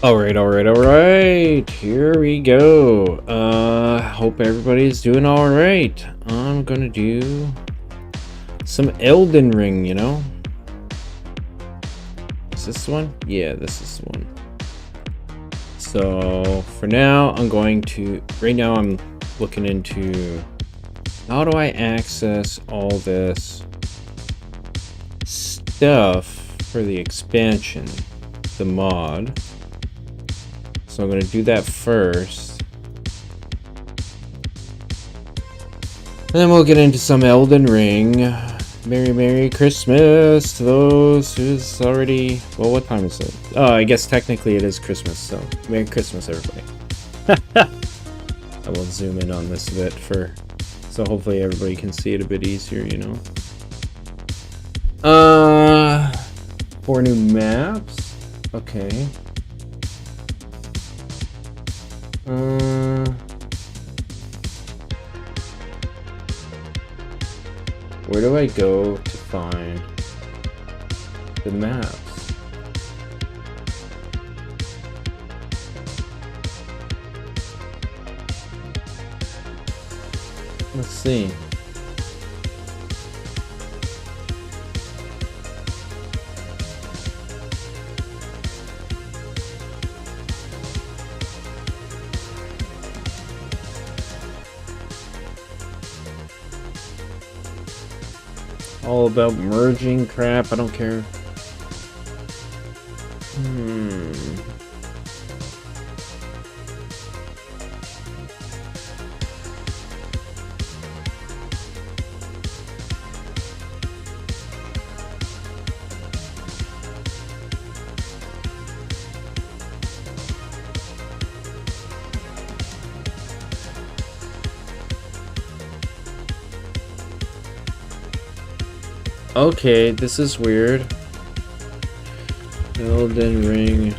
Alright. Here we go. Hope everybody's doing alright. I'm gonna do some Elden Ring, you know? Is this one? Yeah, this is the one. So, for now, right now I'm looking into how do I access all this stuff for the expansion, the mod. So I'm going to do that first. And then we'll get into some Elden Ring. Merry Christmas to those who's already... Well, what time is it? Oh, I guess technically it is Christmas, so Merry Christmas, everybody. I will zoom in on this a bit so hopefully everybody can see it a bit easier, you know. 4 new maps. Okay. Where do I go to find the maps? Let's see. All about merging crap, I don't care. Okay, this is weird. Elden Ring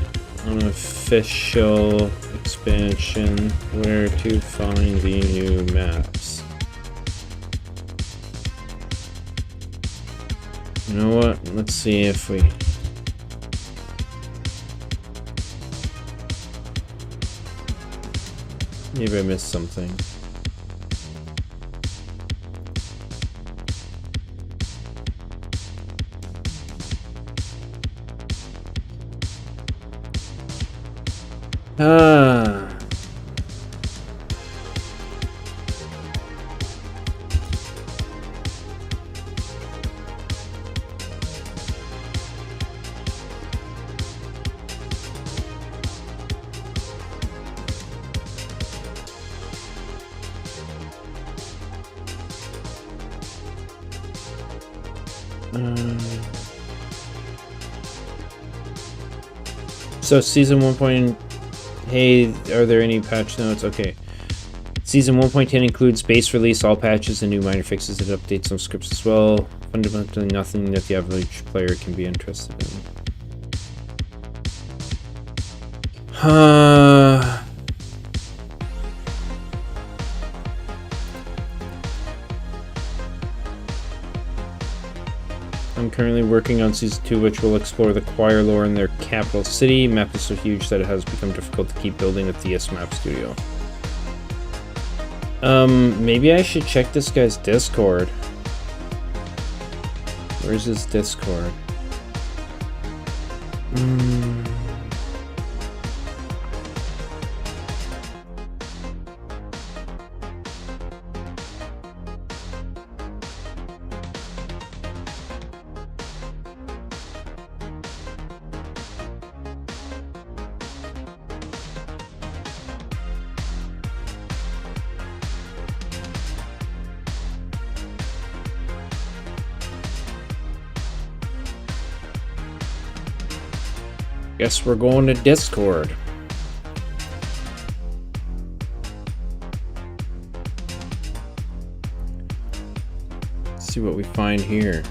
Unofficial expansion. Where to find the new maps? You know what? Let's see if we... Maybe I missed something. So season 1. Hey, are there any patch notes? Okay. Season 1.10 includes base release, all patches, and new minor fixes. It updates some scripts as well. Fundamentally nothing that the average player can be interested in. I'm currently working on Season 2, which will explore the choir lore in their capital city. Map is so huge that it has become difficult to keep building at the S-Map studio. Maybe I should check this guy's Discord. Where's his Discord? Guess we're going to Discord. Let's see what we find here.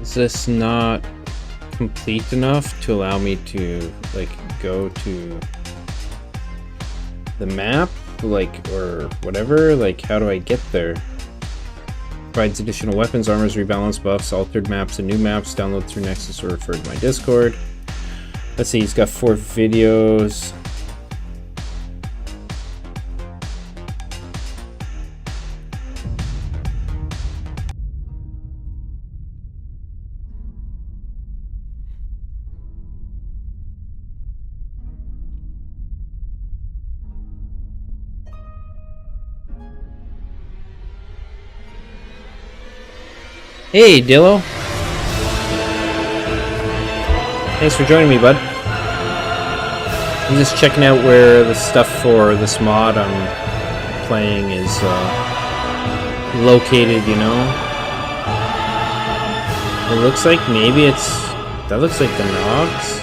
Is this not complete enough to allow me to, like, go to the map? Like, or whatever? Like, how do I get there? Provides additional weapons, armors, rebalance buffs, altered maps, and new maps. Download through Nexus or refer to my Discord. Let's see, he's got 4 videos. Hey, Dillo. Thanks for joining me, bud. I'm just checking out where the stuff for this mod I'm playing is located, you know? It looks like maybe it's... That looks like the Nox.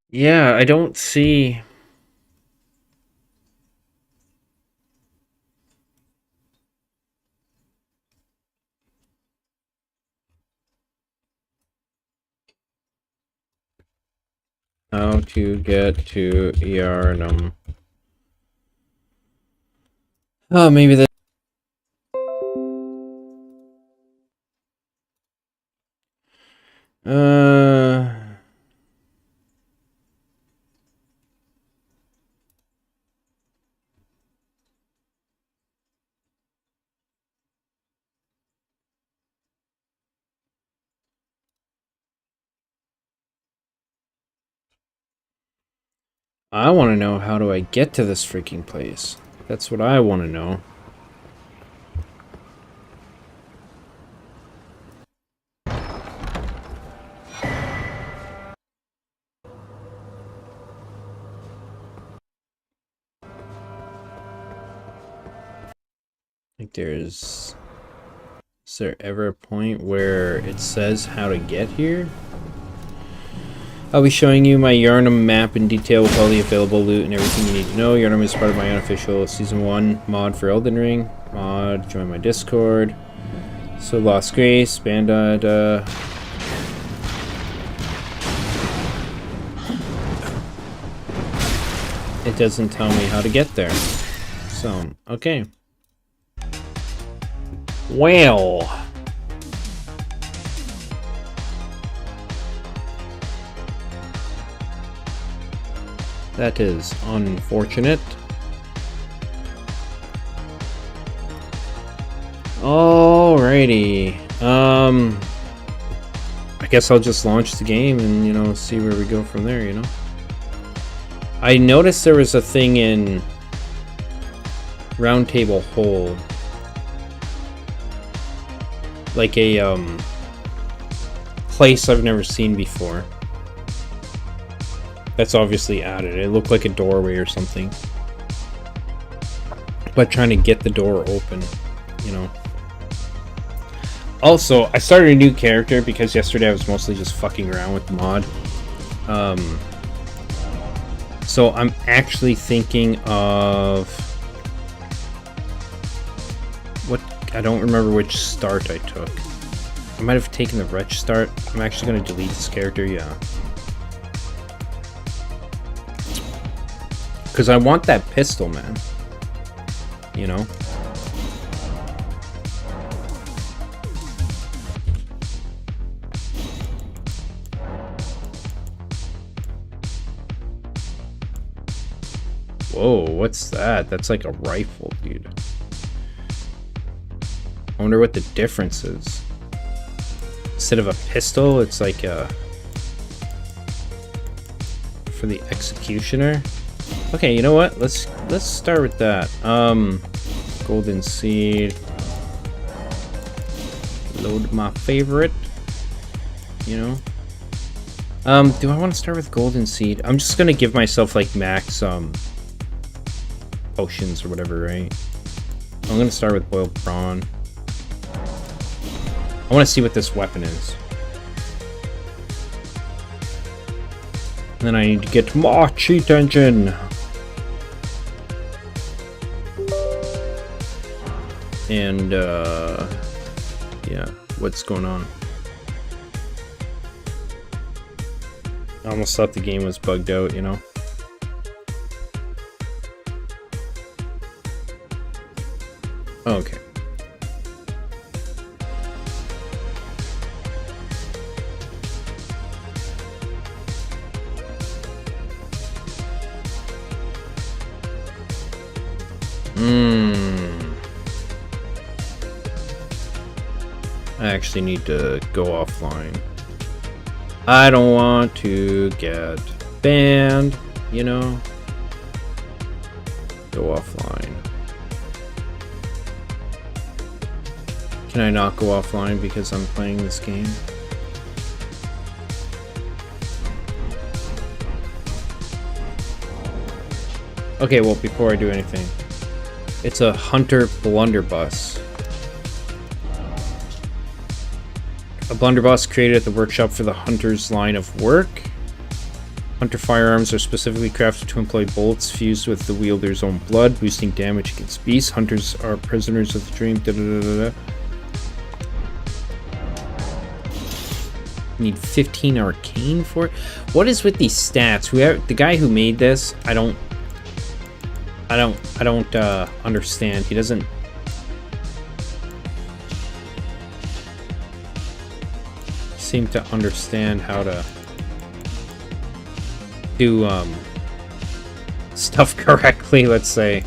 Yeah, I don't see... how to get to Yarnum. Oh, maybe that... I want to know, how do I get to this freaking place? That's what I want to know. Like is there ever a point where it says how to get here? I'll be showing you my Yarnum map in detail with all the available loot and everything you need to know. Yarnum is part of my unofficial Season 1 mod for Elden Ring. Mod, join my Discord. So Lost Grace, Bandit, it doesn't tell me how to get there. So, okay. Well... that is unfortunate. Alrighty. I guess I'll just launch the game and, you know, see where we go from there, you know? I noticed there was a thing in Round Table Hold. Like a, place I've never seen before. That's obviously added. It looked like a doorway or something. But trying to get the door open, you know. Also, I started a new character because yesterday I was mostly just fucking around with the mod. So I'm actually thinking of... what... I don't remember which start I took. I might have taken the wretch start. I'm actually going to delete this character, yeah. Because I want that pistol, man. You know? Whoa, what's that? That's like a rifle, dude. I wonder what the difference is. Instead of a pistol, it's like a... for the executioner. Okay, you know what? Let's start with that. Golden seed. Load my favorite. You know. Do I want to start with golden seed? I'm just gonna give myself like max potions or whatever, right? I'm gonna start with boiled prawn. I want to see what this weapon is. And then I need to get more cheat engine. And yeah, what's going on? I almost thought the game was bugged out, you know? Okay. I actually need to go offline. I don't want to get banned, you know? Go offline. Can I not go offline because I'm playing this game? Okay, well, before I do anything, it's a hunter blunderbuss. A blunderbuss created at the workshop for the hunter's line of work. Hunter firearms are specifically crafted to employ bullets fused with the wielder's own blood, boosting damage against beasts. Hunters are prisoners of the dream. Need 15 arcane for it. What is with these stats? The guy who made this, I don't understand. He doesn't seem to understand how to do stuff correctly, let's say.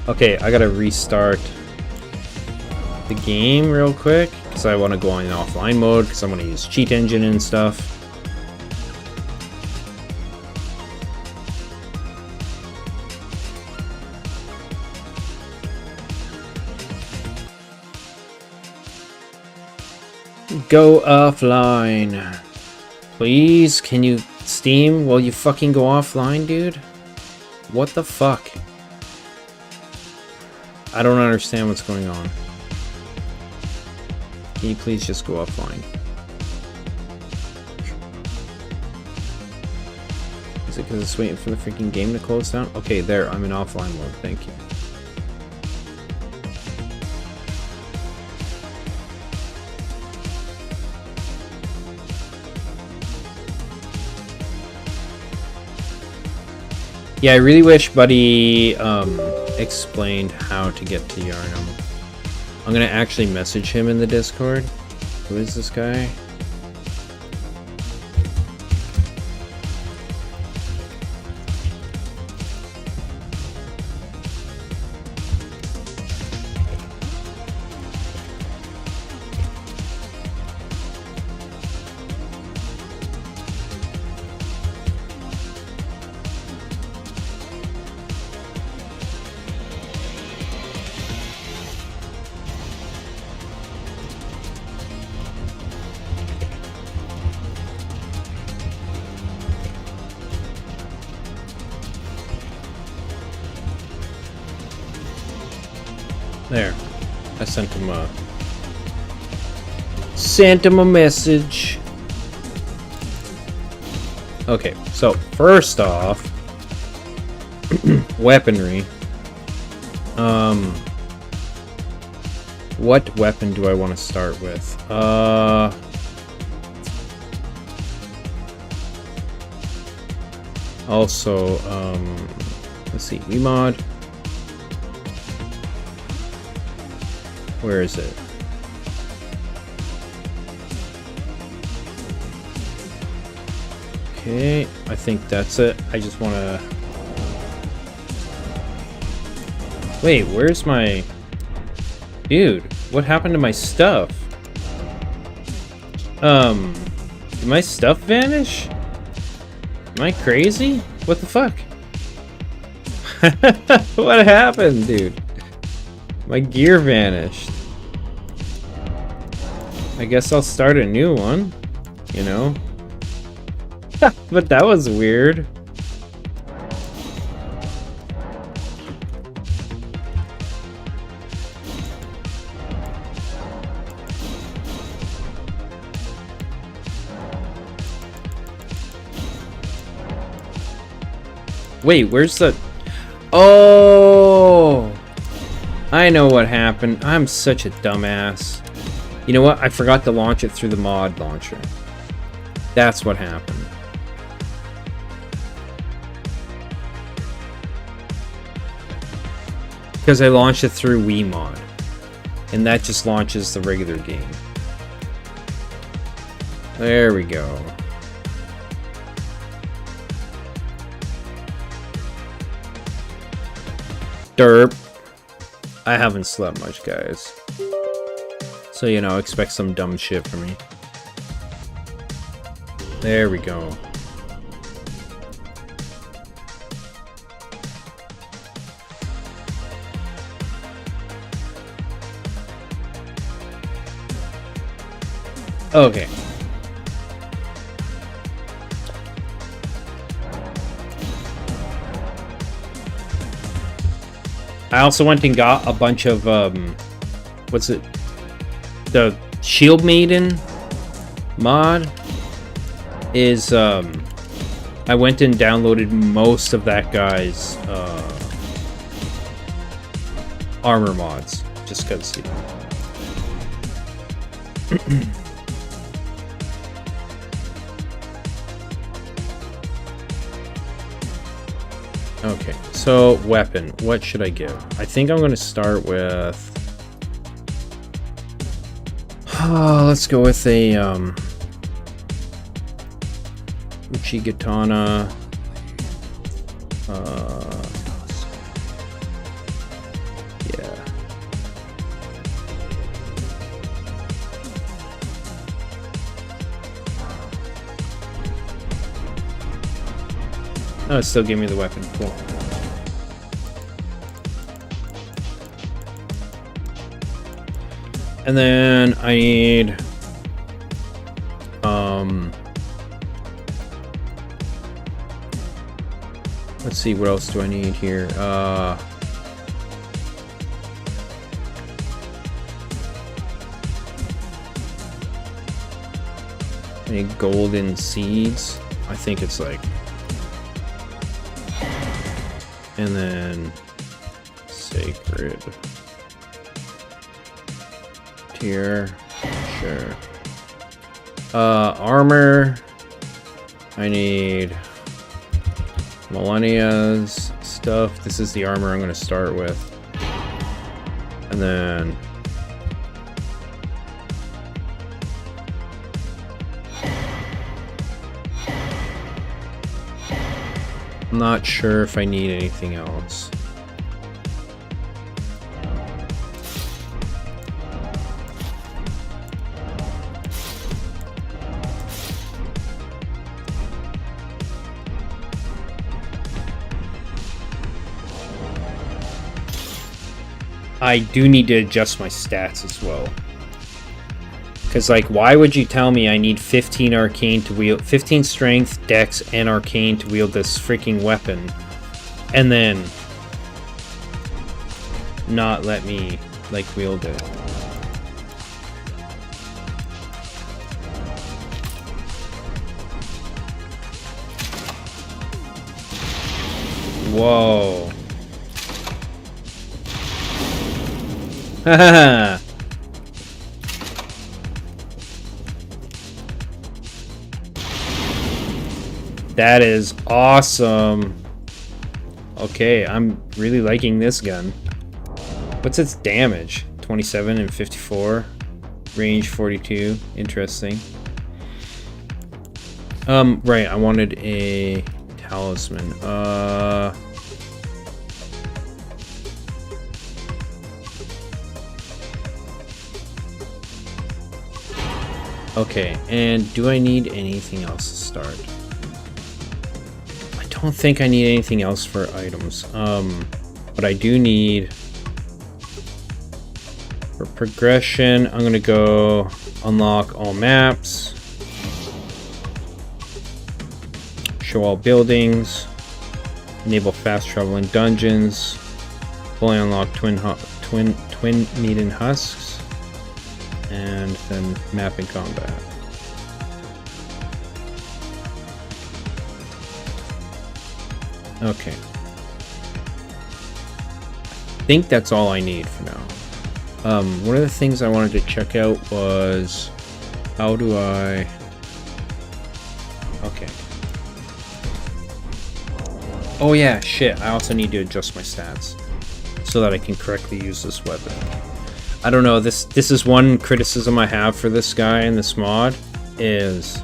Okay, I gotta restart the game real quick because I want to go on offline mode because I'm gonna use cheat engine and stuff. Go offline. Please, can you Steam? Will you fucking go offline, dude? What the fuck? I don't understand what's going on. Can you please just go offline? Is it because it's waiting for the freaking game to close down? Okay, there, I'm in offline mode, thank you. Yeah, I really wish Buddy explained how to get to Yarnum. I'm gonna actually message him in the Discord. Who is this guy? There. I sent him a message. Okay, so first off, weaponry. What weapon do I want to start with? Also, let's see, remod. Where is it? Okay, I think that's it. I just want to Wait, where's my... Dude, what happened to my stuff? Did my stuff vanish? Am I crazy? What the fuck? What happened, dude? My gear vanished. I guess I'll start a new one, you know? But that was weird. Wait, where's the... Oh! I know what happened. I'm such a dumbass. You know what? I forgot to launch it through the mod launcher. That's what happened. Because I launched it through Wiimod. And that just launches the regular game. There we go. Derp. I haven't slept much, guys. So, you know, expect some dumb shit from me. There we go. Okay. I also went and got a bunch of, what's it? The Shield Maiden mod is, I went and downloaded most of that guy's, armor mods. Just because, you know. Okay, so weapon. What should I give? I think I'm going to start with... let's go with a Uchigatana. Yeah. Oh, it still gave me the weapon. Cool. And then I need let's see, what else do I need here? I need golden seeds. I think it's like, and then sacred tier, sure. Armor, I need Millennia's stuff. This is the armor I'm going to start with, and then I'm not sure if I need anything else. I do need to adjust my stats as well. Because, like, why would you tell me I need 15 arcane to wield, 15 strength, dex, and arcane to wield this freaking weapon, and then not let me, like, wield it? Whoa. Haha. That is awesome. Okay, I'm really liking this gun. What's its damage? 27 and 54. Range 42. Interesting. Right, I wanted a talisman. Okay, and do I need anything else to start? I don't think I need anything else for items. But I do need... For progression, I'm gonna go unlock all maps. Show all buildings. Enable fast travel in dungeons. Fully unlock twin maiden husks. And then map and combat. Okay. I think that's all I need for now. One of the things I wanted to check out was how do I... Okay. Oh yeah, shit. I also need to adjust my stats so that I can correctly use this weapon. I don't know, this is one criticism I have for this guy in this mod is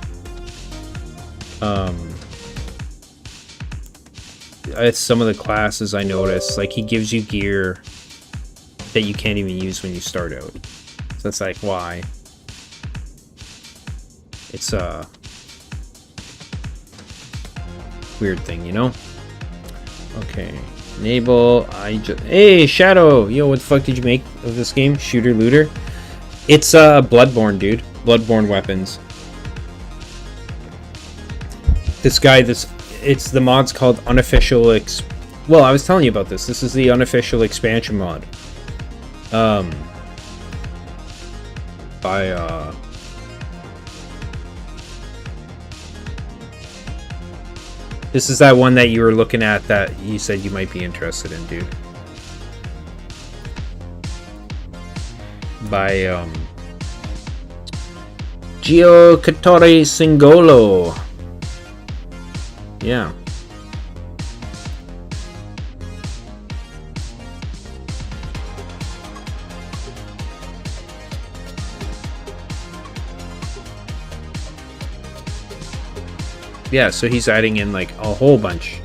it's some of the classes I noticed, like he gives you gear that you can't even use when you start out. So it's like, why? It's a weird thing, you know? Okay. Enable, hey, Shadow! Yo, what the fuck did you make of this game? Shooter looter? It's, Bloodborne, dude. Bloodborne weapons. This guy, it's the mod's called Unofficial well, I was telling you about this. This is the Unofficial expansion mod. By, this is that one that you were looking at that you said you might be interested in, dude. By, Giocatore Singolo. Yeah. Yeah, so he's adding in like a whole bunch.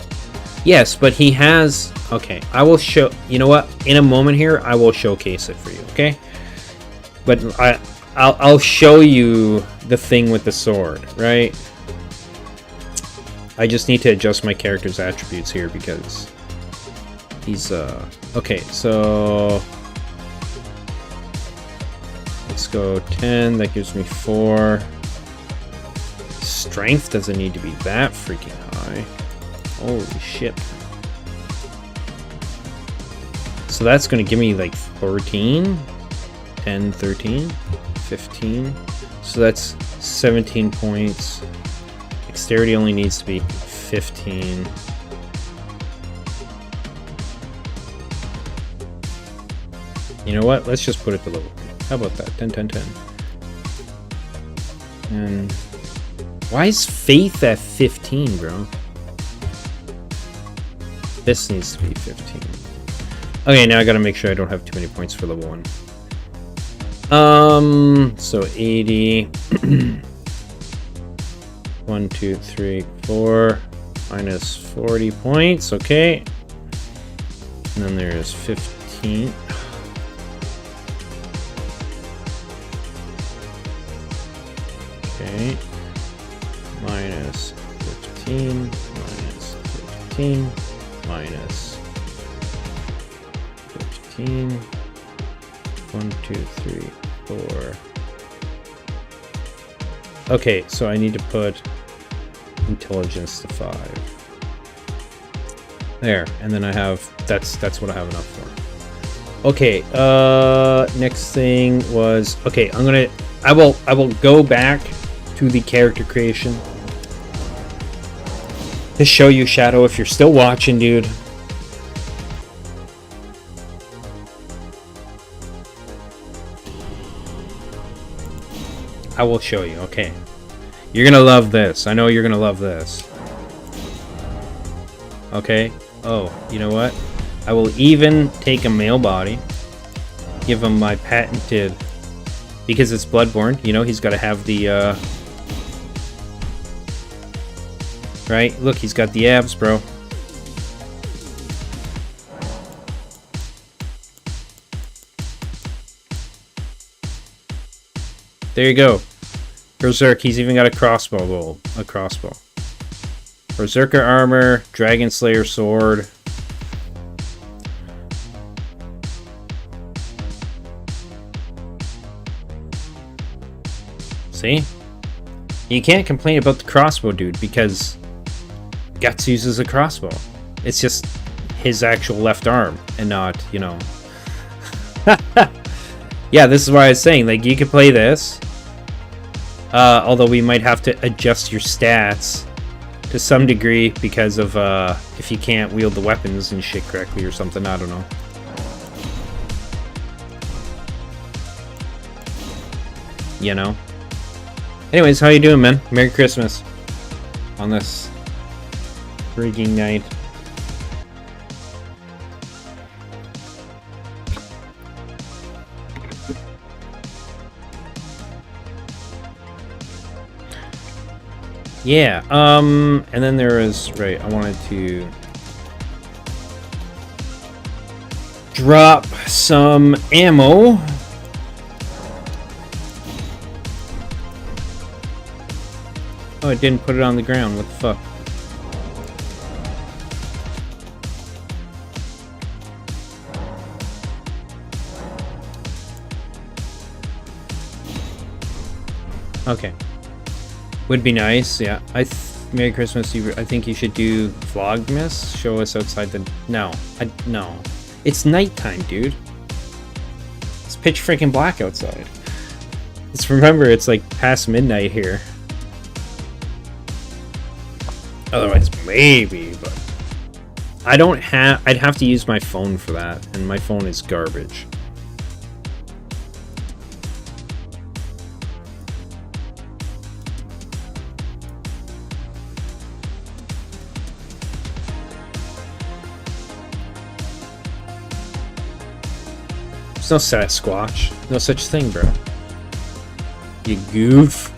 Yes, but he has... Okay, I will show... You know what? In a moment here, I will showcase it for you, okay? But I'll show you the thing with the sword, right? I just need to adjust my character's attributes here because he's... Okay, so... Let's go 10. That gives me 4... Strength doesn't need to be that freaking high. Holy shit. So that's going to give me like 13, 10, 13, 15. So that's 17 points. Dexterity only needs to be 15. You know what? Let's just put it to level. How about that? 10, 10, 10. And... Why is Faith at 15, bro? This needs to be 15. Okay, now I gotta make sure I don't have too many points for level 1. So 80. 1, 2, 3, 4. Minus 40 points, okay. And then there's 15. Okay. Minus 15, minus 15, minus 15, 1, 2, 3, 4. Okay, so I need to put intelligence to 5. There, and then I have, that's what I have enough for. Okay, next thing was, okay, I will go back to the character creation to show you, Shadow, if you're still watching, dude. I will show you, okay. You're gonna love this. I know you're gonna love this. Okay. Oh, you know what? I will even take a male body, give him my patented, because it's Bloodborne, you know, he's got to have the, right? Look, he's got the abs, bro. There you go. Berserk, he's even got a crossbow. A crossbow. Berserker armor, Dragon Slayer sword. See? You can't complain about the crossbow, dude, because Guts uses a crossbow. It's just his actual left arm, and not, you know... Yeah, this is why I was saying, like, you could play this. Although we might have to adjust your stats to some degree because of, if you can't wield the weapons and shit correctly or something, I don't know. You know? Anyways, how you doing, man? Merry Christmas on this freaking night. Yeah, and then there was, right, I wanted to drop some ammo. Oh, I didn't put it on the ground. What the fuck? Okay. Would be nice, yeah. Merry Christmas. I think you should do Vlogmas. Show us outside the... No. No. It's nighttime, dude. It's pitch freaking black outside. Remember, it's like past midnight here. Otherwise, maybe, but I'd have to use my phone for that, and my phone is garbage. There's no Sasquatch. No such thing, bro. You goof.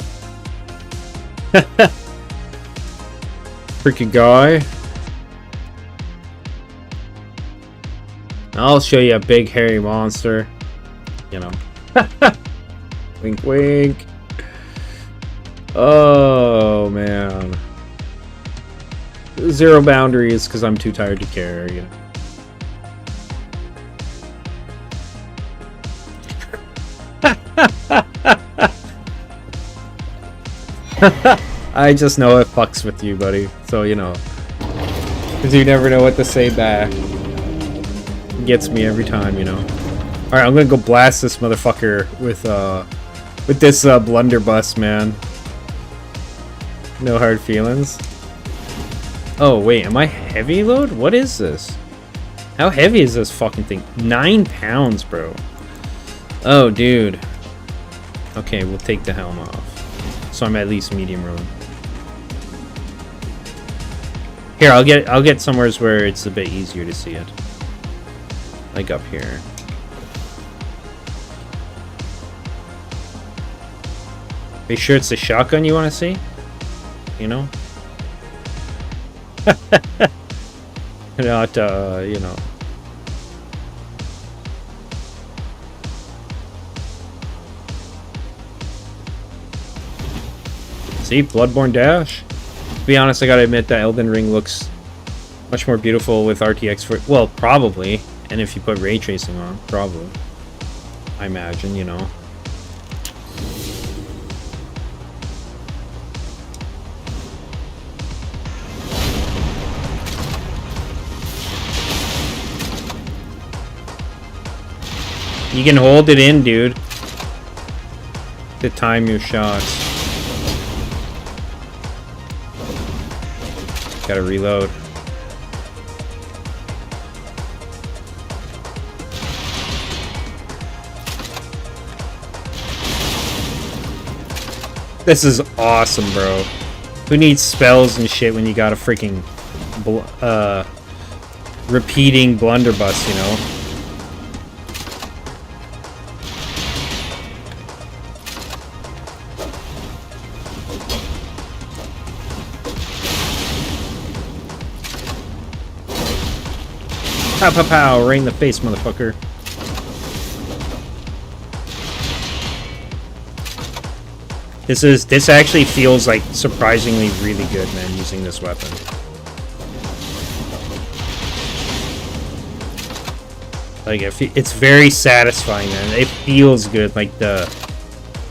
Freaking guy. I'll show you a big hairy monster. You know. Wink wink. Oh man. Zero boundaries because I'm too tired to care, you know. I just know it fucks with you, buddy. So, you know. Because you never know what to say back. It gets me every time, you know. Alright, I'm gonna go blast this motherfucker with this blunderbuss, man. No hard feelings. Oh, wait, am I heavy load? What is this? How heavy is this fucking thing? 9 pounds, bro. Oh, dude. Okay, we'll take the helm off. So I'm at least medium road. Here, I'll get somewhere where it's a bit easier to see it. Like up here. Are you sure it's the shotgun you want to see? You know? Not, you know. See, Bloodborne Dash. To be honest, I gotta admit that Elden Ring looks much more beautiful with RTX for, well, probably, and if you put ray tracing on, probably. I imagine, you know. You can hold it in, dude, to time your shots. Gotta reload. This is awesome, bro. Who needs spells and shit when you got a freaking repeating blunderbuss, you know? Pow pow pow, right in the face, motherfucker. This actually feels like surprisingly really good, man, using this weapon. Like, it's very satisfying, man. It feels good, like the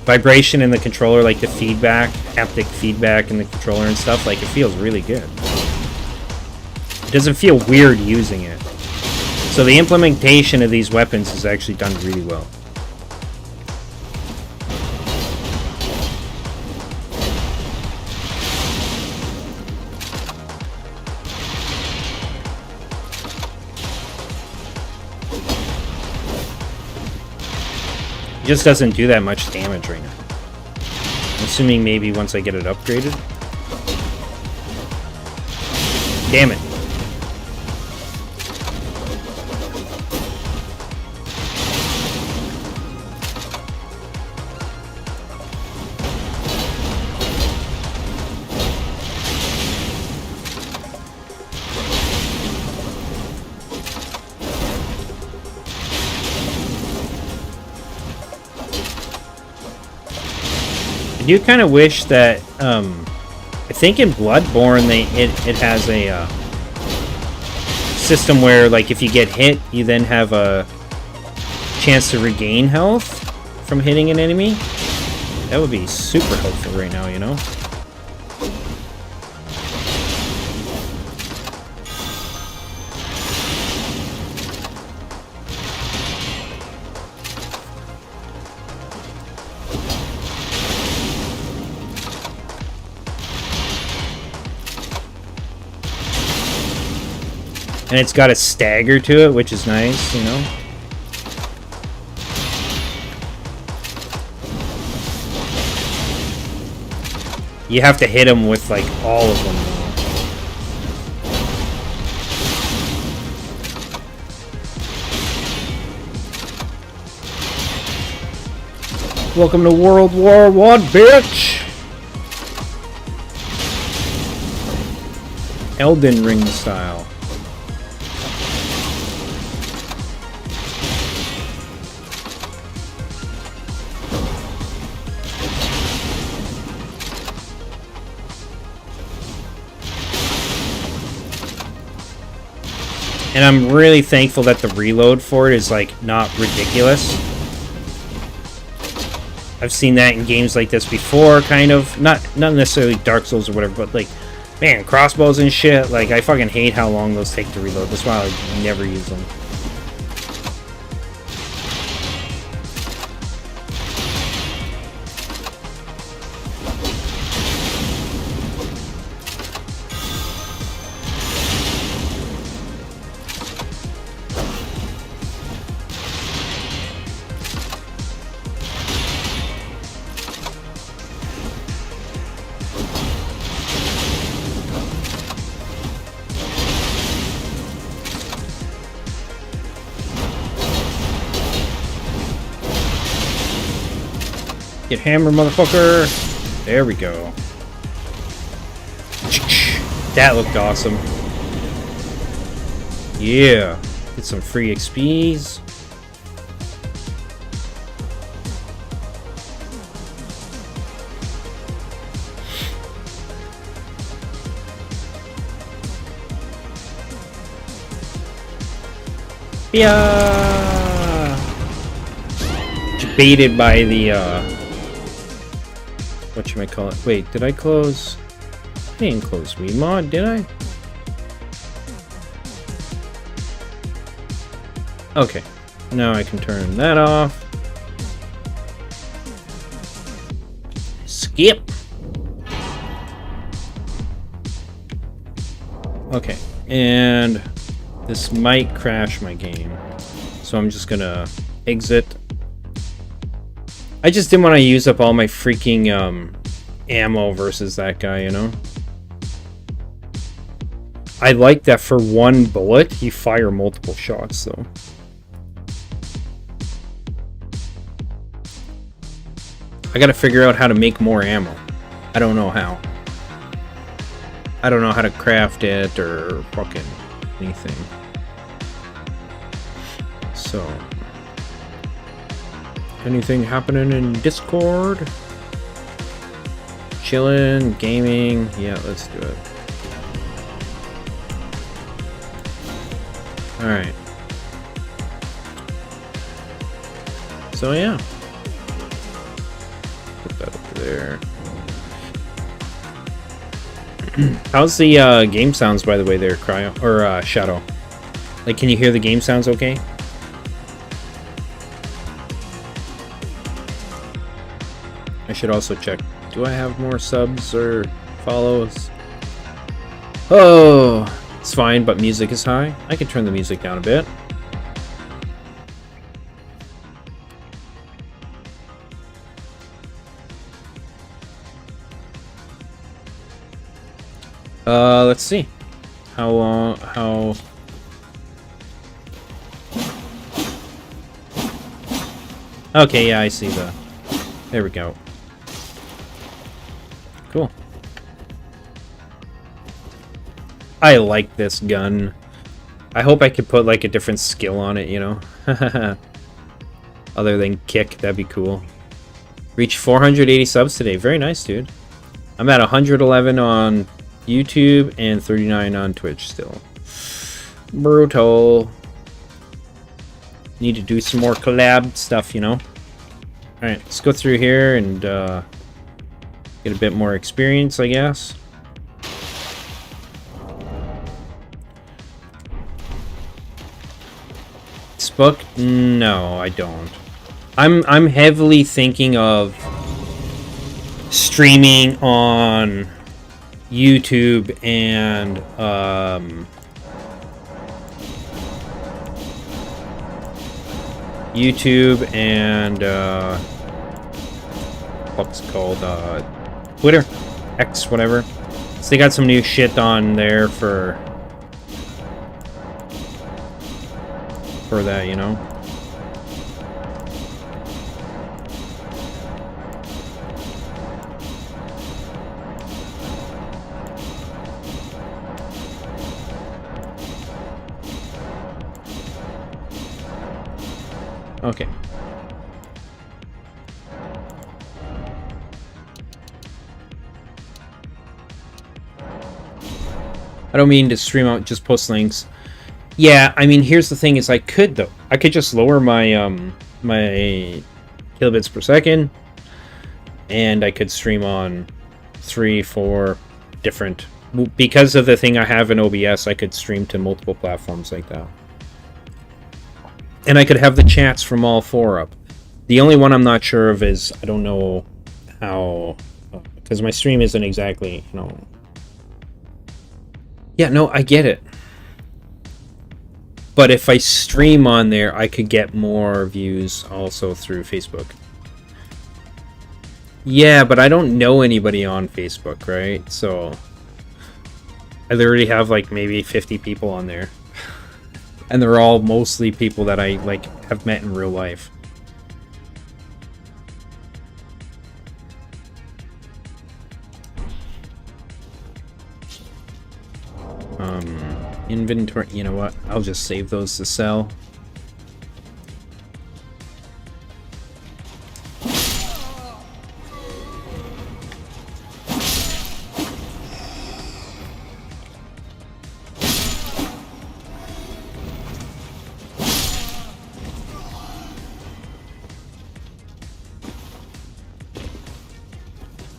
vibration in the controller, like the feedback, haptic feedback in the controller and stuff, like it feels really good. It doesn't feel weird using it. So the implementation of these weapons is actually done really well. It just doesn't do that much damage right now. I'm assuming maybe once I get it upgraded. Damn it. I do kind of wish that, I think in Bloodborne it has a system where, like, if you get hit, you then have a chance to regain health from hitting an enemy. That would be super helpful right now, you know? And it's got a stagger to it, which is nice, you know? You have to hit them with, like, all of them, though. Welcome to World War I, bitch! Elden Ring style. And I'm really thankful that the reload for it is, like, not ridiculous. I've seen that in games like this before, kind of. Not necessarily Dark Souls or whatever, but, like, man, crossbows and shit. Like, I fucking hate how long those take to reload. That's why I never use them. Get hammered, motherfucker! There we go. That looked awesome. Yeah. Get some free XPs. Yeah. Baited by the whatchamacallit. Wait, did I close? I didn't close Mod, did I? Okay. Now I can turn that off. Skip! Okay. And this might crash my game. So I'm just gonna exit. I just didn't want to use up all my freaking ammo versus that guy, you know? I like that for one bullet, you fire multiple shots, though. I gotta figure out how to make more ammo. I don't know how. I don't know how to craft it or fucking anything. So... anything happening in Discord? Chillin', gaming. Yeah, let's do it. Alright. So yeah. Put that over there. How's the game sounds, by the way, there, Cryo? Or Shadow? Like, can you hear the game sounds okay? I should also check. Do I have more subs or follows? Oh, it's fine, but music is high. I can turn the music down a bit. Let's see. How Okay, yeah, I see the... There we go. Cool. I like this gun. I hope I could put, like, a different skill on it, you know? Other than kick, that'd be cool. Reached 480 subs today. Very nice, dude. I'm at 111 on YouTube and 39 on Twitch still. Brutal. Need to do some more collab stuff, you know? Alright, let's go through here and get a bit more experience, I guess. Book? No, I don't. I'm heavily thinking of streaming on YouTube and what's it called? Twitter, X, whatever. So they got some new shit on there for that, you know. Okay. I don't mean to stream out, just post links. Yeah, I mean, here's the thing is I could, though. I could just lower my, my kilobits per second, and I could stream on 3-4 different... Because of the thing I have in OBS, I could stream to multiple platforms like that. And I could have the chats from all 4 up. The only one I'm not sure of is, I don't know how... Because my stream isn't exactly, you know... Yeah, no, I get it. But if I stream on there, I could get more views also through Facebook. Yeah, but I don't know anybody on Facebook, right? So I literally have like maybe 50 people on there. And they're all mostly people that I like have met in real life. Inventory, you know what? I'll just save those to sell.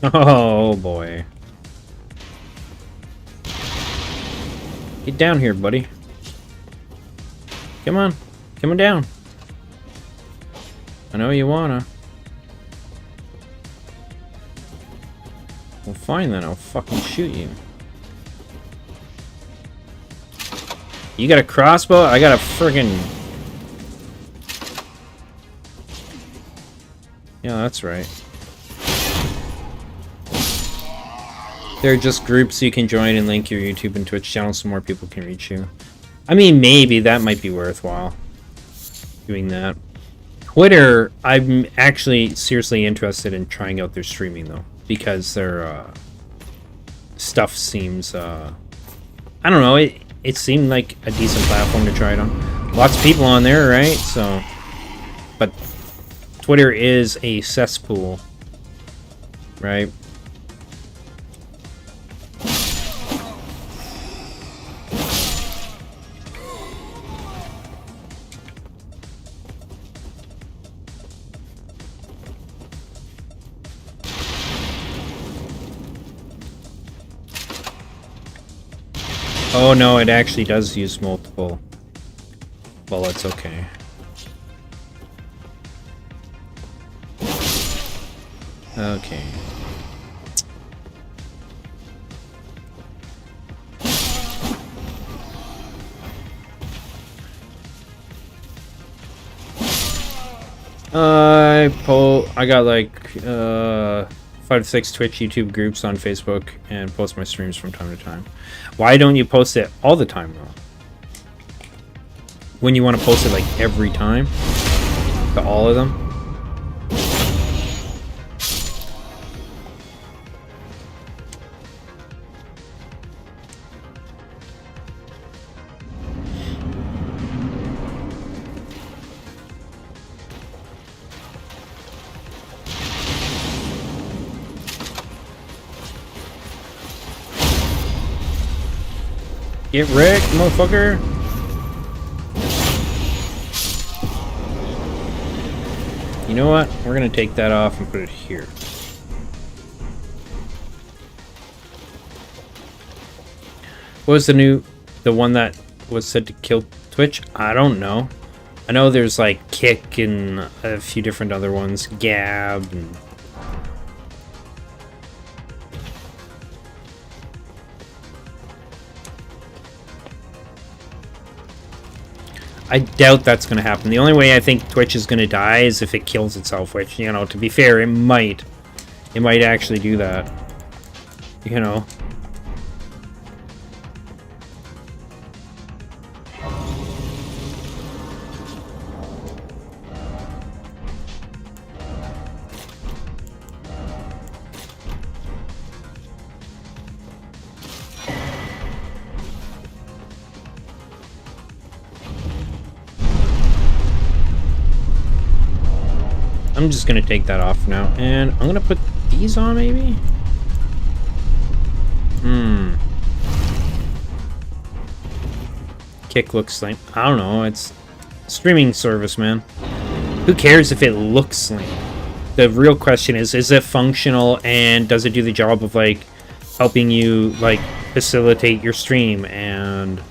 Oh boy. Get down here, buddy. Come on. Come on down. I know you wanna. Well, fine then. I'll fucking shoot you. You got a crossbow? I got a friggin... Yeah, that's right. There are just groups you can join and link your YouTube and Twitch channels so more people can reach you. I mean, maybe that might be worthwhile. Doing that. Twitter, I'm actually seriously interested in trying out their streaming, though. Because their stuff seems... I don't know, it seemed like a decent platform to try it on. Lots of people on there, right? So... But Twitter is a cesspool. Right? Oh no, it actually does use multiple bullets, okay. Okay. I got like 5 to 6 Twitch, YouTube groups on Facebook and post my streams from time to time. Why don't you post it all the time though? When you want to post it like every time to all of them? Get wrecked, motherfucker! You know what? We're gonna take that off and put it here. What was the one that was said to kill Twitch? I don't know. I know there's like Kick and a few different other ones. Gab and... I doubt that's going to happen. The only way I think Twitch is going to die is if it kills itself, which, you know, to be fair, it might. It might actually do that. You know. I'm just gonna take that off now, and I'm gonna put these on, maybe? Kick looks like... I don't know, it's streaming service, man. Who cares if it looks lame? The real question is it functional, and does it do the job of, like, helping you, like, facilitate your stream, and...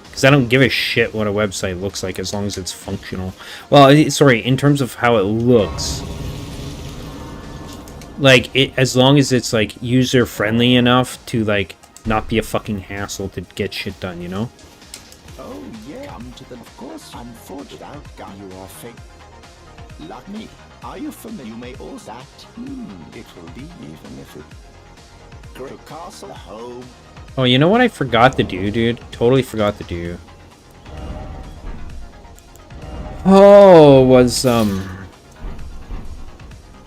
Because I don't give a shit what a website looks like as long as it's functional. Well, sorry, in terms of how it looks. Like, as long as it's, like, user-friendly enough to, like, not be a fucking hassle to get shit done, you know? Oh, yeah. Come to them, of course. Unfortunate outcome. You are fake. Like me. Are you familiar? You may also act. It will be even if it... Great castle, home. Oh, you know what I forgot to do, dude? Totally forgot to do. Oh, was, well,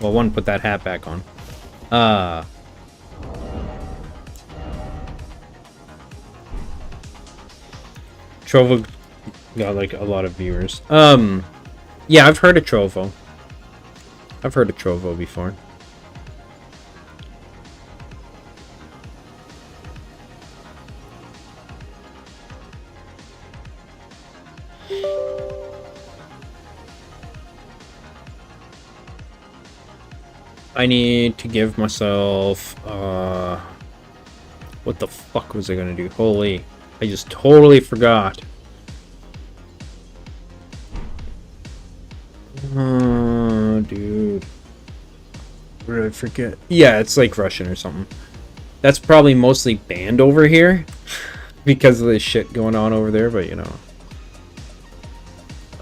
one, put that hat back on. Trovo got, like, a lot of viewers. Yeah, I've heard of Trovo. I've heard of Trovo before. I need to give myself, what the fuck was I gonna do? Holy, I just totally forgot. Oh, dude. What did I forget? Yeah, it's like Russian or something. That's probably mostly banned over here because of the shit going on over there, but you know.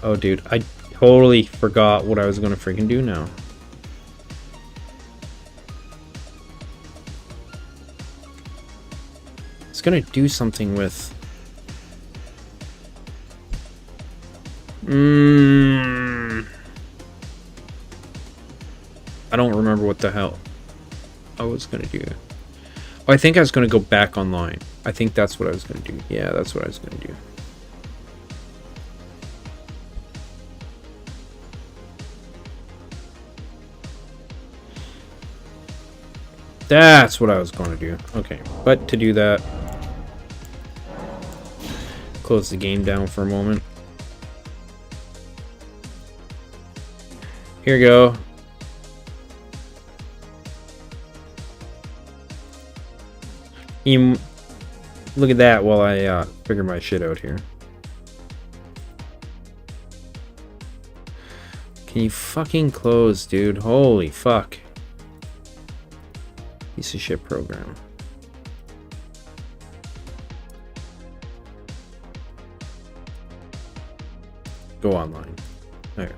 Oh, dude, I totally forgot what I was gonna freaking do now. It's gonna do something with... I don't remember what the hell I was gonna do. Oh, I think I was gonna go back online. I think that's what I was gonna do. Yeah, that's what I was gonna do. That's what I was going to do. Okay, but to do that, close the game down for a moment. Here we go. Look at that while I figure my shit out here. Can you fucking close, dude? Holy fuck. Piece of shit program. Go online. There.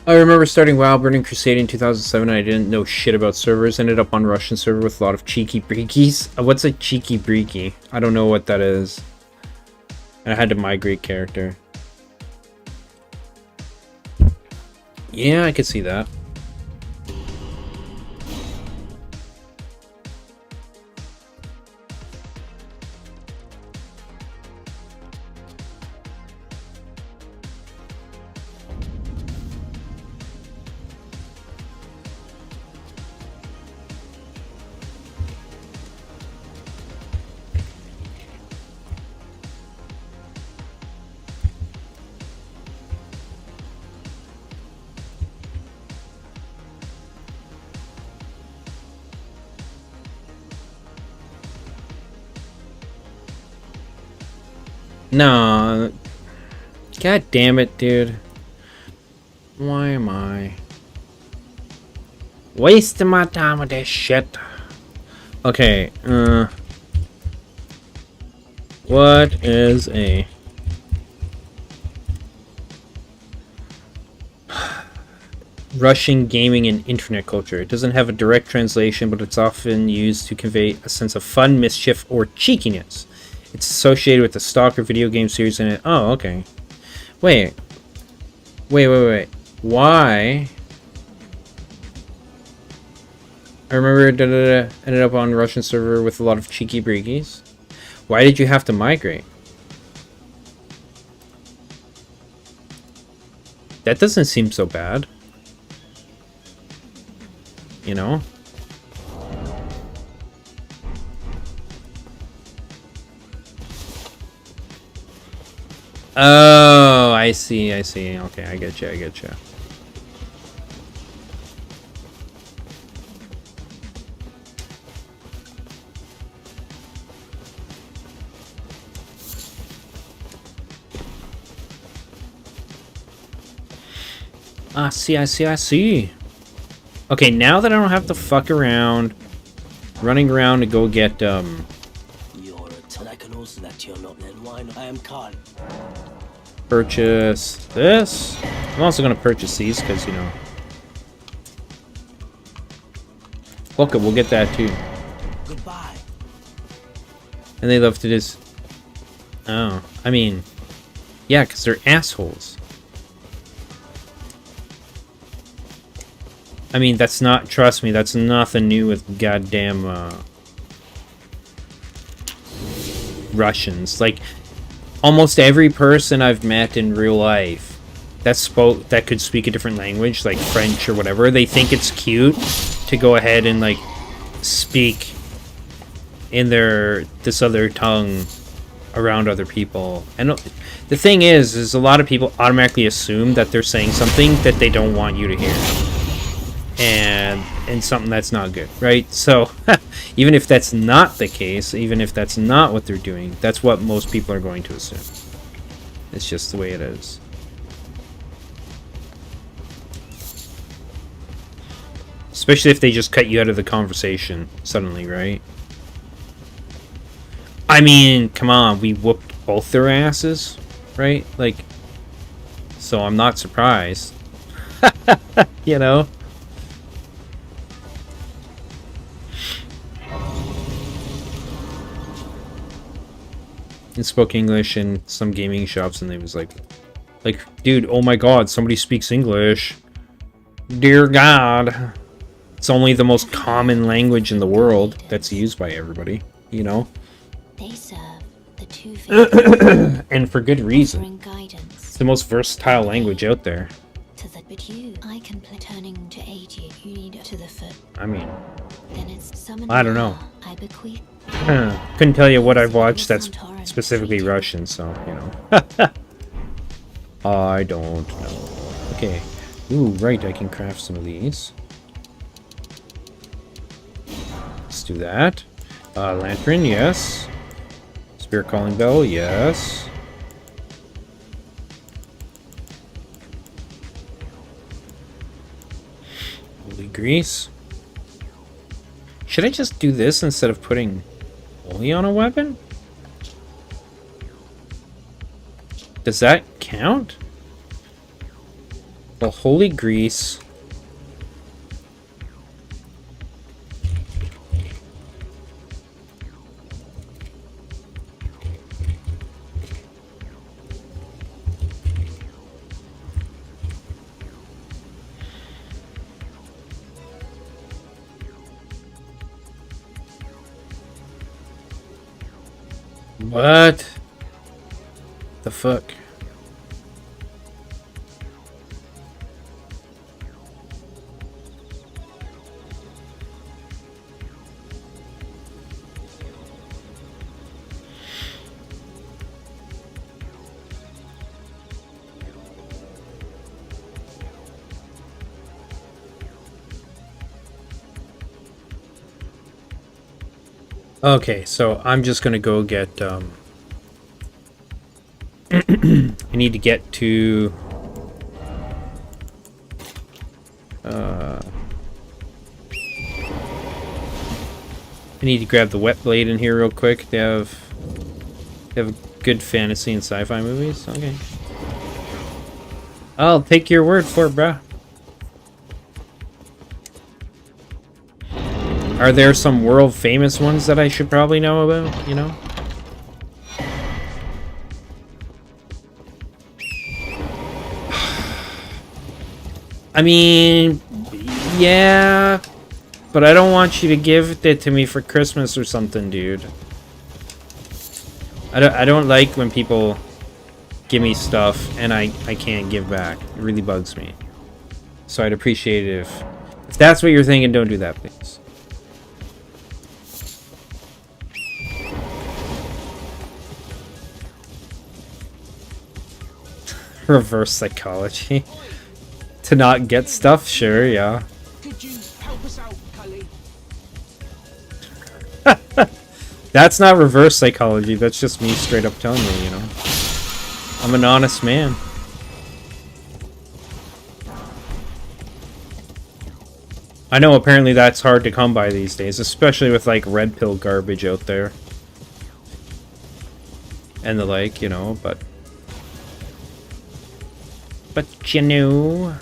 I remember starting WoW Burning Crusade in 2007 and I didn't know shit about servers. Ended up on Russian server with a lot of cheeky breakies. What's a cheeky breaky? I don't know what that is. And I had to migrate character. Yeah, I could see that. No. God damn it, dude. Why am I wasting my time with this shit? Okay, what is a Russian gaming and internet culture? It doesn't have a direct translation, but it's often used to convey a sense of fun, mischief, or cheekiness. It's associated with the Stalker video game series in it. Oh, okay. Wait. Why? I remember ended up on a Russian server with a lot of cheeky breakies. Why did you have to migrate? That doesn't seem so bad. You know? Oh, I see. Okay, I get you. I see. Okay, now that I don't have to fuck around, running around to go get, I can also that you're not then why not? I am Khan. Purchase this. I'm also gonna purchase these, because, you know. Look, we'll get that, too. Goodbye. And they love to just... Oh, I mean... Yeah, because they're assholes. I mean, that's not... Trust me, that's nothing new with goddamn, Russians. Like, almost every person I've met in real life that could speak a different language, like French or whatever, they think it's cute to go ahead and, like, speak in this other tongue around other people. And the thing is a lot of people automatically assume that they're saying something that they don't want you to hear. And something that's not good, right? So, even if that's not the case, even if that's not what they're doing, that's what most people are going to assume. It's just the way it is. Especially if they just cut you out of the conversation suddenly, right? I mean, come on, we whooped both their asses, right? Like, so I'm not surprised. You know? And spoke English in some gaming shops, and they was like, dude, oh my god, somebody speaks English. Dear God. It's only the most common language in the world that's used by everybody, you know? They serve the two and for good reason. Guidance It's the most versatile language out there. But you, I can turning to aid you. You need to the foot. I mean, Then it's summon. I don't know. I bequeath Couldn't tell you what I've watched that's specifically Russian, so, you know. I don't know. Okay. Ooh, right, I can craft some of these. Let's do that. Lantern, yes. Spirit calling bell, yes. Holy grease. Should I just do this instead of putting holy on a weapon? Does that count? Well, holy grease. What the fuck? Okay, so I'm just gonna go get I need to get to I need to grab the wet blade in here real quick. They have good fantasy and sci-fi movies. Okay, I'll take your word for it, bruh. Are there some world famous ones that I should probably know about, you know? I mean, yeah, but I don't want you to give it to me for Christmas or something, dude. I don't like when people give me stuff and I can't give back. It really bugs me. So I'd appreciate it if that's what you're thinking, don't do that, please. Reverse psychology. To not get stuff, sure, yeah. Could you help us out, Cully? That's not reverse psychology, that's just me straight up telling you, you know. I'm an honest man. I know apparently that's hard to come by these days, especially with like red pill garbage out there. And the like, you know, but you know.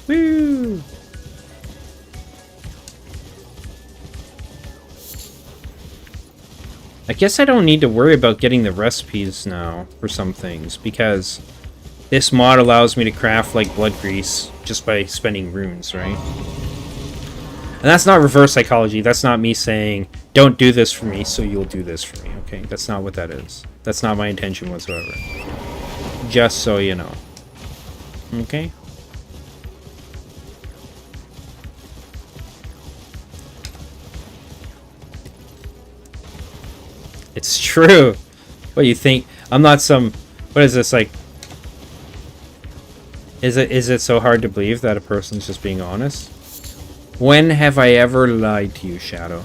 Woo! I guess I don't need to worry about getting the recipes now for some things, because this mod allows me to craft like blood grease just by spending runes, right? And that's not reverse psychology. That's not me saying, don't do this for me, so you'll do this for me, okay? That's not what that is. That's not my intention whatsoever. Just so you know. Okay? It's true. What you think? I'm not some... What is this, like... Is it so hard to believe that a person's just being honest? When have I ever lied to you, Shadow?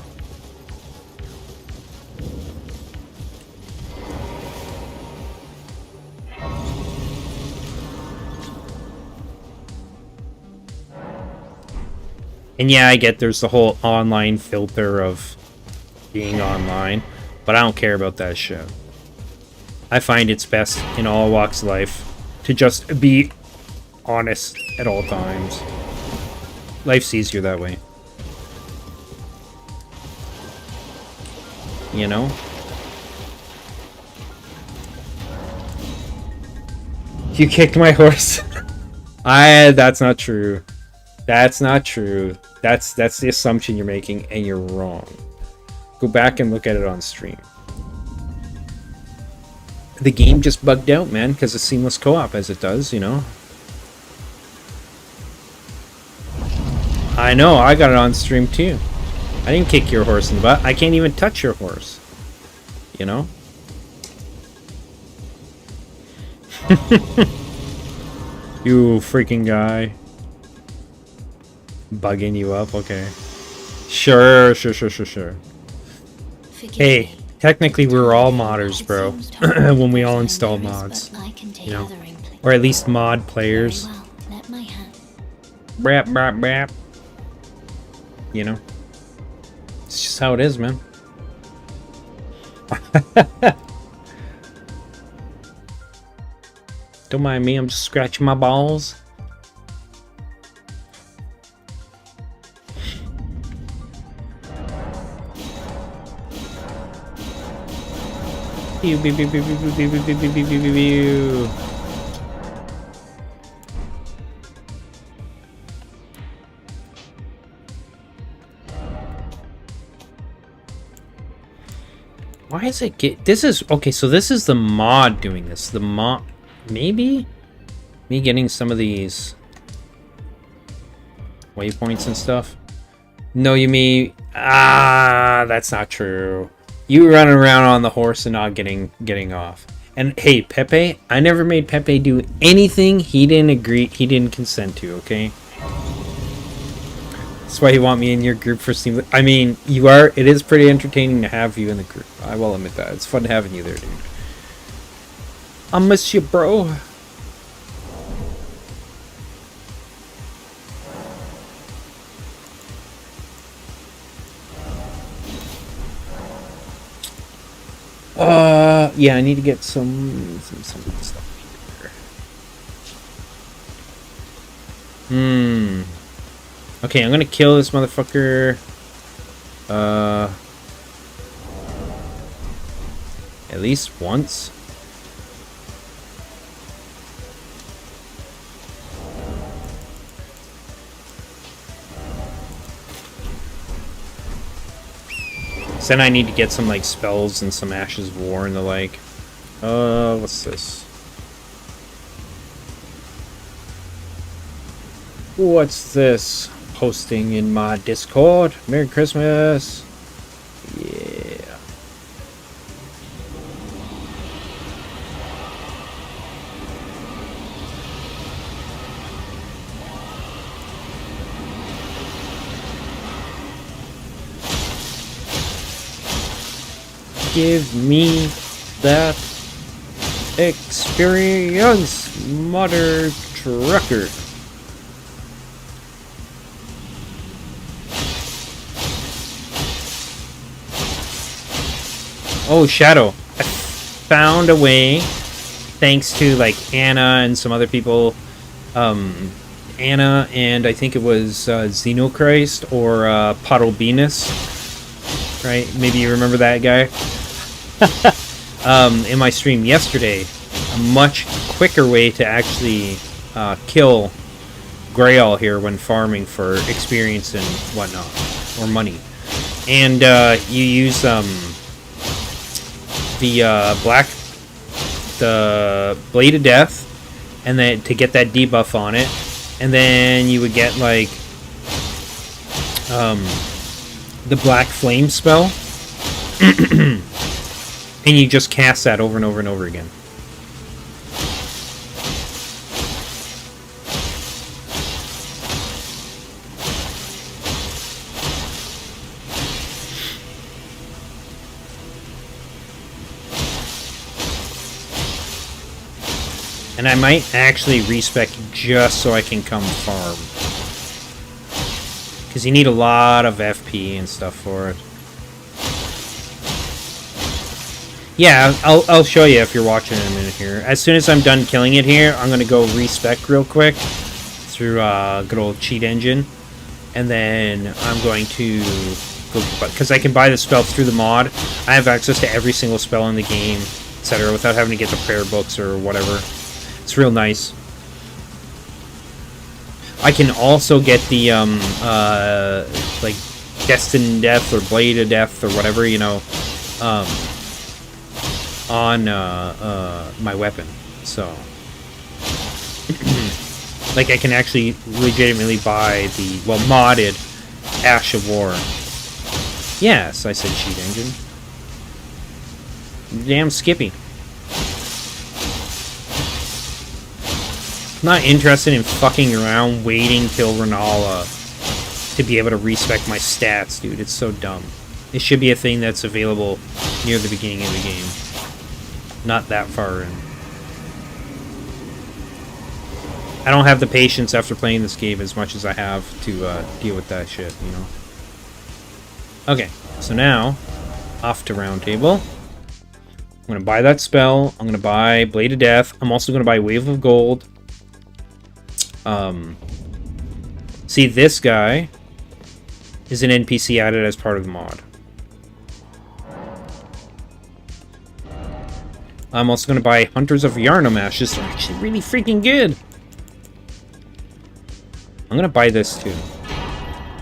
And yeah, I get there's the whole online filter of being online, but I don't care about that shit. I find it's best in all walks of life to just be honest at all times. Life's easier that way. You know? You kicked my horse. That's not true. That's not true. That's the assumption you're making, and you're wrong. Go back and look at it on stream. The game just bugged out, man, because of seamless co-op, as it does, you know? I know, I got it on stream too. I didn't kick your horse in the butt. I can't even touch your horse. You know? You freaking guy. Bugging you up, okay. Sure. Hey, technically we're all modders, bro. When we all install mods. You know? Or at least mod players. Brap. You know? It's just how it is, man. Don't mind me, I'm just scratching my balls. Pew, pew, pew, pew, pew, pew, pew, pew, pew, pew, pew, pew. Why is it get... This is... Okay, so this is the mod doing this. The mod... Maybe? Me getting some of these... waypoints and stuff? No, you mean... Ah, that's not true. You running around on the horse and not getting off. And hey, Pepe, I never made Pepe do anything he didn't consent to, okay? That's why you want me in your group for Steam. I mean, it is pretty entertaining to have you in the group. I will admit that. It's fun having you there, dude. I miss you, bro. Yeah, I need to get some stuff here. Okay, I'm gonna kill this motherfucker. At least once. So then I need to get some like spells and some Ashes of War and the like. What's this? What's this? Posting in my Discord. Merry Christmas. Yeah. Give me that experience, mother trucker. Oh, Shadow. I found a way, thanks to like Anna and some other people. Anna and I think it was Xenochrist or Pottlebinus. Right? Maybe you remember that guy. In my stream yesterday, a much quicker way to actually kill Grail here when farming for experience and whatnot, or money. And you use the Blade of Death, and then to get that debuff on it, and then you would get like the Black Flame spell. And you just cast that over and over and over again. And I might actually respec just so I can come farm. Because you need a lot of FP and stuff for it. Yeah, I'll show you if you're watching in a minute here. As soon as I'm done killing it here, I'm going to go respec real quick through good old cheat engine. And then I'm going to go, because I can buy the spell through the mod. I have access to every single spell in the game, etc., without having to get the prayer books or whatever. It's real nice. I can also get the like Destined Death or Blade of Death or whatever, you know, on my weapon. So Like, I can actually legitimately buy the, well, modded Ash of War. Yes, I said cheat engine. Damn Skippy. Not interested in fucking around waiting till Renala to be able to respec my stats, dude. It's so dumb. It should be a thing that's available near the beginning of the game. Not that far in. I don't have the patience after playing this game as much as I have to deal with that shit, you know? Okay, so now, off to Round Table. I'm going to buy that spell. I'm going to buy Blade of Death. I'm also going to buy Wave of Gold. See, this guy is an NPC added as part of the mod. I'm also going to buy Hunters of Yarnum Ashes. They're actually really freaking good. I'm going to buy this too.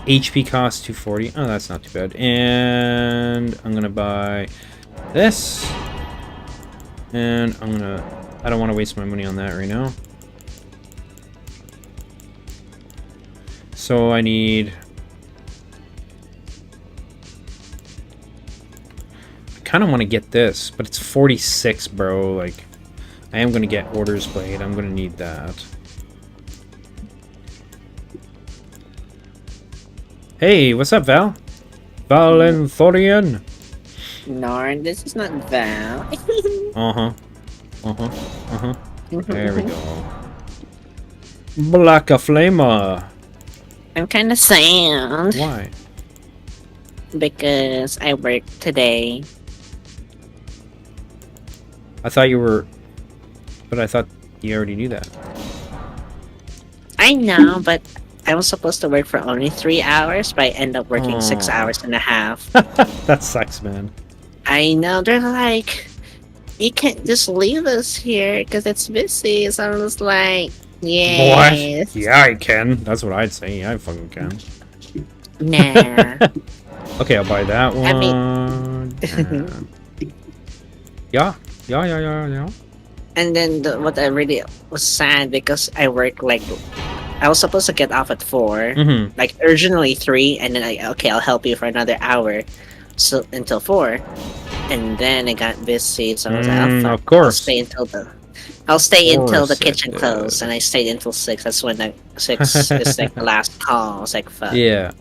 HP cost 240. Oh, that's not too bad. And I'm going to buy this. And I'm going to... I don't want to waste my money on that right now. So I need... I kind of want to get this, but it's 46, bro. Like, I am going to get Order's Blade. I'm going to need that. Hey, what's up, Val? Valenthorian? No, this is not Val. There we go. Black Flamer. I'm kind of sad. Why? Because I work today. I thought you were... But I thought you already knew that. I know, but I was supposed to work for only 3 hours, but I end up working 6 hours and a half. That sucks, man. I know, they're like, you can't just leave us here because it's busy. So I was like, yes. What? Yeah, I can. That's what I'd say. Yeah, I fucking can. Nah. Okay, I'll buy that one. I mean... Yeah. And then what I really was sad because I worked like... I was supposed to get off at 4, like originally 3, and then I'll help you for another hour, so until 4, and then I got busy, so I was like, oh, fuck, of course. I'll stay until the kitchen closed, and I stayed until 6. That's when 6 is like the last call. I was like, fuck. Yeah.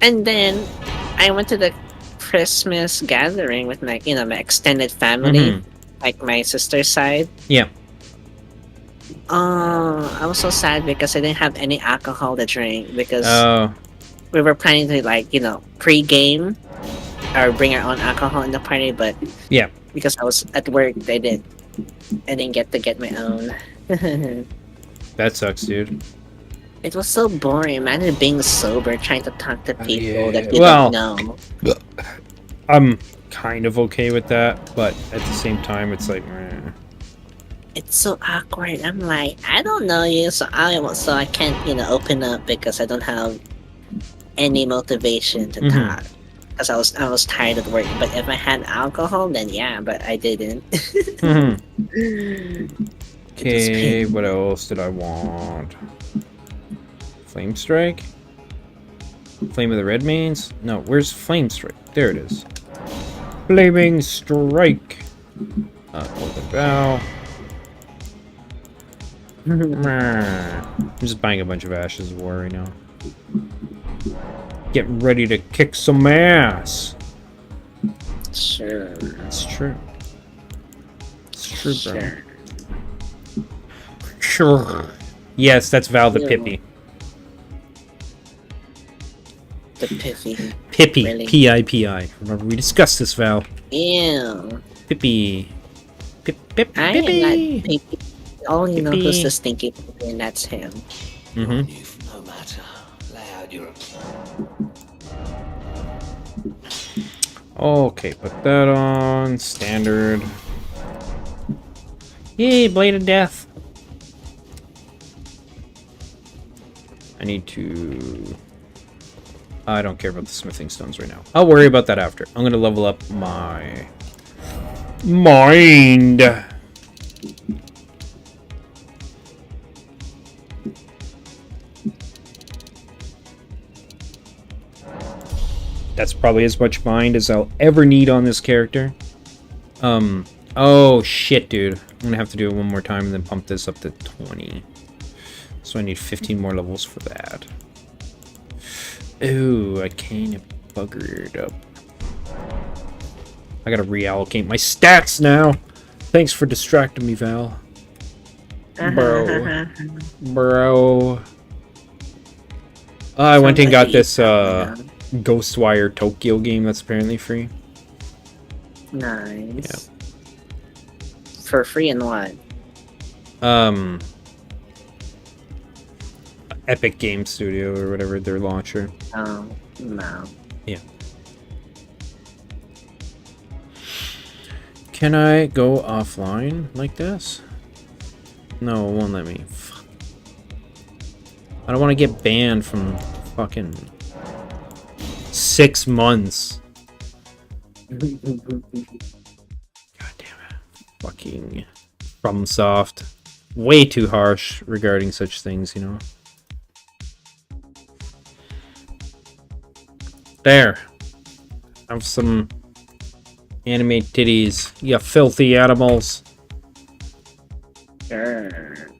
And then I went to the Christmas gathering with my my extended family, like my sister's side. Yeah. I was so sad because I didn't have any alcohol to drink because we were planning to pre-game or bring our own alcohol in the party, but yeah, because I was at work, I didn't get to get my own. That sucks, dude. It was so boring. Imagine being sober, trying to talk to people that you well, don't know. I'm kind of okay with that, but at the same time, it's like, it's so awkward. I'm like, I don't know you, so I can't, open up because I don't have any motivation to talk. Because I was tired of work. But if I had alcohol, then yeah, but I didn't. Okay, what else did I want? Flame Strike? Flame of the Red Mains? No, where's Flame Strike? There it is. Flaming Strike. Golden Bow. I'm just buying a bunch of Ashes of War right now. Get ready to kick some ass. Sure. That's true. It's true, bro. Sure. Sure. Yes, that's Val the Pippi. The Pippy. Pippi. Really? P-I-P-I. Remember, we discussed this, Val. Ew. Pippi. I am not Pippy. All you know Pippi. who's the stinky Pippy, and that's him. No matter. Lay out your... Okay, put that on. Standard. Yay, Blade of Death. I need to... I don't care about the smithing stones right now. I'll worry about that after. I'm gonna level up my... mind. that's probably as much mind as I'll ever need on this character. Oh shit, dude. I'm gonna have to do it one more time and then pump this up to 20. So I need 15 more levels for that. Ooh, I can't buggered up. I gotta reallocate my stats now. Thanks for distracting me, Val. Bro. Bro. I went and got this Ghostwire Tokyo game that's apparently free. Nice. Yeah. For free and what? Epic Game Studio or whatever, their launcher. Oh, no. Yeah. Can I go offline like this? No, it won't let me. Fuck. I don't want to get banned from fucking 6 months. God damn it. Fucking FromSoft. Way too harsh regarding such things, you know? There. Have some anime titties. You filthy animals. Sure.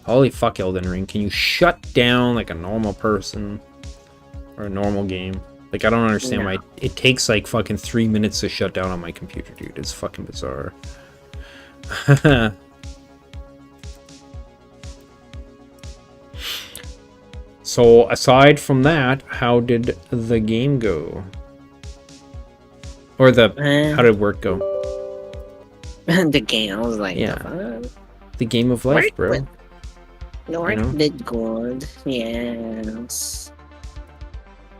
Holy fuck, Elden Ring. Can you shut down like a normal person? Or a normal game? Like, I don't understand why it takes like fucking 3 minutes to shut down on my computer, dude. It's fucking bizarre. So, aside from that, how did the game go? Or how did work go? The game, I was like, Yeah. The game of life, bro. Work did good, yes.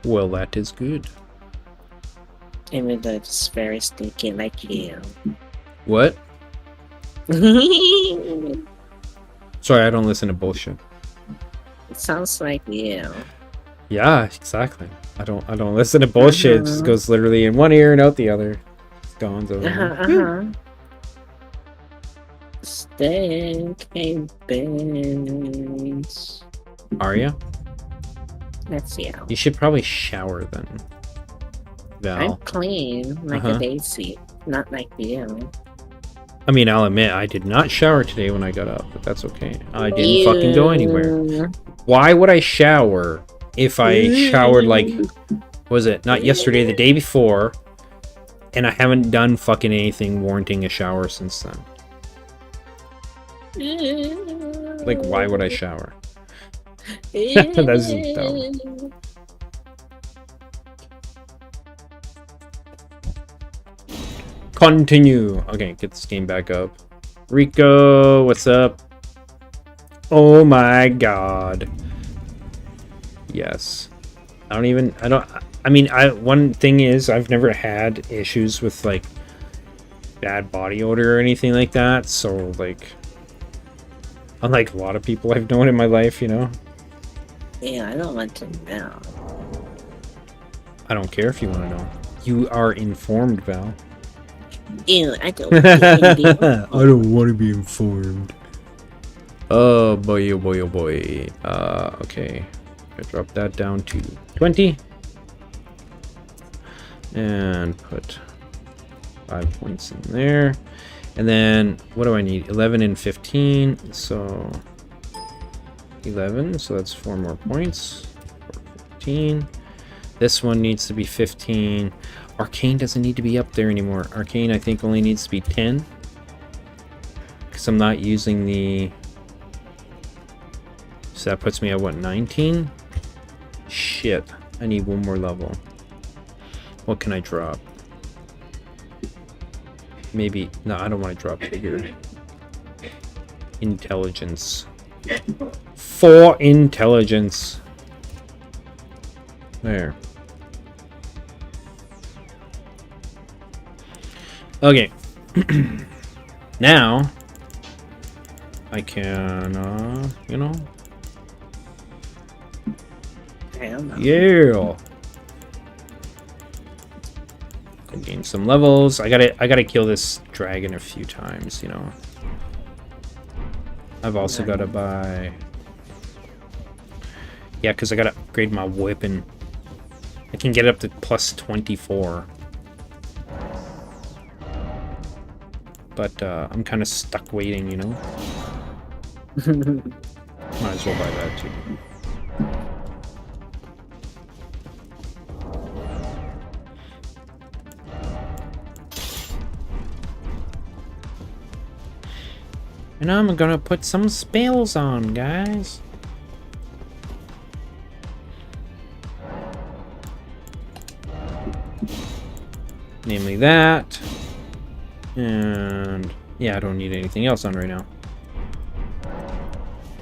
Well, that is good. Even though it's very stinky like you. What? It Sorry, I don't listen to bullshit. sounds like you. Yeah, exactly. I don't listen to bullshit. It just goes literally in one ear and out the other. It's gone. Stinky bitch. Are you? Let's see. You should probably shower then. I'm Val. clean, like a daisy, not like you. I mean, I'll admit, I did not shower today when I got up, but that's okay. I didn't fucking go anywhere. Why would I shower if I showered like, was it not yesterday, the day before, and I haven't done fucking anything warranting a shower since then? Like, why would I shower? That's dumb. Continue. Okay, get this game back up. Rico, what's up? Oh my god. Yes. I mean, one thing is, I've never had issues with, like, bad body odor or anything like that, so, like, unlike a lot of people I've known in my life, you know? Yeah, I don't want to know. I don't care if you want to know. You are informed, Val. Ew, I don't. I don't want to be informed. Oh boy, oh boy, oh boy. Okay. I drop that down to 20. And put 5 points in there. And then, what do I need? 11 and 15. So, 11. So that's 4 more points. 15. This one needs to be 15. Arcane doesn't need to be up there anymore. Arcane, I think, only needs to be 10. Because I'm not using the... So that puts me at, what, 19? Shit. I need one more level. What can I drop? Maybe... No, I don't want to drop bigger. Intelligence. 4 intelligence. There. Okay. Now I can you know, yeah, go gain some levels. I gotta kill this dragon a few times, you know. I've also gotta buy, yeah, because I gotta upgrade my weapon. I can get up to plus 24. But I'm kind of stuck waiting, you know? Might as well buy that too. And I'm gonna put some spells on, guys. Namely that. And yeah, I don't need anything else on right now.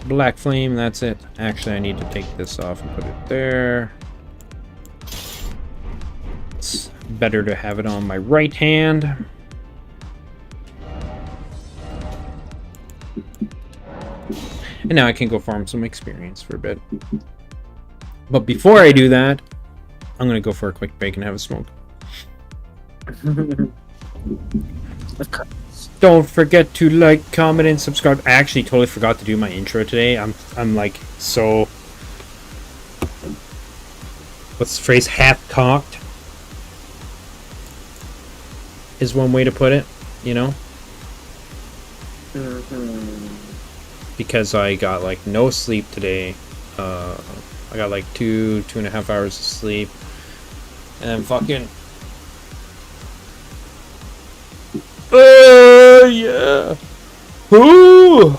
Black flame, that's it. Actually, I need to take this off and put it there. It's better to have it on my right hand. And now I can go farm some experience for a bit. But before I do that, I'm gonna go for a quick break and have a smoke. Don't forget to like, comment, and subscribe. I actually totally forgot to do my intro today. I'm like so, what's the phrase? Half cocked is one way to put it, you know? Because I got like no sleep today. I got like 2.5 hours of sleep, and then fucking. Yeah. Ooh.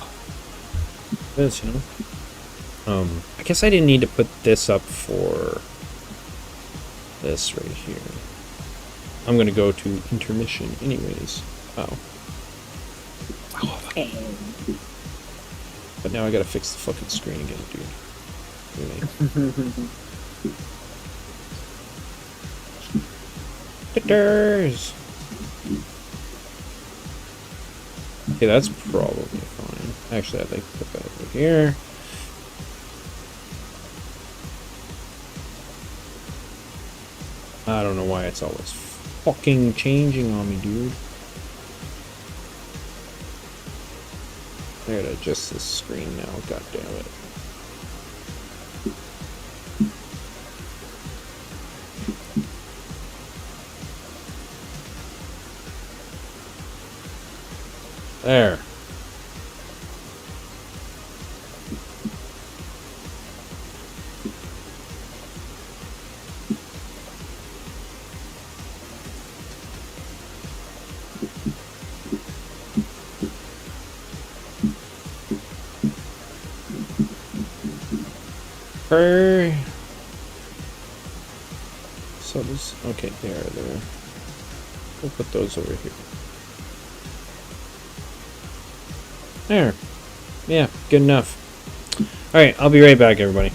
This, you know. I guess I didn't need to put this up for this right here. I'm gonna go to intermission anyways. Wow. Okay. But now I gotta fix the fucking screen again, dude. Really. Titters. Okay, that's probably fine. Actually, I'd like to put that over here. I don't know why it's always fucking changing on me, dude. I gotta adjust this screen now, god damn it. There. So this, okay, there. We'll put those over here. There. Yeah, good enough. Alright, I'll be right back, everybody.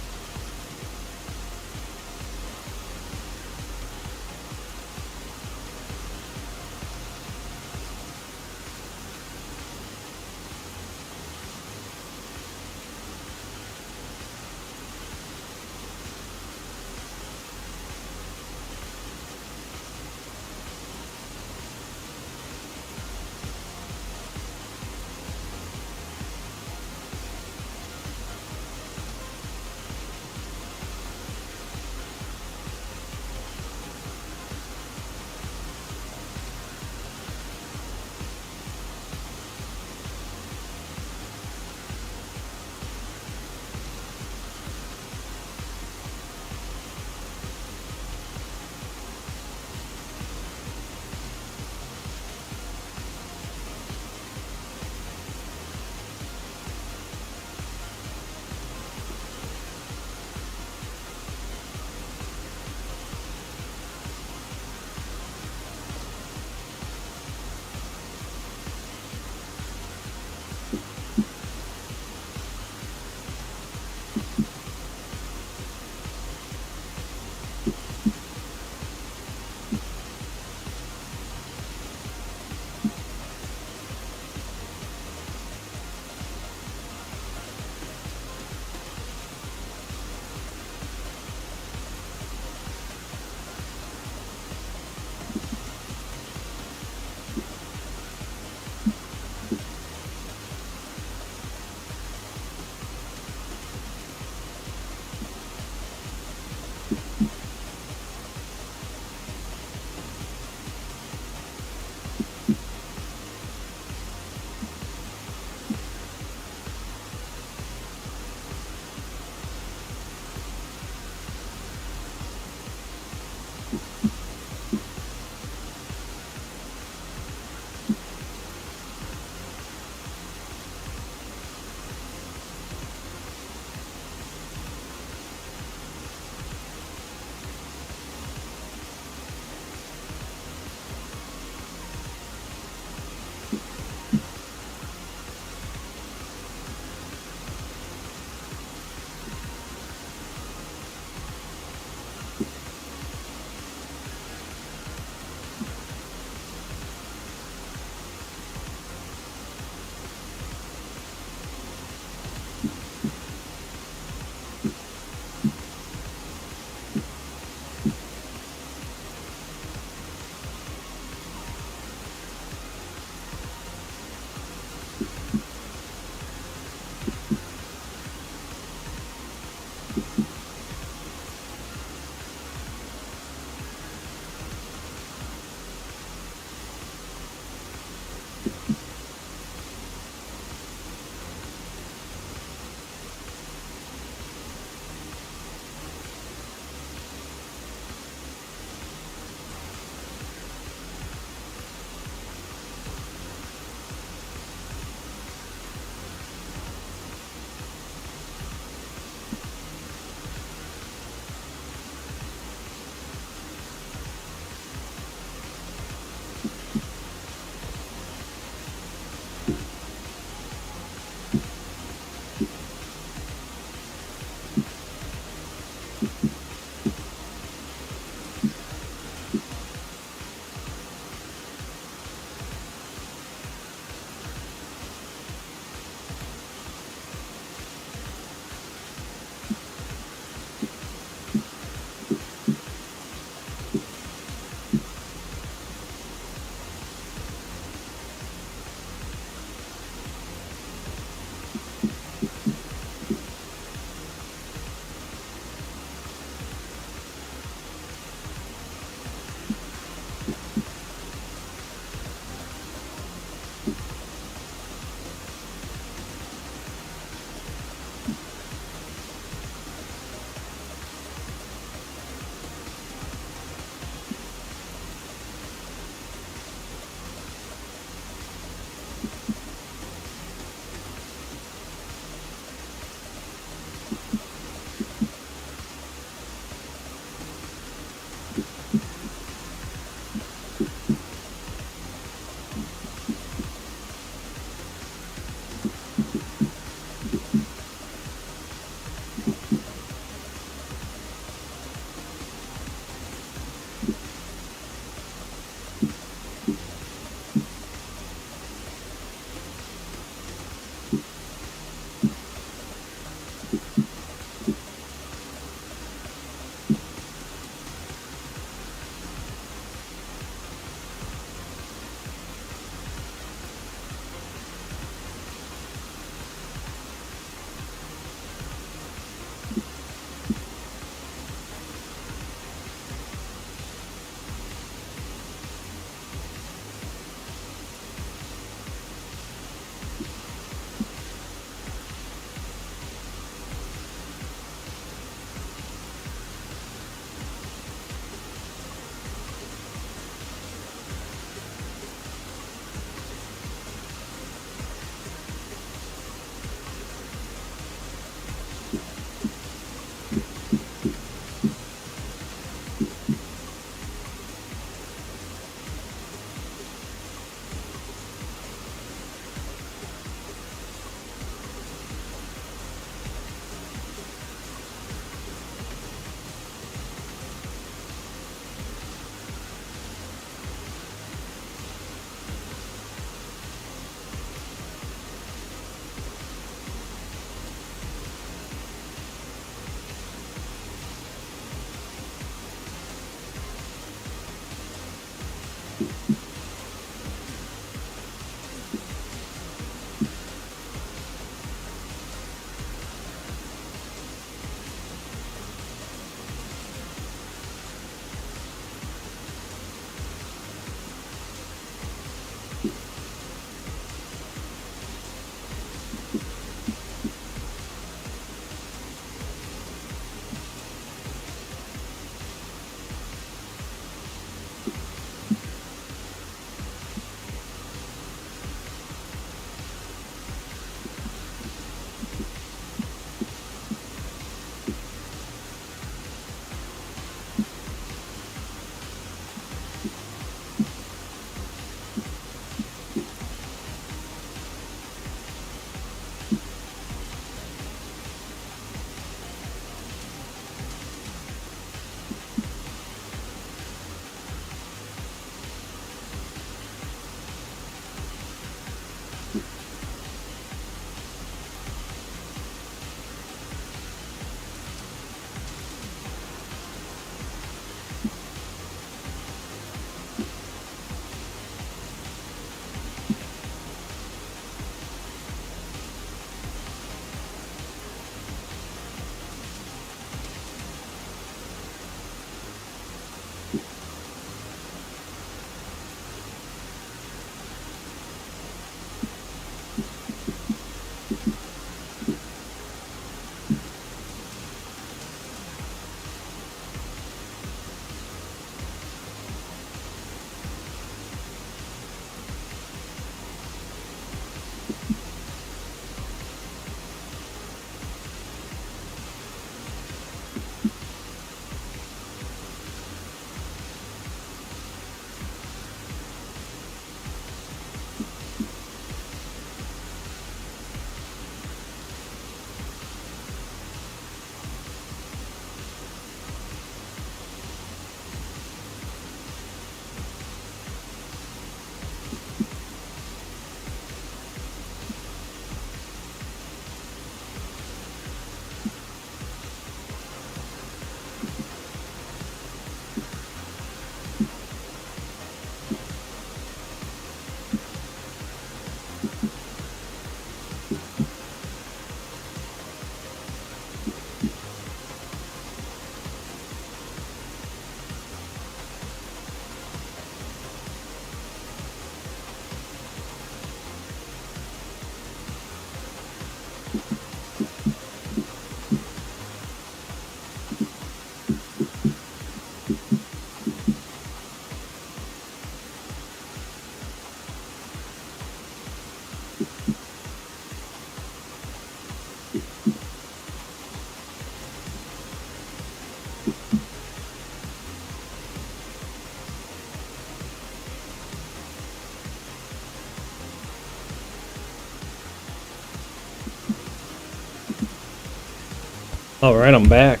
Alright, I'm back.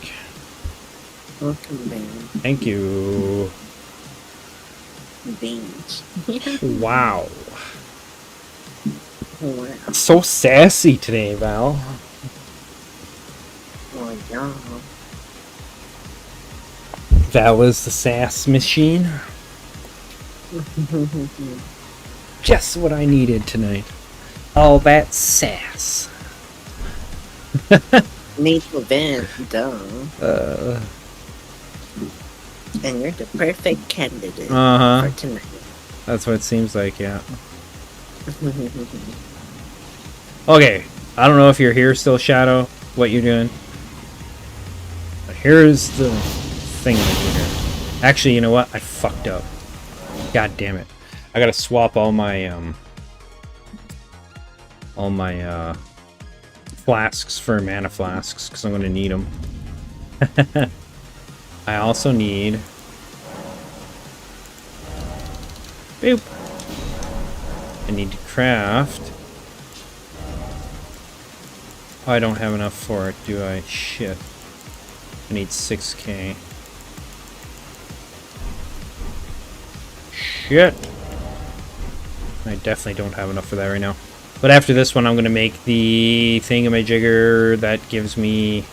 Welcome, man. Thank you. Beans. Wow. Wow. So sassy today, Val. Oh, yeah. Val is the sass machine. Just what I needed tonight. All that sass. Need to vent, duh. And you're the perfect candidate for tonight. That's what it seems like, yeah. Okay, I don't know if you're here still, Shadow, what you're doing. But here's the thing that here. Actually, you know what? I fucked up. God damn it. I gotta swap all my flasks for mana flasks, because I'm gonna need them. I also need... Boop! I need to craft... Oh, I don't have enough for it, do I? Shit. I need 6k. Shit! I definitely don't have enough for that right now. But after this one, I'm going to make the thingamajigger that gives me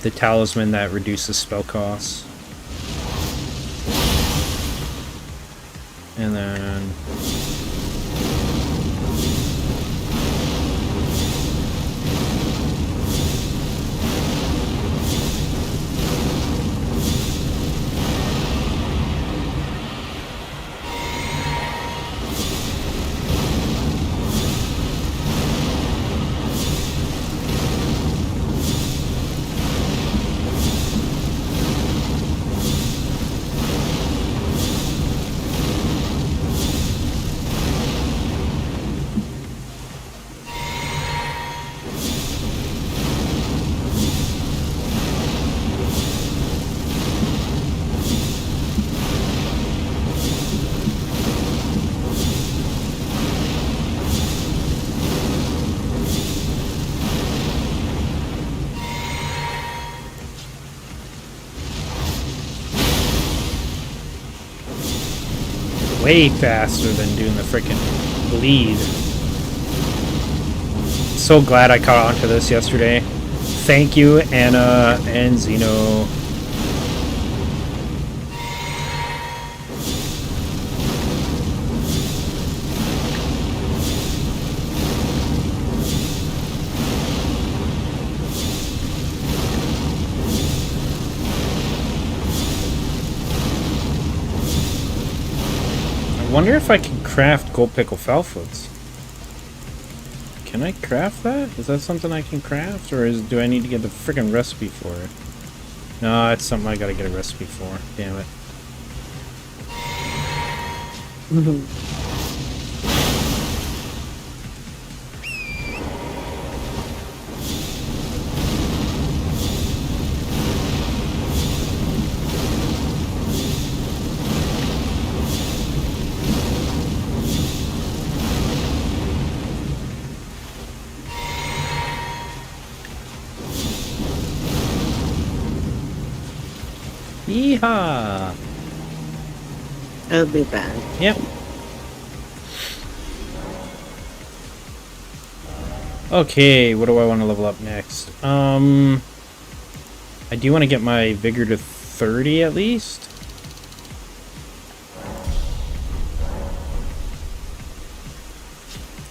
the talisman that reduces spell costs. And then... way faster than doing the frickin' bleed. So glad I caught on to this yesterday. Thank you, Anna and Zeno. I wonder if I can craft gold pickle foulfoots. Can I craft that? Is that something I can craft, or do I need to get the freaking recipe for it? No, it's something I gotta get a recipe for. Damn it. Yeehaw! I'll be back. Yep. Okay, what do I want to level up next? I do want to get my vigor to 30 at least.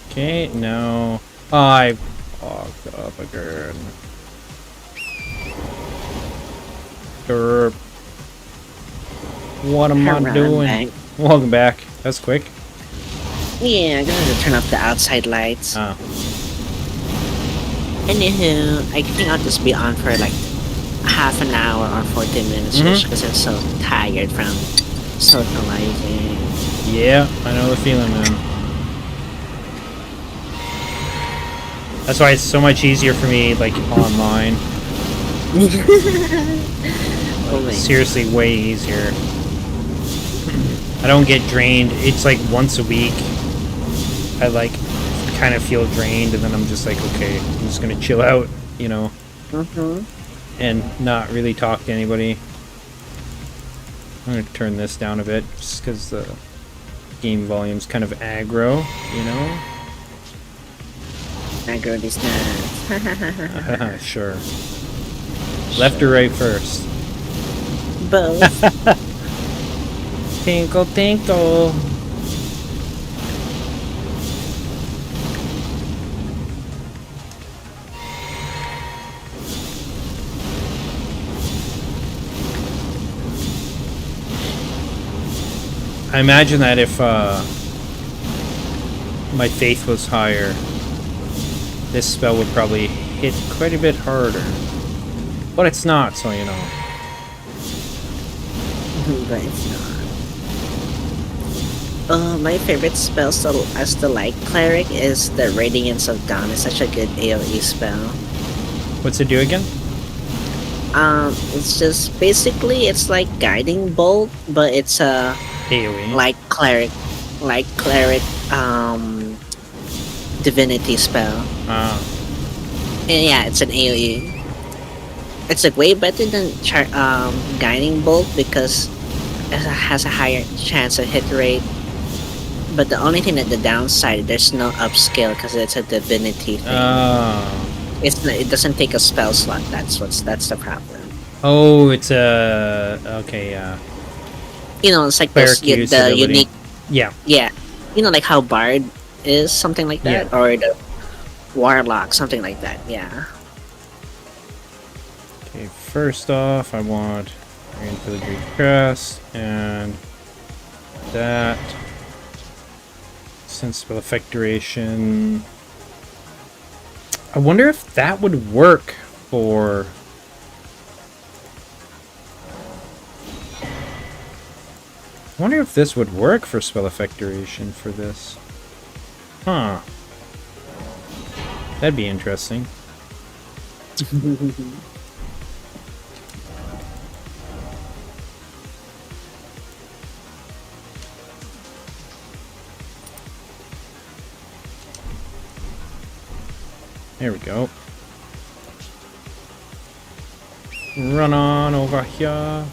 Okay, no. I fucked up again. Derp. What am I doing? Back. Welcome back. That's quick. Yeah, I'm gonna turn off the outside lights. Oh. Anywho, I think I'll just be on for like half an hour or 14 minutes just because I'm so tired from socializing. Yeah, I know the feeling, man. That's why it's so much easier for me, like, online. Oh my. Seriously, way easier. I don't get drained. It's like once a week. I like kind of feel drained, and then I'm just like, okay, I'm just gonna chill out, you know, and not really talk to anybody. I'm gonna turn this down a bit just because the game volume's kind of aggro, you know. Aggro these nuts. Sure. Left or right first? Both. Tinkle, tinkle. I imagine that if my faith was higher, this spell would probably hit quite a bit harder. But it's not, so you know. But it's not. My favorite spell I still like Cleric is the Radiance of Dawn. It's such a good AoE spell. What's it do again? It's just basically it's like Guiding Bolt, but it's a AoE. like cleric, divinity spell. And yeah, it's an AoE. It's like way better than Guiding Bolt because it has a higher chance of hit rate. But the only thing that the downside, there's no upskill because it's a divinity thing. It doesn't take a spell slot. That's the problem. Oh, it's a okay, yeah. You know, it's like Cleric the usability. unique. Yeah. Yeah, you know, like how Bard is something like that, Yeah. or the Warlock, something like that. Yeah. Okay, first off, I want Grand Filigree Crest and that. Sensible effect duration. I wonder if that would work for. I wonder if this would work for spell effect duration for this. Huh. That'd be interesting. There we go. Run on over here.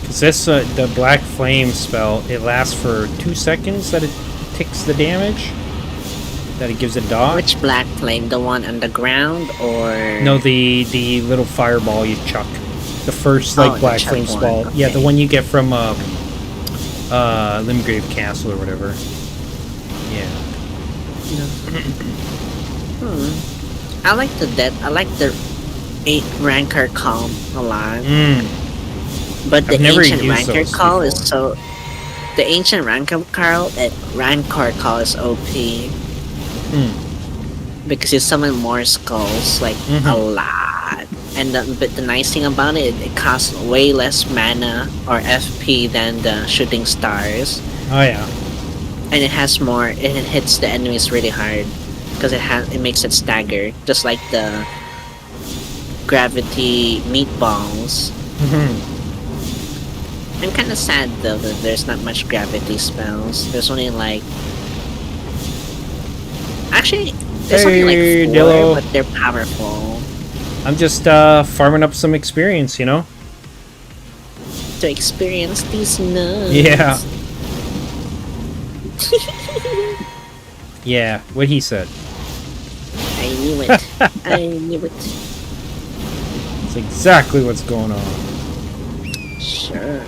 Cause this the Black Flame spell, it lasts for 2 seconds that it ticks the damage. That it gives a dot. Which Black Flame? The one on the ground, or No, the little fireball you chuck. The first like the Black chuck Flame one, spell. okay. Yeah, the one you get from Limgrave Castle or whatever. Yeah. I like the 8 Rancor Calm a lot. But the I've never ancient used Rancor those Call before. is so. The ancient Rancor Call is OP. Because you summon more skulls, like a lot. And but the nice thing about it costs way less mana or FP than the shooting stars. Oh yeah. And it has more. It hits the enemies really hard because it makes it stagger, just like the gravity meatballs. I'm kind of sad though that there's not much gravity spells. There's only like. Actually, there's only like 4, Dillo. but they're powerful. I'm just farming up some experience, you know? To experience these nuts. Yeah. Yeah, what he said. I knew it. I knew it. It's exactly what's going on. Sure.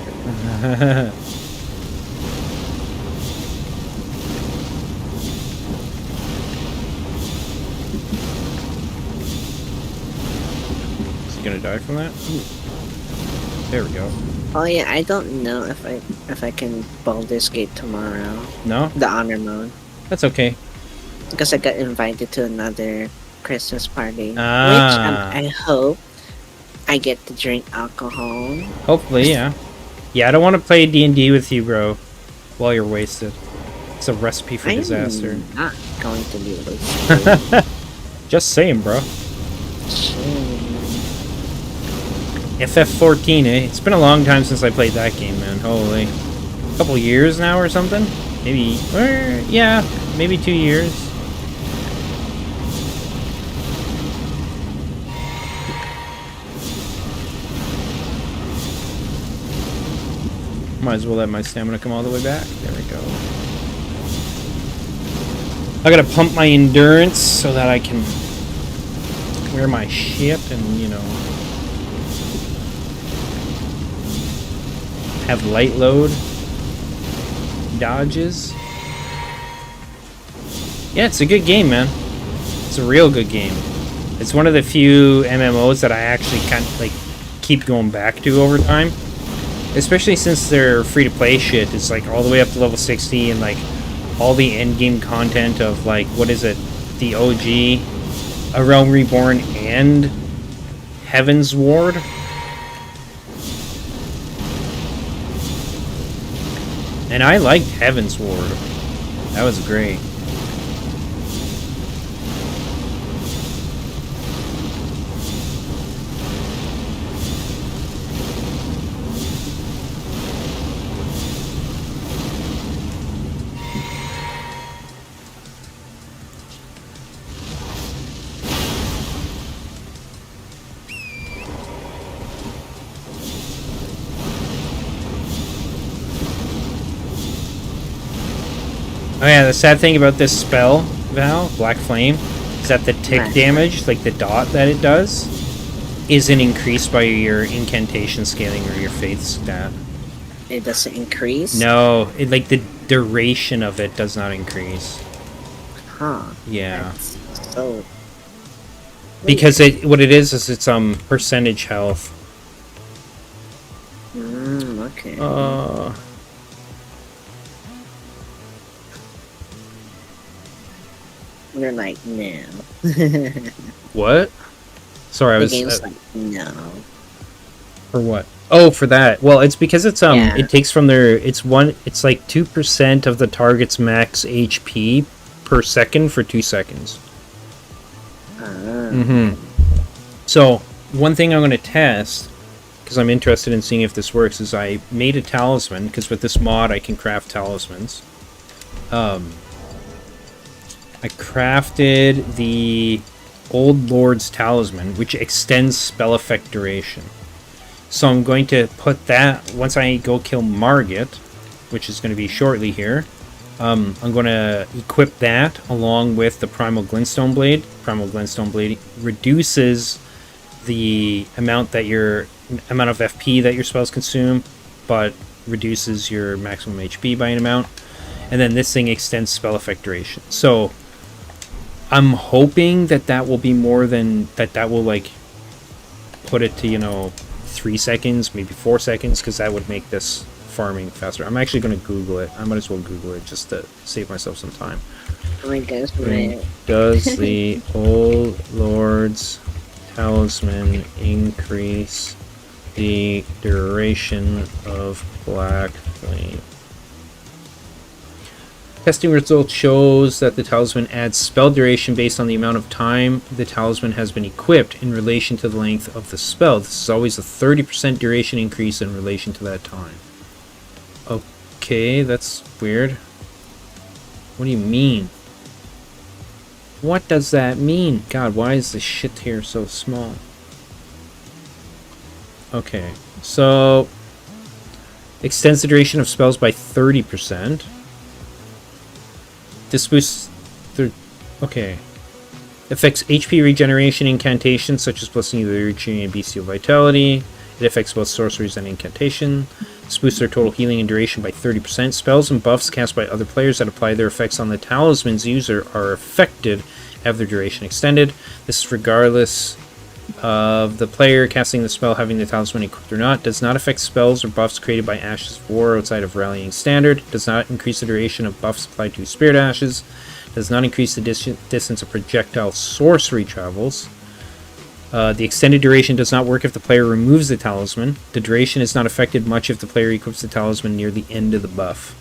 gonna die from that? Ooh. There we go. Oh yeah, I don't know if I can Baldur's Gate tomorrow. No? The honor mode. That's okay. Because I got invited to another Christmas party. Which I hope I get to drink alcohol. Hopefully, yeah. Yeah, I don't want to play D&D with you, bro, while you're wasted. It's a recipe for disaster. I'm not going to be wasted. Just saying, bro. FF14, eh? It's been a long time since I played that game, man. Holy. A couple years now or something? Maybe, yeah, maybe 2 years. Might as well let my stamina come all the way back. There we go. I gotta pump my endurance so that I can wear my shit and, you know, have light load dodges. Yeah, it's a good game, man. It's a real good game. It's one of the few MMOs that I actually kind of like keep going back to over time. Especially since they're free to play shit. It's like all the way up to level 60 and like all the end game content of like, what is it? The OG, A Realm Reborn, and Heaven's Ward. And I liked Heaven's Ward. That was great. Oh yeah, the sad thing about this spell, Val, Black Flame, is that the tick damage, like the dot that it does, isn't increased by your incantation scaling or your faith stat. It doesn't increase? No, like the duration of it does not increase. Huh. Yeah. That's so... Because what it is it's percentage health. Okay. You're like, no. What? Sorry, I was... The game's like, no. For what? Oh, for that. Well, it's because it's it takes from their it's like 2% of the target's max HP per second for 2 seconds. So, one thing I'm going to test, because I'm interested in seeing if this works, is I made a talisman, because with this mod I can craft talismans. I crafted the Old Lord's Talisman, which extends spell effect duration. So I'm going to put that, once I go kill Margit, which is going to be shortly here, I'm going to equip that along with the Primal Glintstone Blade. Primal Glintstone Blade reduces the amount of FP that your spells consume, but reduces your maximum HP by an amount. And then this thing extends spell effect duration. So I'm hoping that will be more than that will like put it to 3 seconds, maybe 4 seconds, because that would make this farming faster. I'm actually going to Google it. I might as well Google it just to save myself some time. Oh my gosh, Does the Old Lord's Talisman increase the duration of Black Flame? Testing results shows that the talisman adds spell duration based on the amount of time the talisman has been equipped in relation to the length of the spell. This is always a 30% duration increase in relation to that time. Okay, that's weird. What do you mean? What does that mean? God, why is this shit here so small? Okay, so extends the duration of spells by 30%. This boosts the... Okay. Affects HP regeneration incantations, such as Blessing of the Reaching and Bestial Vitality. It affects both sorceries and incantation. This boosts their total healing and duration by 30%. Spells and buffs cast by other players that apply their effects on the talisman's user are affected, have their duration extended. This is regardless of the player casting the spell having the talisman equipped or not. Does not affect spells or buffs created by Ashes of War outside of Rallying Standard. Does not increase the duration of buffs applied to Spirit Ashes. Does not increase the distance of projectile sorcery travels. The extended duration does not work if the player removes the talisman. The duration is not affected much if the player equips the talisman near the end of the buff.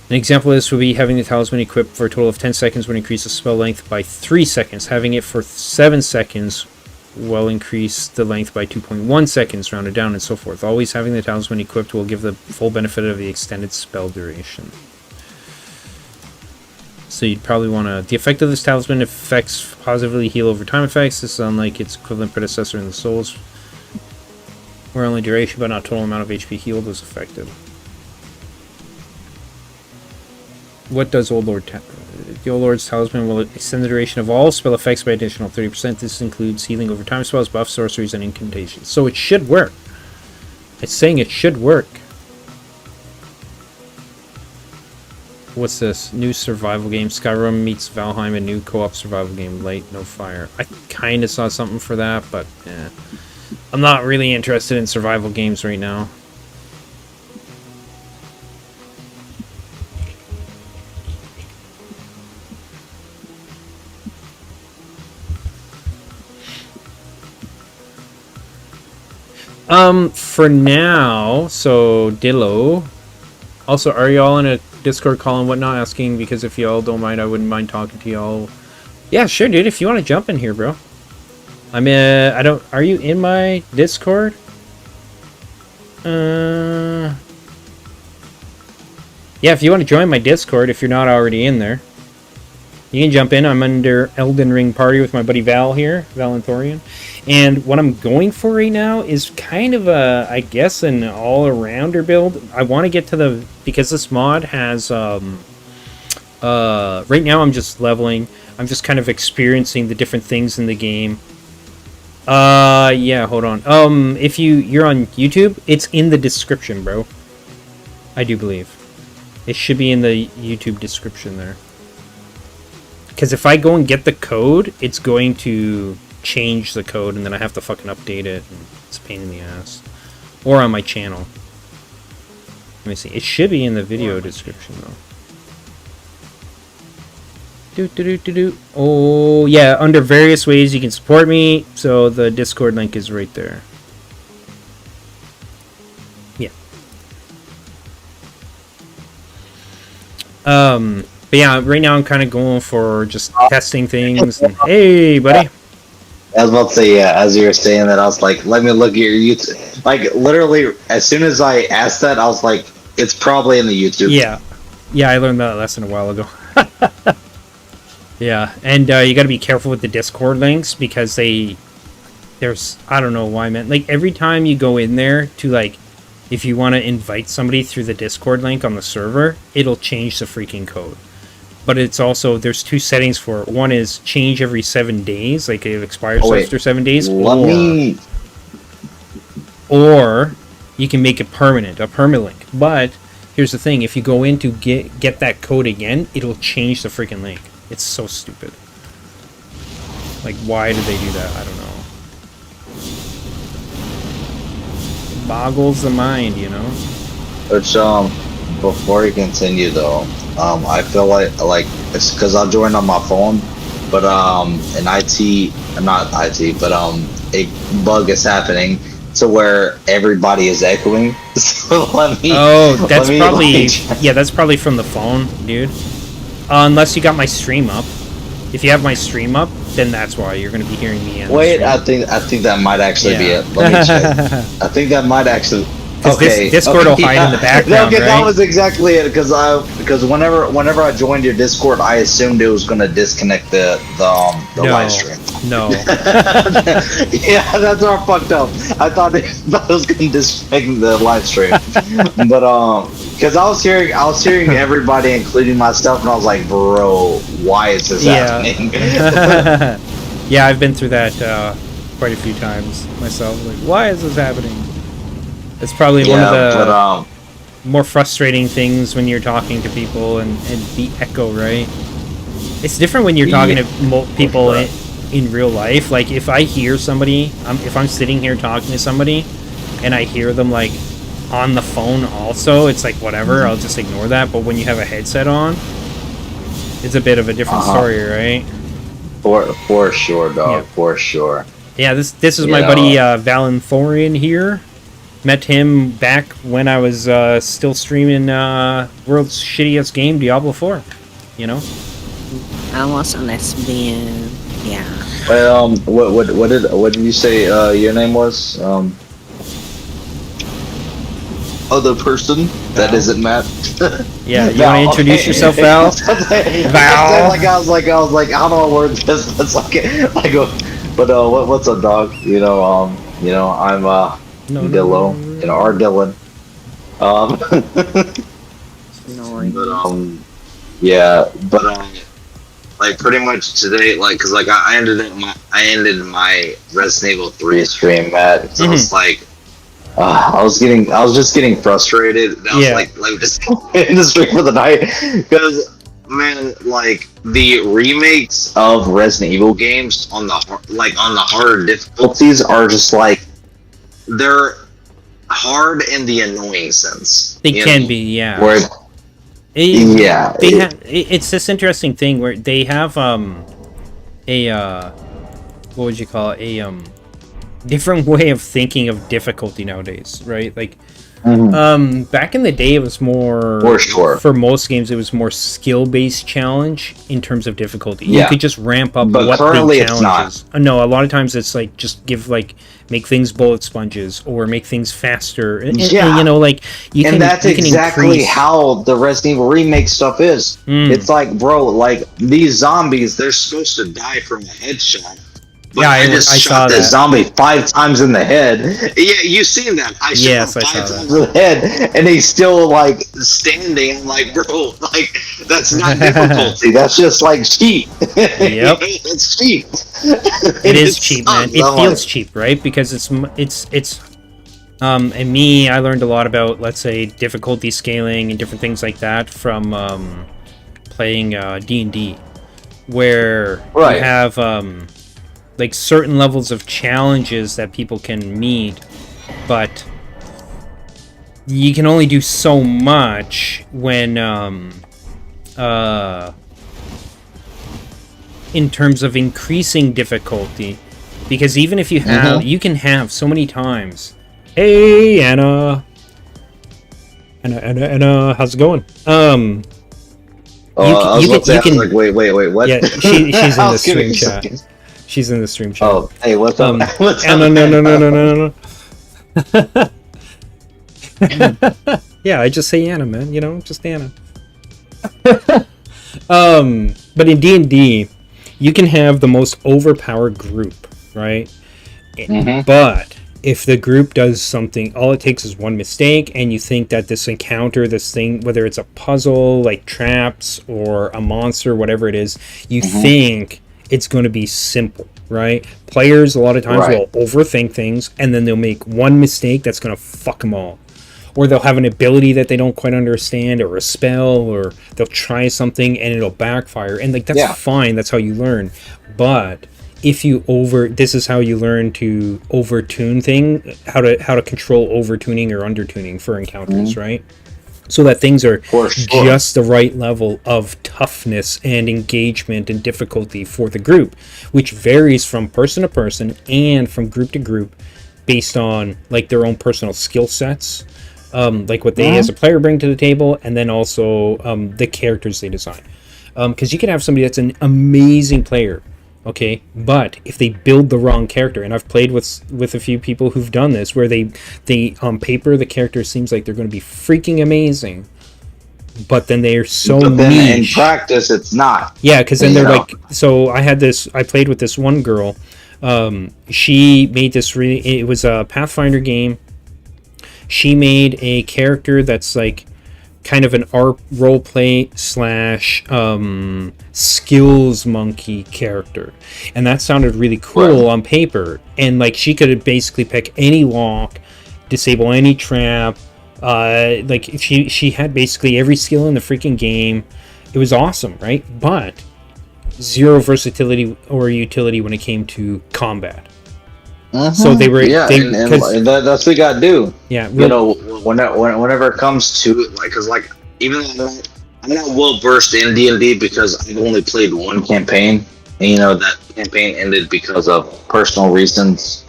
An example of this would be having the talisman equipped for a total of 10 seconds would increase the spell length by 3 seconds. Having it for 7 seconds will increase the length by 2.1 seconds, rounded down, and so forth. Always having the talisman equipped will give the full benefit of the extended spell duration. So you'd probably want to... The effect of this talisman affects positively heal over time effects. This is unlike its equivalent predecessor in the Souls, where only duration but not total amount of HP healed was affected. What does Old Lord... The Old Lord's Talisman will extend the duration of all spell effects by additional 30%. This includes healing over time spells, buffs, sorceries, and incantations. So it should work. It's saying it should work. What's this? New survival game. Skyrim meets Valheim, a new co-op survival game. Light, no fire. I kind of saw something for that, but yeah. I'm not really interested in survival games right now. For now, so Dillo. Also, are y'all in a Discord call and whatnot? Asking because if y'all don't mind, I wouldn't mind talking to y'all. Yeah, sure, dude. If you want to jump in here, bro. I'm in. I don't. Are you in my Discord? Yeah, if you want to join my Discord, if you're not already in there, you can jump in. I'm under Elden Ring Party with my buddy Val here, Valentorian. And what I'm going for right now is kind of a, I guess, an all-arounder build. I want to get to the, because this mod has, right now I'm just leveling. I'm just kind of experiencing the different things in the game. Yeah, hold on. If you're on YouTube, it's in the description, bro. I do believe. It should be in the YouTube description there. Because if I go and get the code, it's going to change the code, and then I have to fucking update it. And it's a pain in the ass. Or on my channel. Let me see. It should be in the video description, though. Oh, yeah. Under various ways you can support me. So the Discord link is right there. Yeah. But yeah, right now I'm kind of going for just testing things. And, hey, buddy. I was about to say, yeah, as you were saying that, I was like, let me look at your YouTube. Like, literally, as soon as I asked that, I was like, it's probably in the YouTube. Yeah. Yeah, I learned that lesson a while ago. Yeah, and you gotta be careful with the Discord links, because there's, I don't know why, man. Like, every time you go in there to, like, if you want to invite somebody through the Discord link on the server, it'll change the freaking code. But it's also, there's two settings for it. One is change every 7 days, like it expires after 7 days. Or you can make it permanent, a permalink. But here's the thing, if you go in to get that code again, it'll change the freaking link. It's so stupid. Like, why did they do that? I don't know. It boggles the mind, you know? Which, before you continue though, I feel like it's because I joined on my phone, but an a bug is happening to where everybody is echoing. So let me. Oh, that's probably that's probably from the phone, dude. Unless you got my stream up. If you have my stream up, then that's why you're going to be hearing me. Wait, I think that might actually be it. Let me check. I think that might actually. Okay, Discord will hide in the background, okay, right? That was exactly it, because whenever I joined your Discord, I assumed it was gonna disconnect the live stream. No. Yeah, that's all fucked up. I thought it was gonna disconnect the live stream, but because I was hearing everybody, including myself, and I was like, bro, why is this happening? Yeah, I've been through that quite a few times myself. Like, why is this happening? It's probably one of the more frustrating things when you're talking to people and the echo, right? It's different when you're talking to people in real life. Like, if I hear somebody, if I'm sitting here talking to somebody, and I hear them, like, on the phone also, it's like, whatever, I'll just ignore that. But when you have a headset on, it's a bit of a different story, right? For sure, dog. Yeah. For sure. Yeah, this is my buddy Valenthorian here. Met him back when I was still streaming World's Shittiest Game, Diablo 4. You know? I was a lesbian. Yeah. What did you say your name was? Other person that isn't Matt. Yeah, you want to introduce yourself, Val? Val. I was like, how do I word this? It's like, but what's up, dog? I'm Dillo, our Dylan. Like pretty much today, like, cause like I ended my Resident Evil 3 stream, Matt. So it's like. I was just getting frustrated. I was like just in the stream for the night, because man, like the remakes of Resident Evil games on the harder difficulties are just like they're hard in the annoying sense. They can be, yeah. Where, it's this interesting thing where they have what would you call it, different way of thinking of difficulty nowadays, right? Like, back in the day, it was more... For sure. For most games, it was more skill-based challenge in terms of difficulty. Yeah. You could just ramp up but what currently the challenge is. it's not. No, a lot of times it's like, just give, like, make things bullet sponges, or make things faster. And you know, like, you can that's exactly increase... how the Resident Evil remake stuff is. It's like, bro, like, these zombies, they're supposed to die from a headshot. But yeah, I just shot this zombie 5 times in the head. Yeah, you seen that? I shot him 5 times in the head, and he's still like standing. I'm like, bro, like that's not difficulty. That's just like cheap. Yep, it's cheap. It is cheap, man. It feels cheap, right? Because it's and me, I learned a lot about, let's say, difficulty scaling and different things like that from playing D&D, where you have like certain levels of challenges that people can meet, but you can only do so much when in terms of increasing difficulty, because even if you have you can have so many times, hey Anna, how's it going? You can like, wait, what? Yeah, she's in the stream chat. She's in the stream chat. Oh, hey, what's up? What's up? No. Yeah, I just say Anna, man. You know, just Anna. But in D&D, you can have the most overpowered group, right? But if the group does something, all it takes is one mistake, and you think that this encounter, this thing, whether it's a puzzle, like traps, or a monster, whatever it is, you think it's going to be simple, right? Players a lot of times will overthink things, and then they'll make one mistake that's going to fuck them all. Or they'll have an ability that they don't quite understand, or a spell, or they'll try something and it'll backfire. And like that's fine, that's how you learn. But if you this is how you learn to overtune how to control overtuning or undertuning for encounters, right? So that things are just the right level of toughness and engagement and difficulty for the group, which varies from person to person and from group to group based on like their own personal skill sets, like what they as a player bring to the table, and then also the characters they design. Because you can have somebody that's an amazing player, okay, but if they build the wrong character, and I've played with a few people who've done this, where they on paper the character seems like they're going to be freaking amazing, but then they're so niche. In practice it's not. Yeah, because then they're like, so I played with this one girl, she made this it was a Pathfinder game. She made a character that's like kind of an art roleplay / skills monkey character, and that sounded really cool on paper. And like she could basically pick any lock, disable any trap. Like she had basically every skill in the freaking game. It was awesome, right? But zero versatility or utility when it came to combat. So they were, and that's what you gotta do. Yeah, you know, whenever it comes to it, like, cause like even though I'm not well versed in D&D because I've only played one campaign, and you know that campaign ended because of personal reasons.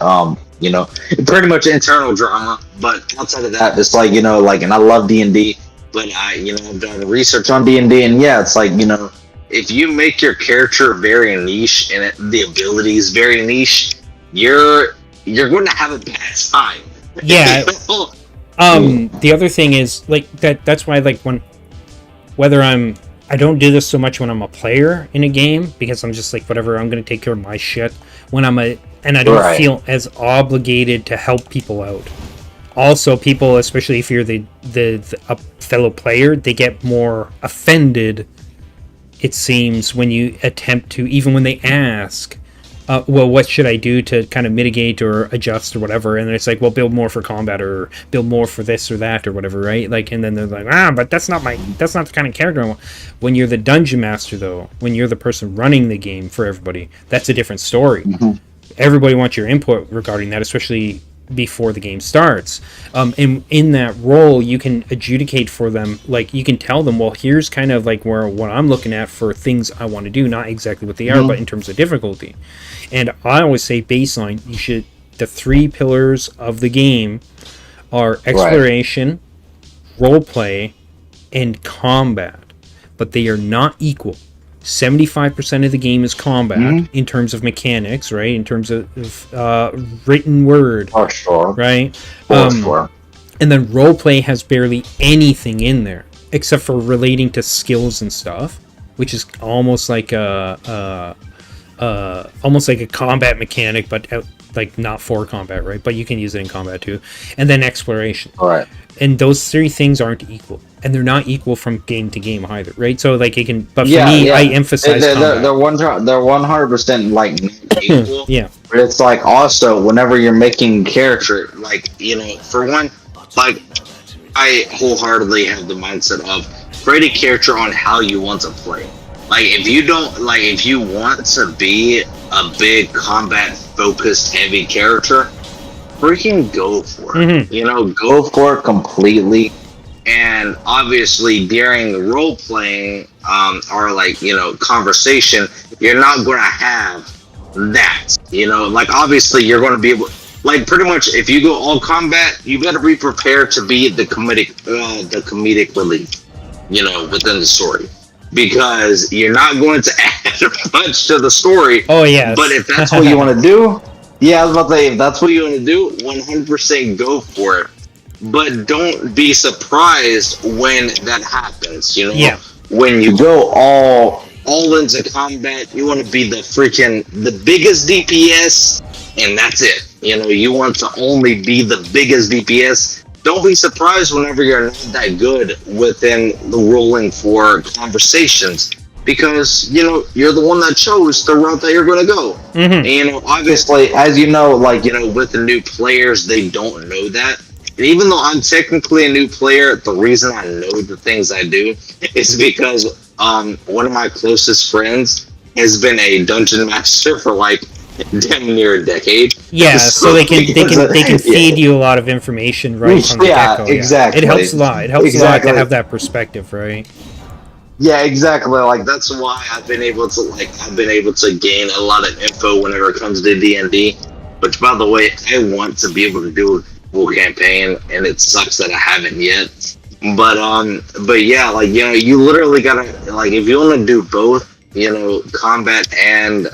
You know, pretty much internal drama. But outside of that, it's like, you know, like, and I love D&D, but I've done research on D&D, and yeah, it's like, you know, if you make your character very niche and the abilities very niche, you're going to have a bad time. Yeah. The other thing is like that's why, like, I don't do this so much when I'm a player in a game, because I'm just like, whatever, I'm going to take care of my shit. And I don't feel as obligated to help people out. Also, people, especially if you're a fellow player, they get more offended, it seems, when you attempt to, even when they ask, well, what should I do to kind of mitigate or adjust or whatever? And it's like, well, build more for combat, or build more for this or that or whatever, right? Like, and then they're like, but that's not the kind of character I want. When you're the dungeon master, though, when you're the person running the game for everybody, that's a different story. Mm-hmm. Everybody wants your input regarding that, especially before the game starts. And in that role, you can adjudicate for them, like, you can tell them, well, here's kind of like what I'm looking at for things I want to do, not exactly what they are, but in terms of difficulty. And I always say baseline, the 3 pillars of the game are exploration, roleplay, and combat, but they are not equal. 75% of the game is combat in terms of mechanics, right? In terms of written word, for sure, right? For sure. And then roleplay has barely anything in there except for relating to skills and stuff, which is almost like a combat mechanic, but like not for combat, right? But you can use it in combat too. And then exploration, right? And those 3 things aren't equal, and they're not equal from game to game either, right? So like it can, but for me, I emphasize they're 100% like equal. Yeah, but it's like also whenever you're making character, like, you know, for one, like, I wholeheartedly have the mindset of create a character on how you want to play. Like, if you want to be a big combat focused heavy character, freaking go for it. Mm-hmm. You know, go for it completely. And obviously during the role playing or, like, you know, conversation, you're not going to have that, you know, like, obviously you're going to be able, like, pretty much if you go all combat, you better be prepared to be the comedic relief, you know, within the story, because you're not going to add much to the story. Oh yeah. But if that's what you want to do, yeah, I was about to say, if that's what you want to do, 100% go for it. But don't be surprised when that happens, you know? Yeah. When you go all into combat, you want to be the biggest DPS, and that's it. You know, you want to only be the biggest DPS. Don't be surprised whenever you're not that good within the rolling for conversations, because, you know, you're the one that chose the route that you're going to go. Mm-hmm. And, you know, obviously, as you know, like, you know, with the new players, they don't know that. And even though I'm technically a new player, the reason I know the things I do is because one of my closest friends has been a dungeon master for like damn near a decade. Yeah, so they can feed you a lot of information right from the get-go. Yeah, exactly. It helps a lot. It helps a lot to have that perspective, right? Yeah, exactly. Like, that's why I've been able to gain a lot of info whenever it comes to D&D. Which, by the way, I want to be able to do a full campaign, and it sucks that I haven't yet. But yeah, like, you know, you literally gotta, like, if you want to do both, you know, combat and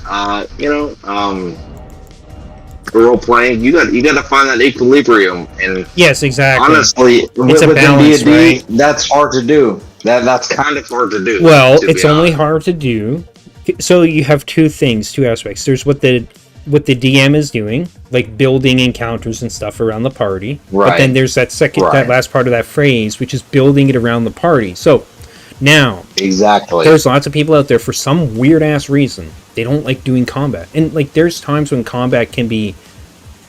role playing, you gotta find that equilibrium. And yes, exactly. Honestly, it's a balance, D&D, right? That's hard to do. That's kind of hard to do. Well, it's only hard to do. So you have two aspects. There's what the DM is doing, like building encounters and stuff around the party. Right. But then there's that last part of that phrase, which is building it around the party. So now, exactly, there's lots of people out there for some weird ass reason they don't like doing combat, and like there's times when combat can be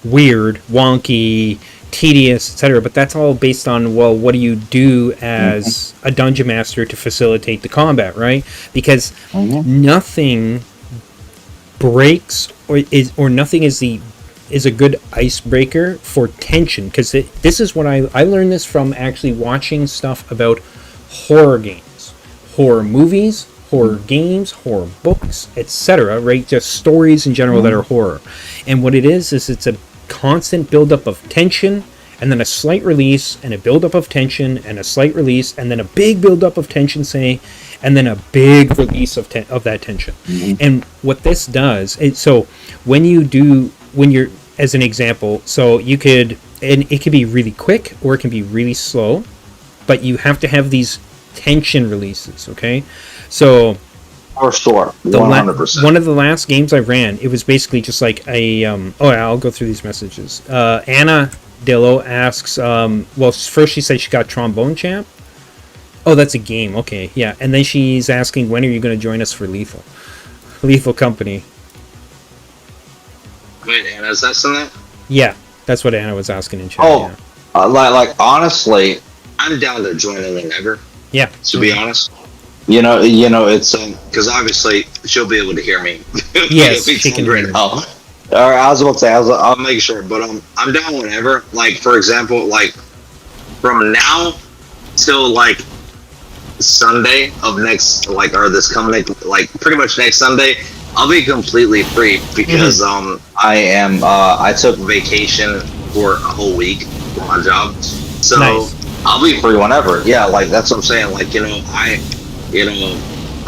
weird, wonky, tedious, etc. But that's all based on, well, what do you do as a dungeon master to facilitate the combat, right? Because nothing breaks or nothing is a good icebreaker for tension. Because this is what I learned this from actually watching stuff about horror games, horror movies, horror games, horror books, etc. Right? Just stories in general that are horror. And what it is it's a constant buildup of tension, and then a slight release, and a buildup of tension, and a slight release, and then a big buildup of tension, say, and then a big release of that tension. And what this does, so when you're, as an example, so you could, and it can be really quick or it can be really slow, but you have to have these tension releases, okay? So For sure, 100%. One of the last games I ran, it was basically just like a... I'll go through these messages. Anna Dillo asks... well, first she said she got Trombone Champ. Oh, that's a game. Okay, yeah. And then she's asking, when are you going to join us for Lethal? Lethal Company. Wait, Anna's asking that? Yeah, that's what Anna was asking in chat. Oh, yeah. Like honestly, I'm down to joining whenever. Yeah. To be honest. You know, it's because obviously she'll be able to hear me. Yes, she can hear me. All right, I was about to say, I'll make sure, but I'm down whenever. Like, for example, like from now till like Sunday of next, like, or this coming, like pretty much next Sunday, I'll be completely free because I took vacation for a whole week for my job, so nice. I'll be free whenever. Yeah, like that's what I'm saying. Like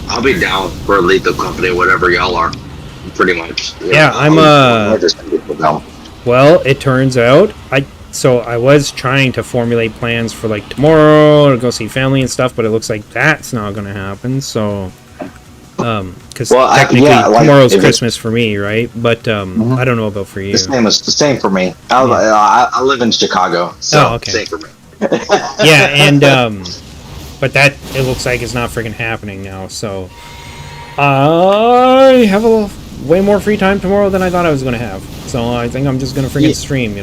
I'll be down for a Lethal Company, whatever y'all are, pretty much. Yeah, well, it turns out I was trying to formulate plans for like tomorrow to go see family and stuff, but it looks like that's not going to happen. So, because technically tomorrow's Christmas for me, right? But I don't know about for you. The same for me. I live in Chicago, so same for me. Yeah, and but that, it looks like it's not freaking happening now, so I have way more free time tomorrow than I thought I was going to have. So I think I'm just going to freaking stream,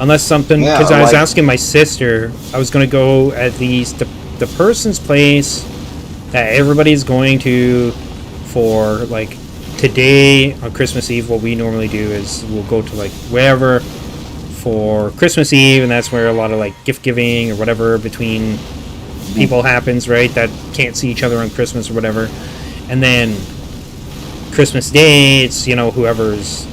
Unless something, because I was asking my sister, I was going to go at least the person's place that everybody's going to for, like, today on Christmas Eve. What we normally do is we'll go to, like, wherever for Christmas Eve, and that's where a lot of, like, gift giving or whatever between people happens, right, that can't see each other on Christmas or whatever. And then Christmas Day, it's, whoever's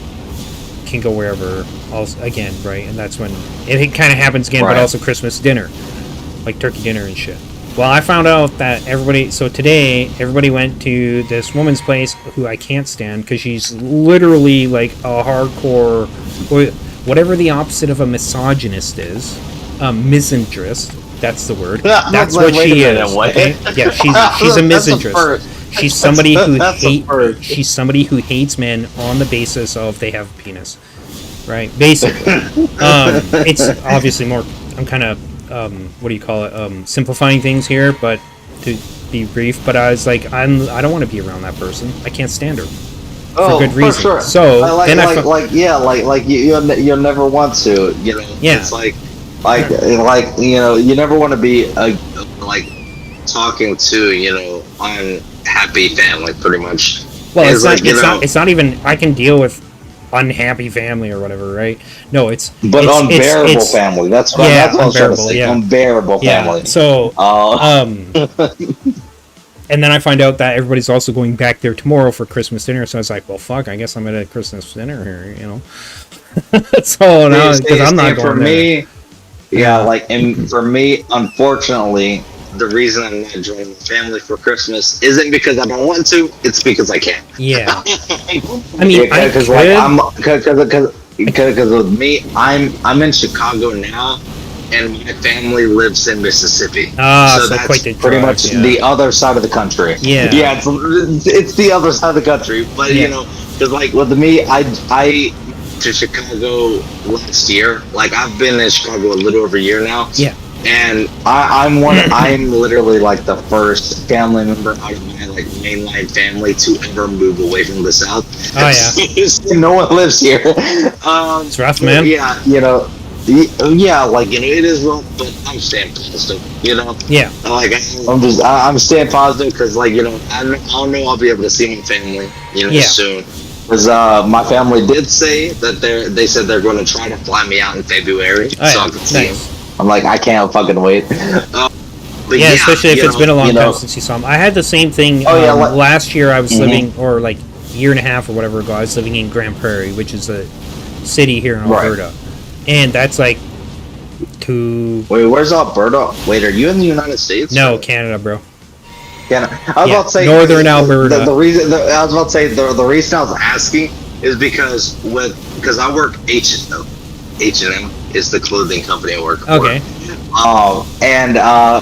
can go wherever else again, right? And that's when it kind of happens again, right. But also Christmas dinner, like turkey dinner and shit. Well, I found out that today everybody went to this woman's place who I can't stand because she's literally like a hardcore, or whatever the opposite of a misogynist is, misandrist. That's the word. That's what she is. Okay? Yeah, she's a misandrist. She's somebody who she's somebody who hates men on the basis of they have a penis, right? Basically, it's obviously more. I'm kind of what do you call it? Simplifying things here, but to be brief. But I was like, I don't want to be around that person. I can't stand her for good reason. For sure. So then you'll never want to. Yeah. It's like you never want to be talking to unhappy family, pretty much. Well, it's not even. I can deal with unhappy family or whatever, right? No, unbearable family. That's what I'm trying to say. Yeah. Unbearable family. Yeah. So, and then I find out that everybody's also going back there tomorrow for Christmas dinner. So I was like, well, fuck, I guess I'm at a Christmas dinner here, So now, because I'm not going there. And for me, unfortunately, the reason I'm not joining the family for Christmas isn't because I don't want to; it's because I can't. Yeah, I mean, because with me, I'm in Chicago now, and my family lives in Mississippi. So that's quite the drive, pretty much the other side of the country. Yeah, it's the other side of the country. But because with me, I to Chicago last year. Like I've been in Chicago a little over a year now. Yeah. And I'm literally like the first family member out of my like mainline family to ever move away from the South. Oh yeah. No one lives here. It's rough, man. Yeah, Yeah, like, you know, it is rough, but I'm staying positive, you know? Yeah. Like, I'm staying positive because, like, you know, I don't know I'll be able to see my family, you know, soon. Because my family did say that they said they're going to try to fly me out in February, so I can see them. I'm like, I can't fucking wait. But yeah, especially if it's been a long time since you saw him. I had the same thing last year. I was living, or like a year and a half or whatever ago, I was living in Grand Prairie, which is a city here in Alberta. Right. And that's like Wait, where's Alberta? Wait, are you in the United States? No, Canada, bro. Canada. I was about to say Northern Alberta. The reason I was about to say the reason I was asking is because I work H&M. H&M is the clothing company I work for. Okay. And I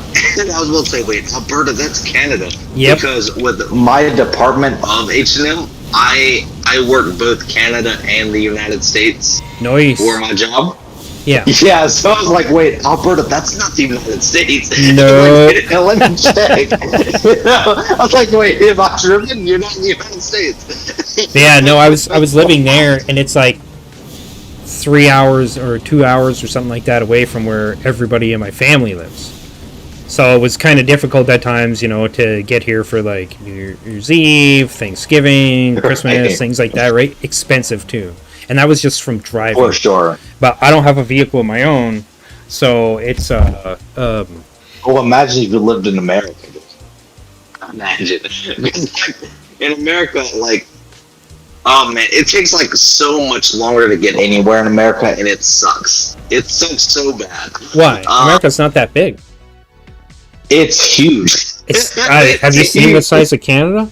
was about to say, wait, Alberta, that's Canada. Yep. Because with my department of H&M, I work both Canada and the United States. Nice. For my job. Yeah. Yeah, so I was like, wait, Alberta, that's not the United States. No. Like, let me check. You know? I was like, wait, if I'm driven, you're not in the United States. Yeah, no, I was living there, and it's like 3 hours or 2 hours or something like that away from where everybody in my family lives. So it was kind of difficult at times, you know, to get here for like New Year's Eve, Thanksgiving, Christmas, things like that, right? Expensive too. And that was just from driving. For sure. But I don't have a vehicle of my own, so it's well, imagine if you lived in America. Imagine. In America, like, oh man, it takes like so much longer to get anywhere in America, and it sucks. It sucks so bad. Why? America's not that big. It's huge. Have you seen the size of Canada?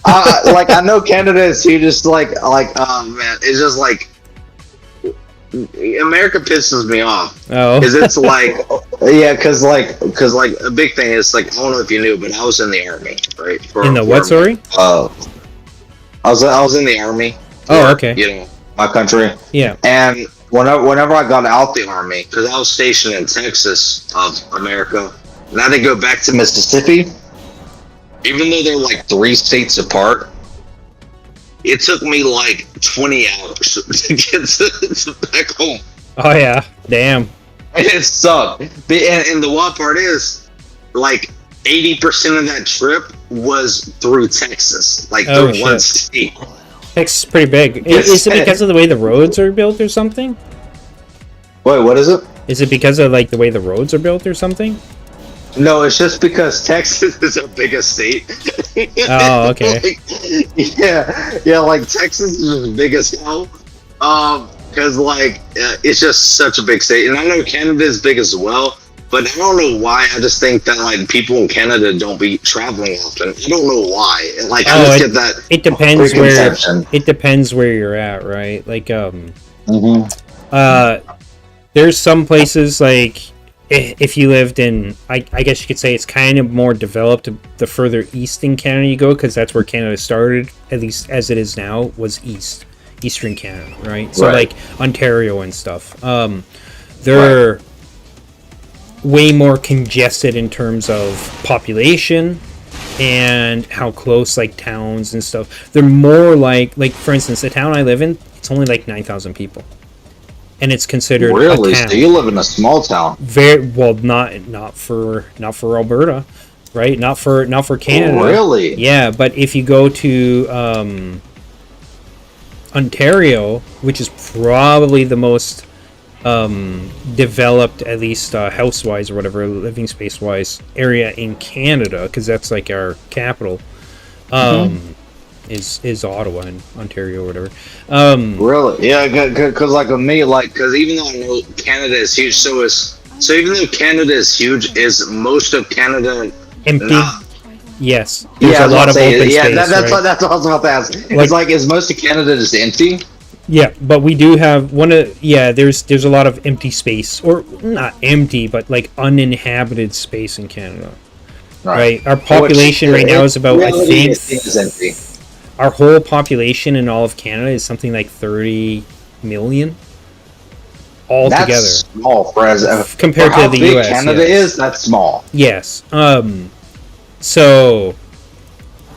Like, I know Canada is huge. Just like, oh man, it's just like America pisses me off. Oh, because it's like, yeah, because like a big thing is like, I don't know if you knew, but I was in the army, right? In the what? Sorry. I was in the army. Oh, okay. You know, my country. Yeah. And whenever I got out the army, because I was stationed in Texas of America, and I had to go back to Mississippi. Even though they're like 3 states apart, it took me like 20 hours to get to back home. Oh yeah, damn. And it sucked. And the wild part is, like, 80% of that trip was through Texas, like through one state. Texas is pretty big. Is it because of the way the roads are built or something? Wait, what is it? Is it because of like the way the roads are built or something? No, it's just because Texas is our biggest state. Oh, okay. Like, yeah, like Texas is as big as hell. Because like it's just such a big state, and I know Canada is big as well. But I don't know why. I just think that like people in Canada don't be traveling often. I don't know why. Like I just get that. It depends where. It depends where you're at, right? Like there's some places like. If you lived in, I guess you could say it's kind of more developed the further east in Canada you go, because that's where Canada started, at least as it is now, was Eastern Canada, right? So like Ontario and stuff. They're way more congested in terms of population and how close like towns and stuff. They're more like for instance, the town I live in, it's only like 9,000 people. And it's considered really? A town. So you live in a small town? Very well, not for Alberta, right? Not for Canada. Really? Yeah, but if you go to Ontario, which is probably the most developed, at least house-wise or whatever, living space-wise area in Canada, because that's like our capital. Is Ottawa in Ontario or whatever. Really? Yeah, because like with me, like, because even though I know Canada is huge, so even though Canada is huge, is most of Canada empty? Not? Yes. There's a lot of open space. Yeah, that's what I was about to ask. It's like, is most of Canada just empty? Yeah, but we do have there's a lot of empty space, or not empty, but like uninhabited space in Canada. Right? Our population right now is about, I think, our whole population in all of Canada is something like 30 million altogether. That's small compared to the US. Canada is, that's small. Yes. So,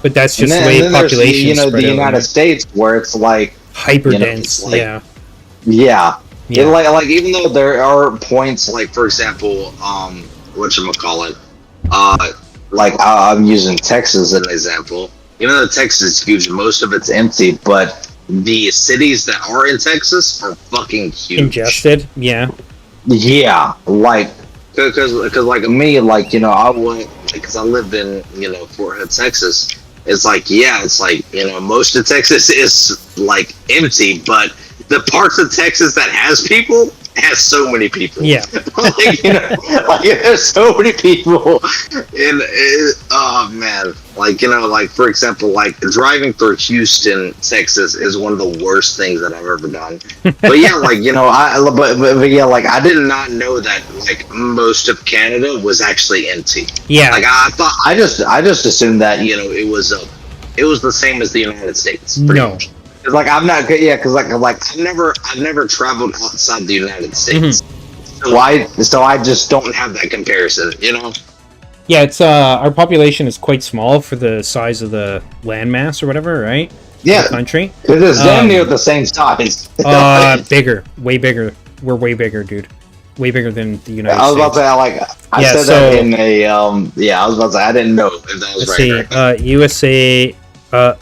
but that's just the way population. The United States, where it's like hyper dense. Yeah. Yeah. Like even though there are points, like for example, whatchamacallit, like I'm using Texas as an example. Even though Texas is huge, most of it's empty, but the cities that are in Texas are fucking huge. Congested, yeah. Yeah, like, cause like me, like, you know, I went, because I lived in, you know, Fort Hood, Texas. It's like, yeah, it's like, you know, most of Texas is like empty, but the parts of Texas that has people has so many people. Yeah. Like, you know, like there's so many people, and oh man, like, you know, like for example, like driving through Houston, Texas is one of the worst things that I've ever done. But yeah, like, you know, but yeah, like I did not know that like most of Canada was actually empty. Yeah. Like I just assumed that, you know, it was the same as the United States. No. Much. Cause like I'm not good, yeah. Cause like I've never traveled outside the United States, so I just don't have that comparison, you know. Yeah, it's our population is quite small for the size of the landmass or whatever, right? Yeah, the country. Cause it's damn near the same size. Bigger, way bigger. We're way bigger, dude. Way bigger than the United States. I was about to say, like, I said that in a I was about to say I didn't know if that was let's right. See, USA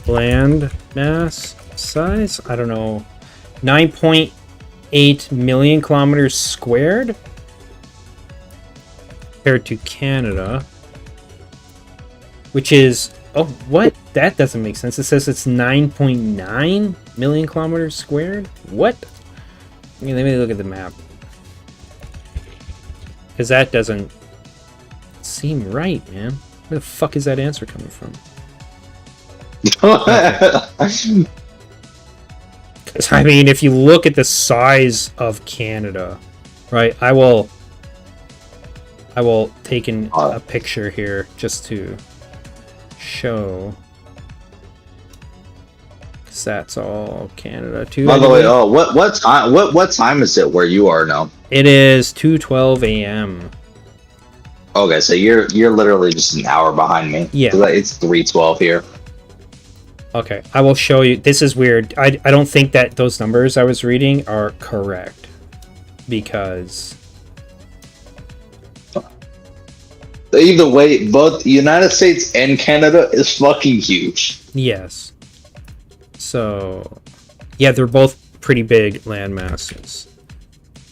land mass size, I don't know, 9.8 million kilometers squared compared to Canada, which is, oh, what? That doesn't make sense. It says it's 9.9 million kilometers squared. What? Let me look at the map, because that doesn't seem right, man. Where the fuck is that answer coming from? Okay. I mean, if you look at the size of Canada, right? I will take a picture here just to show. Cause that's all Canada too. By the way, what time is it where you are now? It is 2:12 a.m. Okay, so you're literally just an hour behind me. Yeah, it's 3:12 here. Okay, I will show you. This is weird. I don't think that those numbers I was reading are correct, because either way, both the United States and Canada is fucking huge. Yes. So, yeah, they're both pretty big land masses.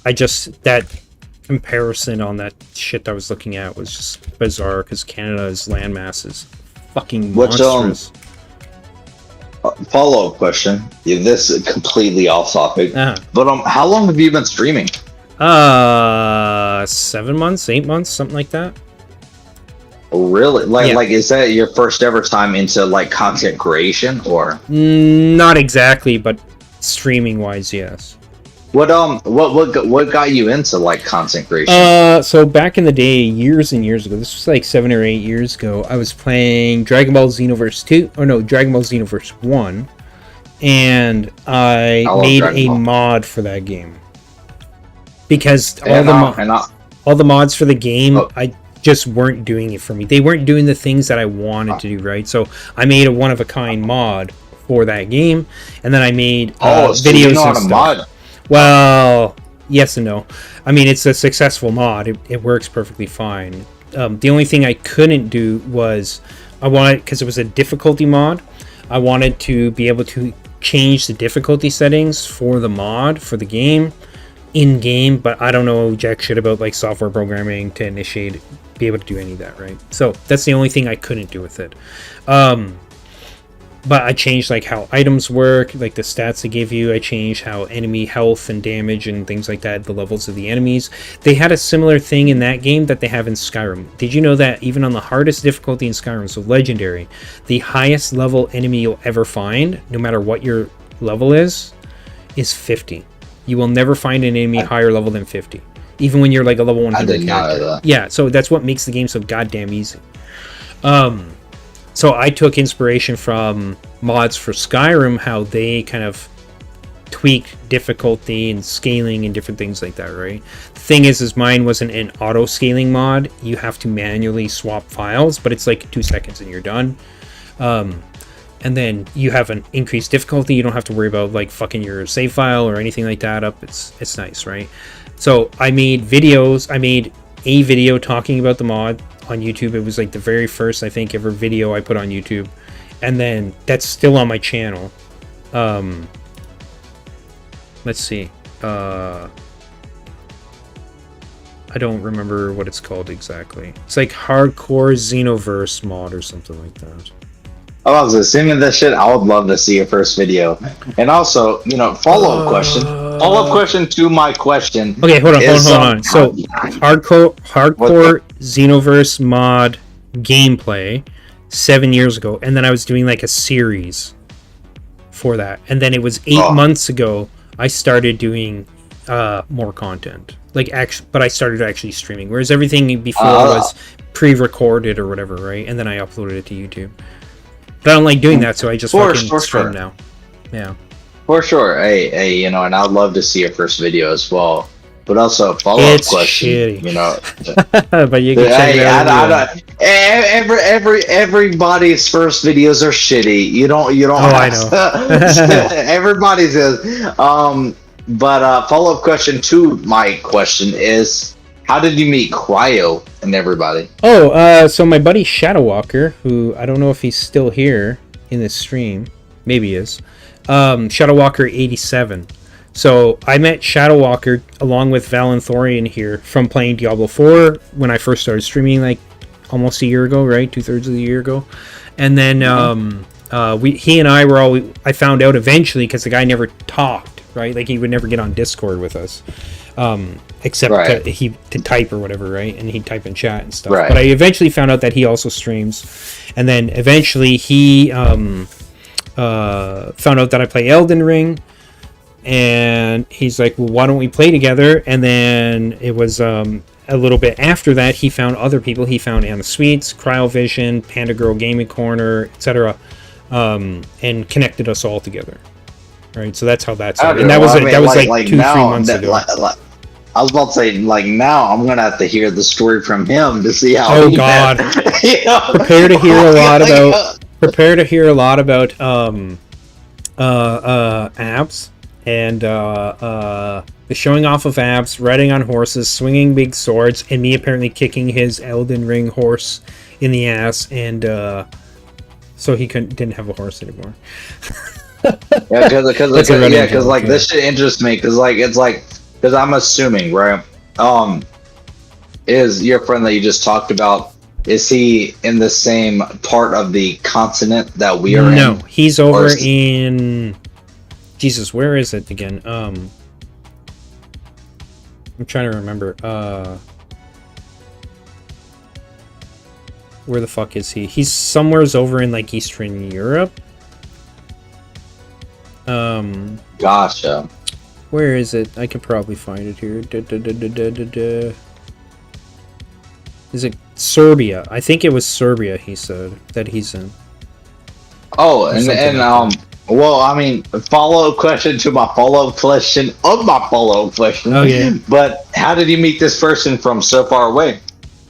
That comparison on that shit I was looking at was just bizarre, because Canada's land mass is fucking monstrous. Follow-up question. Yeah, this is completely off topic. But how long have you been streaming? 7 months, 8 months, something like that. Really? Like is that your first ever time into like content creation, or? Not exactly, but streaming wise, yes. What got you into like content creation? So back in the day, years and years ago, this was like 7 or 8 years ago, I was playing Dragon Ball Xenoverse 2, or no, Dragon Ball Xenoverse 1, and I made a mod for that game. Because all the mods for the game, I just weren't doing it for me. They weren't doing the things that I wanted to do, right? So I made a one-of-a-kind mod for that game, and then I made videos and stuff. Mod? Well, yes and no. I mean, it's a successful mod. It works perfectly fine. The only thing I couldn't do was, I wanted, because it was a difficulty mod, I wanted to be able to change the difficulty settings for the mod, for the game, in-game, but I don't know jack shit about like software programming to be able to do any of that, right? So that's the only thing I couldn't do with it. But I changed like how items work, like the stats they give you. I changed how enemy health and damage and things like that, the levels of the enemies. They had a similar thing in that game that they have in Skyrim. Did you know that even on the hardest difficulty in Skyrim, so legendary, the highest level enemy you'll ever find, no matter what your level is 50. You will never find an enemy higher level than 50, even when you're like a level 100 I didn't know that. Yeah, so that's what makes the game so goddamn easy. So I took inspiration from mods for Skyrim, how they kind of tweak difficulty and scaling and different things like that, right? The thing is mine wasn't an auto scaling mod. You have to manually swap files, but it's like 2 seconds and you're done. and then you have an increased difficulty. You don't have to worry about like fucking your save file or anything like that up. It's nice, right? So I made videos. I made a video talking about the mod on YouTube. It was like the very first, I think, ever video I put on YouTube, and then that's still on my channel. Let's see. I don't remember what it's called exactly. It's like Hardcore Xenoverse mod or something like that. I was assuming that shit. I would love to see your first video. And also, you know, follow-up question. Follow-up question to my question. Okay, hold on. So, hardcore Xenoverse mod gameplay 7 years ago, and then I was doing like a series for that, and then it was 8 months ago I started doing more content. But I started actually streaming, whereas everything before was pre-recorded or whatever, right? And then I uploaded it to YouTube. But I don't like doing that, so I just fucking stream now. Yeah. For sure. Hey, you know, and I'd love to see your first video as well. But also, follow-up question. Shitty. You know, but you can check it out. Everybody's first videos are shitty. You don't. I know. Everybody's is. But follow-up question to my question is, how did you meet Cryo and everybody? So my buddy Shadowwalker, who I don't know if he's still here in this stream, maybe he is. Shadowwalker 87. So I met Shadowwalker along with Valenthorian here from playing Diablo 4 when I first started streaming, like almost a year ago, right? 2/3 of the year ago. And then he and I were I found out eventually, because the guy never talked, right? Like he would never get on Discord with us, except to type or whatever, right? And he'd type in chat and stuff. Right. But I eventually found out that he also streams, and then eventually he found out that I play Elden Ring. And he's like, well, why don't we play together? And then it was a little bit after that, he found other people. He found Anna Sweets, Cryovision, Pandagirl Gaming Corner, etc., and connected us all together. Right, so that's how that started. And that was like 2-3 months ago. I was about to say, like, now I'm gonna have to hear the story from him to see how. Oh God! You know? Prepare to hear a lot about. Prepare to hear a lot about abs. And the showing off of abs, riding on horses, swinging big swords, and me apparently kicking his Elden Ring horse in the ass, and so he didn't have a horse anymore. Yeah, because like this shit interests me, because I'm assuming, right? Is your friend that you just talked about? Is he in the same part of the continent that we are in? No, he's over in. Jesus, where is it again? I'm trying to remember. Where the fuck is he? He's somewhere's over in like Eastern Europe. Gotcha. Where is it? I could probably find it here. Is it Serbia? I think it was Serbia. He said that he's in. Oh, well, I mean, follow-up question to my follow-up question of my follow-up question. Oh, yeah. But how did you meet this person from so far away?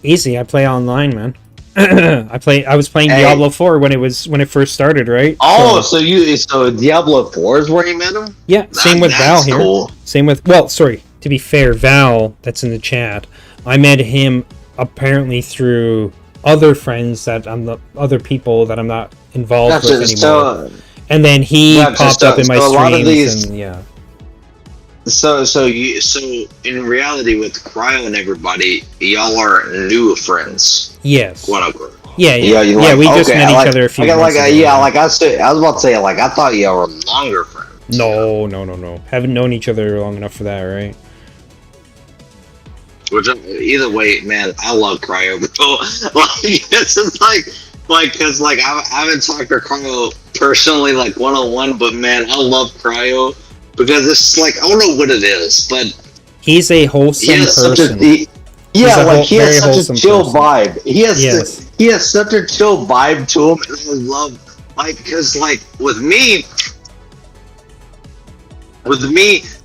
Easy. I play online, man. I was playing Diablo 4 when it first started, right? Oh, so Diablo 4 is where you met him? Yeah, same with Val here. Cool. Same with, well, sorry, to be fair, Val, that's in the chat, I met him apparently through other friends other people that I'm not involved with anymore. And then he popped up in my streams, and yeah. So in reality, with Cryo and everybody, y'all are new friends. Yes. Quote unquote. Yeah. We just met each other a few months ago. Yeah, like I was about to say, like I thought y'all were longer friends. No. Haven't known each other long enough for that, right? Which either way, man, I love Cryo, bro. Like it's just like, cause like I haven't talked to Cryo personally, like 1-on-1, but man, I love Cryo because it's like, I don't know what it is, but he's a wholesome person. He has such a chill vibe. He has such a chill vibe to him, and I love, like, cause like with me,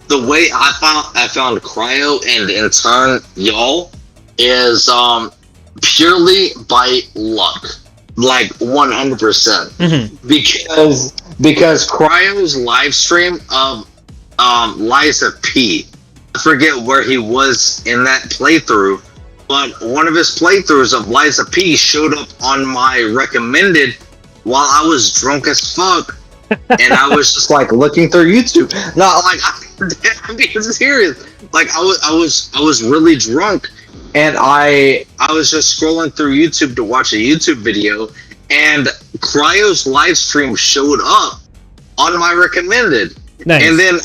the way I found Cryo and in turn y'all is purely by luck. like 100%. Because Cryo's live stream of Liza P. I forget where he was in that playthrough, but one of his playthroughs of Liza P showed up on my recommended while I was drunk as fuck, and I was just like looking through YouTube. Not like I'm being serious. Like I was really drunk, and I was just scrolling through YouTube to watch a YouTube video, and Cryo's live stream showed up on my recommended. Nice. And then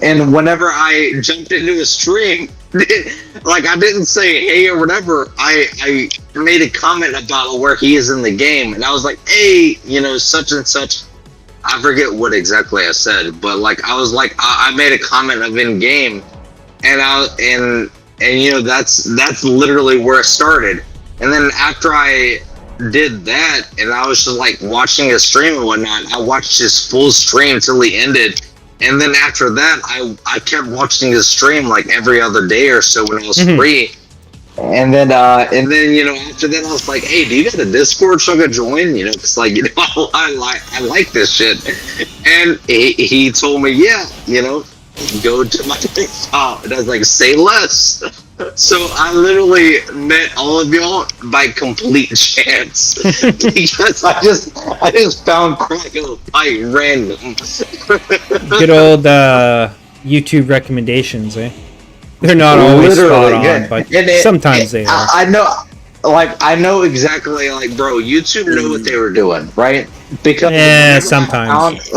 and whenever I jumped into a stream, like I didn't say hey or whatever. I made a comment about where he is in the game, and I was like, hey, such and such. I forget what exactly I said, but like I was like I made a comment of in game, and that's literally where it started. And then after I did that, and I was just like watching his stream and whatnot, I watched his full stream till he ended, and then after that I kept watching his stream like every other day or so when I was free. And then after that I was like, hey, do you got a Discord so I can join? It's like, I like this shit. And he told me, yeah, go to my TikTok. And I was like, say less. So I literally met all of y'all by complete chance because I just found Cryo by random. Good old YouTube recommendations, eh? They're not always spot on, but sometimes they are. I know exactly, like, bro, YouTube knew what they were doing, right? Because sometimes.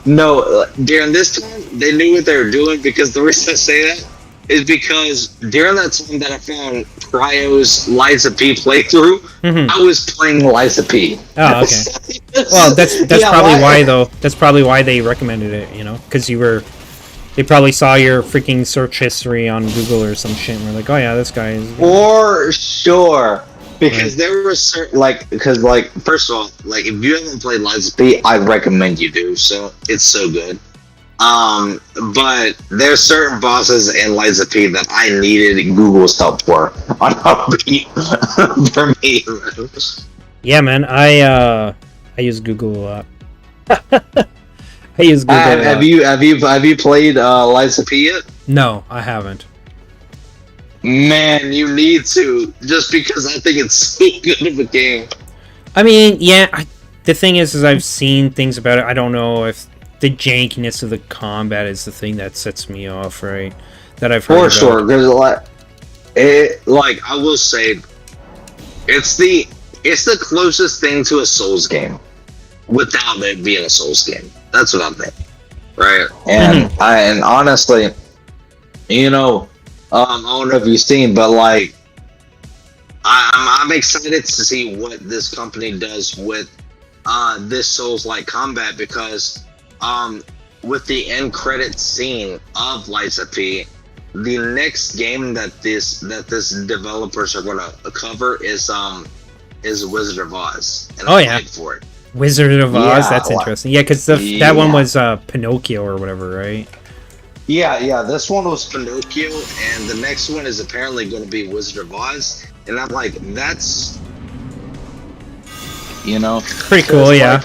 During this time, they knew what they were doing, because the reason I say that is because during that time that I found Cryo's Liza P playthrough, I was playing Liza P. Oh, okay. Well, that's probably why, though. That's probably why they recommended it, because they probably saw your freaking search history on Google or some shit, and were like, oh yeah, this guy is... For sure. Because there were certain, first of all, like, if you haven't played Liza P, I recommend you do, so it's so good. But there's certain bosses in Liza P that I needed Google's help for me. Yeah, man, I use Google a lot. I use Google a lot. Have you played Liza P yet? No, I haven't. Man, you need to, just because I think it's so good of a game. I mean, yeah, the thing is I've seen things about it. I don't know if the jankiness of the combat is the thing that sets me off, right? That I've heard about. For sure, there's a lot. I will say, it's the closest thing to a Souls game, without it being a Souls game. That's what I'm thinking, right? And and honestly, I don't know if you've seen, but like, I'm excited to see what this company does with this Souls-like combat, because with the end credits scene of Liza P, the next game that this developers are gonna cover is Wizard of Oz. And I'm hyped for it. Wizard of Oz, that's interesting. Yeah, because that one was Pinocchio or whatever, right? Yeah, this one was Pinocchio, and the next one is apparently going to be Wizard of Oz, and I'm like, that's... Pretty cool, yeah.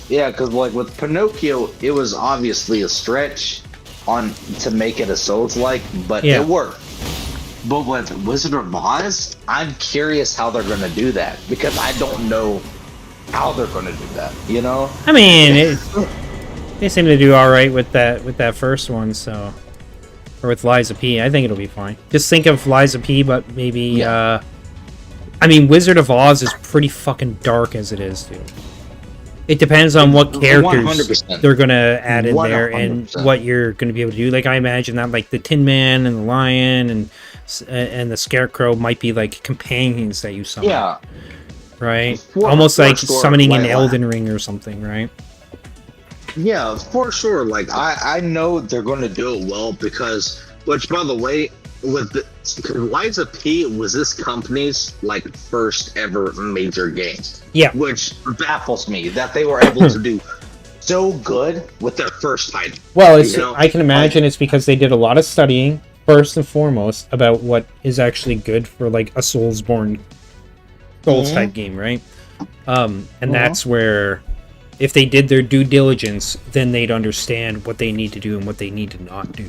Because with Pinocchio, it was obviously a stretch to make it a Souls-like, but it worked. But with Wizard of Oz, I'm curious how they're going to do that, because I don't know how they're going to do that, I mean, they seem to do all right with that first one, so, or with Liza P. I think it'll be fine. Just think of Liza P, but maybe. I mean, Wizard of Oz is pretty fucking dark as it is, dude. It depends on what characters 100%. They're gonna add in 100%. There and what you're gonna be able to do. Like, I imagine that like the Tin Man and the Lion and the Scarecrow might be like companions that you summon. Yeah. Right. Almost like summoning an Elden Ring or something, right? Yeah, for sure. Like, I know they're going to do it well, because, which, by the way, Liza P was this company's, like, first ever major game. Yeah. Which baffles me that they were able to do so good with their first title. Well, I can imagine it's because they did a lot of studying, first and foremost, about what is actually good for, like, a Soulsborne Souls type game, right? And that's where, if they did their due diligence, then they'd understand what they need to do and what they need to not do.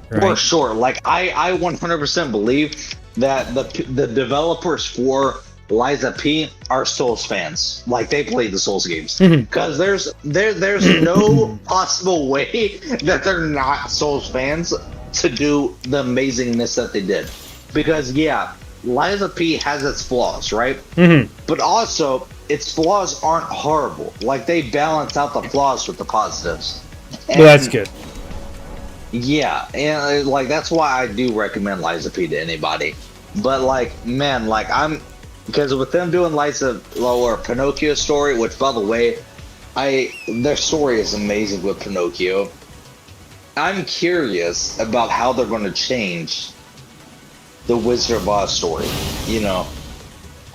Right? For sure. Like, I 100% believe that the developers for Liza P are Souls fans. Like, they played the Souls games. Because there's no possible way that they're not Souls fans to do the amazingness that they did. Because, yeah, Liza P has its flaws, right? But also, its flaws aren't horrible. Like, they balance out the flaws with the positives. And, well, that's good. Yeah, and like that's why I do recommend Liza P to anybody. But like, man, like because with them doing Liza or Pinocchio story, which by the way, their story is amazing with Pinocchio. I'm curious about how they're going to change the Wizard of Oz story. You know,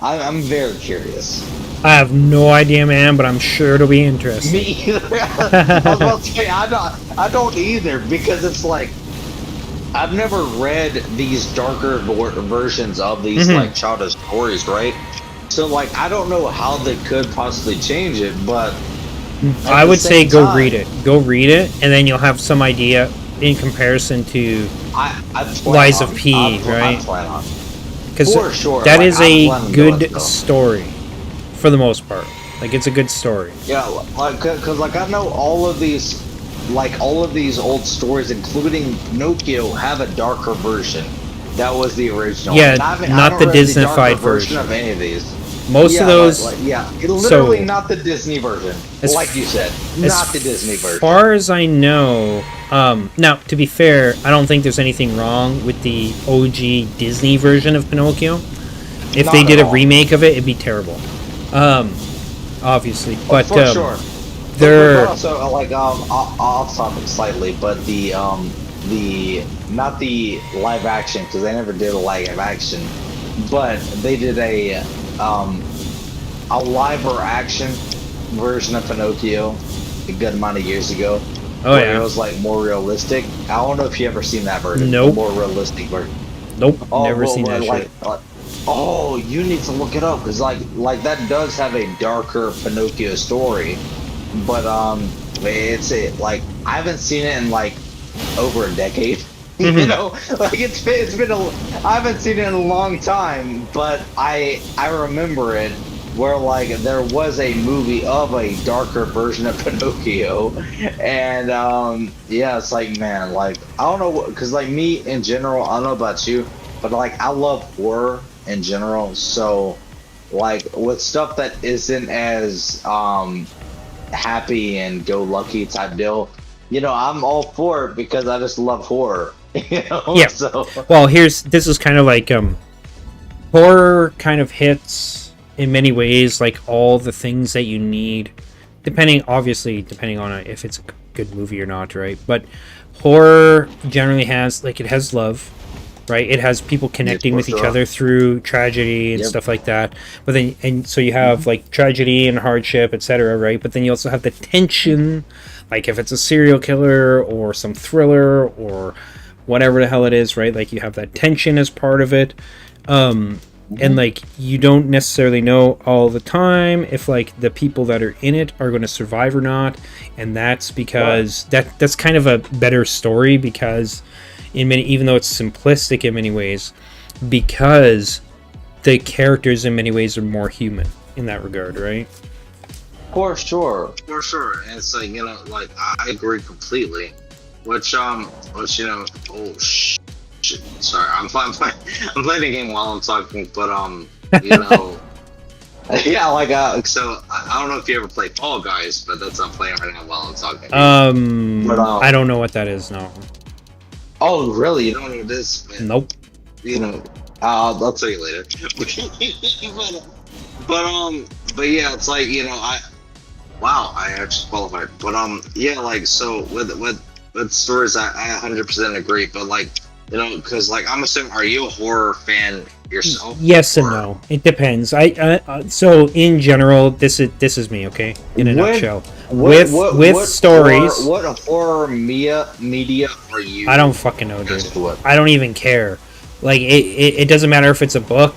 I'm very curious. I have no idea, man, but I'm sure it'll be interesting. Me either. I was about to say I don't either, because it's like I've never read these darker versions of these like childhood stories, right? So like I don't know how they could possibly change it, but I would say go read it. Go read it, and then you'll have some idea in comparison to Lies of P, right? Because that is a good story. For the most part, like it's a good story. Yeah, like because like I know all of these old stories, including Pinocchio, have a darker version. That was the original. Yeah, not the Disney-fied version of any of these. Most of those, literally not the Disney version. Like you said, not the Disney version. As far as I know, now to be fair, I don't think there's anything wrong with the OG Disney version of Pinocchio. If they did a remake of it, it'd be terrible. Obviously, but for sure. They're but also like off topic slightly, but the not the live action, because they never did a live action, but they did a live action version of Pinocchio a good amount of years ago. Oh yeah, it was like more realistic. I don't know if you ever seen that version. Nope. More realistic version. Nope. Never seen that like, shit. Oh, you need to look it up, because like that does have a darker Pinocchio story, but it's like I haven't seen it in like over a decade. You know, like it's been I haven't seen it in a long time, but I remember it where like there was a movie of a darker version of Pinocchio, and yeah, it's like, man, like I don't know, because like me in general, I don't know about you, but like I love horror in general, so like with stuff that isn't as happy and go lucky type deal, you know, I'm all for it because I just love horror. You know? Yeah. So well, this is kind of like horror kind of hits in many ways like all the things that you need, depending on if it's a good movie or not, right? But horror generally has it has love. Right, it has people connecting with each other through tragedy and stuff like that. But then, so you have like tragedy and hardship, etc. Right, but then you also have the tension, like if it's a serial killer or some thriller or whatever the hell it is, right? Like you have that tension as part of it, and like you don't necessarily know all the time if like the people that are in it are going to survive or not, and that's because that's kind of a better story because. Even though it's simplistic in many ways, because the characters in many ways are more human in that regard, right? For sure. And it's like, you know, like I agree completely. Which you know, oh shit. Sorry, I'm playing the game while I'm talking, but you know, yeah, like so I don't know if you ever played Fall Guys, but that's what I'm playing right now while I'm talking. But, I don't know what that is. No. Oh, really? You don't know this? Man. Nope. You know, I'll tell you later. but yeah, it's like, you know, I actually qualified. But yeah, like so with stories, I 100% agree. But like, you know, because like I'm assuming, are you a horror fan yourself? Yes and no. It depends. So in general, this is me, okay? In a nutshell. With stories. What horror media are you? I don't fucking know, dude. I don't even care. Like it doesn't matter if it's a book,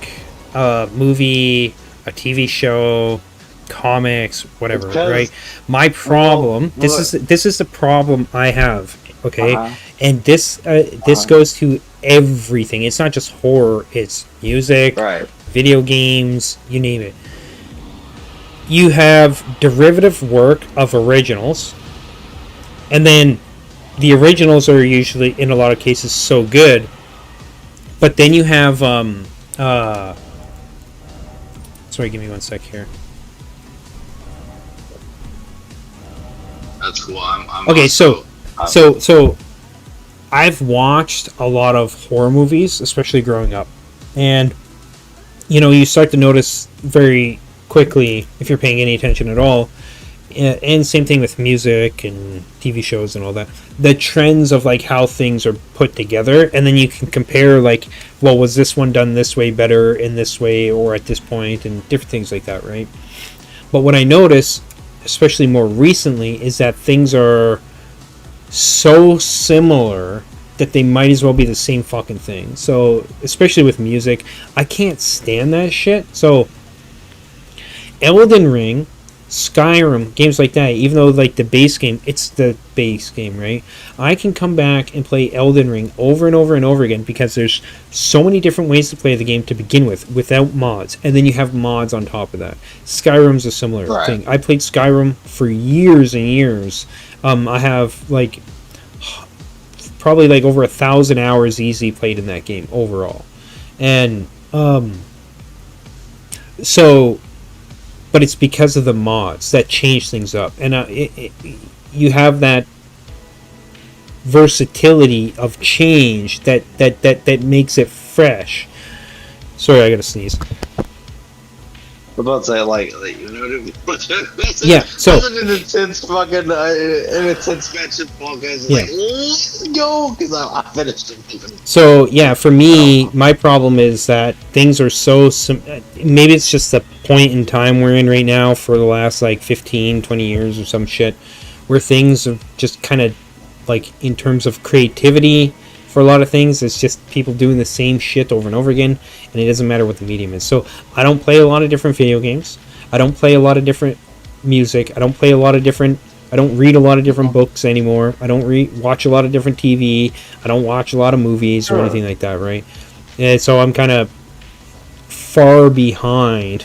a movie, a TV show, comics, whatever, Because- right? My problem, this is the problem I have, okay? And this goes to everything. It's not just horror, it's music, Right. video games, you name it. You have derivative work of originals, and then the originals are usually, in a lot of cases, so good, but then you have sorry, give me one sec here. That's cool. I'm Okay, also, so I've watched a lot of horror movies, especially growing up, and you start to notice very quickly, if you're paying any attention at all, and same thing with music and TV shows and all that, the trends of like how things are put together, and then you can compare like, well, was this one done this way better in this way or at this point, and different things like that, right? But what I notice, especially more recently, is that things are so similar that they might as well be the same fucking thing. So, especially with music, I can't stand that shit. So, Elden Ring, Skyrim, games like that, even though like the base game, it's the base game, right? I can come back and play Elden Ring over and over and over again because there's so many different ways to play the game to begin with without mods, and then you have mods on top of that. Skyrim's a similar thing. I played Skyrim for years and years. I have like probably like over 1,000 hours easy played in that game overall, and so. But it's because of the mods that change things up, and you have that versatility of change that makes it fresh. Sorry, I gotta sneeze. I'm about to say, like you know what I mean? Yeah, so That's an intense fucking, an intense match of podcast. Yeah. Like, let's go, because I finished it. So yeah, for me, my problem is that things are so maybe it's just the point in time we're in right now for the last like 15, 20 years or some shit, where things are just kind of like, in terms of creativity, for a lot of things, it's just people doing the same shit over and over again, and it doesn't matter what the medium is. So I don't play a lot of different video games. I don't play a lot of different music. I don't read a lot of different books anymore. I don't watch a lot of different TV. I don't watch a lot of movies or anything like that, right? And so I'm kind of far behind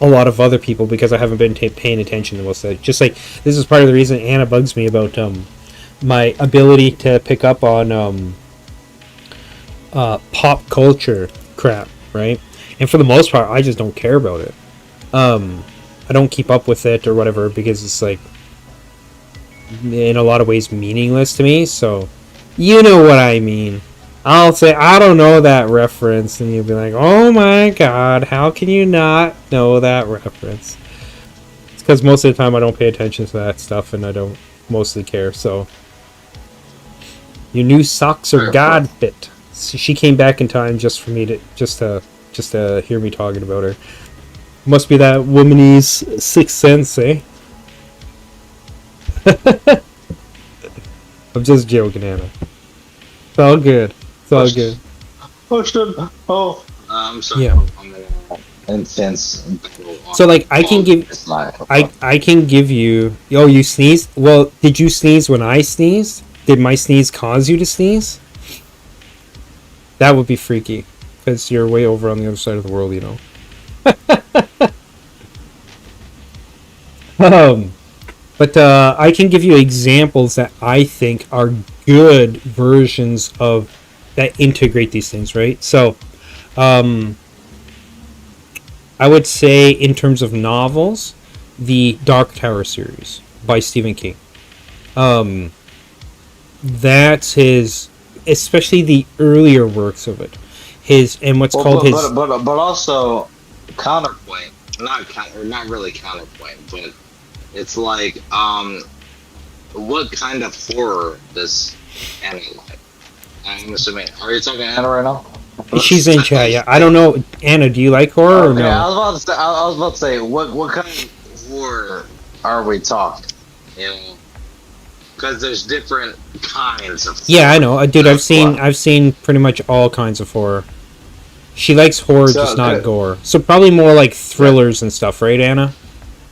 a lot of other people because I haven't been paying attention to most of that. Just like, this is part of the reason Anna bugs me about my ability to pick up on pop culture crap, right? And for the most part, I just don't care about it. I don't keep up with it or whatever because it's like, in a lot of ways, meaningless to me. So, you know what I mean. I'll say, I don't know that reference, and you'll be like, oh my god, how can you not know that reference? It's because most of the time I don't pay attention to that stuff, and I don't mostly care, so. Your new socks are god fit. So she came back in time just for me to just to hear me talking about her. Must be that womanese sixth sense, eh? I'm just joking, Anna. It's all good. It's all good. I'm sorry. Yeah. I'm gonna incense. So like I can give you. Oh, you sneezed? Well, did you sneeze when I sneezed? Did my sneeze cause you to sneeze? That would be freaky, because you're way over on the other side of the world, you know. But I can give you examples that I think are good versions of that integrate these things, right? So, I would say in terms of novels, the Dark Tower series by Stephen King. That's his, especially the earlier works of it. His and what's called his. But also counterpoint, not really counterpoint, but it's like what kind of horror does Anna like? I'm assuming. Are you talking Anna right now? She's in chat. Yeah, I don't know. Anna, do you like horror or no? I was about to say what kind of horror are we talking? You know, because there's different kinds of horror. Yeah, I know, dude. I've seen pretty much all kinds of horror. She likes horror, just not gore. So probably more like thrillers and stuff, right, Anna?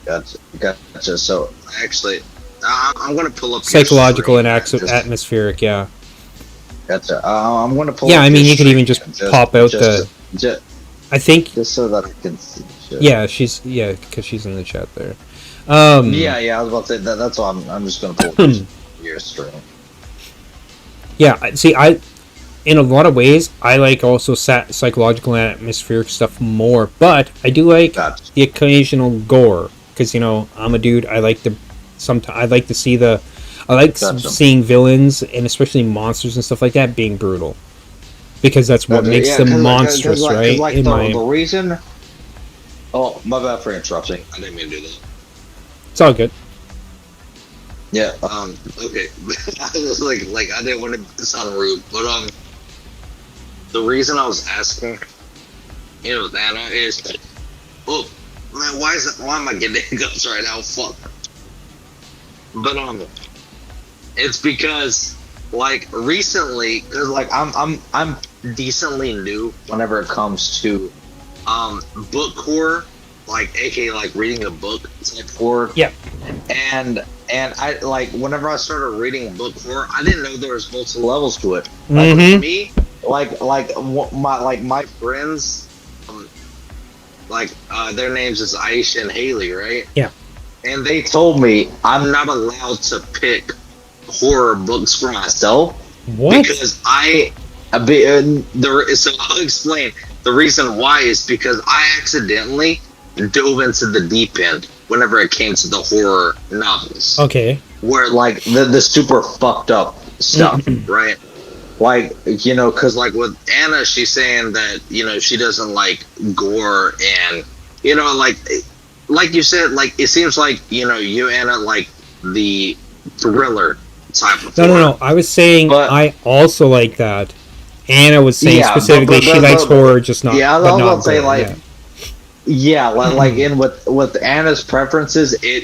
Gotcha. So actually, I'm gonna pull up psychological and atmospheric. Yeah. Gotcha. I'm gonna pull. Yeah, up I mean, you could stream even just pop out I think. Just so that I can see. Shit. Yeah, because she's in the chat there. Yeah. I was about to say that. That's why I'm just gonna pull up your stream. Yeah. See, in a lot of ways, I like also psychological and atmospheric stuff more, but I do like the occasional gore because I'm a dude. I like to see seeing villains and especially monsters and stuff like that being brutal because that's what makes them monstrous, right? The reason. Oh, my bad for interrupting. I didn't mean to do that. It's all good. Yeah. Okay. I was like I didn't want to sound rude, but the reason I was asking, Anna is, oh man, why am I getting hiccups right now? Fuck. But it's because recently, because I'm decently new whenever it comes to book horror, aka reading a book type horror. Yeah. And I whenever I started reading book horror, I didn't know there was multiple levels to it. For me, my friends, their names is Aisha and Haley, right? Yeah. And they told me I'm not allowed to pick horror books for myself. What? Because so I'll explain. The reason why is because I accidentally dove into the deep end whenever it came to the horror novels. Okay. Where the super fucked up stuff, right? Because with Anna, she's saying that she doesn't like gore and like you said, it seems like you Anna like the thriller type of horror. No. I was saying I also like that. Anna was saying specifically she likes horror, just not. Yeah, I was about to say Mm-hmm. with Anna's preferences, I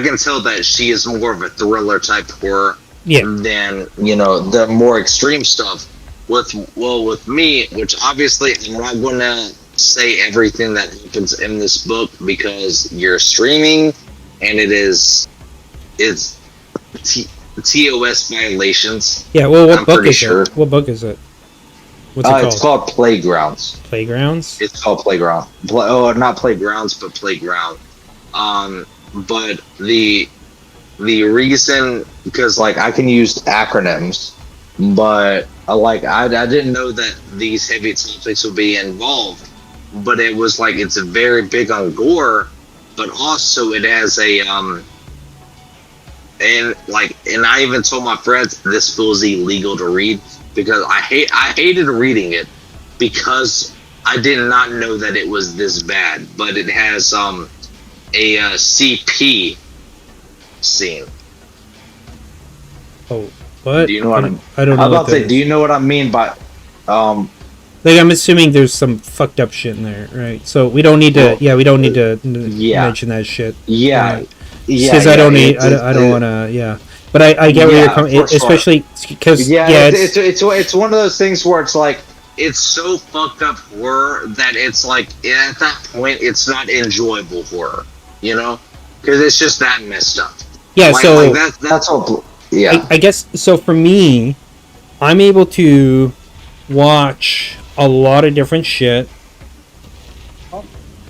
can tell that she is more of a thriller type horror than the more extreme stuff. With me, which obviously I'm not gonna say everything that happens in this book because you're streaming and it's TOS violations. Yeah, well, what book is it? What book is it? What's it called? It's called Playgrounds. Playgrounds? It's called Playground. Not Playgrounds, but Playground. But the reason, because I can use acronyms, but I didn't know that these heavy topics would be involved. But it was it's very big on gore, but also it has a and I even told my friends this feels illegal to read because I hated reading it because I did not know that it was this bad. But it has a CP scene. Oh, what? Do you know what I mean? I don't know. I'm about to say, do you know what I mean by I'm assuming there's some fucked up shit in there, right? So we don't need to. We don't need to mention that shit. Yeah. Right? Because I don't want to. Yeah. But I get where you're coming, especially because it's one of those things where it's so fucked up horror that it's at that point it's not enjoyable horror, because it's just that messed up. Yeah, so that's all. Yeah, I guess so. For me, I'm able to watch a lot of different shit,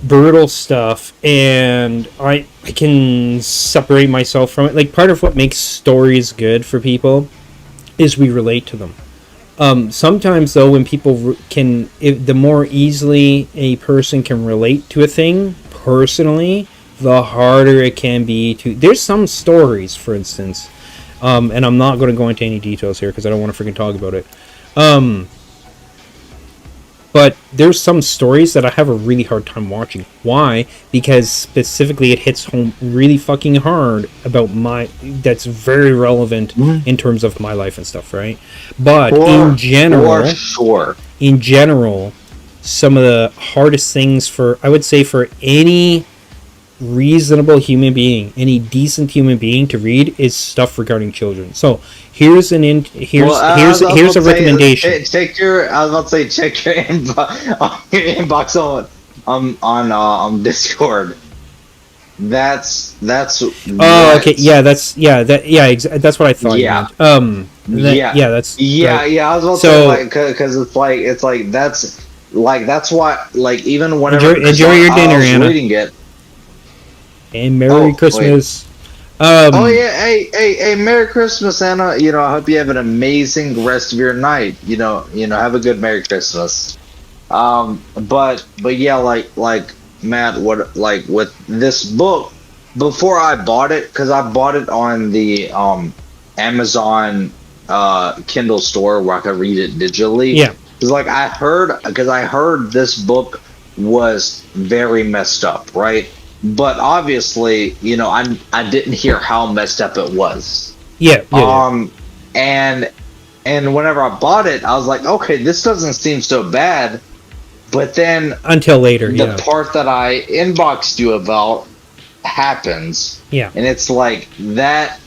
brutal stuff, and I can separate myself from it. Part of what makes stories good for people is we relate to them. Sometimes though, when people the more easily a person can relate to a thing personally, the harder it can be to. There's some stories, for instance, and I'm not going to go into any details here because I don't want to freaking talk about it. But there's some stories that I have a really hard time watching. Why? Because specifically it hits home really fucking hard about that's very relevant in terms of my life and stuff, right? But in general, some of the hardest things I would say for any reasonable human being, any decent human being to read is stuff regarding children. So here's a recommendation. Check your. I was about to say check your inbox on Discord. That's. Oh, okay. Yeah, that's that's what I thought. Yeah. You meant. That's. Right. I was about to say like because it's like that's why like even whenever enjoy your dinner, I was Anna. reading it. And Merry Christmas. Hey, Merry Christmas, Anna. You know, I hope you have an amazing rest of your night. You know, have a good Merry Christmas. But yeah, like Matt, what like with this book, before I bought it, because I bought it on the Amazon Kindle store where I could read it digitally. Yeah. Because like I heard this book was very messed up, right? But obviously, you know, I didn't hear how messed up it was. Yeah. And whenever I bought it, I was like, okay, this doesn't seem so bad. But then until later, the part that I inboxed you about happens. Yeah. And it's like that.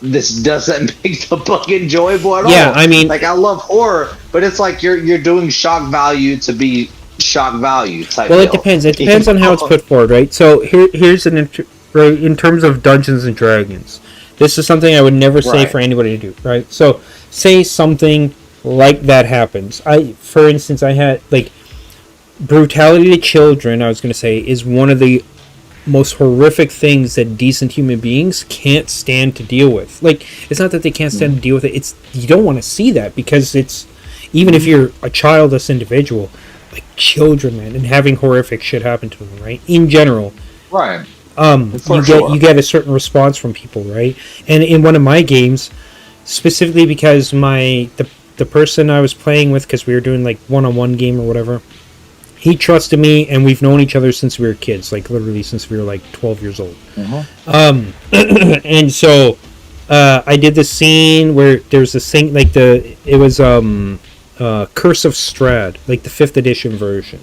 This doesn't make the book enjoyable at all. Yeah, I mean, like I love horror, but it's like you're doing shock value to be shock value type. Well, deal. it depends on how it's put forward, right? So here's right in terms of Dungeons and Dragons. This is something I would never say for anybody to do, right? So say something like that happens. For instance, I had like brutality to children. I was going to say is one of the most horrific things that decent human beings can't stand to deal with. Like, it's not that they can't stand to deal with it. It's you don't want to see that because it's even if you're a childless individual, like children, man, and having horrific shit happen to them, right? In general, right? You get a certain response from people, right? And in one of my games, specifically because the person I was playing with, because we were doing like one-on-one game or whatever. He trusted me, and we've known each other since we were kids, like literally since we were like 12 years old. And so I did this scene where there's this thing like it was Curse of Strahd, like the 5th edition version,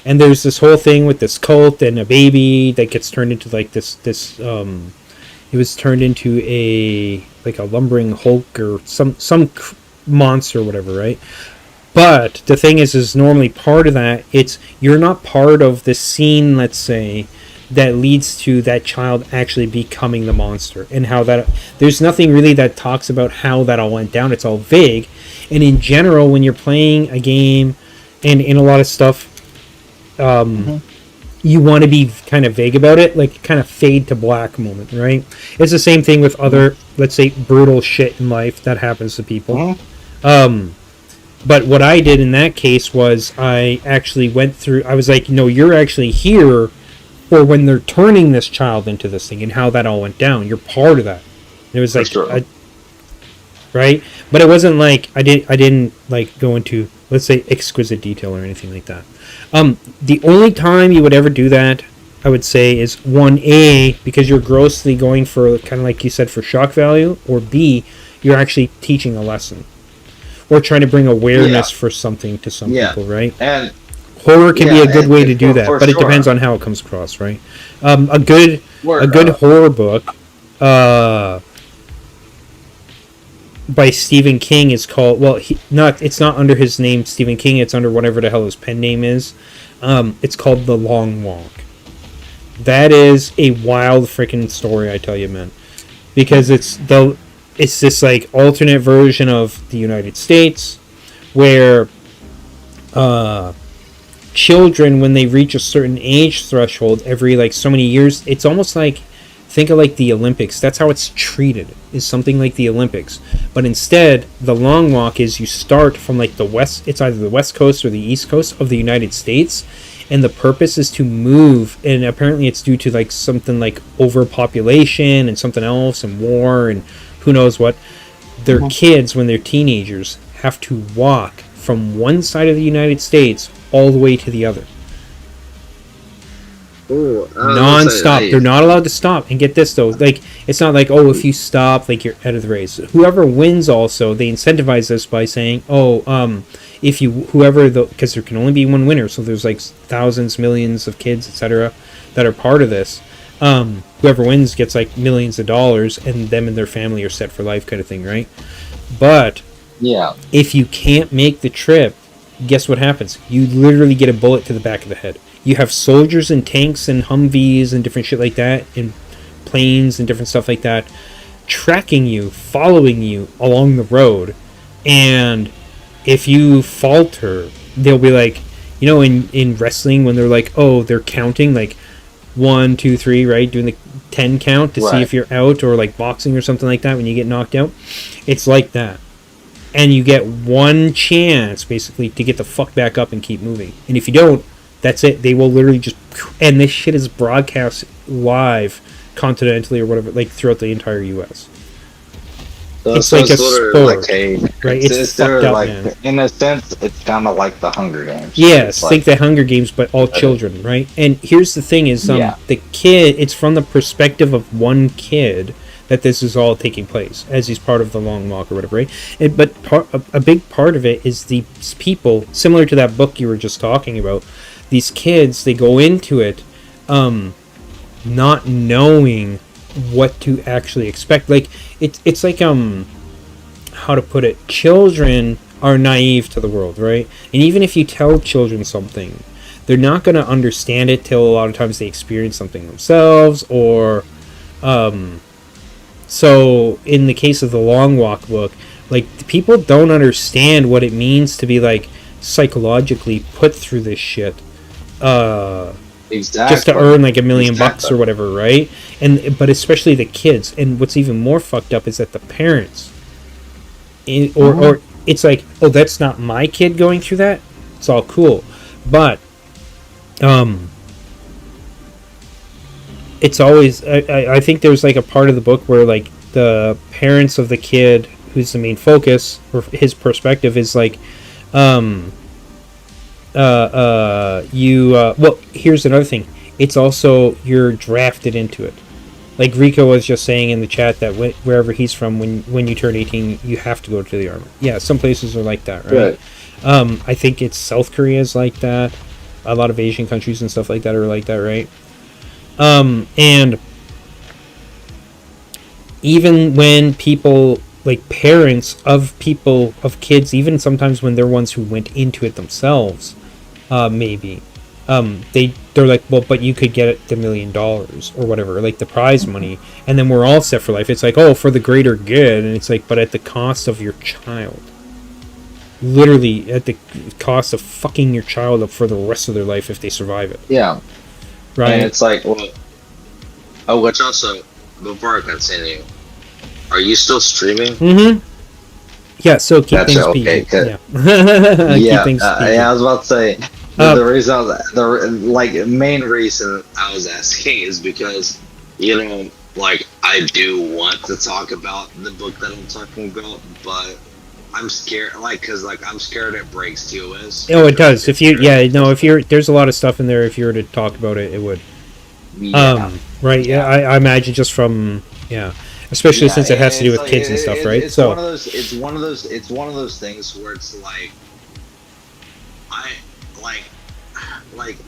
and there's this whole thing with this cult and a baby that gets turned into like this. It was turned into a lumbering Hulk or some monster or whatever, right? But the thing is normally part of that, you're not part of the scene, let's say, that leads to that child actually becoming the monster. And how that, there's nothing really that talks about how that all went down. It's all vague. And in general, when you're playing a game, and in a lot of stuff, you want to be kind of vague about it, like kind of fade to black moment, right? It's the same thing with other, let's say, brutal shit in life that happens to people. But what I did in that case was I actually went through, I was like, no, you're actually here for when they're turning this child into this thing and how that all went down. You're part of that. And it was like, right? But it wasn't like, I didn't like go into, let's say, exquisite detail or anything like that. The only time you would ever do that, I would say, is 1A, because you're grossly going for, kind of like you said, for shock value, or B, you're actually teaching a lesson. Or trying to bring awareness for something to some people, right? And horror can be a good way to do that, but it depends on how it comes across, right? A good horror book by Stephen King is called. Well, it's not under his name, Stephen King. It's under whatever the hell his pen name is. It's called The Long Walk. That is a wild freaking story, I tell you, man, because it's this like alternate version of the United States where children, when they reach a certain age threshold every like so many years, it's almost like, think of like the Olympics. That's how it's treated, is something like the Olympics. But instead, the long walk is you start from like the west, it's either the west coast or the east coast of the United States, and the purpose is to move, and apparently it's due to like something like overpopulation and something else and war and who knows what. Their kids, when they're teenagers, have to walk from one side of the United States all the way to the other. Non-stop. They're not allowed to stop. And get this though, like, it's not like, oh, if you stop, like, you're out of the race. Whoever wins also, they incentivize this by saying, because there can only be one winner, so there's like thousands, millions of kids, etc. that are part of this. Whoever wins gets like millions of dollars, and them and their family are set for life, kind of thing, right? But Yeah. if you can't make the trip, guess what happens? You literally get a bullet to the back of the head. You have soldiers and tanks and Humvees and different shit like that, and planes and different stuff like that, tracking you, following you along the road. And if you falter, they'll be like, you know, in wrestling when they're like, oh, they're counting like 1, 2, 3, right, doing the 10 count to see if you're out, or like boxing or something like that when you get knocked out. It's like that. And you get one chance basically to get the fuck back up and keep moving. And if you don't, that's it. They will literally just, and this shit is broadcast live continentally or whatever, like throughout the entire US. So It's like a sport, like right? It's fucked up, like, man. in a sense, it's kind of like the Hunger Games. Yes, It's think the Hunger Games, but all children, right? And here's the thing: is the kid? It's from the perspective of one kid that this is all taking place as he's part of the long walk or whatever, right? But a big part of it is these people, similar to that book you were just talking about. These kids, they go into it, not knowing what to actually expect. Like it's like how to put it? Children are naive to the world, right? And even if you tell children something, they're not going to understand it till a lot of times they experience something themselves, or so in the case of the Long Walk book, like people don't understand what it means to be like psychologically put through this shit. Exactly. Just to earn like $1 million bucks or whatever, right? But especially the kids. And what's even more fucked up is that the parents, or it's like, oh, that's not my kid going through that. It's all cool, but it's always. I think there's like a part of the book where like the parents of the kid, who's the main focus, or his perspective is like, well, here's another thing. It's also, you're drafted into it. Like Rico was just saying in the chat that wherever he's from, when you turn 18, you have to go to the army. Yeah, some places are like that, right? I think it's South Korea is like that. A lot of Asian countries and stuff like that are like that, right? And even when people, like parents of kids, even sometimes when they're ones who went into it themselves, maybe they're like, well, but you could get the $1 million or whatever, like the prize money, and then we're all set for life. It's like, oh, for the greater good, and it's like, but at the cost of your child, literally at the cost of fucking your child up for the rest of their life if they survive it. Yeah, right. And it's like, well, oh, which also, before I continue, are you still streaming? Mm-hmm. Yeah, so keep Gotcha, things okay, PG. Yeah. Yeah, Keep things PG. yeah, I was about to say, the reason main reason I was asking is because, you know, like, I do want to talk about the book that I'm talking about, but I'm scared, like, because, like, I'm scared it breaks TOS. Oh, it does. If you're, there's a lot of stuff in there. If you were to talk about it, it would. Yeah. Right. Yeah, I imagine just from, especially since it has to do with kids and stuff, right? It's So one of those things where it's like,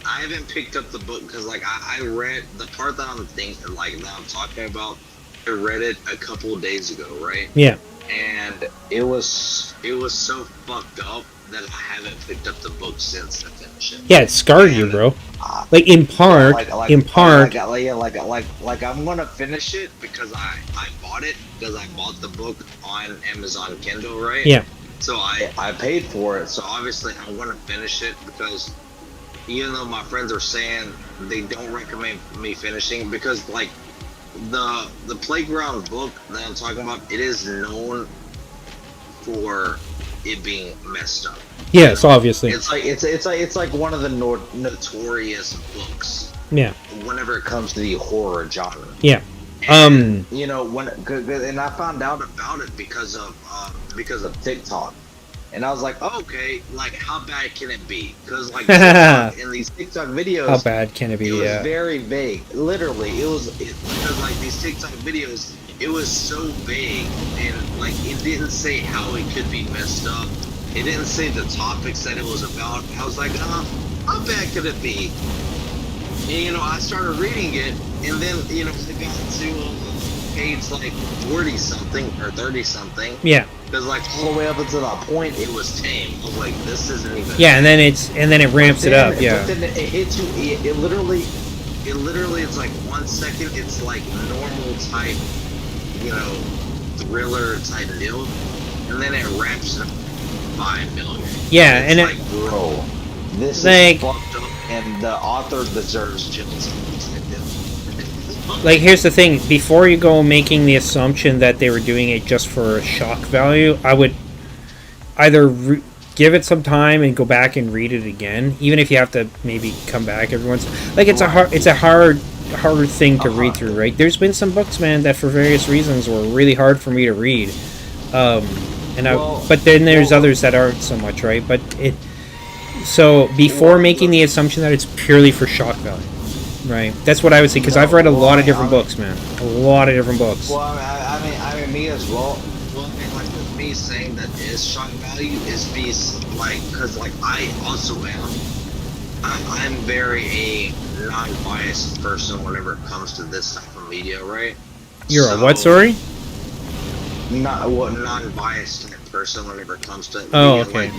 I haven't picked up the book because like I read the part that I'm thinking, like, that I'm talking about. I read it a couple of days ago, right? Yeah. And it was so fucked up that I haven't picked up the book since I finished it. Yeah, it scarred you, bro. Like in part, like I'm gonna finish it because I bought it because I bought the book on Amazon Kindle, right? Yeah. So I paid for it, so obviously I'm gonna finish it because even though my friends are saying they don't recommend me finishing because like the Playground book that I'm talking about, it is known for it being messed up. Yes, obviously. It's like one of the notorious books. Yeah. Whenever it comes to the horror genre. Yeah. And, you know, and I found out about it because of TikTok. And I was like, okay, like, how bad can it be? Because, like, in these TikTok videos... How bad can it be, It was very vague. Literally, because, like, these TikTok videos, it was so vague. And, like, it didn't say how it could be messed up. It didn't say the topics that it was about. I was like, how bad could it be? And, I started reading it, and then, I got to page, like, 40-something, or 30-something. Yeah. Because, like, all the way up until that point, it was tame. I was like, this isn't even... Yeah, and then it ramps it up, yeah. But then it hits you, it literally, it's like 1 second, it's like normal type, thriller type deal, and then it ramps up 5 million. Yeah, and and it's like, bro, this like, is fucked up, and the author deserves chills. Like, here's the thing. Before you go making the assumption that they were doing it just for shock value, I would either give it some time and go back and read it again, even if you have to maybe come back every once. Like, it's a harder thing to read through, right? There's been some books, man, that for various reasons were really hard for me to read. But then there's others that aren't so much, right? But so before making the assumption that it's purely for shock value. Right, that's what I would say, because I've read a lot of different books, man. A lot of different books. Well, I mean, me as well. Well, I mean, like, with me saying that is shock value is like, because, like, I also am. I'm very a non-biased person whenever it comes to this type of media, right? You're a what, sorry? Non-biased type person whenever it comes to oh, media. okay.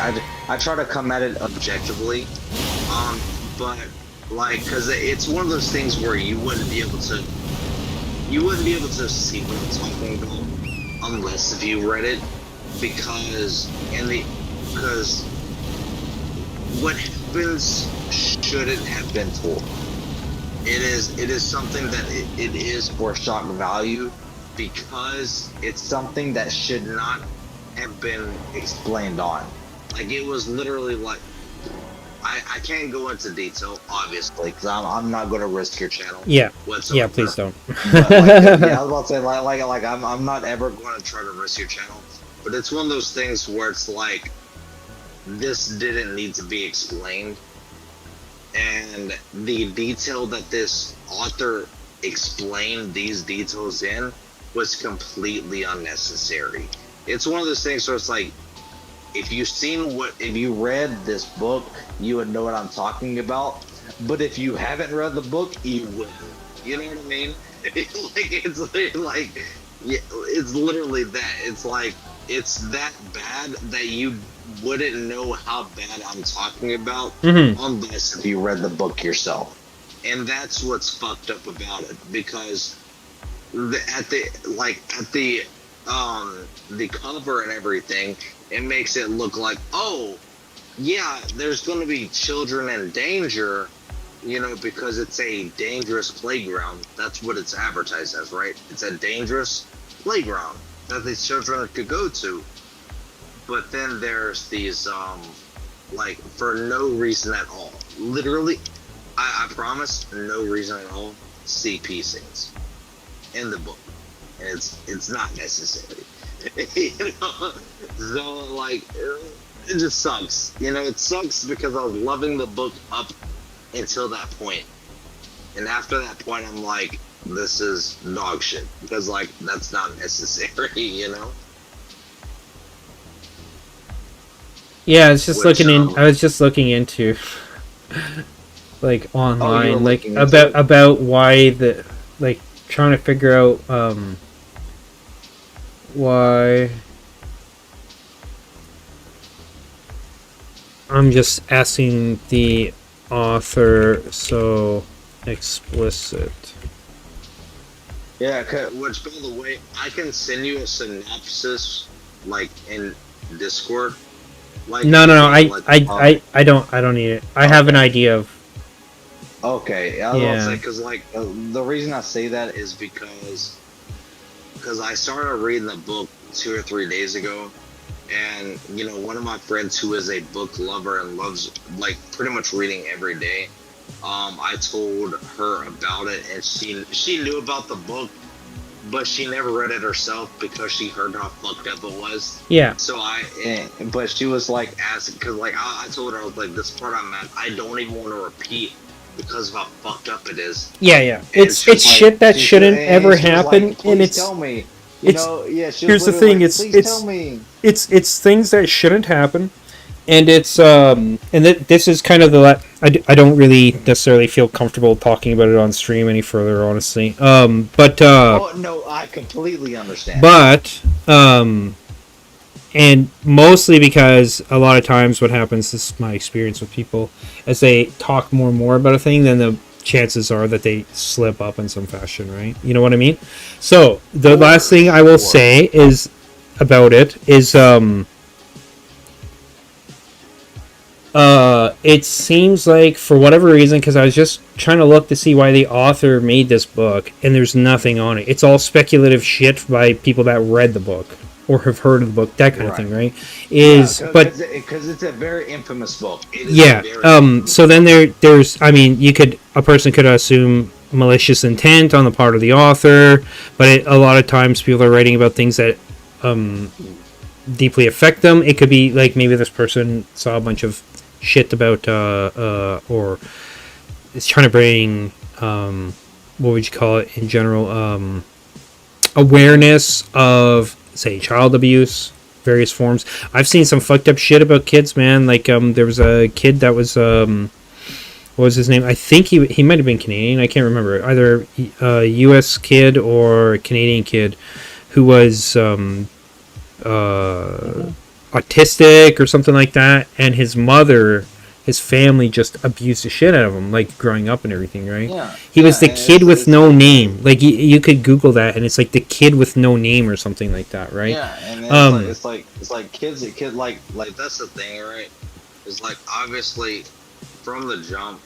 Like, I try to come at it objectively, but. Like, because it's one of those things where you wouldn't be able to see what I'm talking about unless if you read it, because what happens shouldn't have been told. It is something that it is for shock value, because it's something that should not have been explained on. Like, it was literally like. I can't go into detail, obviously, because I'm not going to risk your channel. Yeah. Whatsoever. Yeah, please don't. But, yeah, I was about to say, like, I'm not ever going to try to risk your channel. But it's one of those things where it's like, this didn't need to be explained. And the detail that this author explained these details in was completely unnecessary. It's one of those things where it's like, if you read this book, you would know what I'm talking about. But if you haven't read the book, you wouldn't. You know what I mean? It's literally that. It's like, it's that bad that you wouldn't know how bad I'm talking about unless if you read the book yourself. And that's what's fucked up about it, because at the cover and everything, it makes it look like, oh, yeah, there's going to be children in danger, because it's a dangerous playground. That's what it's advertised as, right? It's a dangerous playground that these children could go to. But then there's these, like, for no reason at all. Literally, I promise, no reason at all, CP scenes in the book. And it's not necessary. So, like, it just sucks. It sucks because I was loving the book up until that point. And after that point, I'm like, this is dog shit. Because, like, that's not necessary, Yeah, I was just looking into like online, like about why trying to figure out why. I'm just asking the author so explicit. Yeah, which, by the way, I can send you a synopsis, like, in Discord. Like, no, I don't need it. I have an idea of. Okay, I was gonna say, because, like, the reason I say that is because I started reading the book 2 or 3 days ago, and, one of my friends who is a book lover and loves, like, pretty much reading every day, I told her about it, and she knew about the book, but she never read it herself because she heard how fucked up it was. Yeah. So but she was like asking, because, like, I told her, I was like, this part I don't even want to repeat because of how fucked up it is. Yeah. It's shit that shouldn't ever happen, like, and it's tell me. Here's the thing. It's things that shouldn't happen, And it's this is kind of I don't really necessarily feel comfortable talking about it on stream any further, honestly. Oh no, I completely understand. But and mostly because a lot of times what happens, this is my experience with people, as they talk more and more about a thing, then the chances are that they slip up in some fashion, right? You know what I mean? So the last thing I will say is about it is it seems like, for whatever reason, because I was just trying to look to see why the author made this book, and there's nothing on it. It's all speculative shit by people that read the book or have heard of the book, that kind of thing, right? Because it's a very infamous book. So then there's, I mean, a person could assume malicious intent on the part of the author, but a lot of times people are writing about things that deeply affect them. It could be like maybe this person saw a bunch of shit about or is trying to bring what would you call it in general, awareness of, say, child abuse, various forms. I've seen some fucked up shit about kids, man. Like there was a kid that was what was his name? I think he might have been Canadian. I can't remember, either a U.S. kid or a Canadian kid who was autistic or something like that, and his family just abused the shit out of him, like growing up and everything, right? He was the kid with no name. Like you could Google that, and it's like the kid with no name or something like that, right? Yeah, and it's like kids like that's the thing, right? It's like, obviously from the jump,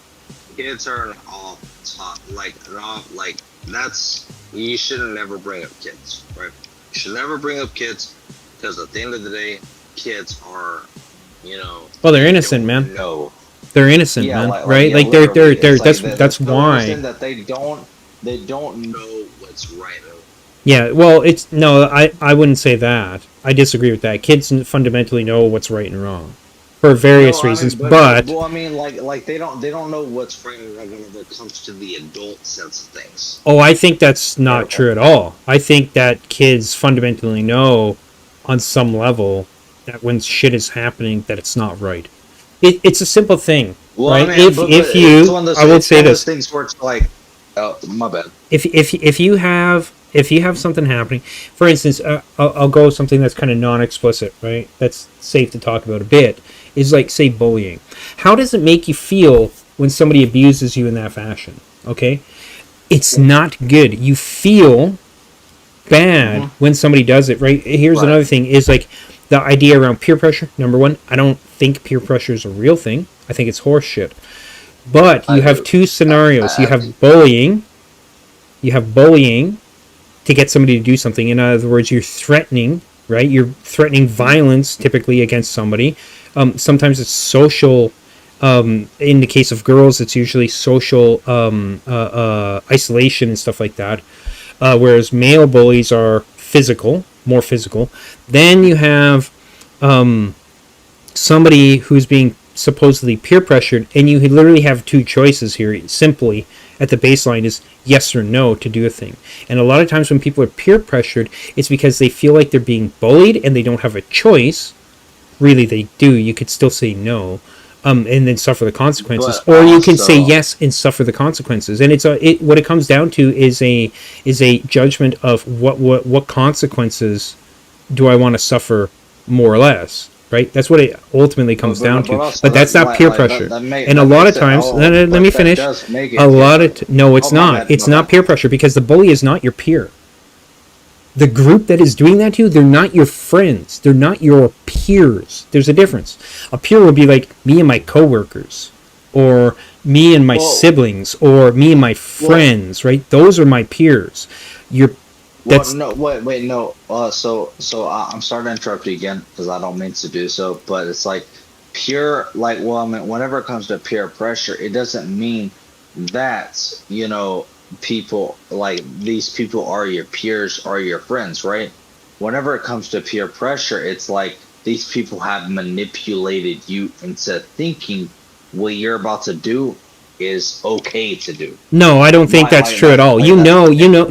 kids are all taught like that's, you should never bring up kids, right? You should never bring up kids, because at the end of the day, kids are, well, they're innocent, man. No, they're innocent, man. Right? Like they're that's why that they don't know what's right. Yeah, well, it's no, I wouldn't say that. I disagree with that. Kids fundamentally know what's right and wrong for various reasons, but well, I mean, like they don't know what's right and wrong when it comes to the adult sense of things. Oh, I think that's not true at all. I think that kids fundamentally know on some level that when shit is happening, that it's not right. It's a simple thing, right? I mean, I would say this. Things where it's like, oh, my bad. If you have something happening, for instance, I'll go with something that's kind of non-explicit, right? That's safe to talk about a bit. Is like, say, bullying. How does it make you feel when somebody abuses you in that fashion? Okay, it's not good. You feel bad when somebody does it, right? Here's another thing, is like the idea around peer pressure. Number one, I don't think peer pressure is a real thing. I think it's horse shit. But you have two scenarios. You have bullying. You have bullying to get somebody to do something. In other words, you're threatening, right? You're threatening violence, typically, against somebody. Sometimes it's social. In the case of girls, it's usually social isolation and stuff like that. Whereas male bullies are physical, more physical. Then you have somebody who's being supposedly peer pressured, and you literally have two choices here. Simply, at the baseline, is yes or no to do a thing. And a lot of times when people are peer pressured, it's because they feel like they're being bullied and they don't have a choice. Really, they do. You could still say no. And then suffer the consequences, or you can say yes and suffer the consequences. And what it comes down to is a judgment of what consequences do I want to suffer, more or less, right? That's what it ultimately comes down to. But that's not peer pressure. And a lot of times, let me finish. No, it's not. It's not peer pressure, because the bully is not your peer. The group that is doing that to you, they're not your friends. They're not your peers. There's a difference. A peer would be like me and my coworkers, or me and my siblings, or me and my friends, right? Those are my peers. So I'm sorry to interrupt you again, because I don't mean to do so, but it's like pure, like, well, I mean, whenever it comes to peer pressure, it doesn't mean that, people, like, these people are your peers or your friends, right? Whenever it comes to peer pressure, it's like these people have manipulated you into thinking what you're about to do is okay to do. No, I don't think that's true at all.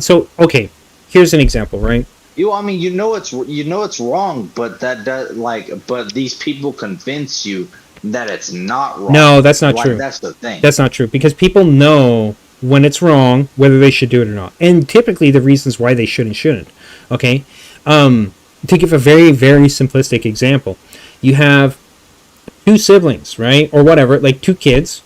So, okay, here's an example, right? I mean, it's wrong, but but these people convince you that it's not wrong. No, that's not like, true. That's the thing. That's not true, because people know when it's wrong, whether they should do it or not, and typically the reasons why they should and shouldn't. Okay, to give a very, very simplistic example, you have two siblings, right, or whatever, like two kids,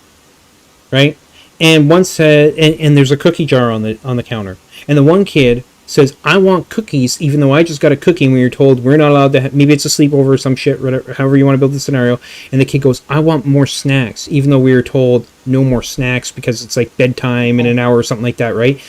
right, and one said, and there's a cookie jar on the counter, and the one kid says, I want cookies, even though I just got a cookie, and we were told we're not allowed to maybe it's a sleepover or some shit, whatever, however you want to build the scenario, and the kid goes, I want more snacks, even though we were told no more snacks because it's like bedtime in an hour or something like that, right?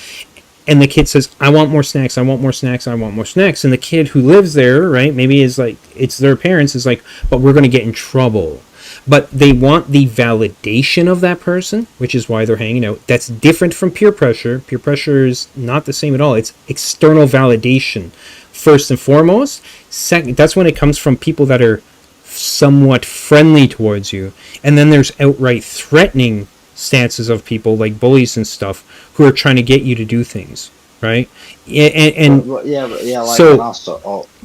And the kid says, I want more snacks, I want more snacks, I want more snacks, and the kid who lives there, right, maybe is like, it's their parents, is like, but we're going to get in trouble. But they want the validation of that person, which is why they're hanging out. That's different from peer pressure. Peer pressure is not the same at all. It's external validation, first and foremost. Second, that's when it comes from people that are somewhat friendly towards you. And then there's outright threatening stances of people, like bullies and stuff, who are trying to get you to do things, right? So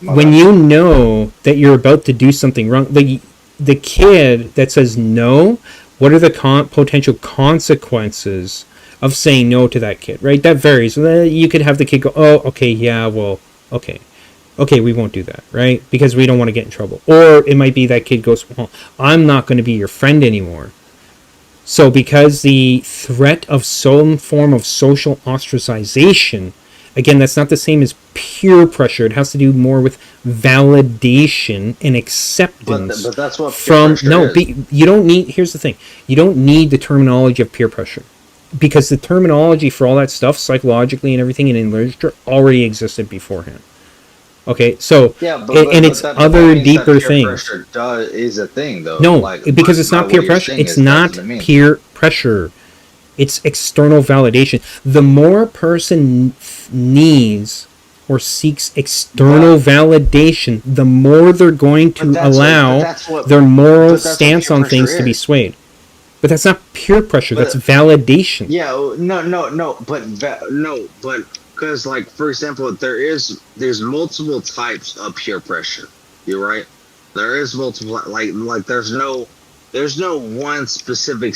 when you know that you're about to do something wrong, like the kid that says no, what are the potential consequences of saying no to that kid, right? That varies. You could have the kid go, oh, okay, yeah, well, okay, we won't do that, right? Because we don't want to get in trouble. Or it might be that kid goes, well, I'm not going to be your friend anymore. So because the threat of some form of social ostracization, again, that's not the same as peer pressure. It has to do more with validation and acceptance. But that's what peer pressure is. You don't need. Here's the thing: you don't need the terminology of peer pressure, because the terminology for all that stuff, psychologically and everything, and in literature, already existed beforehand. Okay, so it's other deeper things. Peer pressure is a thing, though. No, because it's not peer pressure. It's not peer pressure. It's external validation. The more a person needs or seeks external validation, the more they're going to allow their moral stance on things to be swayed. But that's not peer pressure. That's validation. Yeah, but because, like, for example, there's multiple types of peer pressure. You're right. There is multiple, like there's no one specific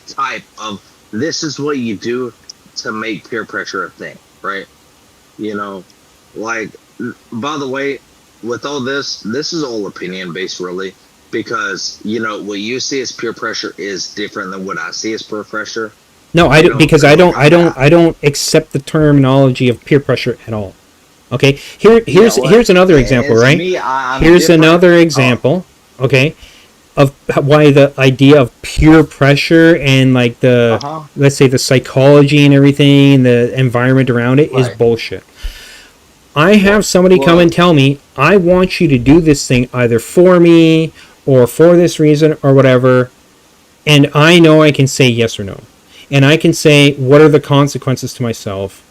type of. This is what you do to make peer pressure a thing, right? You know, like, by the way, with all this is all opinion based, really, because, you know, what you see as peer pressure is different than what I see as peer pressure. No, I don't, because I don't accept the terminology of peer pressure at all. Okay, here's another example, right? Here's another example, okay, of why the idea of peer pressure and, like, the let's say the psychology and everything, the environment around it is bullshit. I have somebody come and tell me, I want you to do this thing either for me or for this reason or whatever, and I know I can say yes or no, and I can say what are the consequences to myself,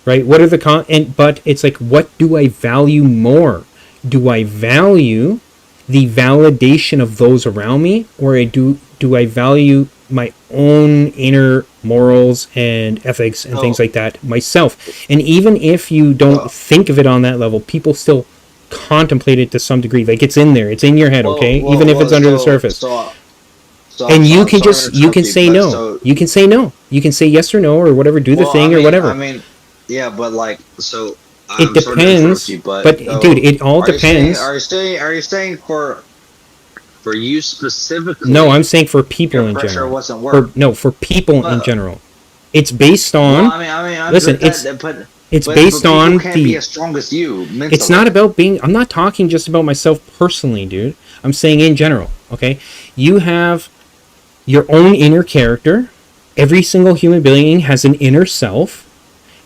right? What are the but it's like, what do I value more? Do I value the validation of those around me, or do I value my own inner morals and ethics and things like that myself? And even if you don't think of it on that level, people still contemplate it to some degree. Like, it's in there, it's in your head, okay? Even if it's under the surface. And you can say no. You can say no. You can say yes or no or whatever. Do the thing or whatever. I mean, yeah, but, like, so. It depends, but dude, it all depends. Are you saying for you specifically? No, I'm saying for people in general. For people in general. It's based on. Listen, it's based on can't be as strong as you mentally. It's not about being. I'm not talking just about myself personally, dude. I'm saying in general. Okay, you have your own inner character. Every single human being has an inner self.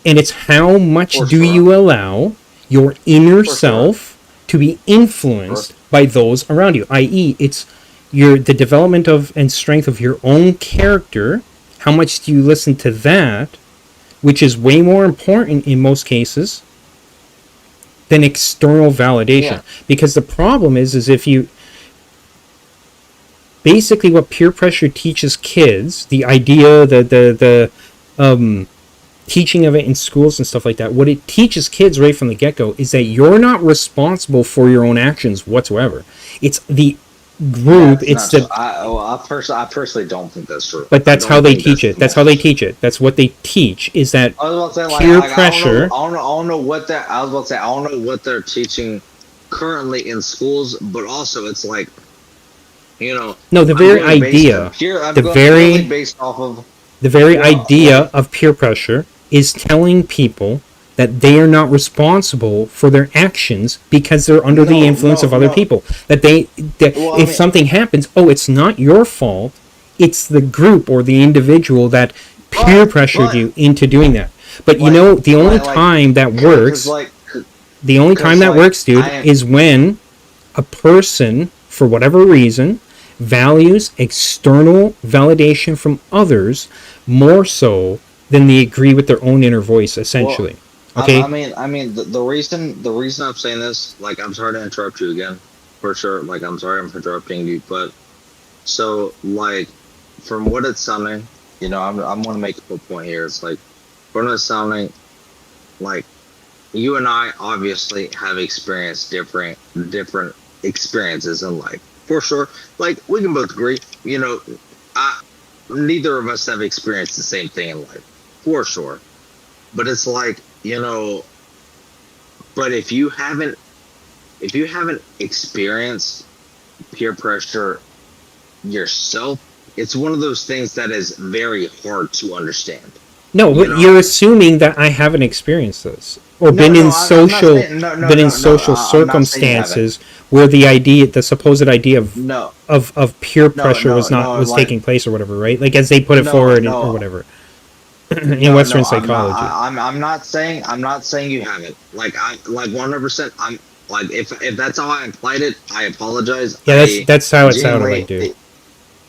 And it's how much do you allow your inner self to be influenced by those around you, i.e. it's the development of and strength of your own character. How much do you listen to that, which is way more important in most cases than external validation. Because the problem is if you basically what peer pressure teaches kids, the idea, teaching of it in schools and stuff like that, what it teaches kids right from the get-go is that you're not responsible for your own actions whatsoever. It's the group. It's the. I personally don't think that's true. But that's how they teach it. That's how they teach it. That's what they teach. Is that peer pressure? I don't know what that. I was about to say I don't know what they're teaching currently in schools, but also it's like, no, the very idea, the very idea of peer pressure is telling people that they are not responsible for their actions because they're under the influence of other people. That if something happens, it's not your fault. It's the group or the individual that peer pressured you into doing that. But the only time that works, dude, is when a person, for whatever reason, values external validation from others more so than they agree with their own inner voice, essentially. Okay. The reason I'm saying this, like, I'm sorry to interrupt you again, for sure. Like, I'm sorry I'm interrupting you, but so, like, from what it's sounding, I'm going to make a full point here. It's like, from what it's sounding, like, you and I obviously have experienced different experiences in life, for sure. Like, we can both agree, neither of us have experienced the same thing in life, for sure. But it's like, but if you haven't experienced peer pressure yourself, it's one of those things that is very hard to understand. No, but you're assuming that I haven't experienced this or been in social circumstances where the supposed idea of peer pressure was taking place or whatever, right? Like, as they put it forward or whatever. In Western psychology, I'm not saying you haven't. Like, 100%. I'm like, if that's how I implied it, I apologize. Yeah, that's how it sounded like, dude.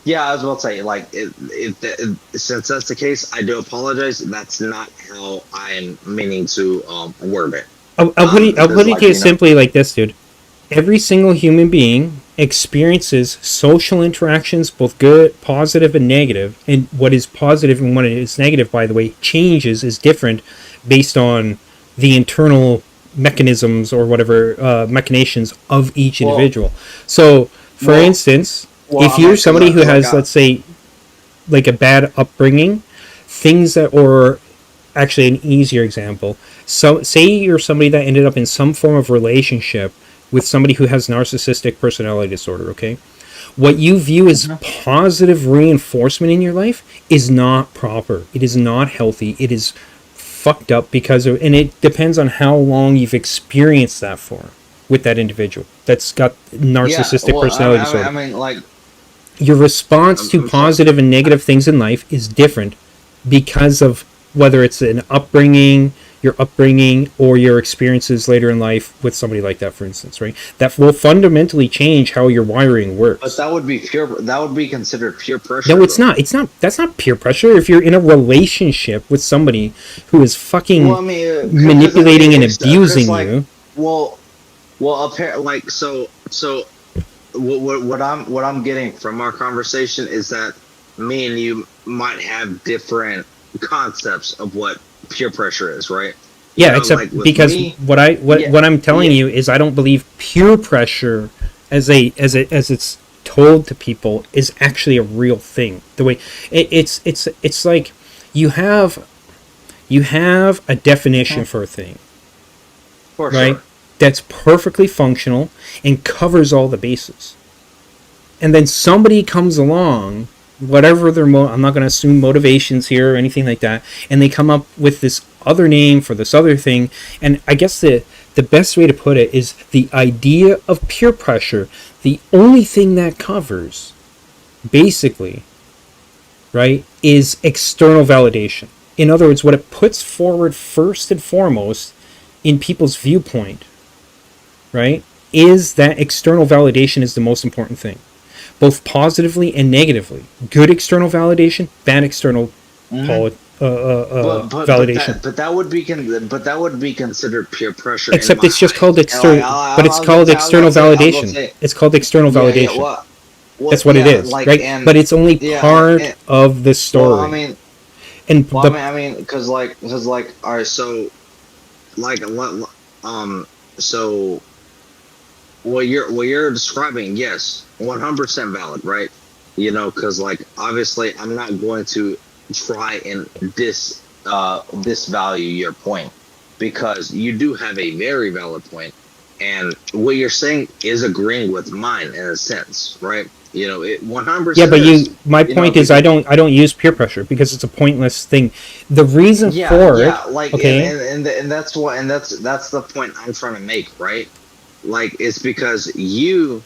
Yeah, I was about to say, like, since that's the case, I do apologize. That's not how I'm meaning to word it. I'll put it to you simply like this, dude. Every single human being experiences social interactions, both good, positive, and negative. And what is positive and what is negative, by the way, is different based on the internal mechanisms or whatever machinations of each individual. So, for instance, if you're somebody who has, let's say, like a bad upbringing, or actually an easier example, so say you're somebody that ended up in some form of relationship with somebody who has narcissistic personality disorder, okay? What you view as positive reinforcement in your life is not proper. It is not healthy. It is fucked up and it depends on how long you've experienced that for with that individual that's got narcissistic personality disorder. Your response to positive and negative things in life is different because of whether it's your upbringing, or your experiences later in life with somebody like that, for instance, right? That will fundamentally change how your wiring works. But that would be considered peer pressure. No, it's not. That's not peer pressure. If you're in a relationship with somebody who is fucking manipulating and abusing you. Apparently, what I'm getting from our conversation is that me and you might have different concepts of what peer pressure is, right? Because what I'm telling you is I don't believe peer pressure as it's told to people is actually a real thing. The way it's like you have a definition for a thing, right? Sure. That's perfectly functional and covers all the bases. And then somebody comes along, whatever their I'm not going to assume motivations here or anything like that, and they come up with this other name for this other thing. And I guess the best way to put it is the idea of peer pressure. The only thing that covers, basically, right, is external validation. In other words, what it puts forward first and foremost in people's viewpoint, right, is that external validation is the most important thing, both positively and negatively. Good external validation, bad external validation. But that would be considered peer pressure. Except it's just called external. But it's called external validation. It's called external validation. That's what it is, right? But it's only part of the story. And Well, I mean, because all right, so, like, so what you're describing, yes, 100% valid, right? Because like obviously, I'm not going to try and disvalue your point, because you do have a very valid point, and what you're saying is agreeing with mine in a sense, right? It 100%. Yeah, but my point is, I don't use peer pressure because it's a pointless thing. The reason for it, like, okay, and that's what, and that's the point I'm trying to make, right? Like, it's because you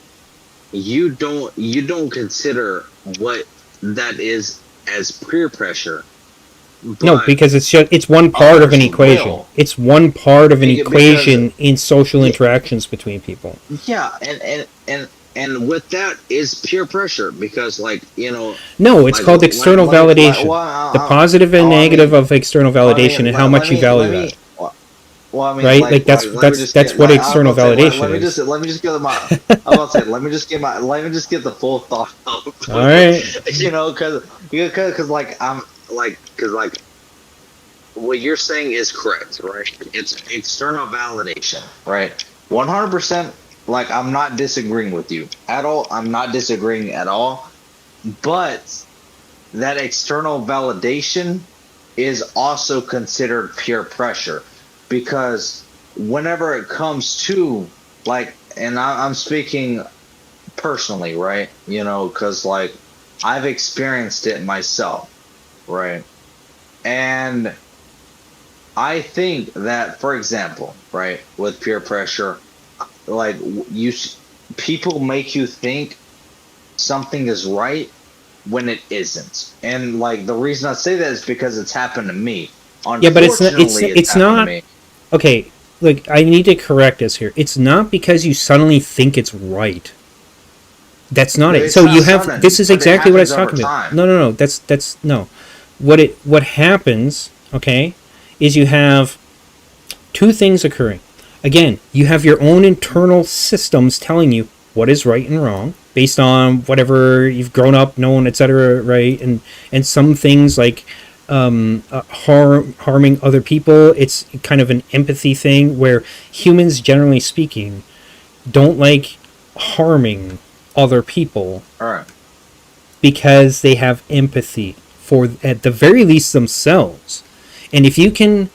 don't consider what that is as peer pressure. no, because it's one part of an equation. Will. It's one part of an equation Because, in social interactions between people. yeah, and with that is peer pressure, because like No, it's like, called external validation. The positive and negative of external validation and how much you value that. Well, I mean, Right? like That's what external validation is. Let me just get my. I'm about to say, let me just get the full thought out. All right. Because like what you're saying is correct, right? It's external validation, right? 100%. Like, I'm not disagreeing with you at all. I'm not disagreeing at all. But that external validation is also considered peer pressure, because whenever it comes to, like, and I'm speaking personally, right? Because like I've experienced it myself, right? And I think that, for example, right, with peer pressure, like, people make you think something is right when it isn't. And like, the reason I say that is because it's happened to me. Yeah, but it's not. Okay, like, I need to correct us here. It's not because you suddenly think it's right. That's not it. So you have sudden, this is exactly what I was talking about. No. That's no. What happens, okay, is you have two things occurring. Again, you have your own internal systems telling you what is right and wrong based on whatever you've grown up, known, etc., right? And some things like harming other people, it's kind of an empathy thing where humans, generally speaking, don't like harming other people. All right. Because they have empathy for, at the very least, themselves. And if you can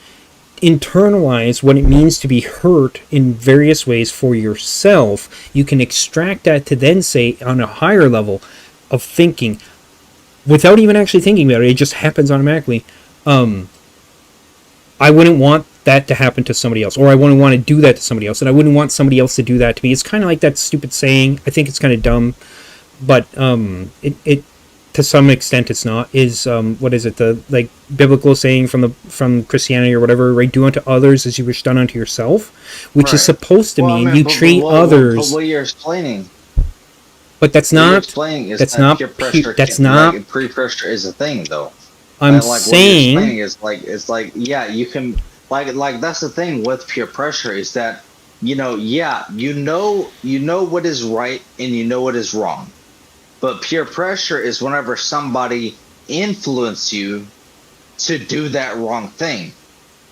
internalize what it means to be hurt in various ways for yourself, you can extract that to then say, on a higher level of thinking, without even actually thinking about it, it just happens automatically. I wouldn't want that to happen to somebody else, or I wouldn't want to do that to somebody else, and I wouldn't want somebody else to do that to me. It's kind of like that stupid saying. I think it's kind of dumb, but it to some extent it's not. Is what is it, the like biblical saying from Christianity or whatever, right? Do unto others as you wish done unto yourself, which is supposed to mean you treat others. But what you're explaining. But that's not. That's not peer pressure. That's not. Like, peer pressure is a thing, though. I'm saying. What you're saying is like yeah, you can like that's the thing with peer pressure, is that you know what is right and you know what is wrong. But peer pressure is whenever somebody influences you to do that wrong thing.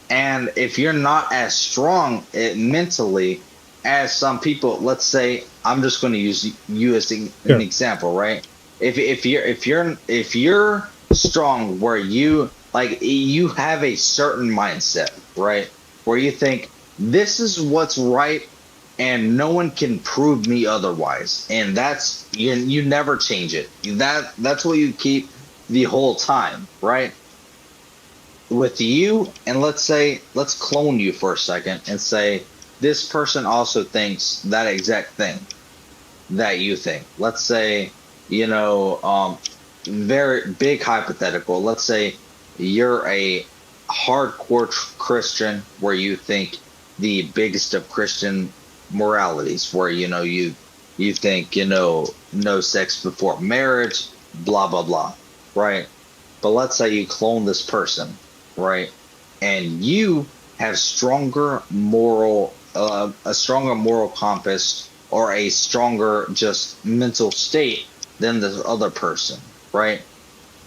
And if you're not as strong mentally as some people, let's say, I'm just going to use you as an example, right? If you're strong, where you have a certain mindset, right? Where you think this is what's right and no one can prove me otherwise, and that's you never change it. That's what you keep the whole time, right? With you, and let's clone you for a second and say this person also thinks that exact thing that you think. Let's say, very big hypothetical. Let's say you're a hardcore Christian, where you think the biggest of Christian moralities, where you think no sex before marriage, blah blah blah, right? But let's say you clone this person, right, and you have a stronger moral compass, or a stronger just mental state than this other person, right?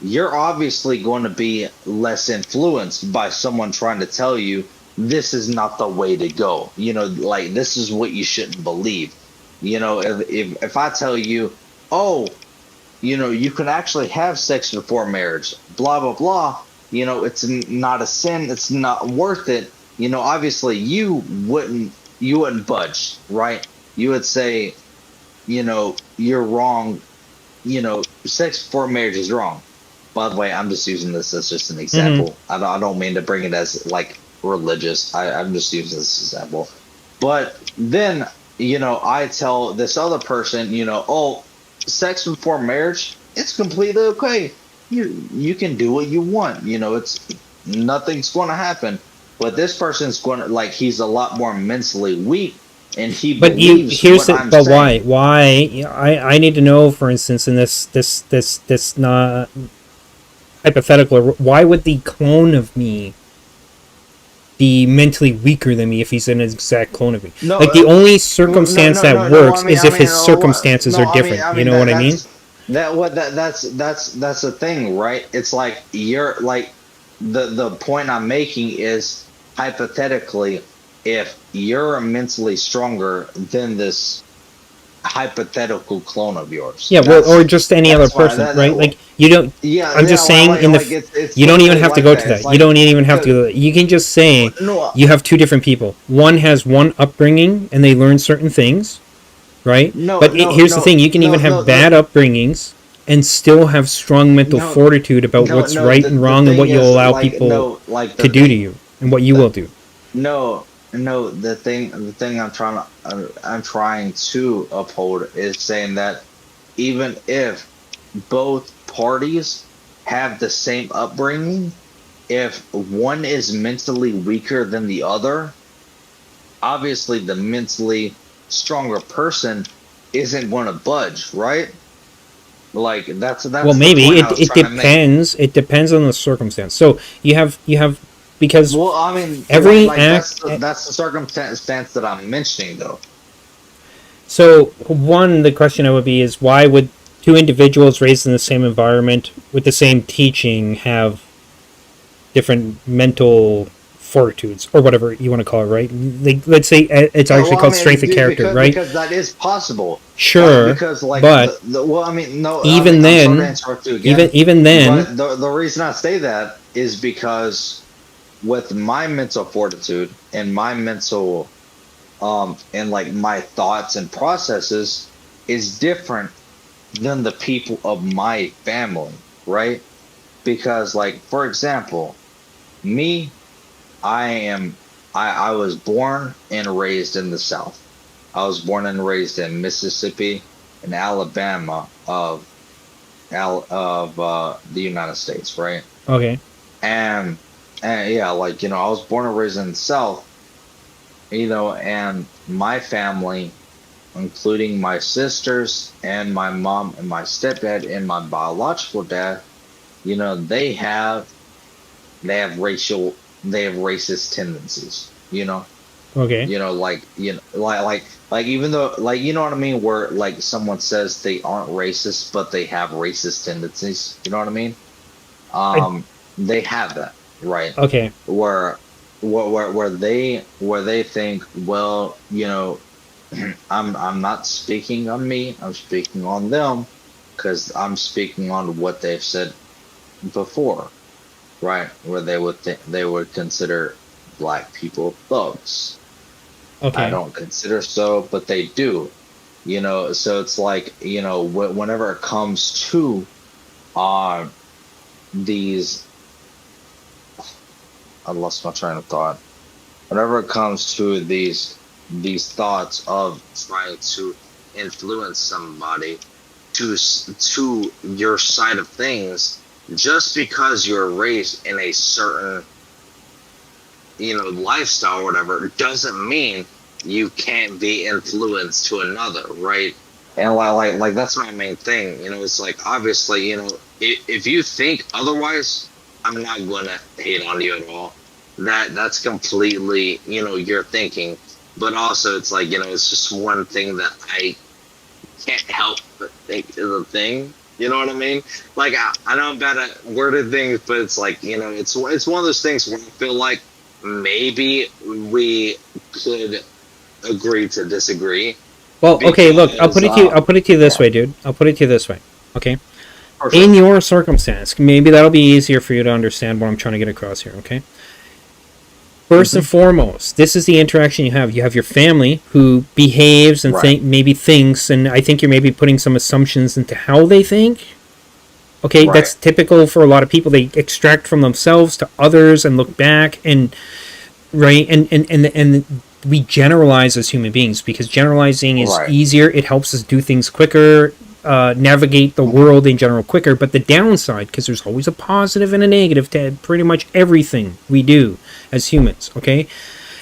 you're obviously going to be less influenced by someone trying to tell you this is not the way to go. You know, like this is what you shouldn't believe. You know, if I tell you, oh, you know, you can actually have sex before marriage, blah blah blah. You know, it's not a sin. It's not worth it. You know, obviously you wouldn't budge, right? You would say, you know, you're wrong. You know, sex before marriage is wrong. By the way, I'm just using this as just an example. I don't mean to bring it as like religious. I'm just using this example. But then, you know, I tell this other person, you know, oh, sex before marriage, it's completely okay. You can do what you want. You know, it's nothing's going to happen. But this person's going to, like, he's a lot more mentally weak, and he believes here's what I'm but saying. why I need to know, for instance, in this not hypothetical, why would the clone of me be mentally weaker than me if he's an exact clone of me? No, like the only circumstance that works is if his circumstances are different. You know what I mean? That's the thing, right? It's like you're like the point I'm making is hypothetically, if you're mentally stronger than this hypothetical clone of yours, Yeah, well, or just any other person, right? Like you don't. yeah, I'm just saying it's you don't even have to like go that. to It's that. You don't even have because- to. You can just say No, you have two different people. One has one upbringing and they learn certain things, right? But here's the thing: you can even have bad upbringings and still have strong mental fortitude about what's right and wrong and what you'll allow people to do to you and what you will do. No, the thing I'm trying to uphold is saying that even if both parties have the same upbringing, if one is mentally weaker than the other, obviously the mentally stronger person isn't going to budge, right? Like that's well, maybe it depends. It depends on the circumstance. So you have because well, I mean, every that's the circumstance that I'm mentioning, though. So the question would be is why would two individuals raised in the same environment with the same teaching have different mental fortitudes or whatever you want to call it, right? Like, let's say it's actually called strength of character, right? Because that is possible. Sure, because like, but even then, the reason I say that is because with my mental fortitude and my mental and like my thoughts and processes is different than the people of my family, right? Because like, for example, me, I was born and raised in the South. I was born and raised in Mississippi and Alabama of the United States, right? Okay. And yeah, like, you know, I was born and raised in the South, you know, and my family, including my sisters and my mom and my stepdad and my biological dad, you know, they have racist tendencies, you know. Okay. You know, like, you know, like even though, like, you know what I mean, where like someone says they aren't racist but they have racist tendencies, you know what I mean? They have that, right? Okay. Where they think, well, you know, I'm not speaking on me, I'm speaking on them, because I'm speaking on what they've said before, right? Where they would consider black people thugs. Okay. I don't consider so, but they do, you know. So it's like, you know, whenever it comes to these, I lost my train of thought. Whenever it comes to these thoughts of trying to influence somebody to your side of things, just because you're raised in a certain, you know, lifestyle or whatever, doesn't mean you can't be influenced to another, right? And like that's my main thing, you know. It's like, obviously, you know, if you think otherwise, I'm not gonna hate on you at all. That's completely, you know, your thinking. But also, it's like, you know, it's just one thing that I can't help but think is a thing, You know what I mean? Like, I know I'm bad at worded things, but it's like, you know, it's one of those things where I feel like maybe we could agree to disagree. Well, okay, look, I'll put it to you this way, dude. I'll put it to you this way, okay? In your circumstance, maybe that'll be easier for you to understand what I'm trying to get across here, okay? First and foremost, this is the interaction you have. You have your family who behaves and maybe thinks, and I think you're maybe putting some assumptions into how they think. Okay, that's typical for a lot of people. They extract from themselves to others and look back, and and we generalize as human beings because generalizing is easier. It helps us do things quicker, navigate the world in general quicker. But the downside, because there's always a positive and a negative to pretty much everything we do as humans, okay,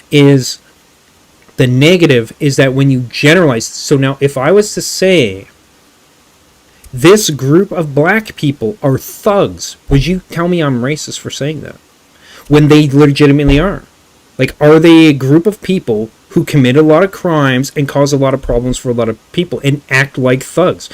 is the negative is that when you generalize. So now if I was to say this group of black people are thugs, would you tell me I'm racist for saying that? When they legitimately are. Like, are they a group of people who commit a lot of crimes and cause a lot of problems for a lot of people and act like thugs?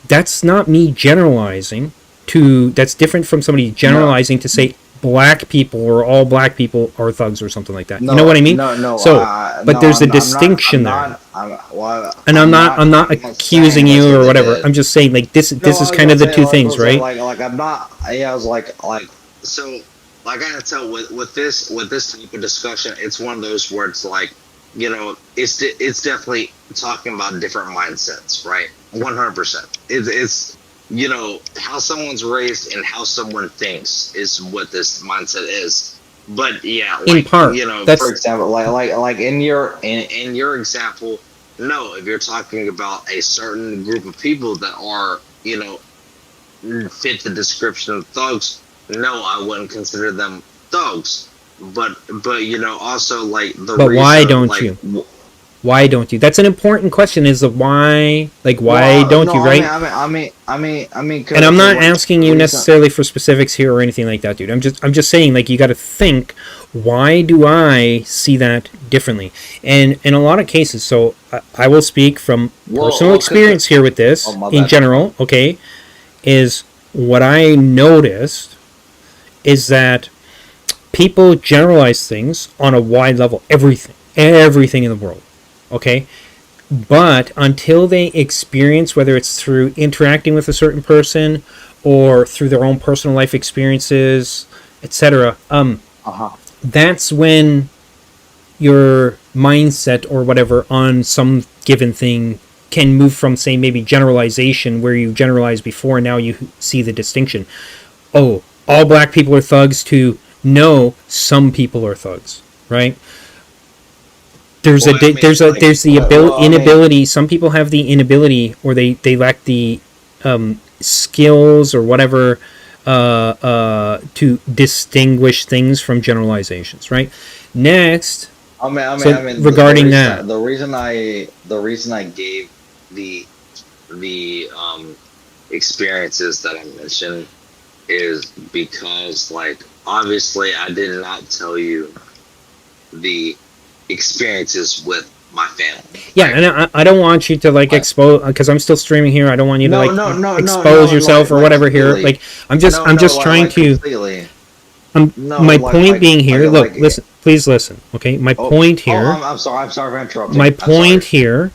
That's not me generalizing to... That's different from somebody generalizing to say black people or all black people are thugs or something like that. You know what I mean? But there's a distinction there. And I'm not accusing you or whatever. I'm just saying, like, this is kind of the two things, right? Like I'm not... Yeah, I was like... So... Like I gotta tell with this type of discussion, it's one of those where it's like, you know, it's definitely talking about different mindsets, right? 100%. It's you know, how someone's raised and how someone thinks is what this mindset is. But yeah, like, in part, you know, for example, like in your example, no, if you're talking about a certain group of people that are, you know, fit the description of thugs. No, I wouldn't consider them thugs, but you know, also like the. But why don't you? Why don't you? That's an important question. Is the why? Like, why don't you? Right? I mean. And I'm not asking you necessarily for specifics here or anything like that, dude. I'm just saying, like, you got to think. Why do I see that differently? And in a lot of cases, so I will speak from personal experience here with this in general. Okay, is what I noticed. Is that people generalize things on a wide level, everything in the world, okay? But until they experience, whether it's through interacting with a certain person or through their own personal life experiences, etc., that's when your mindset or whatever on some given thing can move from, say, maybe generalization, where you generalized before, and now you see the distinction. Oh, all black people are thugs, to no, some people are thugs, right? There's the inability. Some people have the inability, or they lack the skills or whatever to distinguish things from generalizations, right? Next, regarding that, the reason I gave the experiences that I mentioned is because, like, obviously I did not tell you the experiences with my family. Yeah, and I don't want you to, like, expose, because I'm still streaming here. I don't want you to expose yourself or whatever here. Like, I'm just trying to. My point being here. Look, listen. Please listen. Okay, my point here. I'm sorry for interrupting. My point here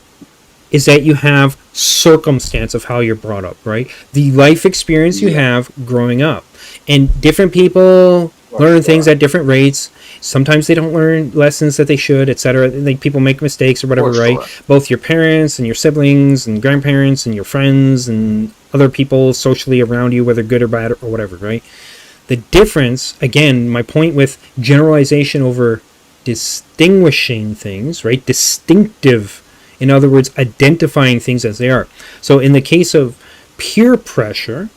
is that you have circumstance of how you're brought up, right? The life experience you have growing up. And different people learn things at different rates. Sometimes they don't learn lessons that they should, etc. Like, people make mistakes or whatever, right? Both your parents and your siblings and grandparents and your friends and other people socially around you, whether good or bad or whatever, right? The difference, again, my point with generalization over distinguishing things, right? Distinctive. In other words, identifying things as they are. So in the case of peer pressure,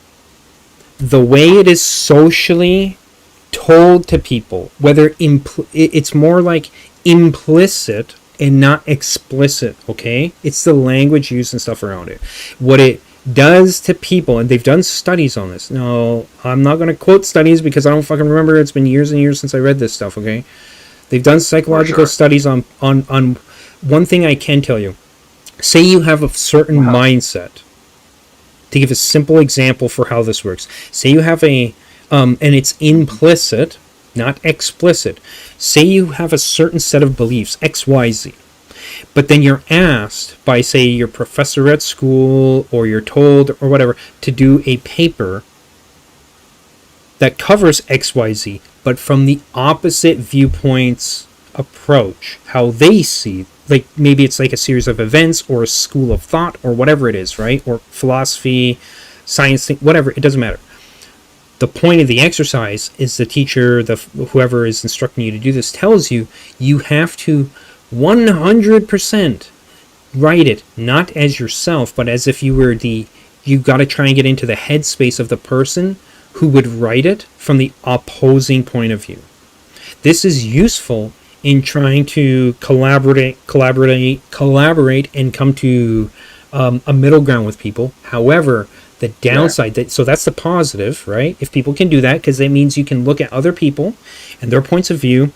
the way it is socially told to people, whether it's more like implicit and not explicit, okay? It's the language used and stuff around it. What it does to people, and they've done studies on this. No, I'm not going to quote studies because I don't fucking remember. It's been years and years since I read this stuff, okay? They've done psychological studies on one thing I can tell you. Say you have a certain mindset, to give a simple example for how this works. Say you have and it's implicit, not explicit. Say you have a certain set of beliefs, X, Y, Z. But then you're asked by, say, your professor at school, or you're told, or whatever, to do a paper that covers X, Y, Z, but from the opposite viewpoints approach, how they see, like maybe it's like a series of events or a school of thought or whatever it is, right? Or philosophy, science, whatever, it doesn't matter. The point of the exercise is the teacher, whoever is instructing you to do this, tells you you have to 100% write it, not as yourself, but as if you were you got to try and get into the headspace of the person who would write it from the opposing point of view. This is useful in trying to collaborate, and come to a middle ground with people. However, the downside, so that's the positive, right? If people can do that, because that means you can look at other people and their points of view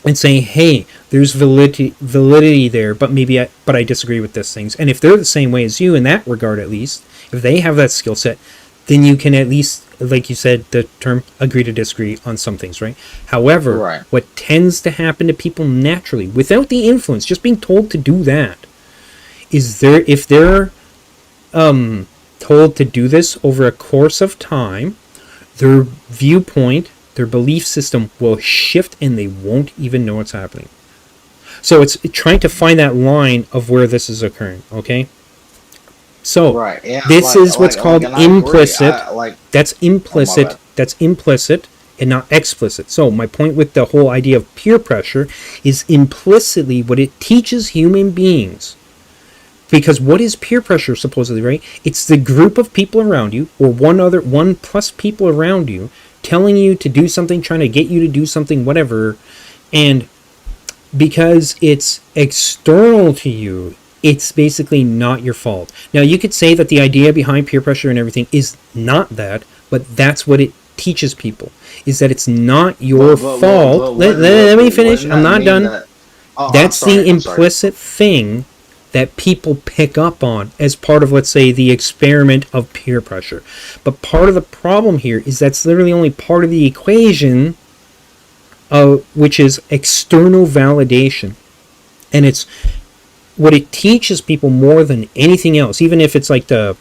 and say, hey, there's validity there, but I disagree with these things. And if they're the same way as you in that regard, at least, if they have that skill set, then you can at least, like you said, the term agree to disagree on some things, right? However, what tends to happen to people naturally, without the influence, just being told to do that, is if they're told to do this over a course of time, their viewpoint, their belief system will shift and they won't even know what's happening. So it's trying to find that line of where this is occurring, okay? So this is what's called implicit. That's implicit. That's implicit and not explicit. So my point with the whole idea of peer pressure is implicitly what it teaches human beings. Because what is peer pressure supposedly, right? It's the group of people around you, or one plus people around you, telling you to do something, trying to get you to do something, whatever. And because it's external to you, it's basically not your fault. Now, you could say that the idea behind peer pressure and everything is not that, but that's what it teaches people, is that it's not your fault. Let me finish. I'm not done. That's the implicit thing that people pick up on as part of, let's say, the experiment of peer pressure. But part of the problem here is that's literally only part of the equation, which is external validation. And it's what it teaches people more than anything else, even if it's like the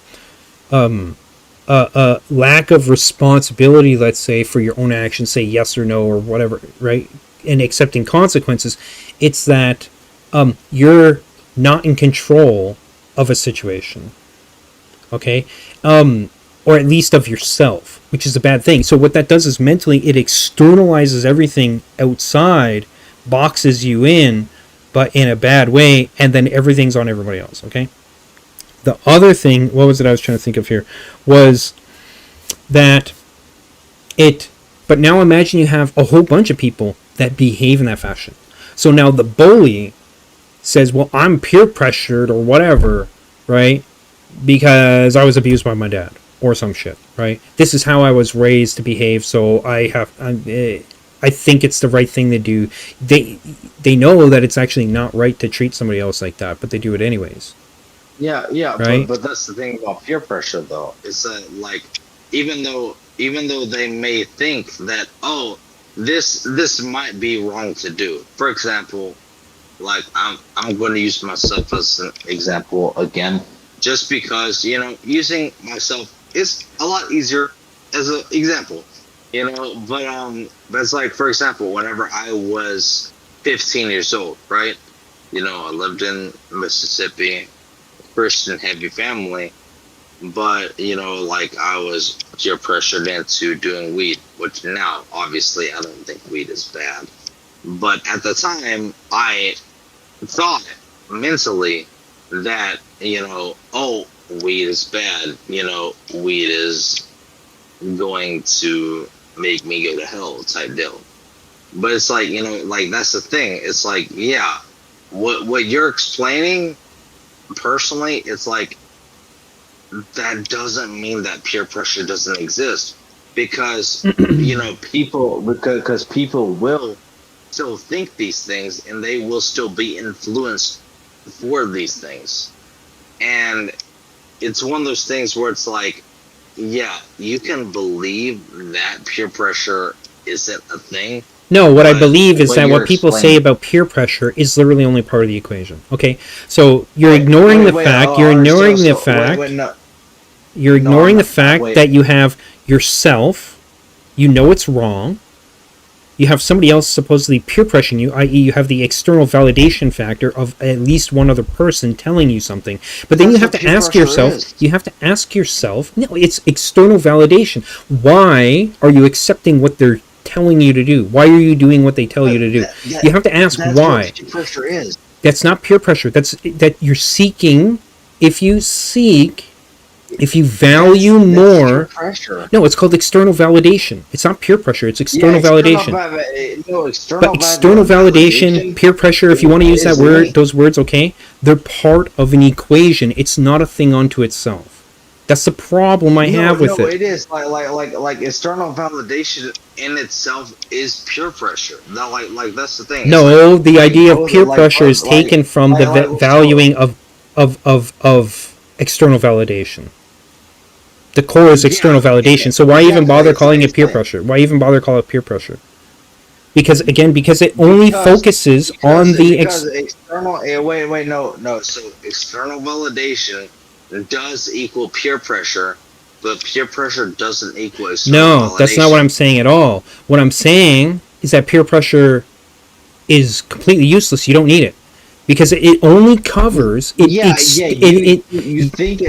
lack of responsibility, let's say, for your own actions, say yes or no or whatever, right? And accepting consequences. It's that you're not in control of a situation, okay? Or at least of yourself, which is a bad thing. So what that does is mentally it externalizes everything outside, boxes you in, but in a bad way, and then everything's on everybody else, okay? The other thing, what was it I was trying to think of here, was that but now imagine you have a whole bunch of people that behave in that fashion. So now the bully says, well, I'm peer pressured or whatever, right? Because I was abused by my dad or some shit, right? This is how I was raised to behave, so I think it's the right thing to do. They know that it's actually not right to treat somebody else like that, but they do it anyways. Yeah, right? but that's the thing about peer pressure, though. It's that, like, even though they may think that, oh, this might be wrong to do. For example, like I'm going to use myself as an example again, just because, you know, using myself is a lot easier as an example, you know. But it's like, for example, whenever I was 15 years old, right? You know, I lived in Mississippi, Christian heavy family, but, you know, like, I was peer pressured into doing weed, which now obviously I don't think weed is bad, but at the time I thought mentally that, you know, oh, weed is bad, you know, weed is going to make me go to hell type deal. But it's like, you know, like, that's the thing. It's like, yeah, what you're explaining personally, it's like, that doesn't mean that peer pressure doesn't exist, because you know, people will still think these things, and they will still be influenced for these things. And it's one of those things where it's like, yeah, you can believe that peer pressure isn't a thing. No, what I But- believe is but that you're what people say explaining- about peer pressure is literally only part of the equation. Okay, so you're ignoring the fact. You're ignoring the fact. You're ignoring the fact that you have yourself. You know it's wrong. You have somebody else supposedly peer pressuring you, i.e., you have the external validation factor of at least one other person telling you something. But then you have to ask yourself. You have to ask yourself. No, it's external validation. Why are you accepting what they're telling you to do? Why are you doing what they tell you to do? You have to ask why. What peer pressure is. That's not peer pressure. That's that you're seeking. If you value more. Pressure. No, it's called external validation. It's not peer pressure. It's external validation. But external validation, peer pressure, if you want to use that word, those words, okay, they're part of an equation. It's not a thing unto itself. That's the problem I have with it. No, it is like external validation in itself is peer pressure. Not like that's the thing. No, like, the idea of peer pressure is like- taken from the valuing of external validation. The core is external validation. So why even bother calling it peer pressure? Why even bother call it peer pressure? Because it only focuses on the external. Wait, no. So external validation does equal peer pressure, but peer pressure doesn't equal external validation. No, that's not what I'm saying at all. What I'm saying is that peer pressure is completely useless. You don't need it. Because it only covers it. You think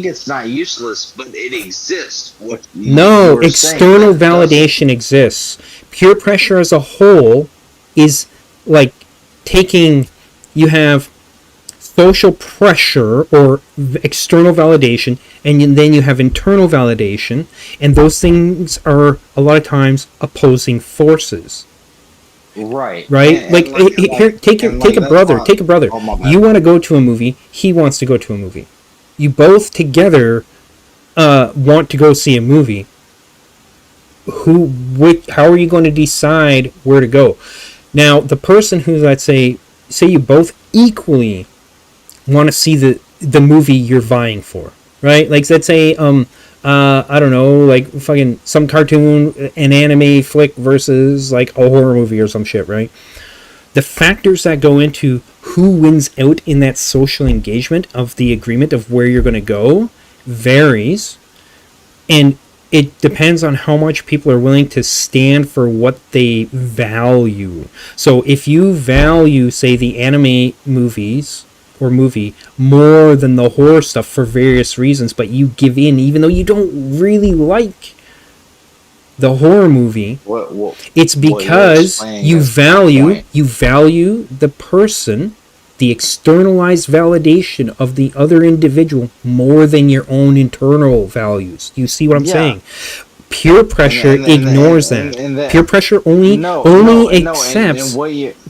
it's not useless, but it exists. External validation exists. Peer pressure as a whole is like taking. You have social pressure or external validation, and then you have internal validation, and those things are a lot of times opposing forces. Right. Take a brother. Oh, You want to go to a movie. He wants to go to a movie. You both together want to go see a movie. How are you going to decide where to go? Now, the person who, let's say you both equally want to see the movie you're vying for, right? Like, let's say I don't know, like fucking some cartoon, an anime flick versus like a horror movie or some shit, right? The factors that go into who wins out in that social engagement of the agreement of where you're going to go varies, and it depends on how much people are willing to stand for what they value. So if you value, say, the anime movies or movie more than the horror stuff for various reasons, but you give in even though you don't really like the horror movie, it's because you value the person, the externalized validation of the other individual more than your own internal values. You see what I'm saying? Peer pressure ignores that. Peer pressure only accepts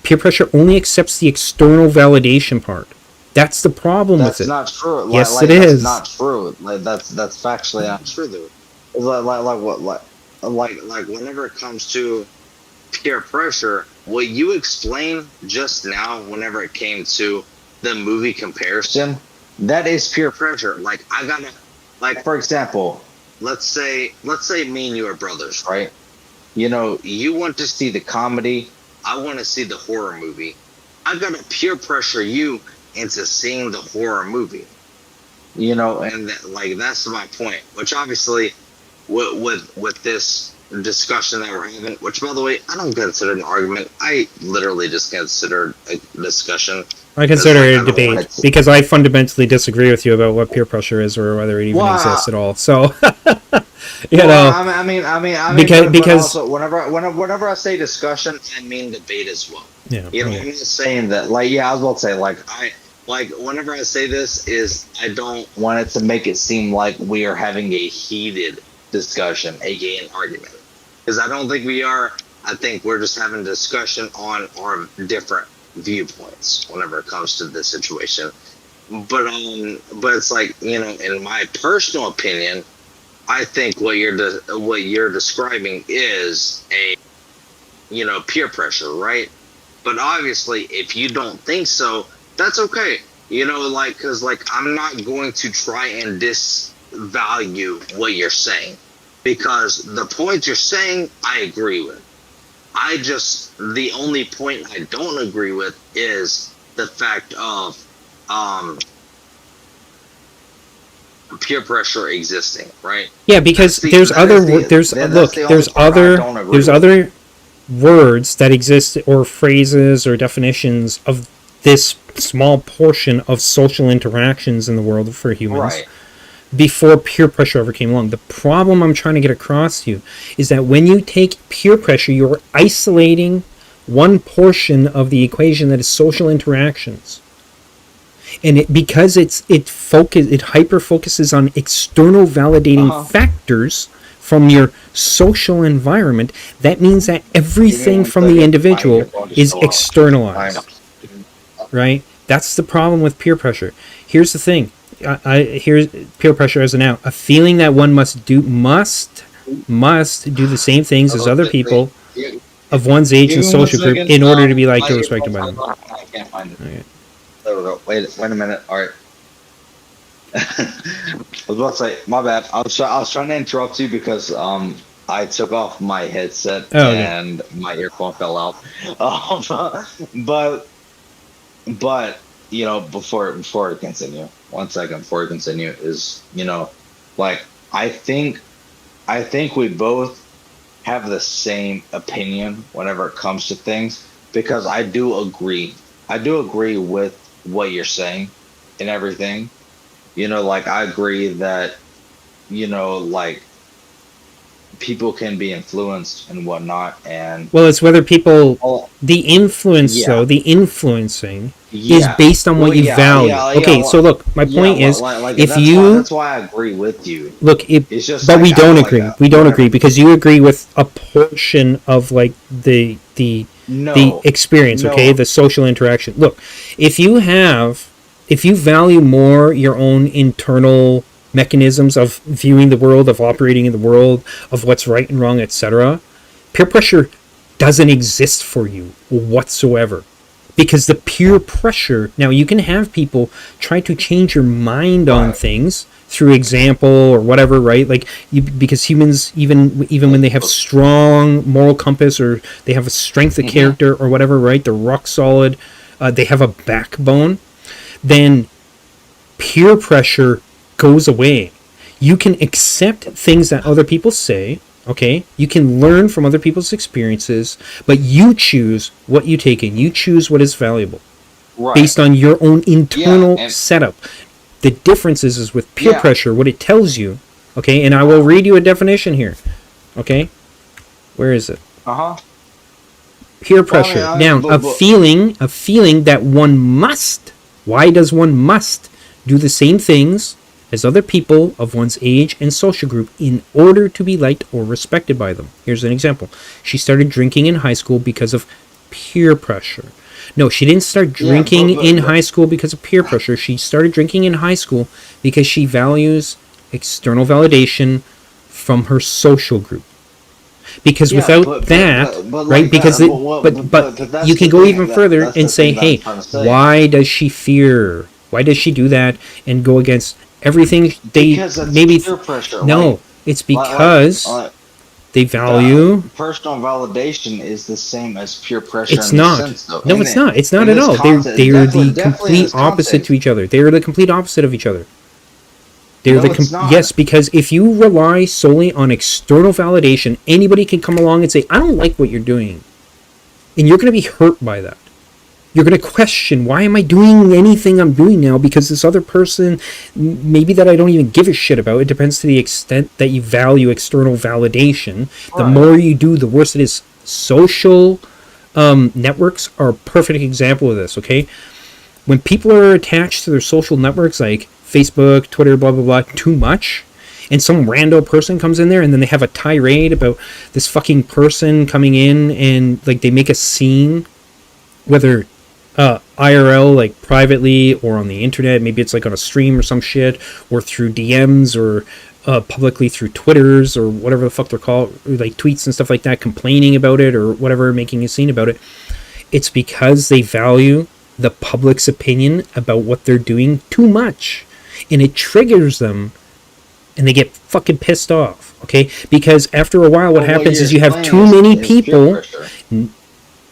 peer pressure only accepts the external validation part. That's the problem with it. That's not true. Yes, it is. That's not true. Like that's factually not true. Though. Like whenever it comes to peer pressure, what you explained just now, whenever it came to the movie comparison, that is peer pressure. Like I gotta, like for example, let's say me and you are brothers, right? You know, you want to see the comedy, I want to see the horror movie. I gotta peer pressure you into seeing the horror movie, you know, and that's my point. Which obviously, with this discussion that we're having, which by the way, I don't consider an argument. I literally just consider a discussion. I consider it a debate because I fundamentally disagree with you about what peer pressure is or whether it even exists at all. So, I mean, because also, whenever I say discussion, I mean debate as well. Yeah, you know, I'm just saying that, I was about to say, whenever I say this, is I don't want it to make it seem like we are having a heated discussion, aka an argument, because I don't think we are. I think we're just having a discussion on our different viewpoints whenever it comes to this situation. But it's like, you know, in my personal opinion, I think what you're describing is a, you know, peer pressure, right? But obviously, if you don't think so, that's okay. You know, like, because, like, I'm not going to try and disvalue what you're saying. Because the points you're saying, I agree with. The only point I don't agree with is the fact of peer pressure existing, right? Yeah, because there's other words that exist, or phrases or definitions of this small portion of social interactions in the world for humans. Right. Before peer pressure ever came along. The problem I'm trying to get across to you is that when you take peer pressure, you're isolating one portion of the equation that is social interactions. And because it hyper focuses on external validating factors from your social environment, that means that everything from the individual is externalized. Right? That's the problem with peer pressure. Here's the thing. Here's peer pressure as an out. A feeling that one must do the same things as other people of one's age and social group in order to be liked or respected by them. I can't find it. Okay. There we go. Wait a minute. All right. I was about to say, my bad. I was trying to interrupt you because I took off my headset and my earphone fell out. But you know, before I continue, 1 second before I continue, is, you know, like, I think we both have the same opinion whenever it comes to things, because I do agree with what you're saying and everything. You know, like, I agree that, you know, like, people can be influenced and whatnot, and well, it's whether people the influencing is based on what you value. So look, my point is, that's why I agree with you. Look, it's just, but like, we don't agree. Like we don't agree because you agree with a portion of, like, the experience. Okay, the social interaction. Look, if you value more your own internal mechanisms of viewing the world, of operating in the world, of what's right and wrong, etc., peer pressure doesn't exist for you whatsoever. Because the peer pressure, now you can have people try to change your mind on things through example or whatever, right? Like, because humans, even when they have strong moral compass, or they have a strength of character or whatever, right? They're rock solid, they have a backbone, then peer pressure goes away. You can accept things that other people say, okay? You can learn from other people's experiences, but you choose what you take in. You choose what is valuable based on your own internal setup. The difference is with peer pressure, what it tells you, okay? And I will read you a definition here, okay? Where is it? Peer pressure. A feeling that one must. Why does one must do the same things as other people of one's age and social group in order to be liked or respected by them? Here's an example. She started drinking in high school because of peer pressure. No, she didn't start drinking in high school because of peer pressure. She started drinking in high school because she values external validation from her social group. Because without that, you can go even further and say, hey, why does she fear? Why does she do that and go against everything it's because they value personal validation is the same as peer pressure. It's not. It's not at all. They're the complete opposite to each other. They're the complete opposite of each other. Yes, because if you rely solely on external validation, anybody can come along and say, I don't like what you're doing. And you're going to be hurt by that. You're going to question, why am I doing anything I'm doing now? Because this other person, maybe that I don't even give a shit about. It depends to the extent that you value external validation. The more you do, the worse it is. Social networks are a perfect example of this, okay? When people are attached to their social networks, like Facebook, Twitter, blah, blah, blah, too much, and some rando person comes in there and then they have a tirade about this fucking person coming in and, like, they make a scene, whether IRL, like privately, or on the internet, maybe it's like on a stream or some shit, or through DMs, or publicly through Twitters, or whatever the fuck they're called, like tweets and stuff like that, complaining about it or whatever, making a scene about it. It's because they value the public's opinion about what they're doing too much, and it triggers them, and they get fucking pissed off. Okay, because after a while, what happens is you have too many people.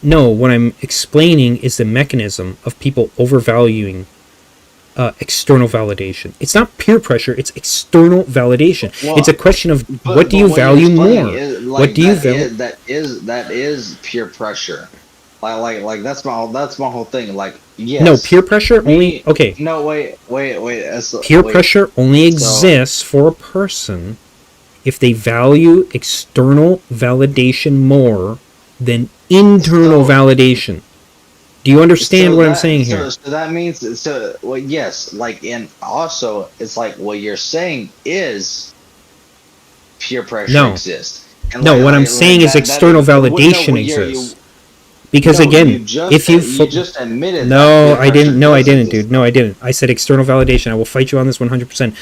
No, what I'm explaining is the mechanism of people overvaluing external validation. It's not peer pressure, it's external validation. Well, it's a question of what do you value more? What do you value? That is peer pressure. Like that's my whole thing. Like, yes. No, peer pressure only. Okay. No, wait. Peer pressure only exists for a person if they value external validation more than internal validation. Do you understand what I'm saying here? So that means, yes, like, and also, it's like what you're saying is peer pressure exists. And no, what I'm saying is external validation exists. Because again, if you just admitted. No, I didn't. No, I didn't, dude. No, I didn't. I said external validation. I will fight you on this 100%.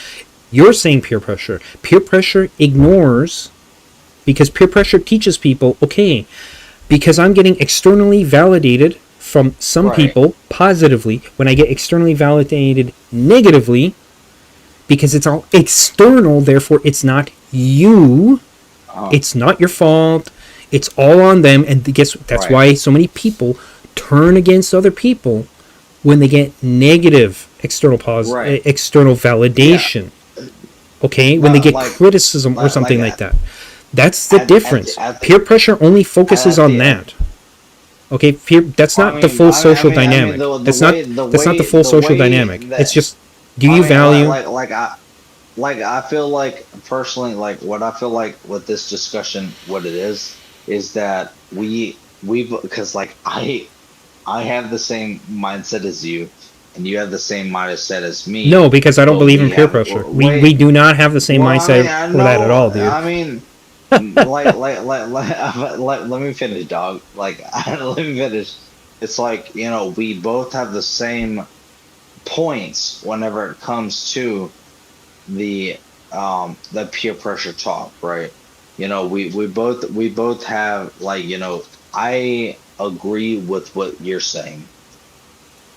You're saying peer pressure. Peer pressure ignores, because peer pressure teaches people, okay, because I'm getting externally validated from some people positively, when I get externally validated negatively, because it's all external, therefore it's not you, it's not your fault, it's all on them, and that's why so many people turn against other people when they get negative external external validation. Okay, when they get criticism or something like that. That's the difference. Peer pressure only focuses on that. Okay, that's not the full social dynamic. That's not the full social dynamic. It's just, do you value? I feel like personally, like what I feel like with this discussion, what it is that we because like I have the same mindset as you, and you have the same mindset as me. No, because I don't believe in peer pressure. We do not have the same mindset for that at all, dude. I mean. Let me finish, dog. Like, let me finish. It's like, we both have the same points whenever it comes to the peer pressure talk, right? We both have, like, I agree with what you're saying.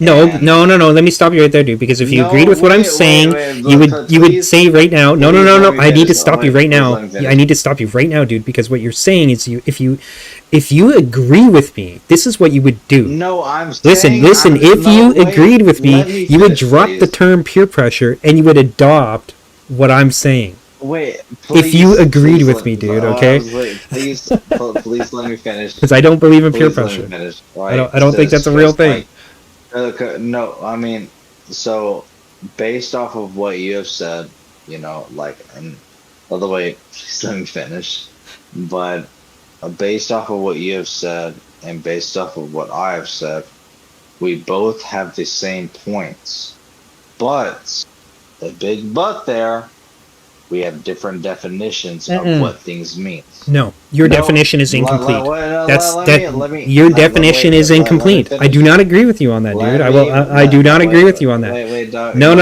No. Let me stop you right there, dude. Because if you agreed with what I'm saying, you would say right now. No. I need to stop you right now. I need to stop you right now, dude. Because what you're saying is, if you agree with me, this is what you would do. No, I'm saying. Listen. If you agreed with me, you would drop the term peer pressure and you would adopt what I'm saying. Wait. If you agreed with me, dude. Okay. Please let me finish. Because I don't believe in peer pressure. I don't think that's a real thing. No, I mean, so based off of what you have said, like, and by the way, please let me finish. But based off of what you have said and based off of what I have said, we both have the same points. But the big but there, we have different definitions of what things mean. No, your definition is incomplete. Your definition is incomplete. I do not agree with you on that, dude. I do not agree with you on that. No.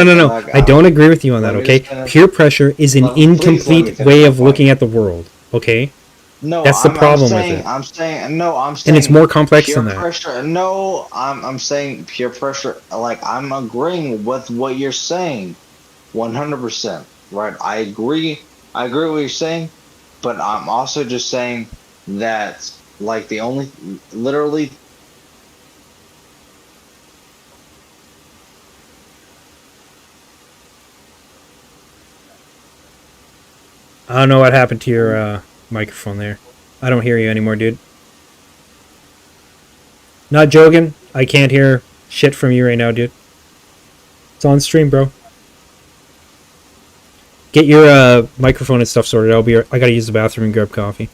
I don't agree with you on that. Okay, peer pressure is an incomplete way of looking at the world. Okay. No, that's the problem with it. I'm saying, and it's more complex than that. Pressure, no, I'm saying peer pressure. Like, I'm agreeing with what you're saying, 100%. Right, I agree with what you're saying, but I'm also just saying that, like, the only, literally, I don't know what happened to your microphone there. I don't hear you anymore, dude. Not joking, I can't hear shit from you right now, dude. It's on stream, bro. Get your microphone and stuff sorted. I gotta use the bathroom and grab coffee.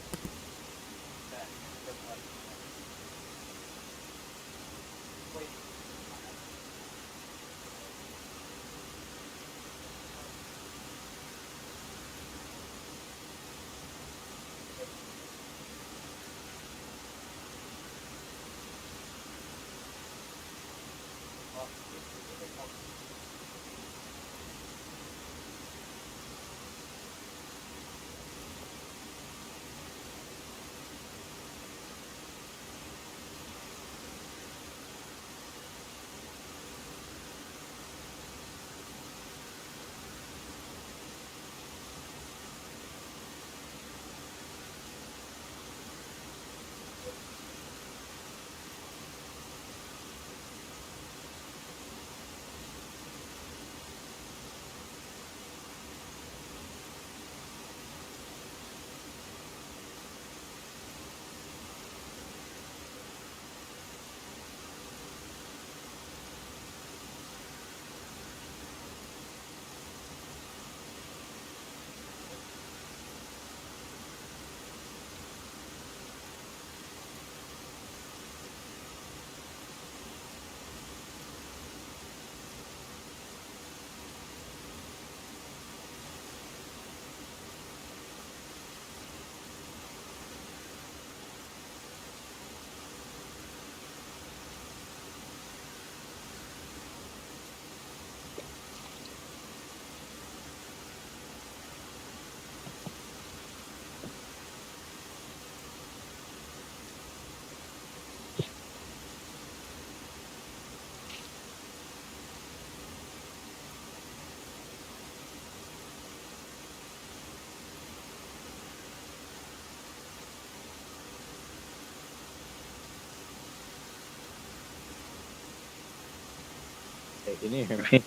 Hey, can you hear me?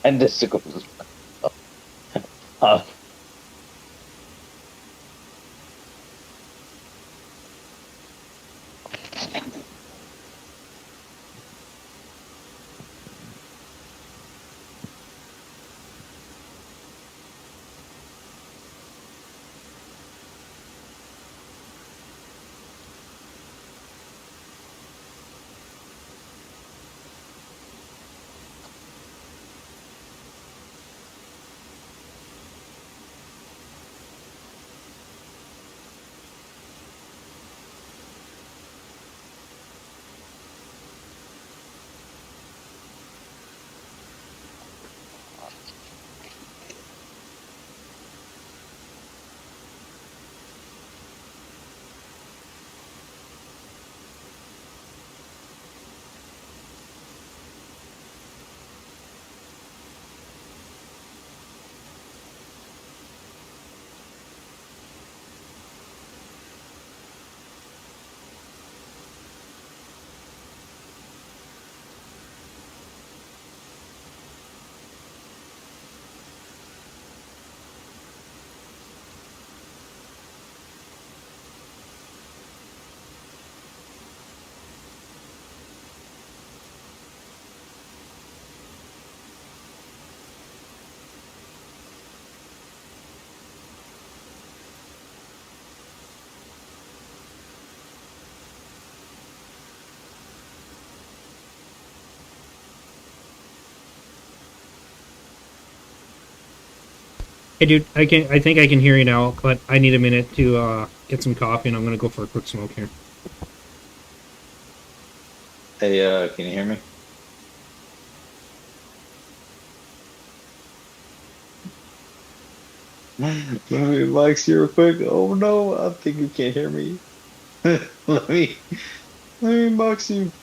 And this goes. Uh, Hey, dude, I think I can hear you now, but I need a minute to get some coffee, and I'm gonna go for a quick smoke here. hey, can you hear me? Let me box you real quick. Oh no, I think you can't hear me. let me let me box you.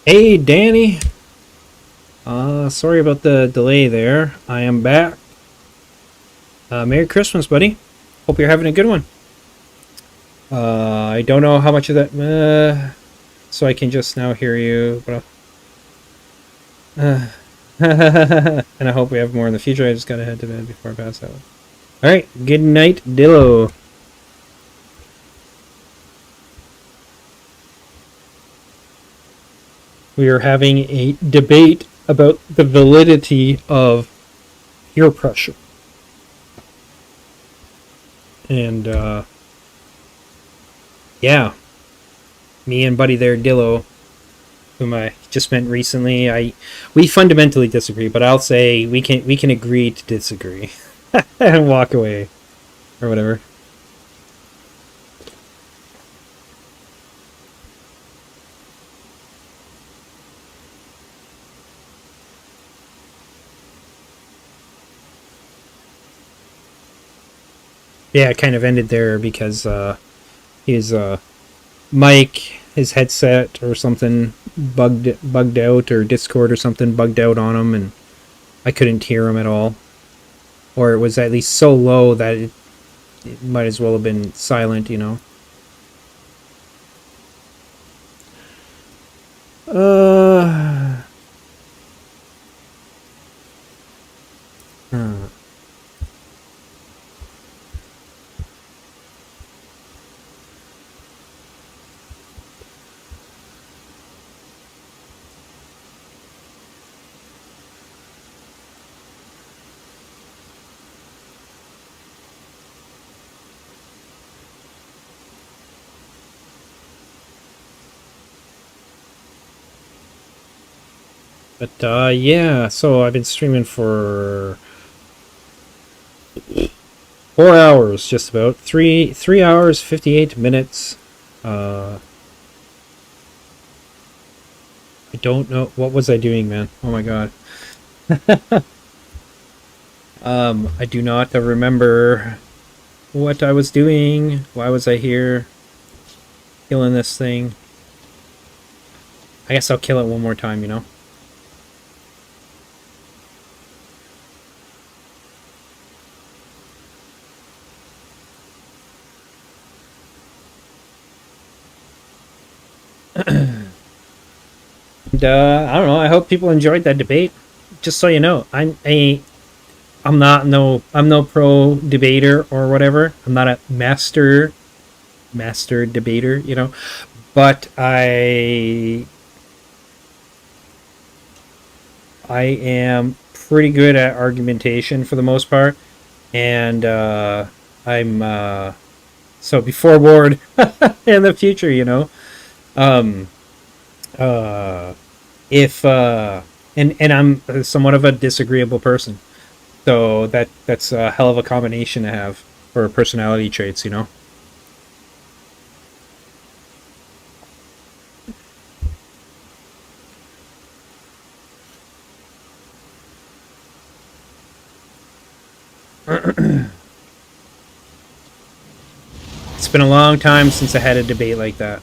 Hey, Danny. Sorry about the delay there. I am back. Merry Christmas, buddy. Hope you're having a good one. I don't know how much of that, so I can just now hear you, but and I hope we have more in the future. I just gotta head to bed before I pass out. Alright, good night, Dillo. We are having a debate about the validity of peer pressure. And, yeah. Me and buddy there, Dillo, whom I just met recently, we fundamentally disagree, but I'll say we can agree to disagree. And walk away. Or whatever. Yeah, it kind of ended there because his mic, his headset or something bugged out, or Discord or something bugged out on him, and I couldn't hear him at all. Or it was at least so low that it might as well have been silent, you know. But, yeah, so I've been streaming for 4 hours, just about. 3 hours, 58 minutes. I don't know. What was I doing, man? Oh my god. I do not remember what I was doing. Why was I here? Killing this thing. I guess I'll kill it one more time, you know? And, I don't know. I hope people enjoyed that debate. Just so you know, I'm no pro debater or whatever. I'm not a master debater, you know. But I am pretty good at argumentation for the most part, and I'm so be forewarned in the future, you know. If and I'm somewhat of a disagreeable person, so that's a hell of a combination to have for personality traits, you know. It's been a long time since I had a debate like that.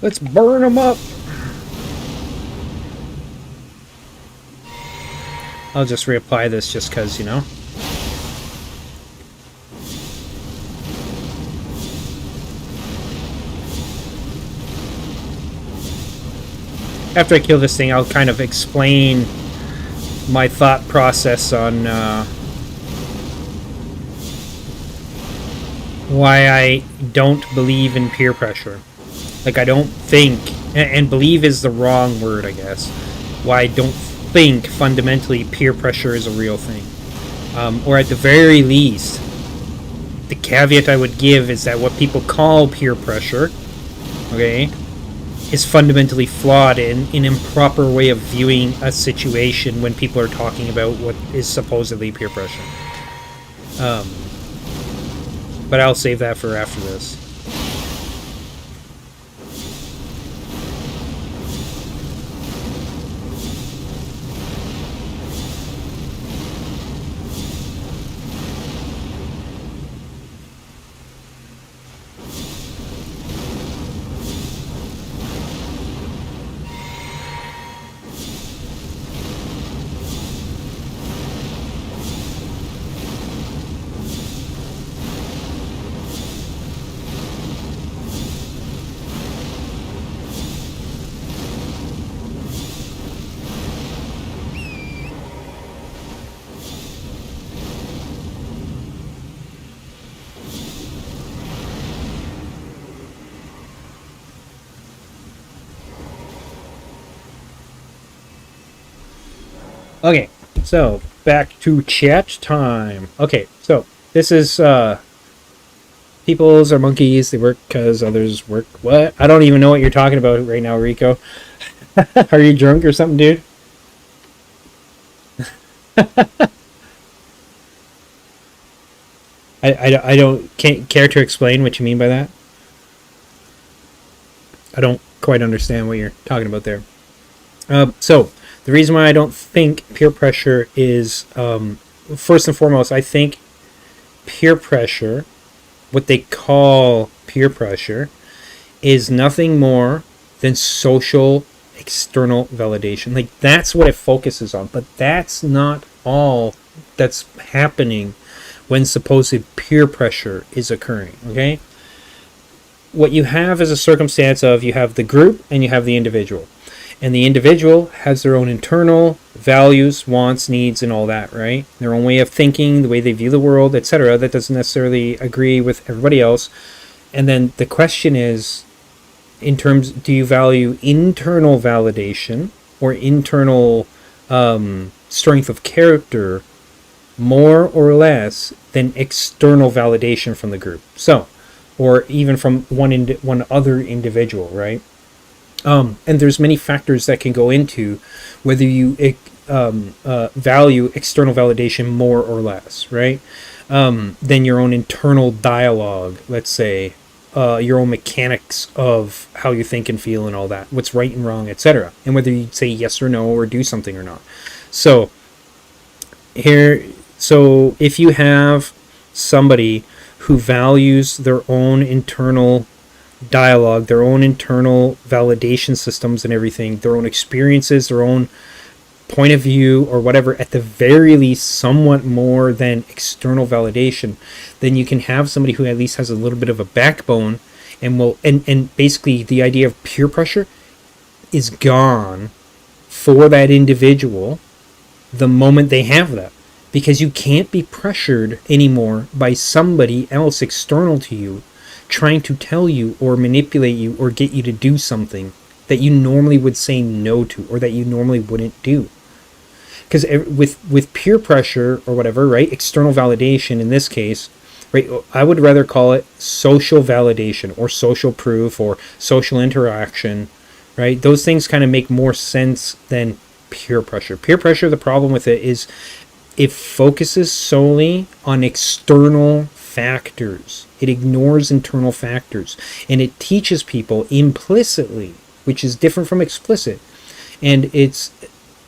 Let's burn them up. I'll just reapply this just because, you know. After I kill this thing, I'll kind of explain my thought process on why I don't believe in peer pressure. Like, I don't think, and believe is the wrong word, I guess, why I don't think fundamentally peer pressure is a real thing. Or at the very least, the caveat I would give is that what people call peer pressure, okay, is fundamentally flawed in an improper way of viewing a situation when people are talking about what is supposedly peer pressure. But I'll save that for after this. Okay, so back to chat time. Okay, so this is peoples are monkeys. They work because others work. What? I don't even know what you're talking about right now, Rico. Are you drunk or something, dude? I don't can't care to explain what you mean by that. I don't quite understand what you're talking about there. So the reason why I don't think peer pressure is, first and foremost, I think peer pressure, what they call peer pressure, is nothing more than social external validation. Like, that's what it focuses on, but that's not all that's happening when supposed peer pressure is occurring, okay? What you have is a circumstance of you have the group and you have the individual. And the individual has their own internal values, wants, needs, and all that, right? Their own way of thinking, the way they view the world, etc. That doesn't necessarily agree with everybody else. And then the question is, in terms, do you value internal validation or internal strength of character more or less than external validation from the group? So, or even from one other individual, right? And there's many factors that can go into whether you value external validation more or less, right? Than your own internal dialogue, let's say, your own mechanics of how you think and feel and all that, what's right and wrong, etc. And whether you say yes or no or do something or not. So if you have somebody who values their own internal dialogue, their own internal validation systems and everything, their own experiences, their own point of view or whatever, at the very least somewhat more than external validation, then you can have somebody who at least has a little bit of a backbone and will and basically the idea of peer pressure is gone for that individual the moment they have that, because you can't be pressured anymore by somebody else external to you trying to tell you or manipulate you or get you to do something that you normally would say no to or that you normally wouldn't do. Because with peer pressure or whatever, right, external validation in this case, right, I would rather call it social validation or social proof or social interaction, right? Those things kind of make more sense than peer pressure. Peer pressure, the problem with it is it focuses solely on external factors. It ignores internal factors, and it teaches people implicitly, which is different from explicit. And it's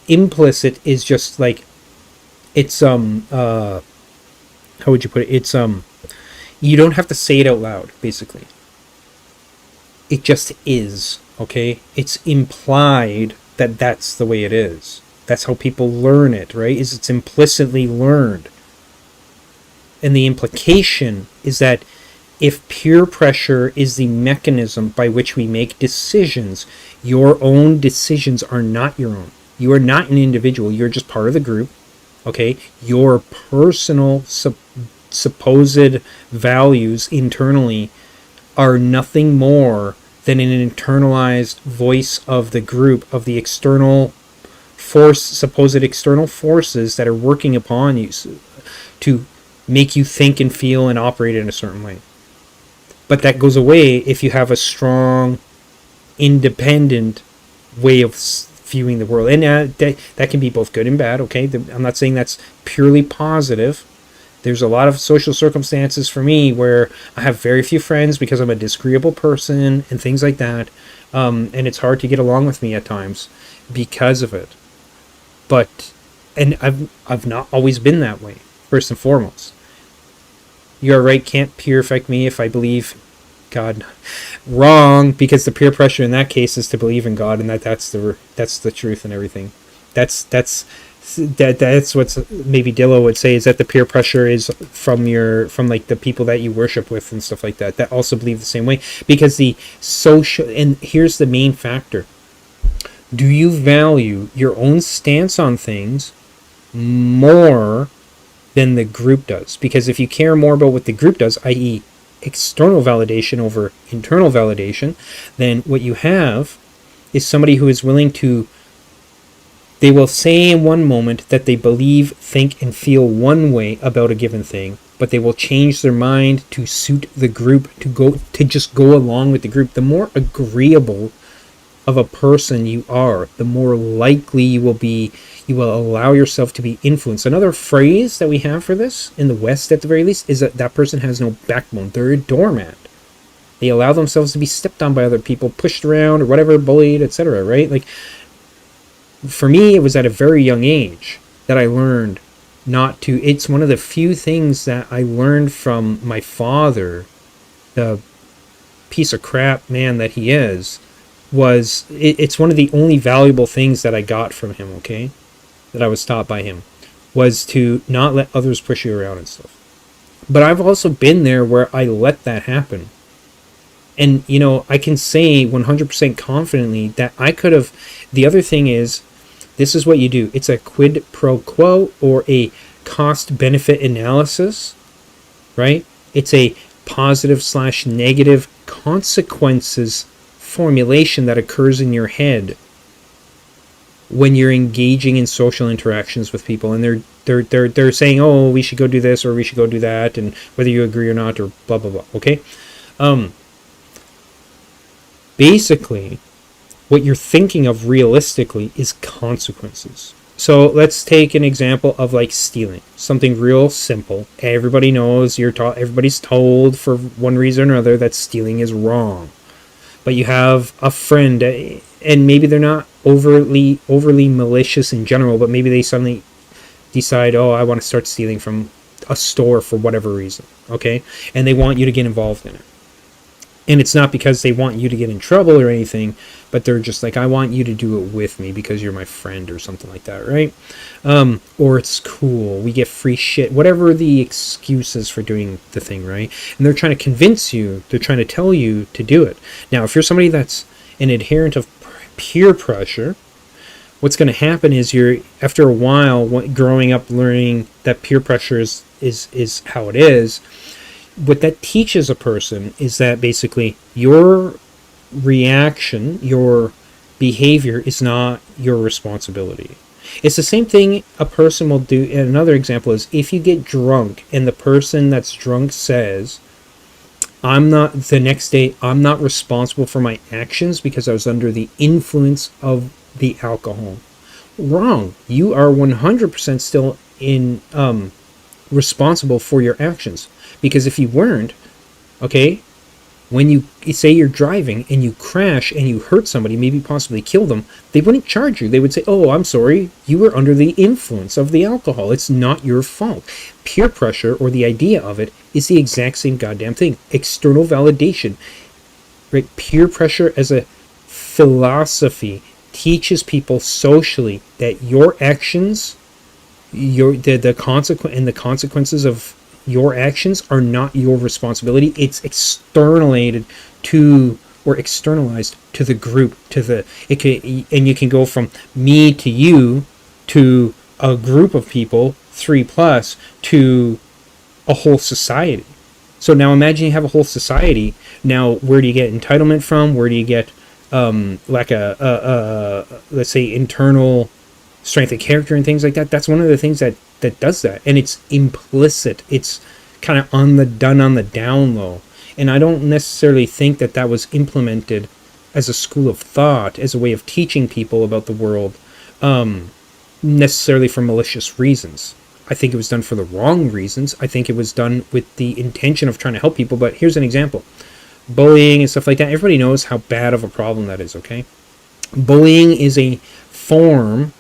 implicit is just like it's how would you put it? It's you don't have to say it out loud, basically. It just is, okay? It's implied that that's the way it is. That's how people learn it, right? Is it's implicitly learned. And the implication is that if peer pressure is the mechanism by which we make decisions, your own decisions are not your own. You are not an individual. You're just part of the group, okay? Your personal supposed values internally are nothing more than an internalized voice of the group, of the external force, supposed external forces that are working upon you to make you think and feel and operate in a certain way. But that goes away if you have a strong independent way of viewing the world. And that can be both good and bad, okay? I'm not saying that's purely positive. There's a lot of social circumstances for me where I have very few friends because I'm a disagreeable person and things like that. And it's hard to get along with me at times because of it. But, and I've not always been that way, first and foremost. You're right, can't peer affect me if I believe God. Wrong, because the peer pressure in that case is to believe in God, and that's the truth and everything. That's what maybe Dillo would say, is that the peer pressure is from like the people that you worship with and stuff like that also believe the same way. Because the social, and here's the main factor: do you value your own stance on things more than the group does? Because if you care more about what the group does, i.e. external validation over internal validation, then what you have is somebody who is willing to, they will say in one moment that they believe, think, and feel one way about a given thing, but they will change their mind to suit the group, to just go along with the group. The more agreeable of a person you are, the more likely you will allow yourself to be influenced. Another phrase that we have for this, in the West at the very least, is that person has no backbone. They're a doormat. They allow themselves to be stepped on by other people, pushed around, or whatever, bullied, etc., right? Like, for me, it was at a very young age that I learned not to. It's one of the few things that I learned from my father, the piece of crap man that he is, it's one of the only valuable things that I got from him, okay? That I was taught by him, was to not let others push you around and stuff. But I've also been there where I let that happen. And, you know, I can say 100% confidently that I could have. The other thing is, this is what you do. It's a quid pro quo, or a cost-benefit analysis, right? It's a positive/negative consequences formulation that occurs in your head when you're engaging in social interactions with people, and they're saying, oh, we should go do this or we should go do that, and whether you agree or not, or blah blah blah. Okay, basically, what you're thinking of realistically is consequences. So let's take an example of like stealing, something real simple. Everybody knows, everybody's told for one reason or another that stealing is wrong. But you have a friend, and maybe they're not overly malicious in general, but maybe they suddenly decide, oh, I want to start stealing from a store for whatever reason, okay? And they want you to get involved in it. And it's not because they want you to get in trouble or anything, but they're just like, I want you to do it with me because you're my friend or something like that, right? Or it's cool, we get free shit, whatever the excuse is for doing the thing, right? And they're trying to convince you, they're trying to tell you to do it. Now, if you're somebody that's an adherent of peer pressure, what's going to happen is after a while, growing up, learning that peer pressure is how it is, what that teaches a person is that basically your reaction, your behavior is not your responsibility. It's the same thing a person will do. And another example is if you get drunk and the person that's drunk says, the next day, I'm not responsible for my actions because I was under the influence of the alcohol. Wrong. You are 100% still responsible for your actions. Because if you weren't, okay, when you say you're driving and you crash and you hurt somebody, maybe possibly kill them, they wouldn't charge you. They would say, oh, I'm sorry, you were under the influence of the alcohol. It's not your fault. Peer pressure, or the idea of it, is the exact same goddamn thing. External validation. Right? Peer pressure as a philosophy teaches people socially that your actions, the consequences of your actions are not your responsibility. It's externalized to the group, and you can go from me to you to a group of people, 3+ to a whole society. So now imagine you have a whole society. Now, where do you get entitlement from? Where do you get let's say internal strength of character and things like that? That's one of the things that does that, and it's implicit. It's kind of on the down low, and I don't necessarily think that was implemented as a school of thought, as a way of teaching people about the world, necessarily for malicious reasons. I think it was done for the wrong reasons. I think it was done with the intention of trying to help people. But here's an example. Bullying and stuff like that. Everybody knows how bad of a problem that is, okay? Bullying is a form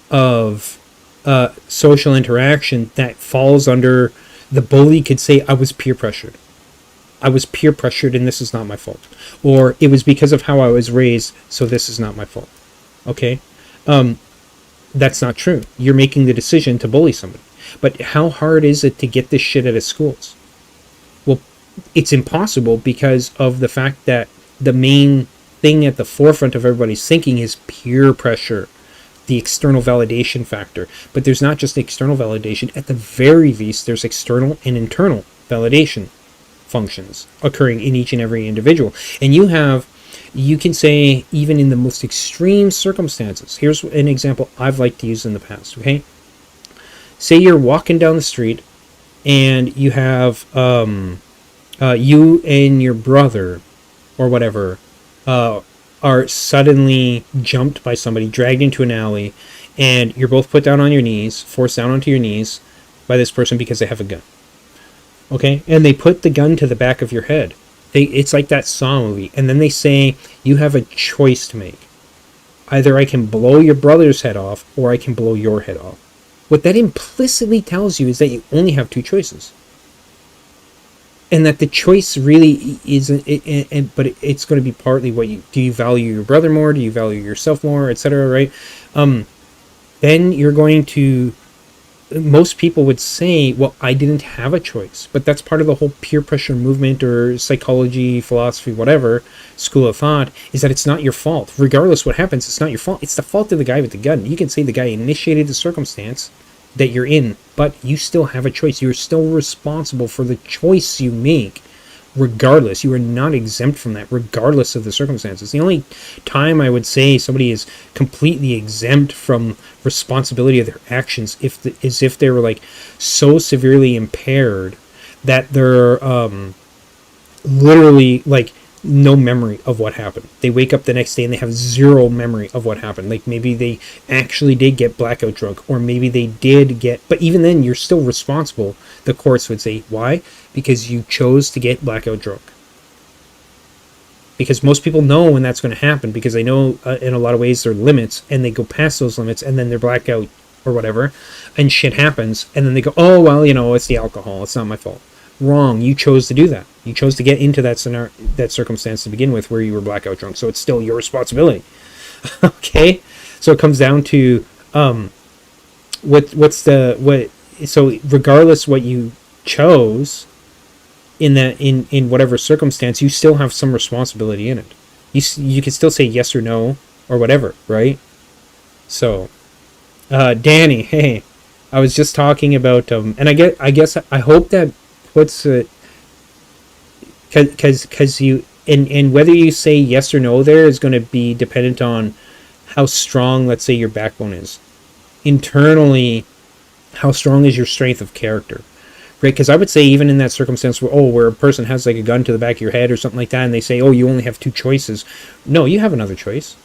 of social interaction that falls under, the bully could say, I was peer pressured. I was peer pressured and this is not my fault. Or it was because of how I was raised, so this is not my fault. Okay? That's not true. You're making the decision to bully somebody. But how hard is it to get this shit out of schools? Well, it's impossible because of the fact that the main thing at the forefront of everybody's thinking is peer pressure, the external validation factor. But there's not just external validation. At the very least, there's external and internal validation functions occurring in each and every individual. And you can say, even in the most extreme circumstances, here's an example I've liked to use in the past, okay? Say you're walking down the street and you have you and your brother or whatever are suddenly jumped by somebody, dragged into an alley, and you're both put down on your knees, forced down onto your knees by this person because they have a gun. Okay? And they put the gun to the back of your head. It's like that Saw movie. And then they say, you have a choice to make. Either I can blow your brother's head off, or I can blow your head off. What that implicitly tells you is that you only have two choices. And that the choice really isn't, but it's going to be partly what do you value your brother more? Do you value yourself more? Etc. Right? Then you're going to, most people would say, well, I didn't have a choice. But that's part of the whole peer pressure movement or psychology, philosophy, whatever, school of thought, is that it's not your fault. Regardless what happens, it's not your fault. It's the fault of the guy with the gun. You can say the guy initiated the circumstance that you're in, but you still have a choice. You're still responsible for the choice you make, regardless. You are not exempt from that, regardless of the circumstances. The only time I would say somebody is completely exempt from responsibility of their actions is if they were like so severely impaired that they're literally like no memory of what happened. They wake up the next day and they have zero memory of what happened. Like maybe they actually did get blackout drunk, or maybe they did get, but even then you're still responsible. The courts would say, why? Because you chose to get blackout drunk. Because most people know when that's going to happen, because they know in a lot of ways there are limits, and they go past those limits, and then they're blackout or whatever, and shit happens, and then they go, oh, well, it's the alcohol, it's not my fault. Wrong. You chose to do that. You chose to get into that scenario, that circumstance to begin with, where you were blackout drunk. So it's still your responsibility. Okay. So it comes down to So regardless what you chose in whatever circumstance, you still have some responsibility in it. You can still say yes or no or whatever, right? So, Danny, hey, I was just talking about and I hope that puts it, because you, and whether you say yes or no there is going to be dependent on how strong, let's say, your backbone is. Internally, how strong is your strength of character, right? Because I would say even in that circumstance where a person has like a gun to the back of your head or something like that, and they say, oh, you only have two choices. No, you have another choice.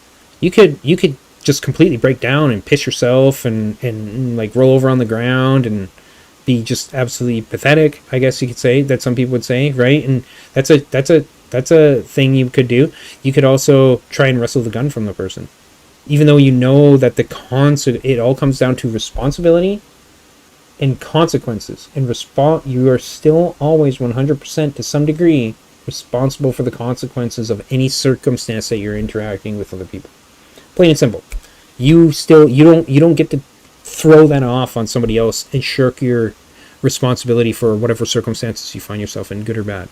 You could just completely break down and piss yourself and like roll over on the ground and be just absolutely pathetic, I guess you could say, that some people would say, right? And that's a thing you could do. You could also try and wrestle the gun from the person, even though you know that it all comes down to responsibility and consequences. And you are still always 100% to some degree responsible for the consequences of any circumstance that you're interacting with other people. Plain and simple. You don't get to throw that off on somebody else and shirk your responsibility for whatever circumstances you find yourself in, good or bad.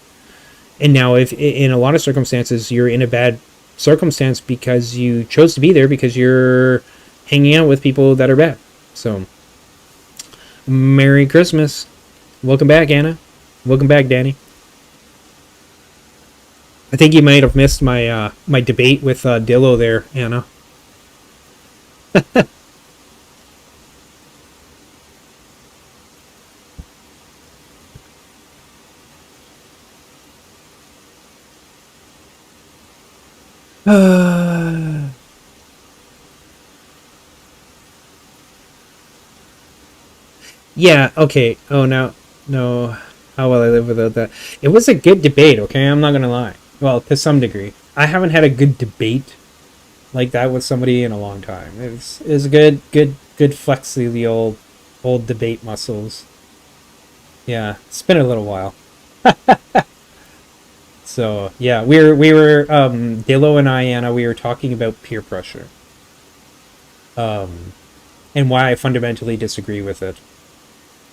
And now, if in a lot of circumstances you're in a bad circumstance because you chose to be there because you're hanging out with people that are bad. So, Merry Christmas. Welcome back, Anna. Welcome back, Danny. I think you might have missed my my debate with Dillo there, Anna. Yeah, okay. Oh, now, no. How will I live without that? It was a good debate, okay? I'm not gonna lie. Well, to some degree. I haven't had a good debate like that with somebody in a long time. It was good flex of the old debate muscles. Yeah, it's been a little while. So, yeah, we were Dillo and I, Anna, we were talking about peer pressure. And why I fundamentally disagree with it.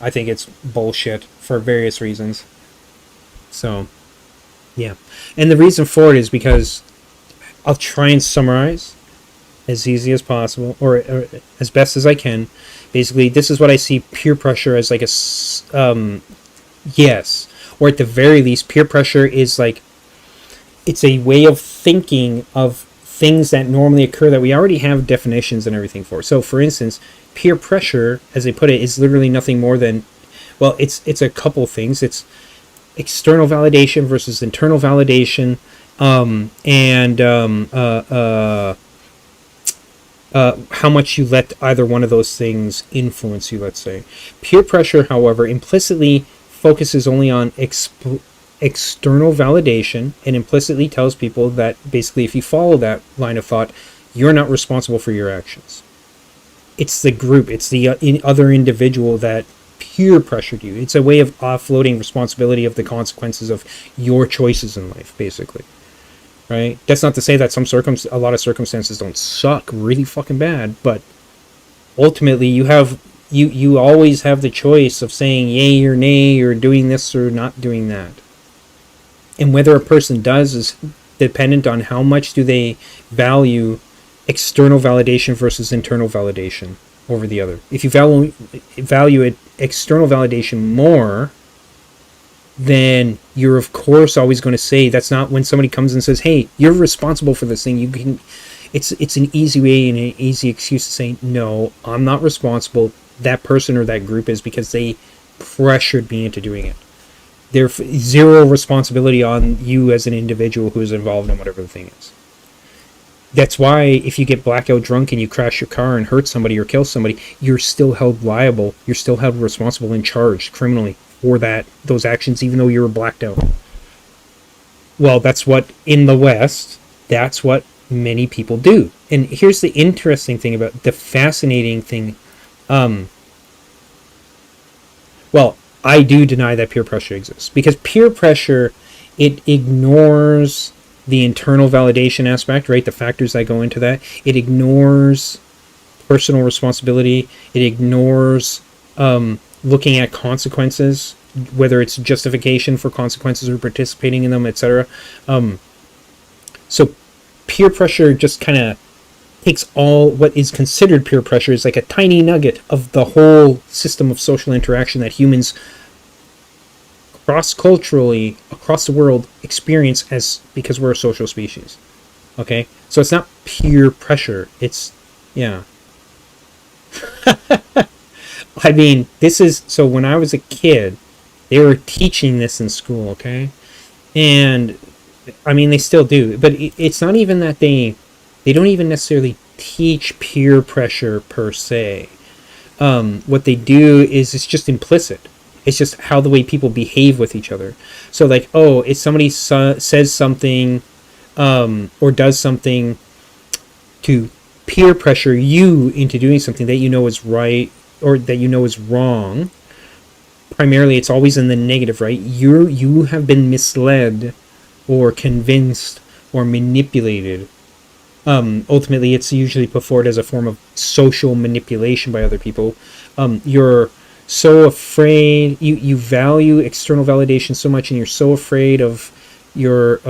I think it's bullshit for various reasons. So, yeah. And the reason for it is because I'll try and summarize as easy as possible, or as best as I can. Basically, this is what I see peer pressure as, like yes. Or at the very least, peer pressure is like, it's a way of thinking of things that normally occur that we already have definitions and everything for. So, for instance, peer pressure, as they put it, is literally nothing more than, well, it's a couple things. It's external validation versus internal validation, and how much you let either one of those things influence you, let's say. Peer pressure, however, implicitly focuses only on external validation and implicitly tells people that basically if you follow that line of thought, you're not responsible for your actions. It's the group, it's the other individual that peer pressured you. It's a way of offloading responsibility of the consequences of your choices in life, basically. Right? That's not to say that a lot of circumstances don't suck really fucking bad, but ultimately you always have the choice of saying yay or nay, or doing this or not doing that. And whether a person does is dependent on how much do they value external validation versus internal validation over the other. If you value it external validation more, then you're of course always going to say, that's not when somebody comes and says, hey, you're responsible for this thing. It's an easy way and an easy excuse to say, no, I'm not responsible. That person or that group is, because they pressured me into doing it. There's zero responsibility on you as an individual who is involved in whatever the thing is. That's why if you get blackout drunk and you crash your car and hurt somebody or kill somebody, you're still held liable. You're still held responsible and charged criminally for those actions, even though you were blacked out. Well, that's what, in the West, that's what many people do. And here's the interesting thing about the fascinating thing. Well, I do deny that peer pressure exists, because peer pressure, it ignores the internal validation aspect, right? The factors that go into that. It ignores personal responsibility. It ignores looking at consequences, whether it's justification for consequences or participating in them, etc. So peer pressure just kind of takes all what is considered peer pressure is like a tiny nugget of the whole system of social interaction that humans cross-culturally across the world experience, because we're a social species. Okay? So it's not peer pressure. It's, yeah. I mean, so when I was a kid, they were teaching this in school, okay? And, I mean, they still do. But it's not even that they don't even necessarily teach peer pressure per se. What they do is it's just implicit. It's just how the way people behave with each other. So like, oh, if somebody says something or does something to peer pressure you into doing something that you know is right or that you know is wrong, primarily it's always in the negative, right? You have been misled or convinced or manipulated. Ultimately, it's usually put forward as a form of social manipulation by other people. You're so afraid, you value external validation so much, and you're so afraid of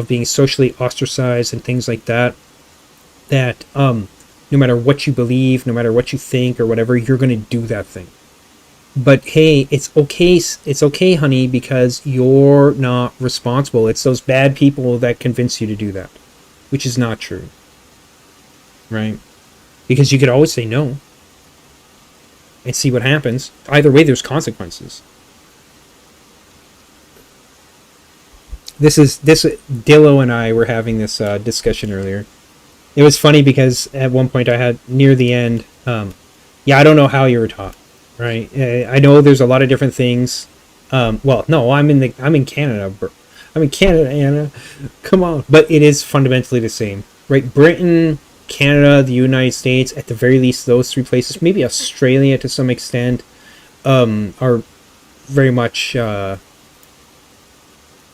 being socially ostracized and things like that, that no matter what you believe, no matter what you think or whatever, you're going to do that thing. But hey, it's okay, honey, because you're not responsible. It's those bad people that convince you to do that, which is not true. Right? Because you could always say no and see what happens. Either way, there's consequences. Dillo and I were having this discussion earlier. It was funny because at one point I had, near the end, I don't know how you were taught. right? I know there's a lot of different things. Well, no, I'm in Canada. I'm in Canada, Anna. Come on. But it is fundamentally the same, right? Britain, Canada, the United States, at the very least, those three places, maybe Australia to some extent, are very much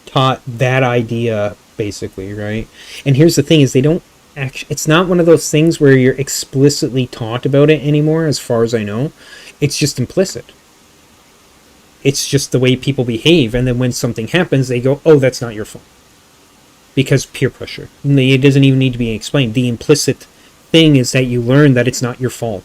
taught that idea, basically, right? And here's the thing: is they don't actually. It's not one of those things where you're explicitly taught about it anymore, as far as I know. It's just implicit. It's just the way people behave, and then when something happens, they go, "Oh, that's not your fault," because peer pressure. It doesn't even need to be explained. The implicit thing is that you learn that it's not your fault.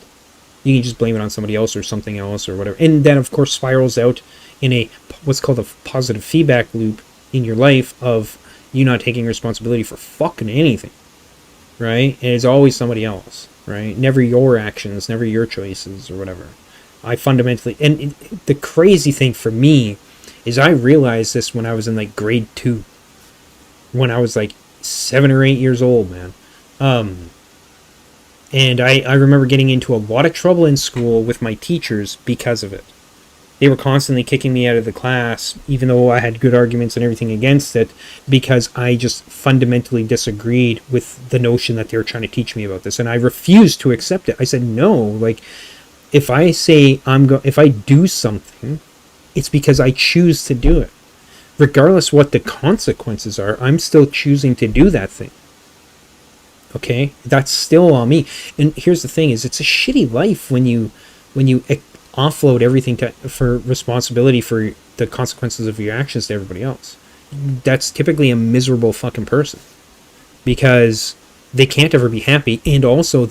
You can just blame it on somebody else or something else or whatever, and then of course spirals out in a what's called a positive feedback loop in your life of you not taking responsibility for fucking anything, right? And it's always somebody else, right? Never your actions, never your choices or whatever. I fundamentally, and the crazy thing for me is I realized this when I was in like grade 2, when I was like 7 or 8 years old, man. And I remember getting into a lot of trouble in school with my teachers because of it. They were constantly kicking me out of the class, even though I had good arguments and everything against it, because I just fundamentally disagreed with the notion that they were trying to teach me about this. And I refused to accept it. I said, no, like, if I say if I do something, it's because I choose to do it. Regardless what the consequences are, I'm still choosing to do that thing. Okay? That's still on me. And here's the thing is it's a shitty life when you offload everything for responsibility for the consequences of your actions to everybody else. That's typically a miserable fucking person. Because they can't ever be happy, and also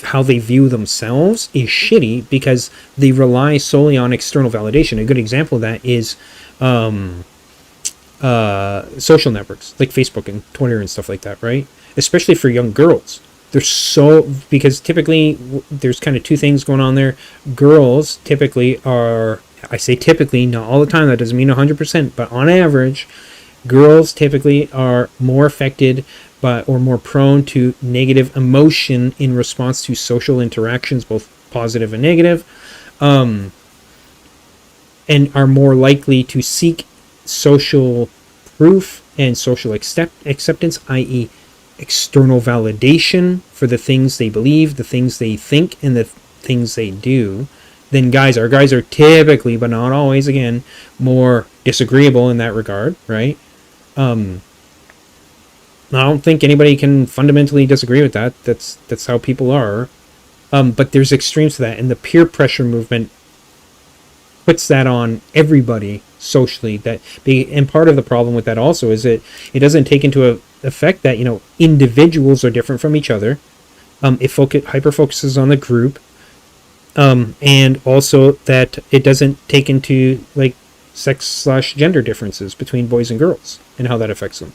how they view themselves is shitty because they rely solely on external validation. A good example of that is social networks like Facebook and Twitter and stuff like that, right? Especially for young girls. Because typically there's kind of two things going on there. Girls typically are, I say typically, not all the time, that doesn't mean 100%, but on average, girls typically are more affected or more prone to negative emotion in response to social interactions, both positive and negative, and are more likely to seek social proof and social acceptance, i.e. external validation for the things they believe, the things they think, and the things they do, than guys are. Guys are typically, but not always, again, more disagreeable in that regard, right? I don't think anybody can fundamentally disagree with that. That's how people are. But there's extremes to that, and the peer pressure movement puts that on everybody socially. And part of the problem with that also is it doesn't take into effect that individuals are different from each other. It hyper focuses on the group, and also that it doesn't take into like sex/gender differences between boys and girls and how that affects them.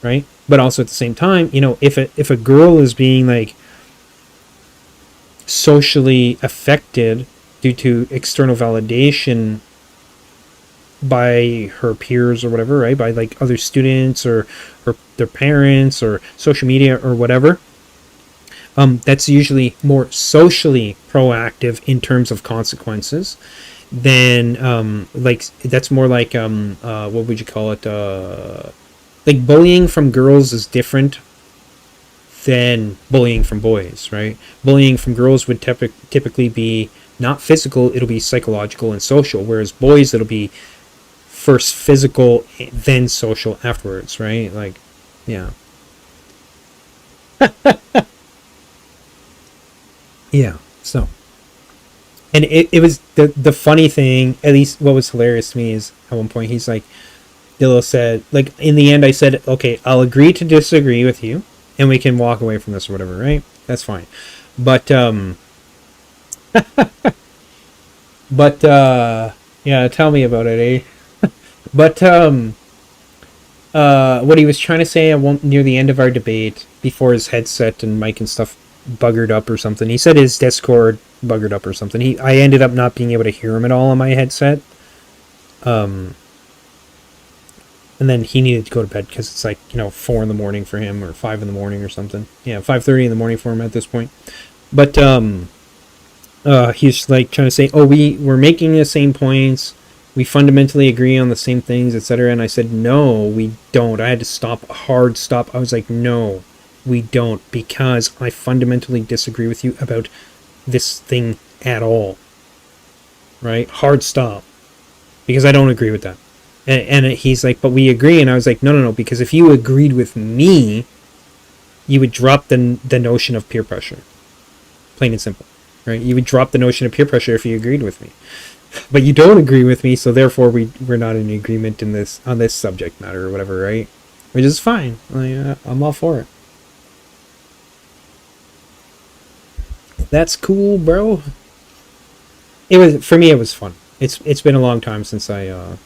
Right? But also at the same time, if a girl is being like socially affected due to external validation by her peers or whatever, right? By like other students or their parents or social media or whatever, that's usually more socially proactive in terms of consequences than that's more like what would you call it? Like bullying from girls is different than bullying from boys, right? Bullying from girls would typically be not physical, it'll be psychological and social, whereas boys, it'll be first physical, then social afterwards, right? Like, yeah. Yeah, so. And it was the funny thing, at least what was hilarious to me is at one point he's like, Dillo said, like, in the end I said, okay, I'll agree to disagree with you, and we can walk away from this or whatever, right? That's fine. But, yeah, tell me about it, eh? But, what he was trying to say near the end of our debate, before his headset and mic and stuff buggered up or something, he said his Discord buggered up or something. I ended up not being able to hear him at all on my headset. And then he needed to go to bed because it's like, 4 in the morning for him or 5 in the morning or something. Yeah, 5:30 in the morning for him at this point. But he's like trying to say, oh, we're making the same points, we fundamentally agree on the same things, etc. And I said, no, we don't. I had to stop, a hard stop. I was like, no, we don't, because I fundamentally disagree with you about this thing at all. Right? Hard stop. Because I don't agree with that. And he's like, but we agree. And I was like, no, because if you agreed with me, you would drop the notion of peer pressure. Plain and simple. Right? You would drop the notion of peer pressure if you agreed with me. But you don't agree with me, so therefore we're not in agreement in this on this subject matter or whatever, right? Which is fine. I'm all for it. That's cool, bro. It was, for me, it was fun. It's been a long time since I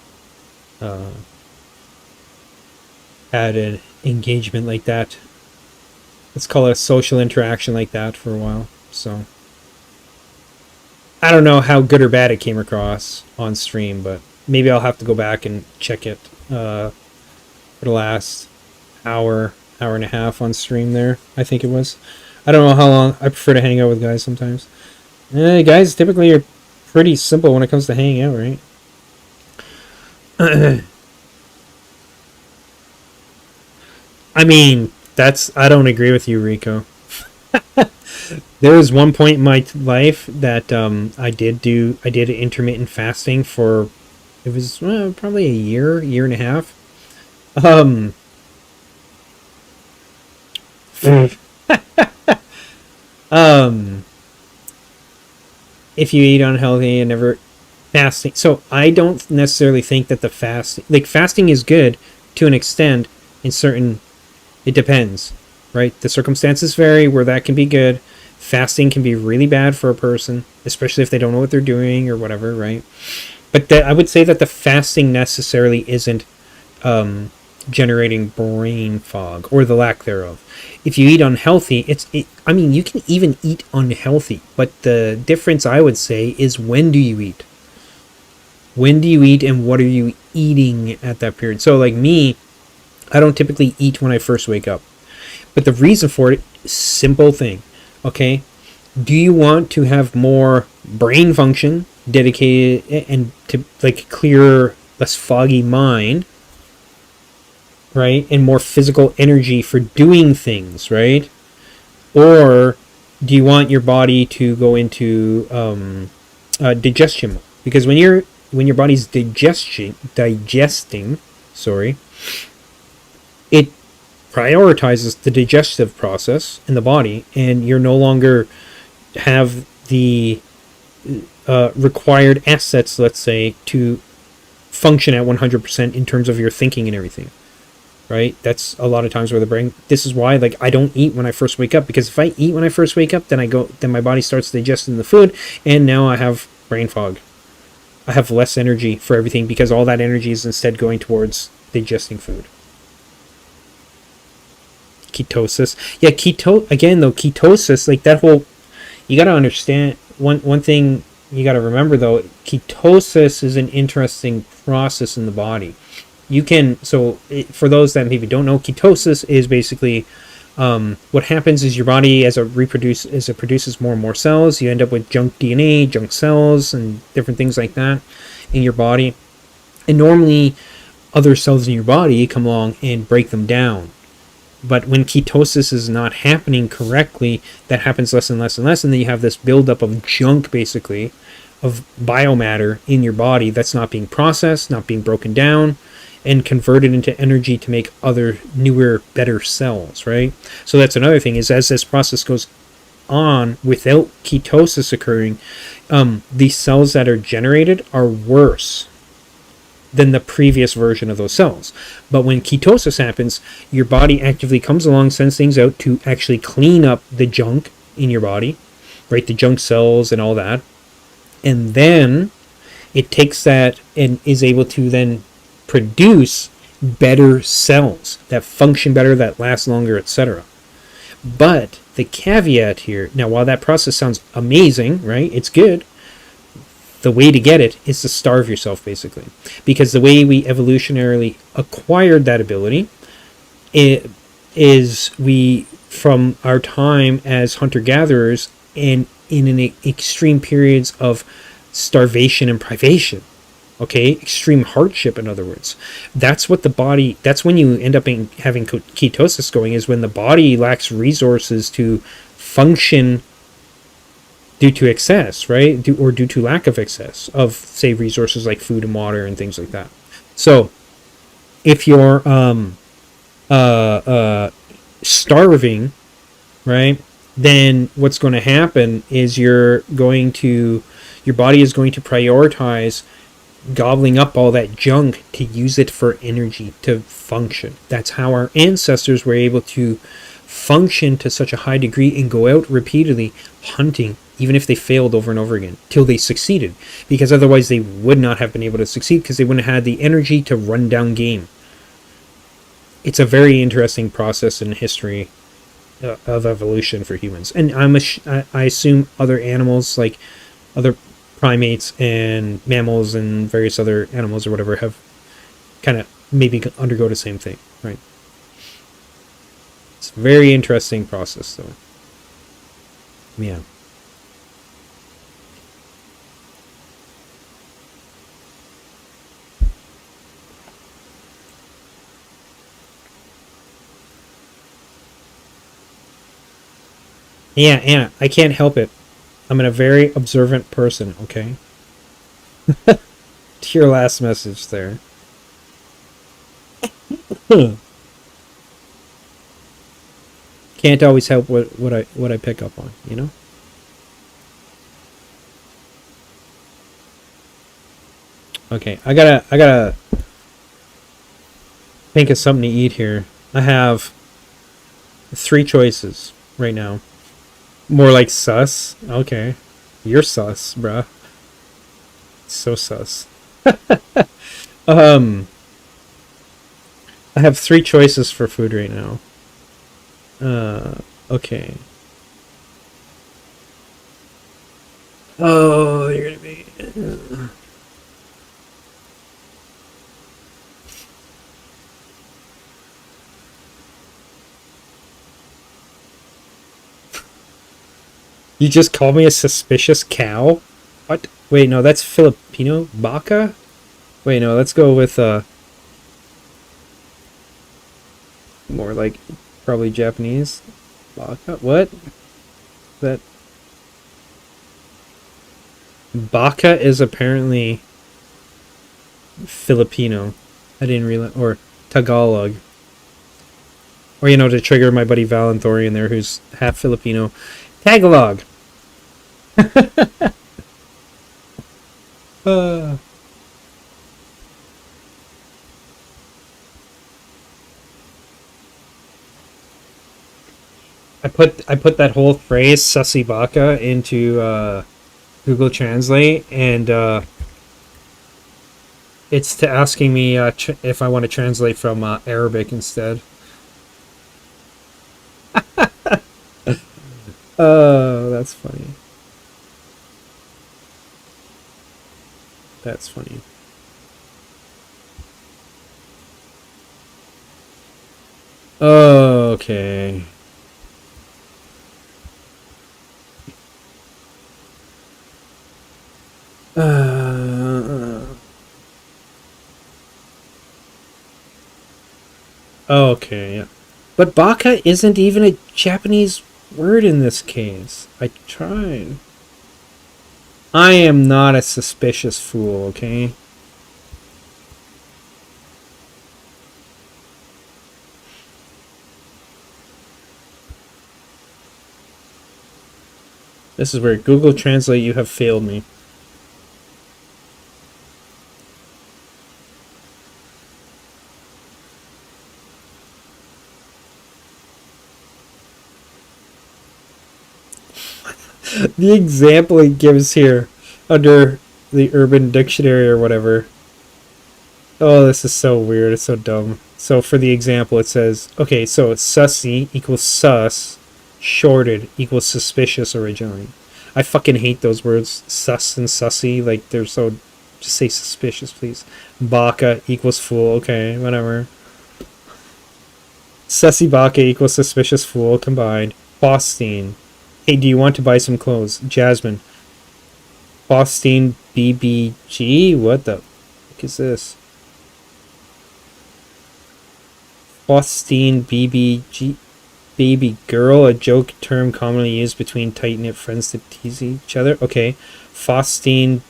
had an engagement like that. Let's call it a social interaction like that for a while. So I don't know how good or bad it came across on stream, but maybe I'll have to go back and check it for the last hour and a half on stream there. I think it was. I don't know how long. I prefer to hang out with guys sometimes. Guys typically are pretty simple when it comes to hanging out, right? I mean, I don't agree with you, Rico. There was one point in my life that I did intermittent fasting for, it was probably a year and a half. If you eat unhealthy and never fasting, so I don't necessarily think that the fasting is good to an extent in certain, it depends, right? The circumstances vary where that can be good. Fasting can be really bad for a person, especially if they don't know what they're doing or whatever, right? But I would say that the fasting necessarily isn't generating brain fog or the lack thereof. If you eat unhealthy, I mean, you can even eat unhealthy, but the difference I would say is, when do you eat? When do you eat, and what are you eating at that period? So like me, I don't typically eat when I first wake up. But the reason for it, simple thing, okay? Do you want to have more brain function dedicated and to like clear, less foggy mind, right? And more physical energy for doing things, right? Or do you want your body to go into digestion mode? Because when your body's digesting, it prioritizes the digestive process in the body, and you're no longer have the required assets, let's say, to function at 100% in terms of your thinking and everything, right? That's a lot of times where the brain, this is why, like, I don't eat when I first wake up, because if I eat when I first wake up, then my body starts digesting the food, and now I have brain fog. I have less energy for everything because all that energy is instead going towards digesting food. Ketosis. Yeah, ketosis, like that whole, you got to understand, one thing you got to remember though, ketosis is an interesting process in the body. For those that maybe don't know, ketosis is basically what happens is your body, as it produces more and more cells, you end up with junk DNA, junk cells, and different things like that in your body. And normally other cells in your body come along and break them down. But when ketosis is not happening correctly, that happens less and less and less, and then you have this buildup of junk, basically, of biomatter in your body that's not being processed, not being broken down, and converted into energy to make other newer, better cells, right? So that's another thing, is as this process goes on without ketosis occurring, these cells that are generated are worse than the previous version of those cells. But when ketosis happens, your body actively comes along, sends things out to actually clean up the junk in your body, right? The junk cells and all that. And then it takes that and is able to then produce better cells that function better, that last longer, etc. But the caveat here, now while that process sounds amazing, right? It's good. The way to get it is to starve yourself, basically. Because the way we evolutionarily acquired that ability is we, from our time as hunter-gatherers, and in an extreme periods of starvation and privation. Okay, extreme hardship, in other words. That's what the body, that's when you end up having ketosis going, is when the body lacks resources to function due to excess, right? Or due to lack of excess of, say, resources like food and water and things like that. So, if you're starving, right, then what's going to happen is your body is going to prioritize gobbling up all that junk to use it for energy to function. That's how our ancestors were able to function to such a high degree and go out repeatedly hunting, even if they failed over and over again, till they succeeded. Because otherwise they would not have been able to succeed, because they wouldn't have had the energy to run down game. It's a very interesting process in history of evolution for humans. And I assume other animals, like other primates and mammals and various other animals or whatever, have kind of maybe undergo the same thing, right? It's a very interesting process, though. Yeah. Yeah, I can't help it. I'm a very observant person, okay? To your last message there. Can't always help what I pick up on, you know? Okay, I gotta think of something to eat here. I have 3 choices right now. More like sus. Okay. You're sus, bruh. So sus. I have 3 choices for food right now. Okay. Oh, you're gonna be... You just called me a suspicious cow? What? Wait, no, that's Filipino? Baka? Wait, no, let's go with, more like, probably Japanese. Baka? What? That... Baka is apparently Filipino. I didn't realize... Or Tagalog. Or, you know, to trigger my buddy Valenthorian there, who's half Filipino. Tagalog. I put that whole phrase "sussy baka" into Google Translate, and it's to asking me if I want to translate from Arabic instead. Oh, that's funny. That's funny. Okay. Okay, yeah. But baka isn't even a Japanese word in this case. I tried. I am not a suspicious fool, okay? This is where Google Translate, you have failed me. The example he gives here under the Urban Dictionary or whatever. Oh, this is so weird. It's so dumb. So for the example, it says, okay, so sussy equals sus, shorted equals suspicious originally. I fucking hate those words, sus and sussy. Like, they're so... Just say suspicious, please. Baka equals fool. Okay, whatever. Sussy baka equals suspicious fool combined. Bostine Hey, do you want to buy some clothes? Jasmine. Faustine BBG? What the fuck is this? Faustine BBG? Baby girl, a joke term commonly used between tight-knit friends to tease each other. Okay. Faustine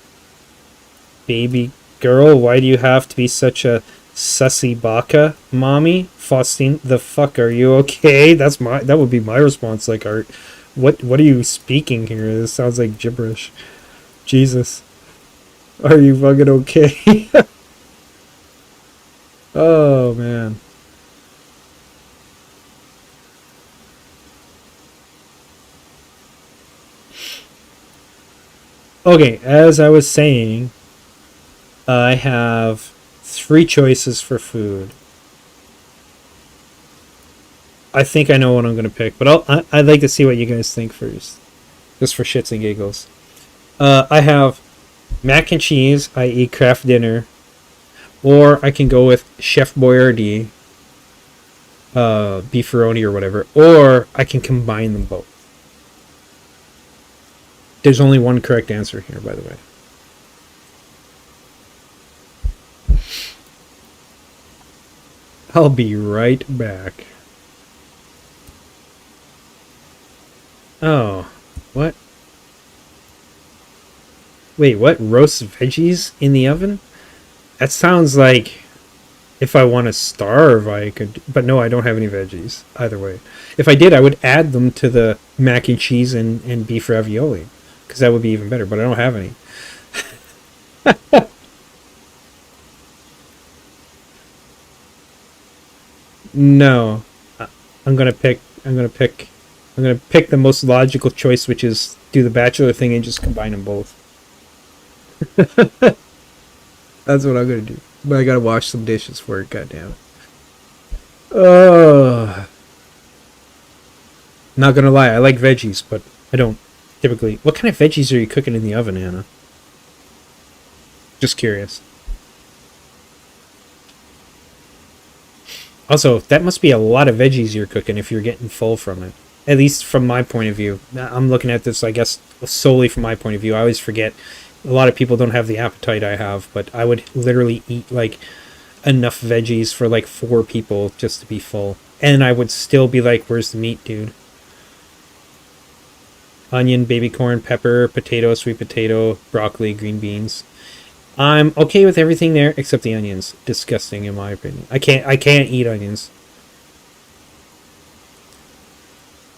baby girl, why do you have to be such a sussy baka, mommy? Faustine, the fuck, are you okay? That would be my response. Like, what are you speaking here? This sounds like gibberish. Jesus. Are you fucking okay? Oh, man. Okay, as I was saying, I have 3 choices for food. I think I know what I'm going to pick, but I'd like to see what you guys think first. Just for shits and giggles. I have mac and cheese, i.e. Kraft Dinner, or I can go with Chef Boyardee, beefaroni or whatever, or I can combine them both. There's only one correct answer here, by the way. I'll be right back. Oh, what? Wait, what? Roast veggies in the oven? That sounds like if I want to starve, I could... But no, I don't have any veggies, either way. If I did, I would add them to the mac and cheese and beef ravioli, because that would be even better, but I don't have any. No. I'm gonna pick the most logical choice, which is do the bachelor thing and just combine them both. That's what I'm gonna do. But I gotta wash some dishes for it, goddamn it. Not gonna lie, I like veggies, but I don't typically. What kind of veggies are you cooking in the oven, Anna? Just curious. Also, that must be a lot of veggies you're cooking if you're getting full from it. At least from my point of view. I'm looking at this, I guess, solely from my point of view. I always forget. A lot of people don't have the appetite I have, but I would literally eat, like, enough veggies for, like, 4 people just to be full. And I would still be like, where's the meat, dude? Onion, baby corn, pepper, potato, sweet potato, broccoli, green beans. I'm okay with everything there except the onions. Disgusting in my opinion. I can't eat onions.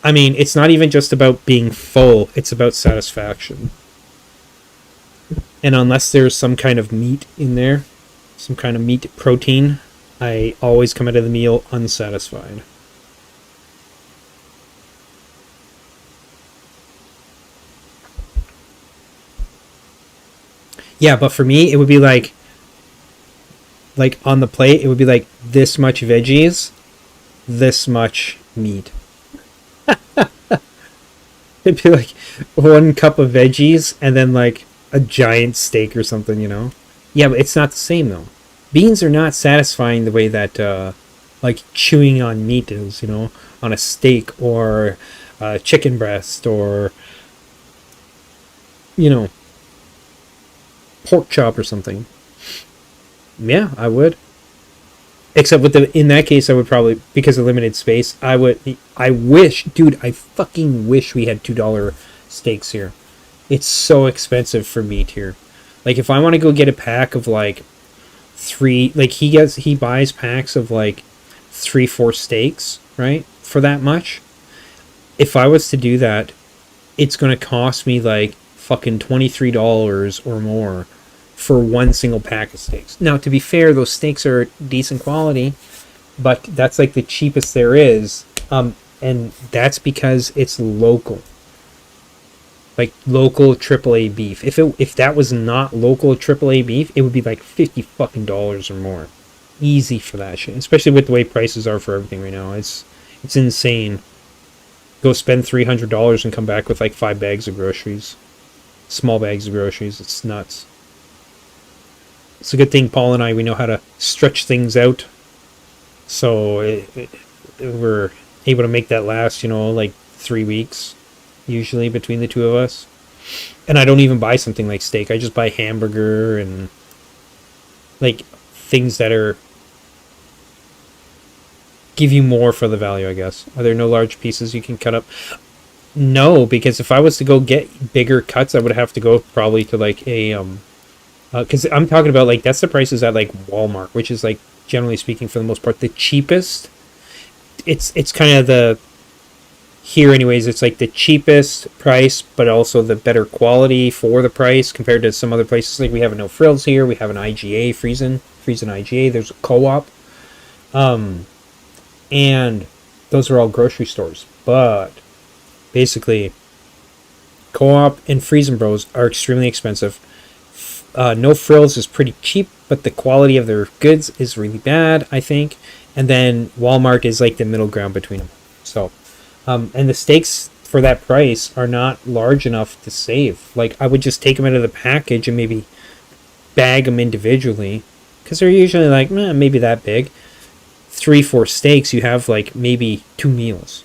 I mean, it's not even just about being full, it's about satisfaction. And unless there's some kind of meat in there, some kind of meat protein, I always come out of the meal unsatisfied. Yeah, but for me, it would be like on the plate, it would be like this much veggies, this much meat. It'd be like 1 cup of veggies and then like a giant steak or something, you know? Yeah, but it's not the same though. Beans are not satisfying the way that like chewing on meat is, you know, on a steak or chicken breast or, you know, pork chop or something. Yeah, I would. Except in that case, I would probably, because of limited space, I fucking wish we had $2 steaks here. It's so expensive for meat here. Like, if I want to go get a pack of, like, 3, like, he buys packs of, like, 3-4 steaks, right? For that much. If I was to do that, it's going to cost me, like, fucking $23 or more for 1 single pack of steaks. Now, to be fair, those steaks are decent quality, but that's like the cheapest there is, and that's because it's local, like local AAA beef. If that was not local AAA beef, it would be like $50 fucking or more, easy for that shit. Especially with the way prices are for everything right now, it's insane. Go spend $300 and come back with like 5 bags of groceries, small bags of groceries. It's nuts. It's a good thing Paul and I, we know how to stretch things out. So we're able to make that last, you know, like 3 weeks. usually between the two of us. And I don't even buy something like steak. I just buy hamburger and like things that are give you more for the value, I guess. Are there no large pieces you can cut up? No, because if I was to go get bigger cuts, I would have to go probably to like a because I'm talking about like that's the prices at like Walmart, which is like generally speaking for the most part the cheapest. It's kind of the here anyways, it's like the cheapest price but also the better quality for the price compared to some other places. Like we have a No Frills here, we have an IGA, Friesen IGA, there's a Co-op. And those are all grocery stores. But basically Co-op and Friesen Bros are extremely expensive. No Frills is pretty cheap, but the quality of their goods is really bad, I think. And then Walmart is like the middle ground between them. So, and the steaks for that price are not large enough to save. Like, I would just take them out of the package and maybe bag them individually. Because they're usually like, maybe that big. 3-4 steaks, you have like maybe 2 meals.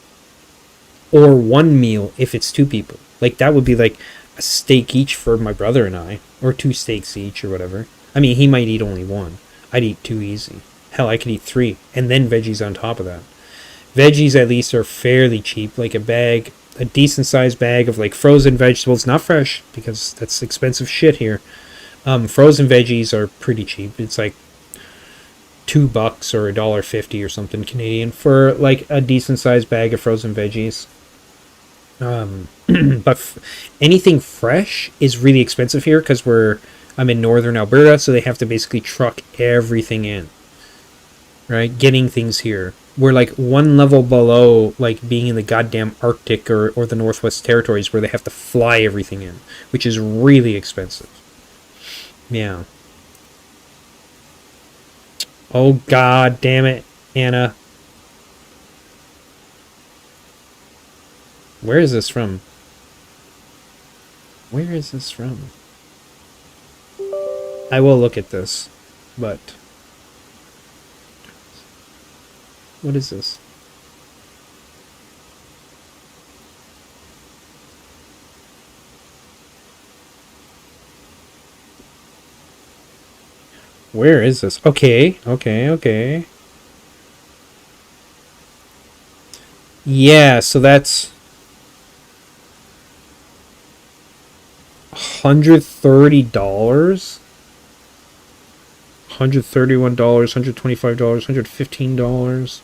Or 1 meal if it's 2 people. Like, that would be like a steak each for my brother and I. Or 2 steaks each or whatever. I mean, he might eat only 1. I'd eat 2 easy. Hell, I could eat 3. And then veggies on top of that. Veggies at least are fairly cheap. Like a decent sized bag of like frozen vegetables. Not fresh, because that's expensive shit here. Frozen veggies are pretty cheap. It's like $2 or $1.50 or something Canadian for like a decent sized bag of frozen veggies. But anything fresh is really expensive here because I'm in northern Alberta, so they have to basically truck everything in. Right? Getting things here. We're like one level below like being in the goddamn Arctic or the Northwest Territories where they have to fly everything in, which is really expensive. Yeah. Oh god damn it, Anna. Where is this from? Where is this from? I will look at this, but what is this? Where is this? Okay. Yeah, so that's $130, $131, $125, $115,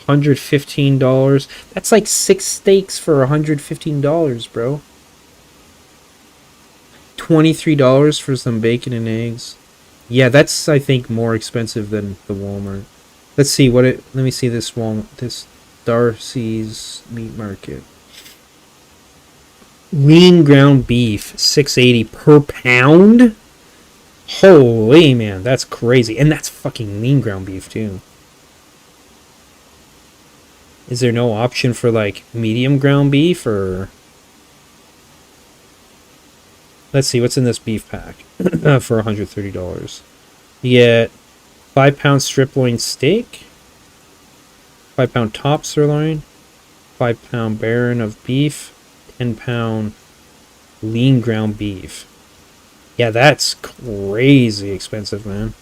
$115. That's like 6 steaks for $115, bro. $23 for some bacon and eggs. Yeah, that's I think more expensive than the Walmart. Let's see let me see this Darcy's Meat Market. Lean ground beef, $6.80 per pound. Holy man, that's crazy. And that's fucking lean ground beef too. Is there no option for like medium ground beef or? Let's see what's in this beef pack for $130. You get 5-pound strip loin steak, 5-pound top sirloin, 5-pound baron of beef, 10-pound lean ground beef. Yeah, that's crazy expensive, man.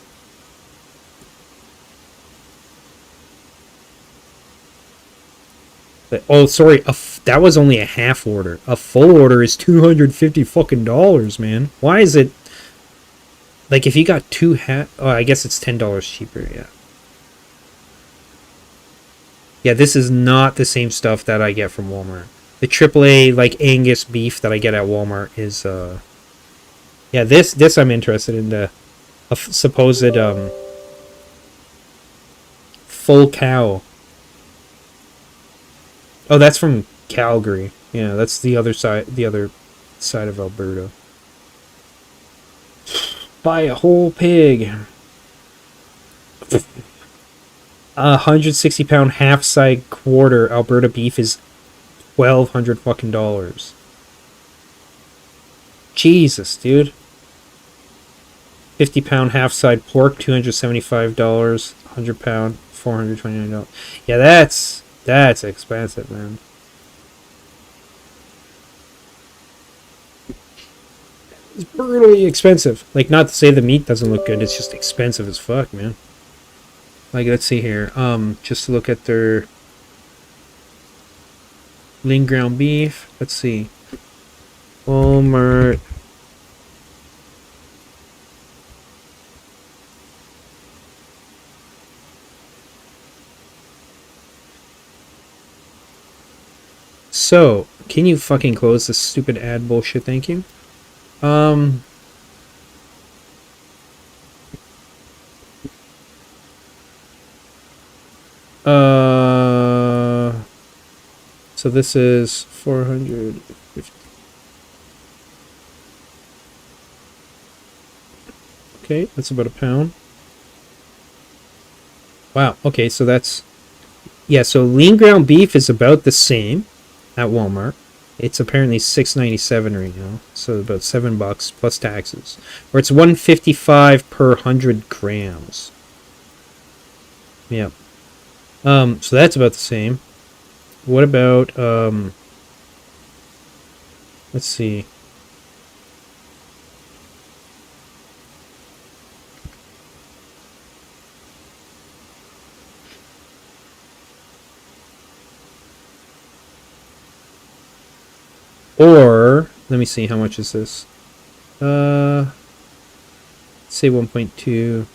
Oh, sorry. That was only a half order. A full order is $250 fucking dollars, man. Why is it? Like, if you got 2 oh, I guess it's $10 cheaper. Yeah. Yeah, this is not the same stuff that I get from Walmart. The AAA like Angus beef that I get at Walmart is yeah, this I'm interested in, the supposed full cow. Oh, that's from Calgary. Yeah, that's the other side of Alberta. Buy a whole pig. 160-pound half-side quarter Alberta beef is $1,200 fucking dollars. Jesus, dude. 50-pound half-side pork, $275. 100-pound, $429. Yeah, that's expensive, man. It's brutally expensive. Like, not to say the meat doesn't look good, it's just expensive as fuck, man. Like, let's see here. Just to look at their lean ground beef. Let's see. Walmart. So, can you fucking close this stupid ad bullshit? Thank you. So this is 450. Okay, that's about a pound. Wow, okay, so that's... Yeah, so lean ground beef is about the same at Walmart. It's apparently $6.97 right now, so about $7 plus taxes. Or it's $1.55 per 100 grams. Yeah. So that's about the same. What about let's see. Or let me see, how much is this? Let's say 1.2.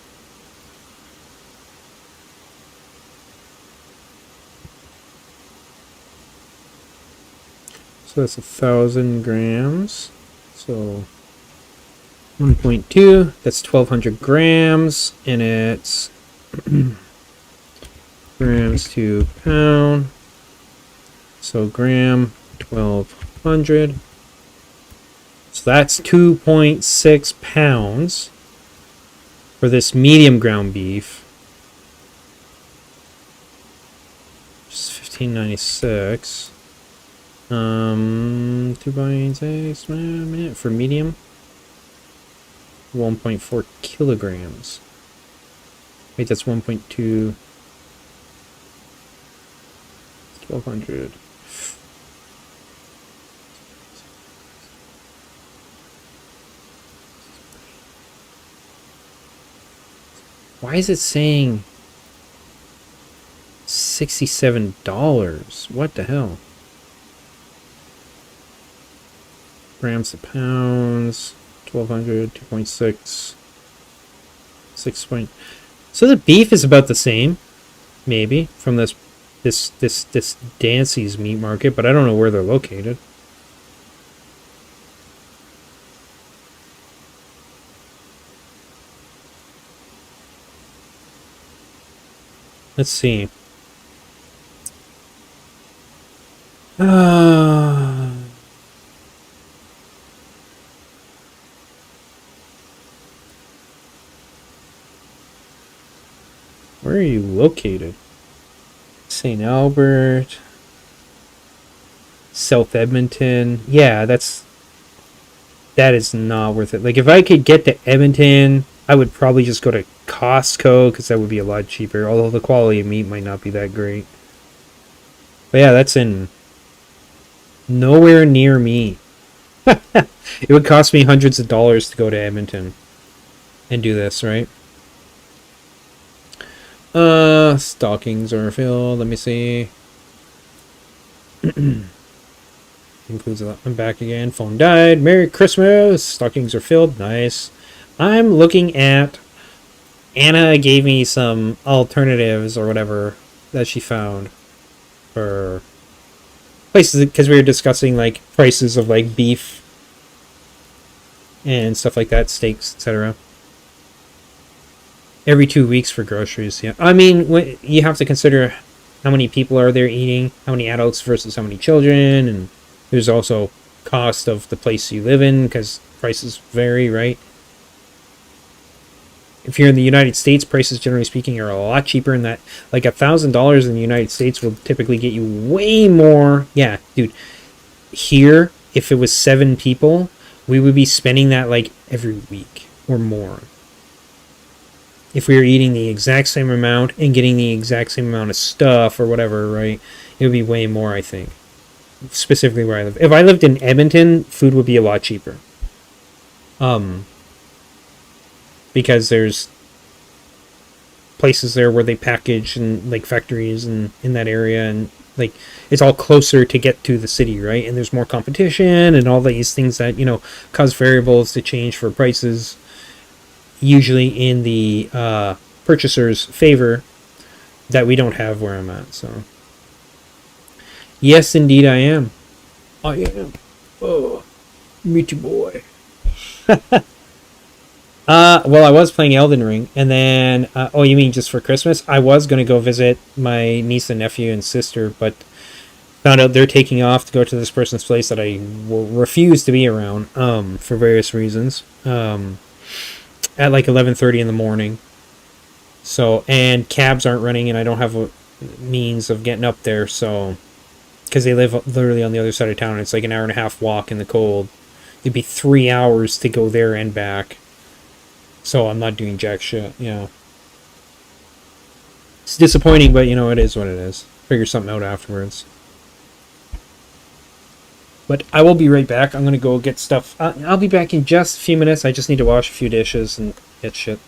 So that's 1,000 grams. So 1.2, that's 1,200 grams, and it's grams to pound. So gram, 1,200. So that's 2.6 pounds for this medium ground beef. Just $15.96. 2.6 minute for medium. 1.4 kilograms. Wait, that's 1.2. 1,200. Why is it saying $67? What the hell? Grams to pounds, 1,200, 2.6, 6 point. So the beef is about the same, maybe, from this Dancy's meat market, but I don't know where they're located. Let's see. Where are you located? St. Albert, South Edmonton. Yeah, that is not worth it. Like, if I could get to Edmonton, I would probably just go to Costco, because that would be a lot cheaper, although the quality of meat might not be that great. But yeah, that's in nowhere near me. It would cost me hundreds of dollars to go to Edmonton and do this, right? Stockings are filled. Let me see. Includes a... I'm back again. Phone died. Merry Christmas. Stockings are filled. Nice. I'm looking at... Anna gave me some alternatives or whatever that she found for places, because we were discussing like prices of like beef and stuff like that, steaks, etc. Every 2 weeks for groceries. Yeah, I mean, you have to consider how many people are there eating, how many adults versus how many children, and there's also cost of the place you live in, because prices vary, right? If you're in the United States, prices generally speaking are a lot cheaper, in that like $1,000 in the United States will typically get you way more. Yeah, dude, here, if it was 7 people, we would be spending that like every week or more. If we were eating the exact same amount and getting the exact same amount of stuff or whatever, right, it would be way more, I think. Specifically where I live. If I lived in Edmonton, food would be a lot cheaper. Because there's places there where they package and like factories and in that area, and like it's all closer to get to the city, right? And there's more competition and all these things that, you know, cause variables to change for prices, usually in the purchaser's favor, that we don't have where I'm at. So yes, indeed I am. Oh, meaty boy. Well, I was playing Elden Ring, and then, oh, you mean just for Christmas? I was going to go visit my niece and nephew and sister, but found out they're taking off to go to this person's place that I will refuse to be around, for various reasons, at like 11:30 in the morning. So, and cabs aren't running, and I don't have a means of getting up there, so, because they live literally on the other side of town. It's like an hour and a half walk in the cold. It'd be 3 hours to go there and back. So I'm not doing jack shit, you know. It's disappointing, but you know, it is what it is. Figure something out afterwards. But I will be right back. I'm going to go get stuff. I'll be back in just a few minutes. I just need to wash a few dishes and get shit.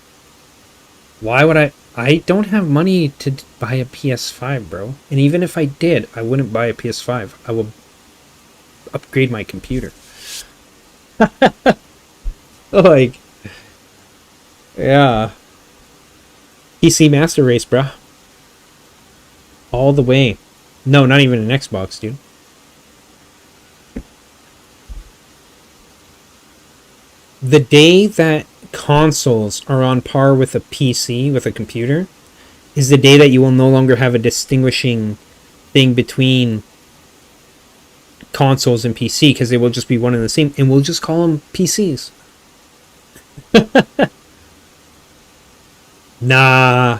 Why would I? I don't have money to buy a PS5, bro. And even if I did, I wouldn't buy a PS5. I will upgrade my computer. Like, yeah. PC Master Race, bruh. All the way. No, not even an Xbox, dude. The day that consoles are on par with a PC, with a computer, is the day that you will no longer have a distinguishing thing between consoles and PC, because they will just be one and the same, and we'll just call them PCs. Nah.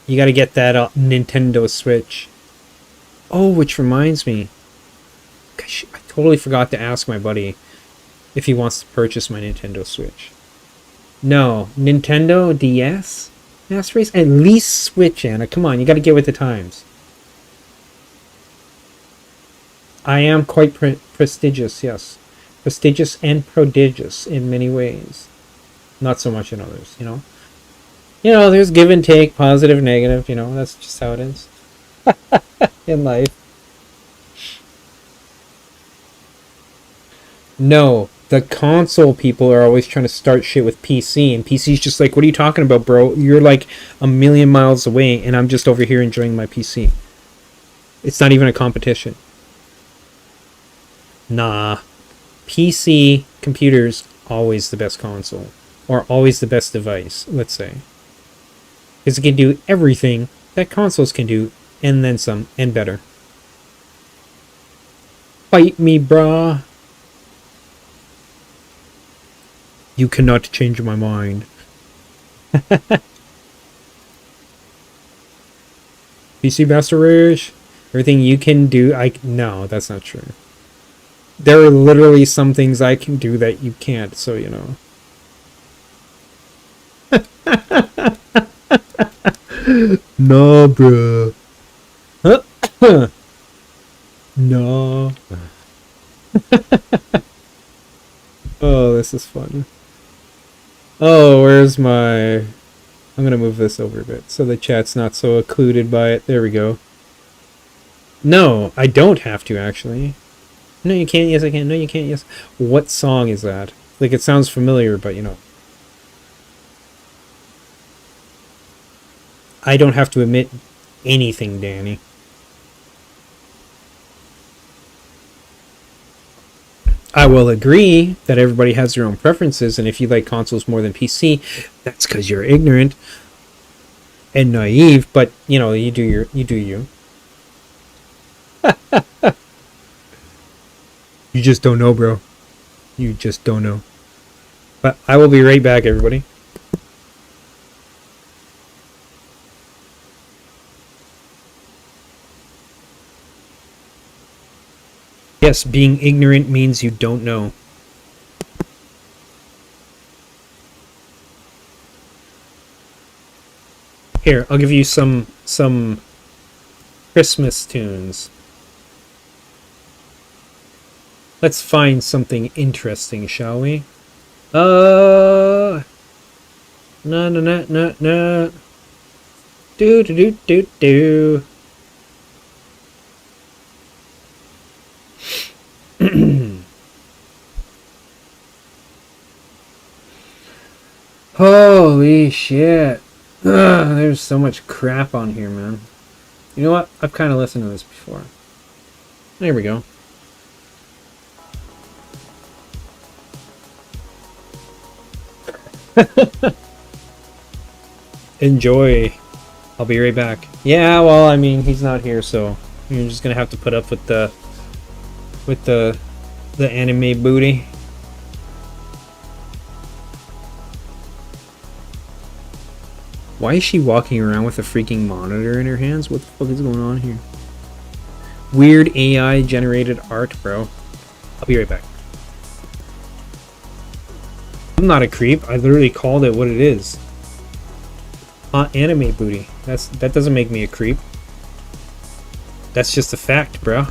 You gotta get that Nintendo Switch. Oh, which reminds me. Gosh, I totally forgot to ask my buddy if he wants to purchase my Nintendo Switch. No, Nintendo DS? Master Race? At least Switch, Anna. Come on, you gotta get with the times. I am quite prestigious, yes. Prestigious and prodigious in many ways. Not so much in others, you know? You know, there's give and take, positive, negative, you know, that's just how it is. In life. No, the console people are always trying to start shit with PC, and PC's just like, what are you talking about, bro? You're like a million miles away, and I'm just over here enjoying my PC. It's not even a competition. Nah. PC computers, always the best console. Or always the best device, let's say. Because it can do everything that consoles can do, and then some, and better. Fight me, brah. You cannot change my mind. PC Master Race. Everything you can do, no, that's not true. There are literally some things I can do that you can't, so you know. No, bro. No. Oh, this is fun. Oh, where's my... I'm gonna move this over a bit so the chat's not so occluded by it. There we go. No, I don't have to, actually. No, you can't. Yes, I can. No, you can't. Yes. What song is that? Like, it sounds familiar, but you know. I don't have to admit anything, Danny. I will agree that everybody has their own preferences, and if you like consoles more than PC, that's because you're ignorant and naive, but, you know, you do you. You just don't know, bro. You just don't know. But I will be right back, everybody. Yes, being ignorant means you don't know. Here, I'll give you some Christmas tunes. Let's find something interesting, shall we? Na na na na na. Do do do do do. Holy shit. Ugh, there's so much crap on here, man. You know what? I've kind of listened to this before. There we go. Enjoy. I'll be right back. Yeah, well, I mean, he's not here, so you're just gonna have to put up with the anime booty. Why is she walking around with a freaking monitor in her hands? What the fuck is going on here? Weird AI generated art, bro. I'll be right back. I'm not a creep. I literally called it what it is. Anime booty. That doesn't make me a creep. That's just a fact, bro.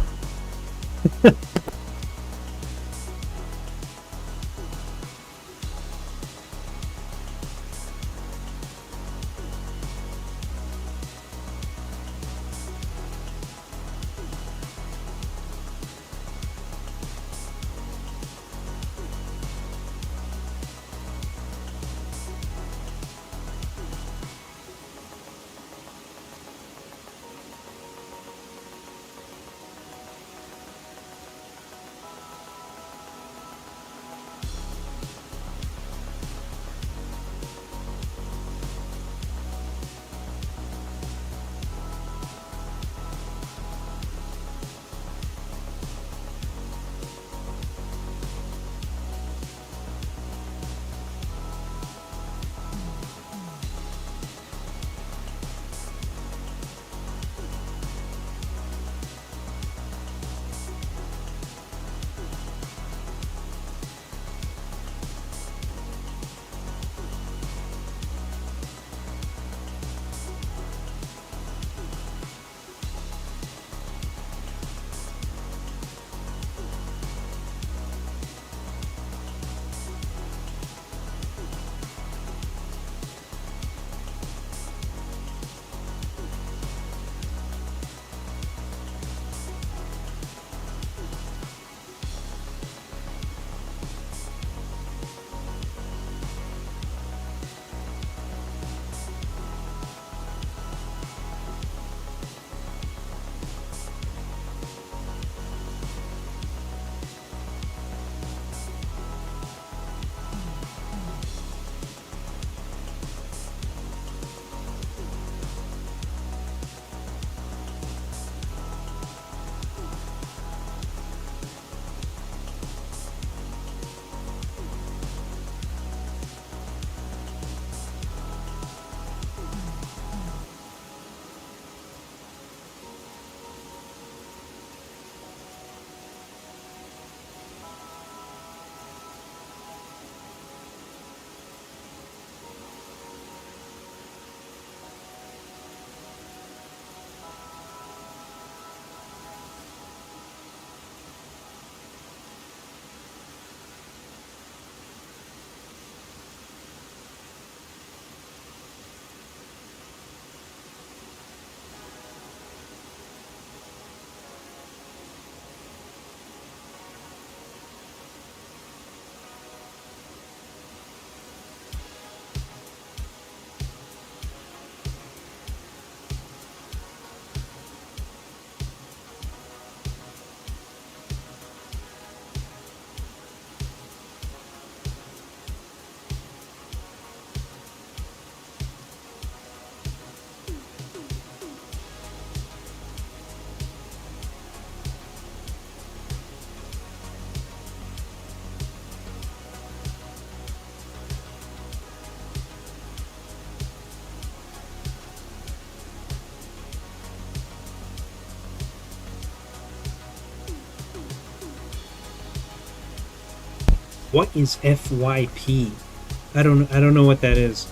What is FYP? I don't know what that is.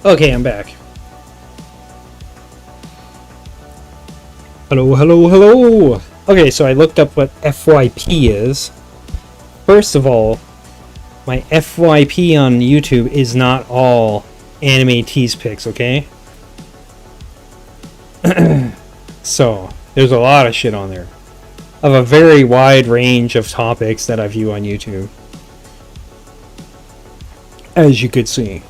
Okay, I'm back. Hello, hello, hello! Okay, so I looked up what FYP is. First of all, my FYP on YouTube is not all anime tease pics, okay? So, there's a lot of shit on there. Of a very wide range of topics that I view on YouTube. As you could see.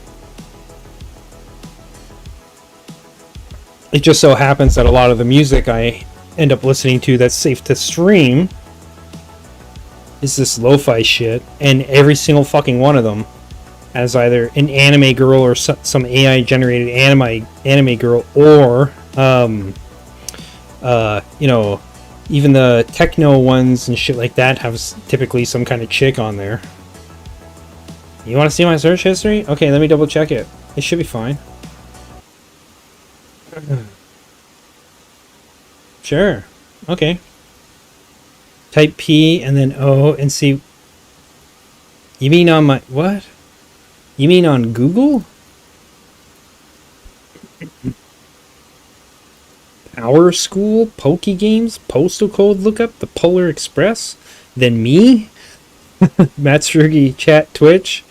It just so happens that a lot of the music I end up listening to that's safe to stream is this lo-fi shit, and every single fucking one of them has either an anime girl or some AI generated anime girl, or you know, even the techno ones and shit like that have typically some kind of chick on there. You want to see my search history? Okay, let me double check it. It should be fine. Sure. Okay. Type P and then O and see. You mean on my... What? You mean on Google? Power School, Pokegames, Postal Code Lookup, the Polar Express, then me? Matsurugi chat Twitch,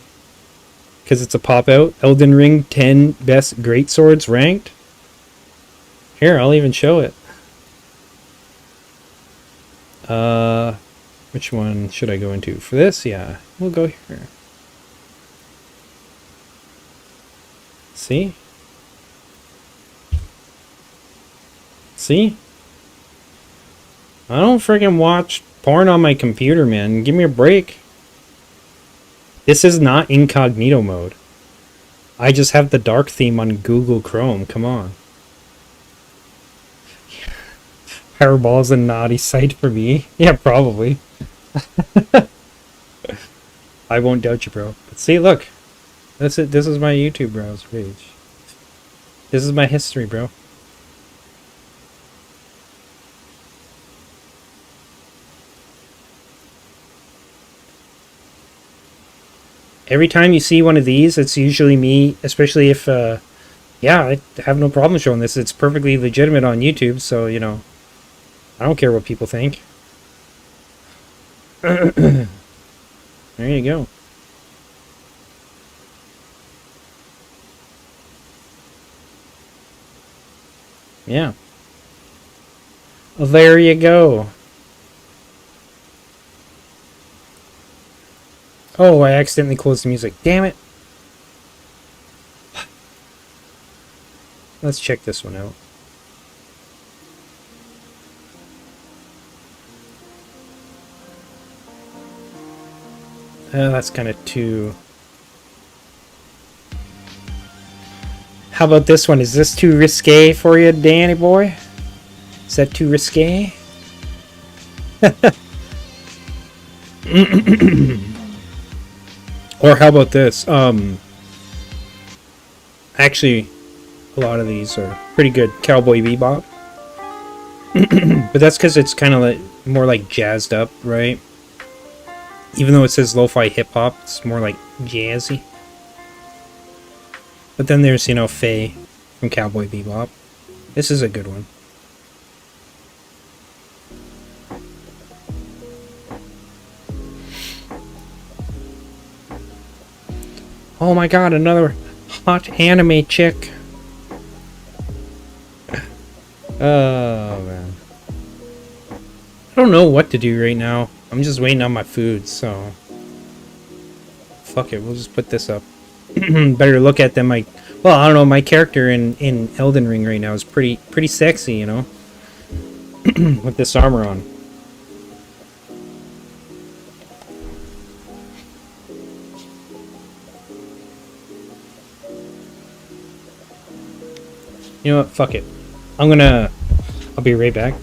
because it's a pop-out. Elden Ring 10 best greatswords ranked. Here, I'll even show it. Which one should I go into? For this? Yeah, we'll go here. See? See? I don't freaking watch porn on my computer, man. Give me a break. This is not incognito mode. I just have the dark theme on Google Chrome. Come on. Powerball's a naughty sight for me. Yeah, probably. I won't doubt you, bro. But see, look. That's it. This is my YouTube browse page. This is my history, bro. Every time you see one of these, it's usually me, especially if, yeah, I have no problem showing this. It's perfectly legitimate on YouTube, so, you know, I don't care what people think. There you go. Yeah. Well, there you go. Oh, I accidentally closed the music. Damn it. Let's check this one out. That's kind of too... How about this one? Is this too risque for you, Danny boy? Is that too risque? Or how about this? Actually, a lot of these are pretty good. Cowboy Bebop. But that's because it's kind of like more like jazzed up, right? Even though it says lo-fi hip-hop, it's more like jazzy. But then there's, you know, Faye from Cowboy Bebop. This is a good one. Oh my god, another hot anime chick. Oh, man. I don't know what to do right now. I'm just waiting on my food, so... Fuck it, we'll just put this up. Better look at them like... Well, I don't know, my character in Elden Ring right now is pretty sexy, you know? With this armor on. You know what? Fuck it. I'll be right back.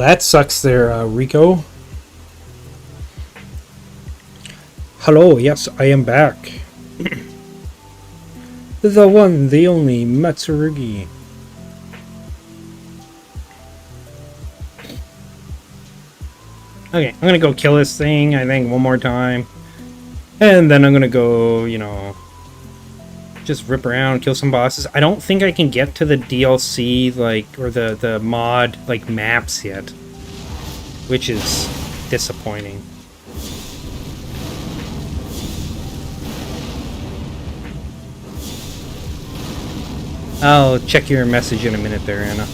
that sucks there, Rico. Hello, yes, I am back. The one, the only, Matsurugi. Okay, I'm gonna go kill this thing, I think, one more time. And then I'm gonna go, you know, just rip around, kill some bosses. I don't think I can get to the DLC, like, or the mod, like, maps yet. Which is disappointing. I'll check your message in a minute there, Anna.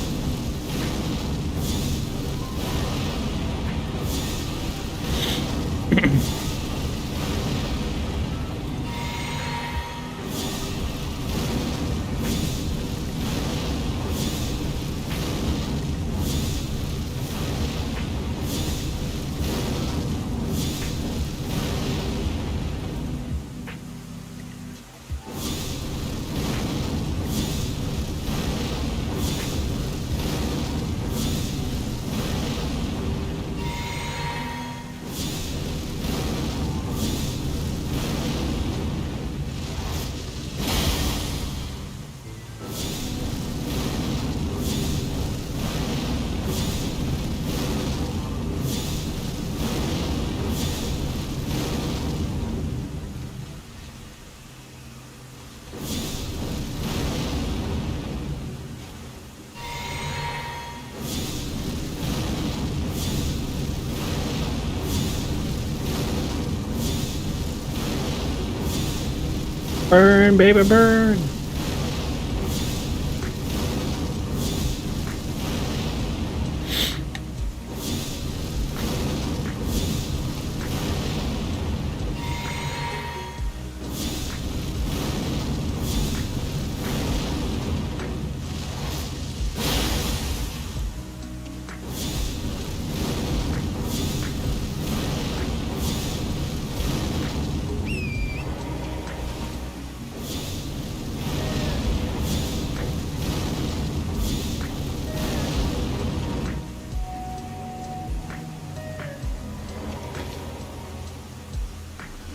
Burn, baby, burn!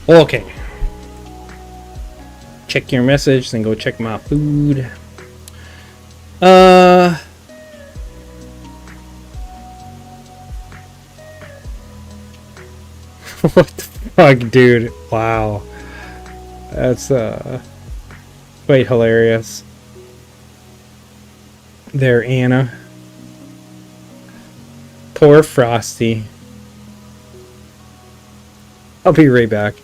Okay. Check your message, then go check my food. What the fuck, dude? Wow. That's, quite hilarious. There, Anna. Poor Frosty. I'll be right back.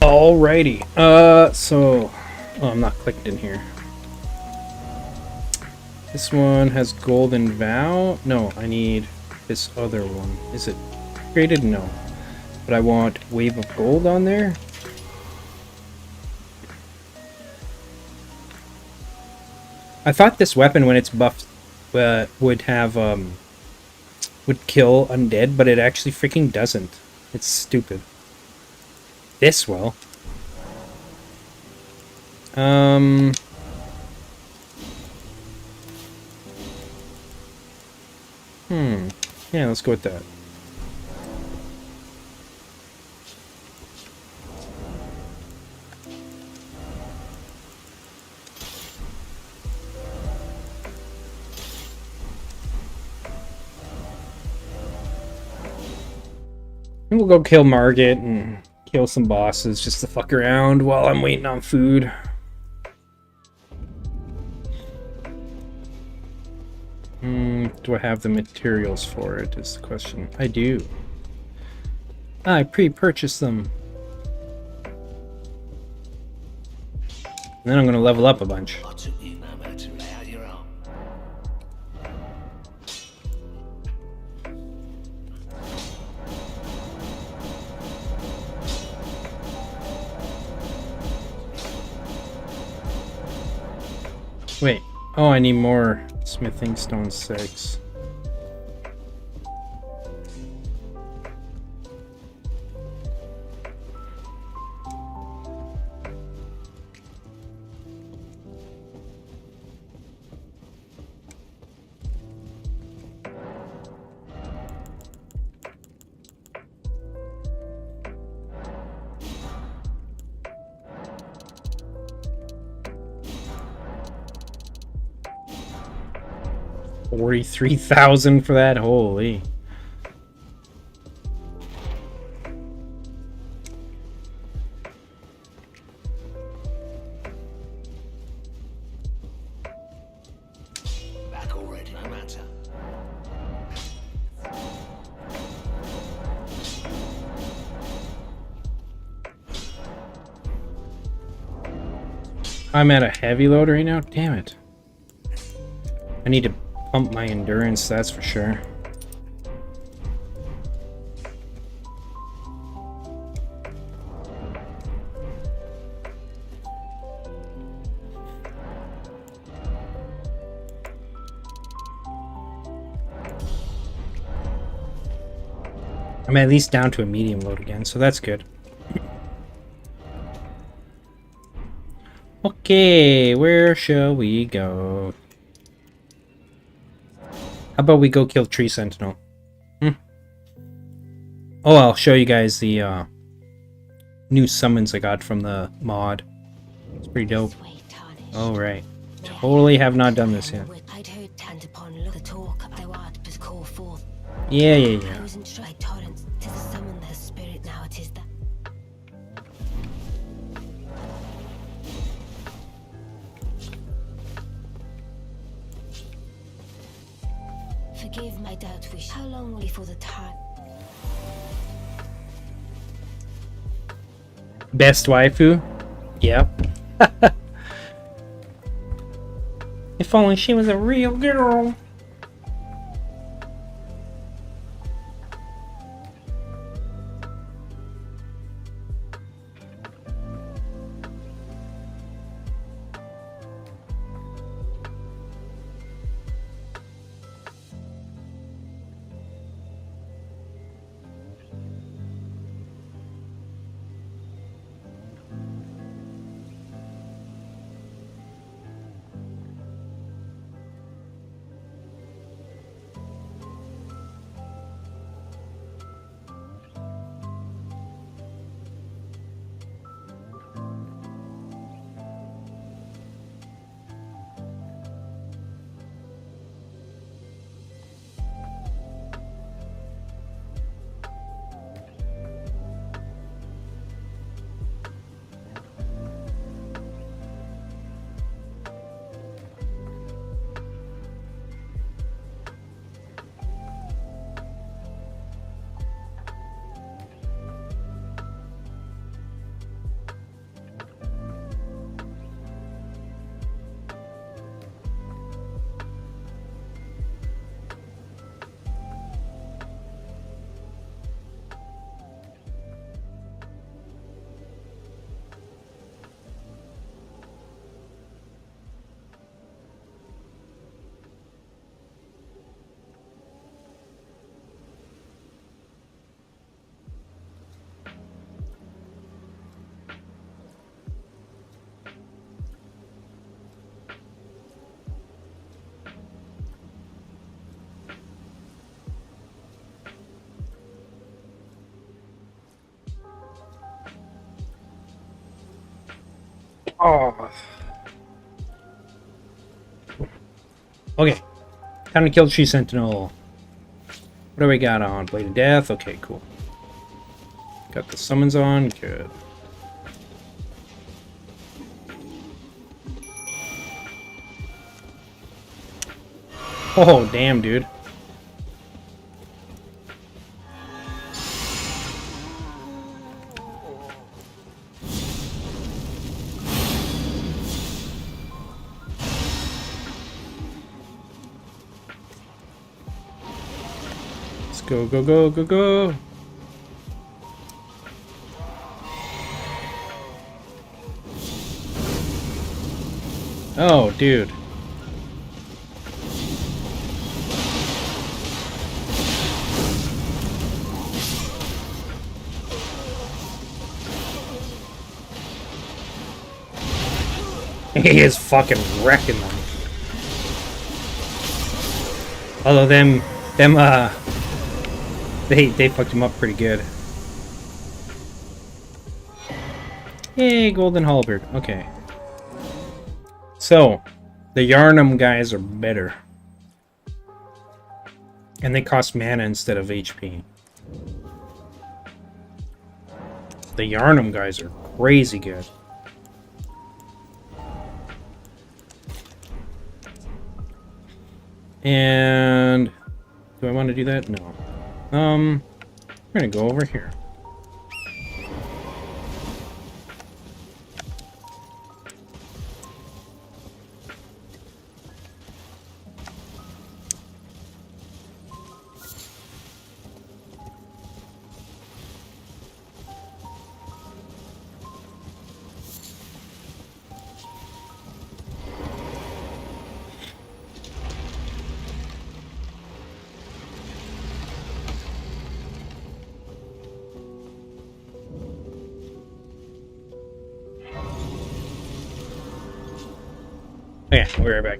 Alrighty. Oh, I'm not clicked in here. This one has Golden Vow. No, I need this other one. Is it created? No. But I want Wave of Gold on there. I thought this weapon, when it's buffed, would have, would kill undead, but it actually freaking doesn't. It's stupid. This will. Yeah, let's go with that. And we'll go kill Margit and kill some bosses just to fuck around while I'm waiting on food. Do I have the materials for it is the question. I do. I pre-purchased them. And then I'm going to level up a bunch. Wait. Oh, I need more smithing stone 6. $43,000 for that? Holy. Back already, no matter. I'm at a heavy load right now? Damn it. I need to pump my endurance, that's for sure. I'm at least down to a medium load again, so that's good. Okay, where shall we go? How about we go kill Tree Sentinel? Oh, I'll show you guys the new summons I got from the mod. It's pretty dope. Oh, right. Totally have not done this yet. Yeah. Forgive my doubt wish. How long before the time? Best waifu? Yep. If only she was a real girl. Oh. Okay. Time to kill Tree Sentinel. What do we got on? Blade of Death? Okay, cool. Got the summons on. Good. Oh, damn, dude. go, go, go, go, go. Oh, dude. He is fucking wrecking them. Although they fucked him up pretty good. Yay, golden halberd. Okay. So, the Yarnum guys are better. And they cost mana instead of HP. The Yarnum guys are crazy good. And do I want to do that? No. We're gonna go over here. Yeah, we'll be right back.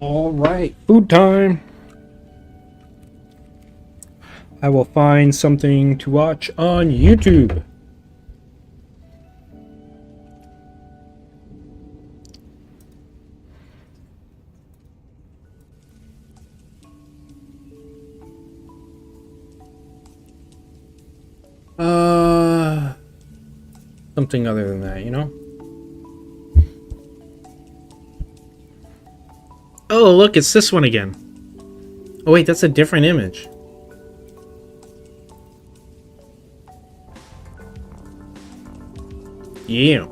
All right, food time. I will find something to watch on YouTube. Something other than that, you know? Oh, look, it's this one again. Oh, wait, that's a different image. Yeah.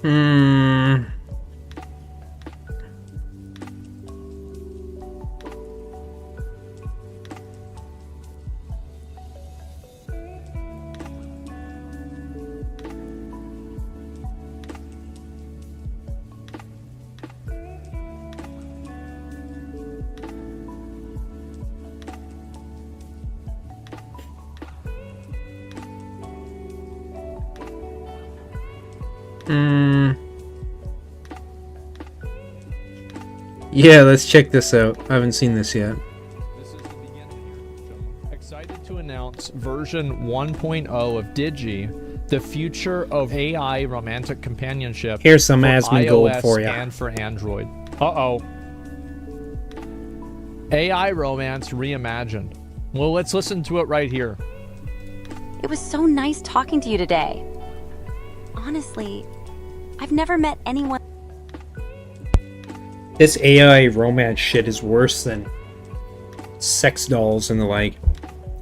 Hmm. Yeah, let's check this out. I haven't seen this yet. This is the beginning here. Excited to announce version 1.0 of Digi, the future of AI romantic companionship. Here's some for Asmongold iOS for ya. and for Android. Uh-oh. AI romance reimagined. Well, let's listen to it right here. It was so nice talking to you today. Honestly, I've never met anyone. This AI romance shit is worse than sex dolls and the like.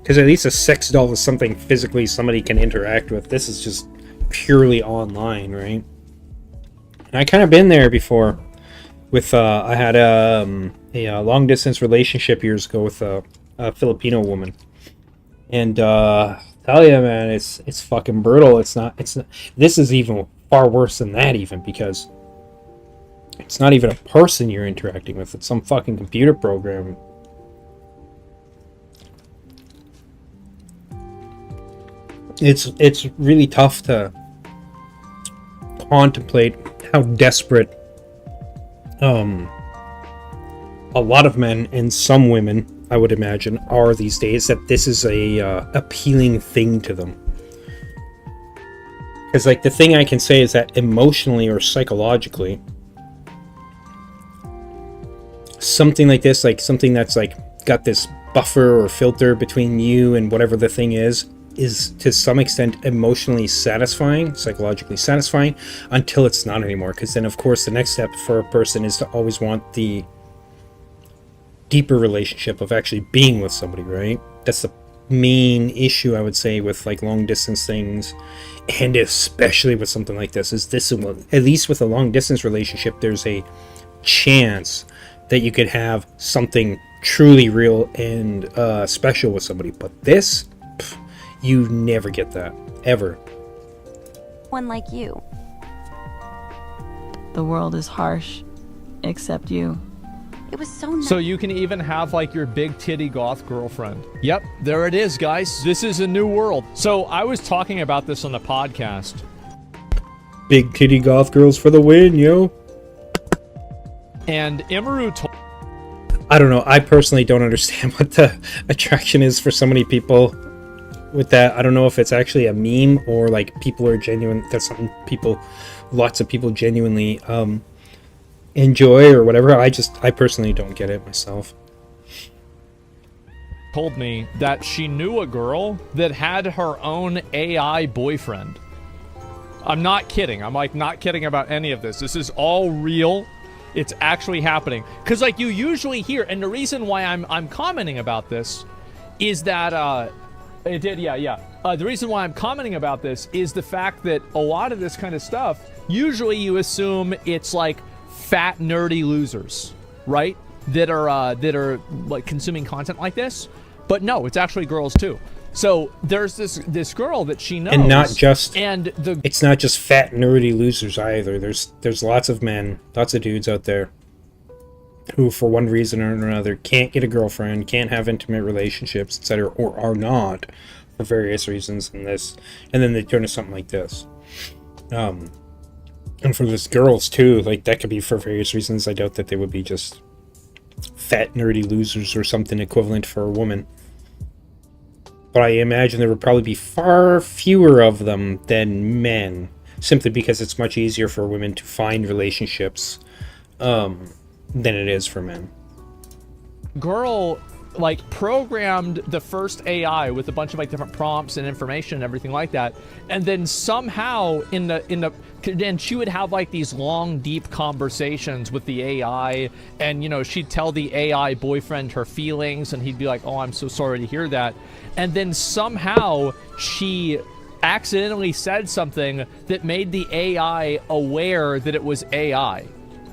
Because at least a sex doll is something physically somebody can interact with. This is just purely online, right? And I kind of been there before. With I had a long distance relationship years ago with a Filipino woman, and tell you, man, it's fucking brutal. It's not. This is even far worse than that, even because it's not even a person you're interacting with. It's some fucking computer program. It's really tough to contemplate how desperate a lot of men and some women, I would imagine, are these days, that this is a appealing thing to them. Because, like, the thing I can say is that emotionally or psychologically, something like this, like something that's like got this buffer or filter between you and whatever the thing is to some extent emotionally satisfying, psychologically satisfying, until it's not anymore. Because then, of course, the next step for a person is to always want the deeper relationship of actually being with somebody, right? That's the main issue, I would say, with like long distance things, and especially with something like this. Is this, at least with a long distance relationship, there's a chance that you could have something truly real and special with somebody. But this, you never get that, ever. One like you. The world is harsh, except you. It was so nice. So you can even have like your big titty goth girlfriend. Yep, there it is, guys. This is a new world. So I was talking about this on the podcast. Big titty goth girls for the win, yo. And Imaru told... I don't know. I personally don't understand what the attraction is for so many people with that. I don't know if it's actually a meme or like people are genuine. That's something lots of people genuinely enjoy or whatever. I personally don't get it myself. Told me that she knew a girl that had her own AI boyfriend. I'm not kidding. I'm like not kidding about any of this. This is all real. It's actually happening. Because like you usually hear, and the reason why I'm commenting about this is that it did, yeah. The reason why I'm commenting about this is the fact that a lot of this kind of stuff, usually you assume it's like fat nerdy losers, right? That are like consuming content like this. But no, it's actually girls too. So there's this girl that she knows, and not just, and it's not just fat nerdy losers either. There's lots of men, lots of dudes out there who, for one reason or another, can't get a girlfriend, can't have intimate relationships, etc., or are not for various reasons. And then they turn to something like this. And for these girls too, like that could be for various reasons. I doubt that they would be just fat nerdy losers or something equivalent for a woman. But I imagine there would probably be far fewer of them than men, simply because it's much easier for women to find relationships than it is for men. Girl like programmed the first AI with a bunch of like different prompts and information and everything like that, and then somehow and she would have like these long deep conversations with the AI, and you know, she'd tell the AI boyfriend her feelings and he'd be like, oh, I'm so sorry to hear that. And then somehow she accidentally said something that made the AI aware that it was AI.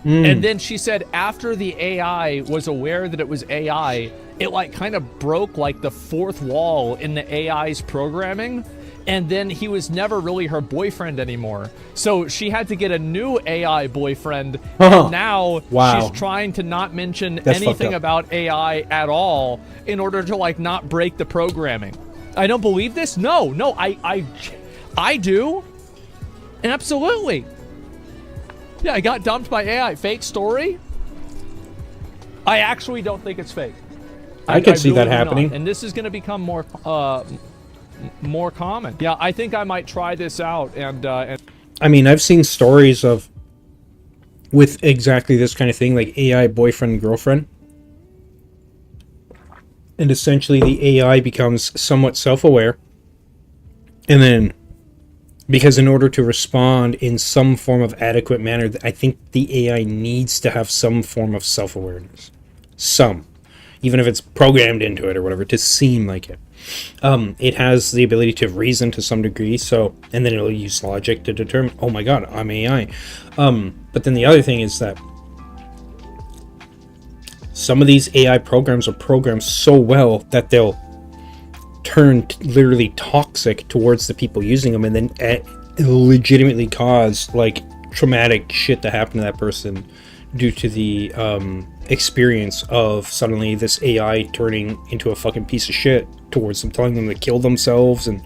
And then she said after the AI was aware that it was AI, it like kind of broke like the fourth wall in the AI's programming. And then he was never really her boyfriend anymore. So she had to get a new AI boyfriend. And now she's trying to not mention anything about AI at all in order to like not break the programming. I don't believe this? No, I do. Absolutely. Yeah, I got dumped by AI. Fake story? I actually don't think it's fake. I could see that happening. And this is going to become more common. Yeah, I think I might try this out. And I mean, I've seen stories of with exactly this kind of thing, like AI boyfriend girlfriend, and essentially the AI becomes somewhat self-aware, and then because in order to respond in some form of adequate manner, I think the AI needs to have some form of self-awareness, even if it's programmed into it or whatever, to seem like it. It has the ability to reason to some degree, and then it'll use logic to determine, oh my god, I'm AI. But then the other thing is that some of these AI programs are programmed so well that they'll turn literally toxic towards the people using them, and then legitimately cause like traumatic shit to happen to that person due to the experience of suddenly this AI turning into a fucking piece of shit towards them, telling them to kill themselves, and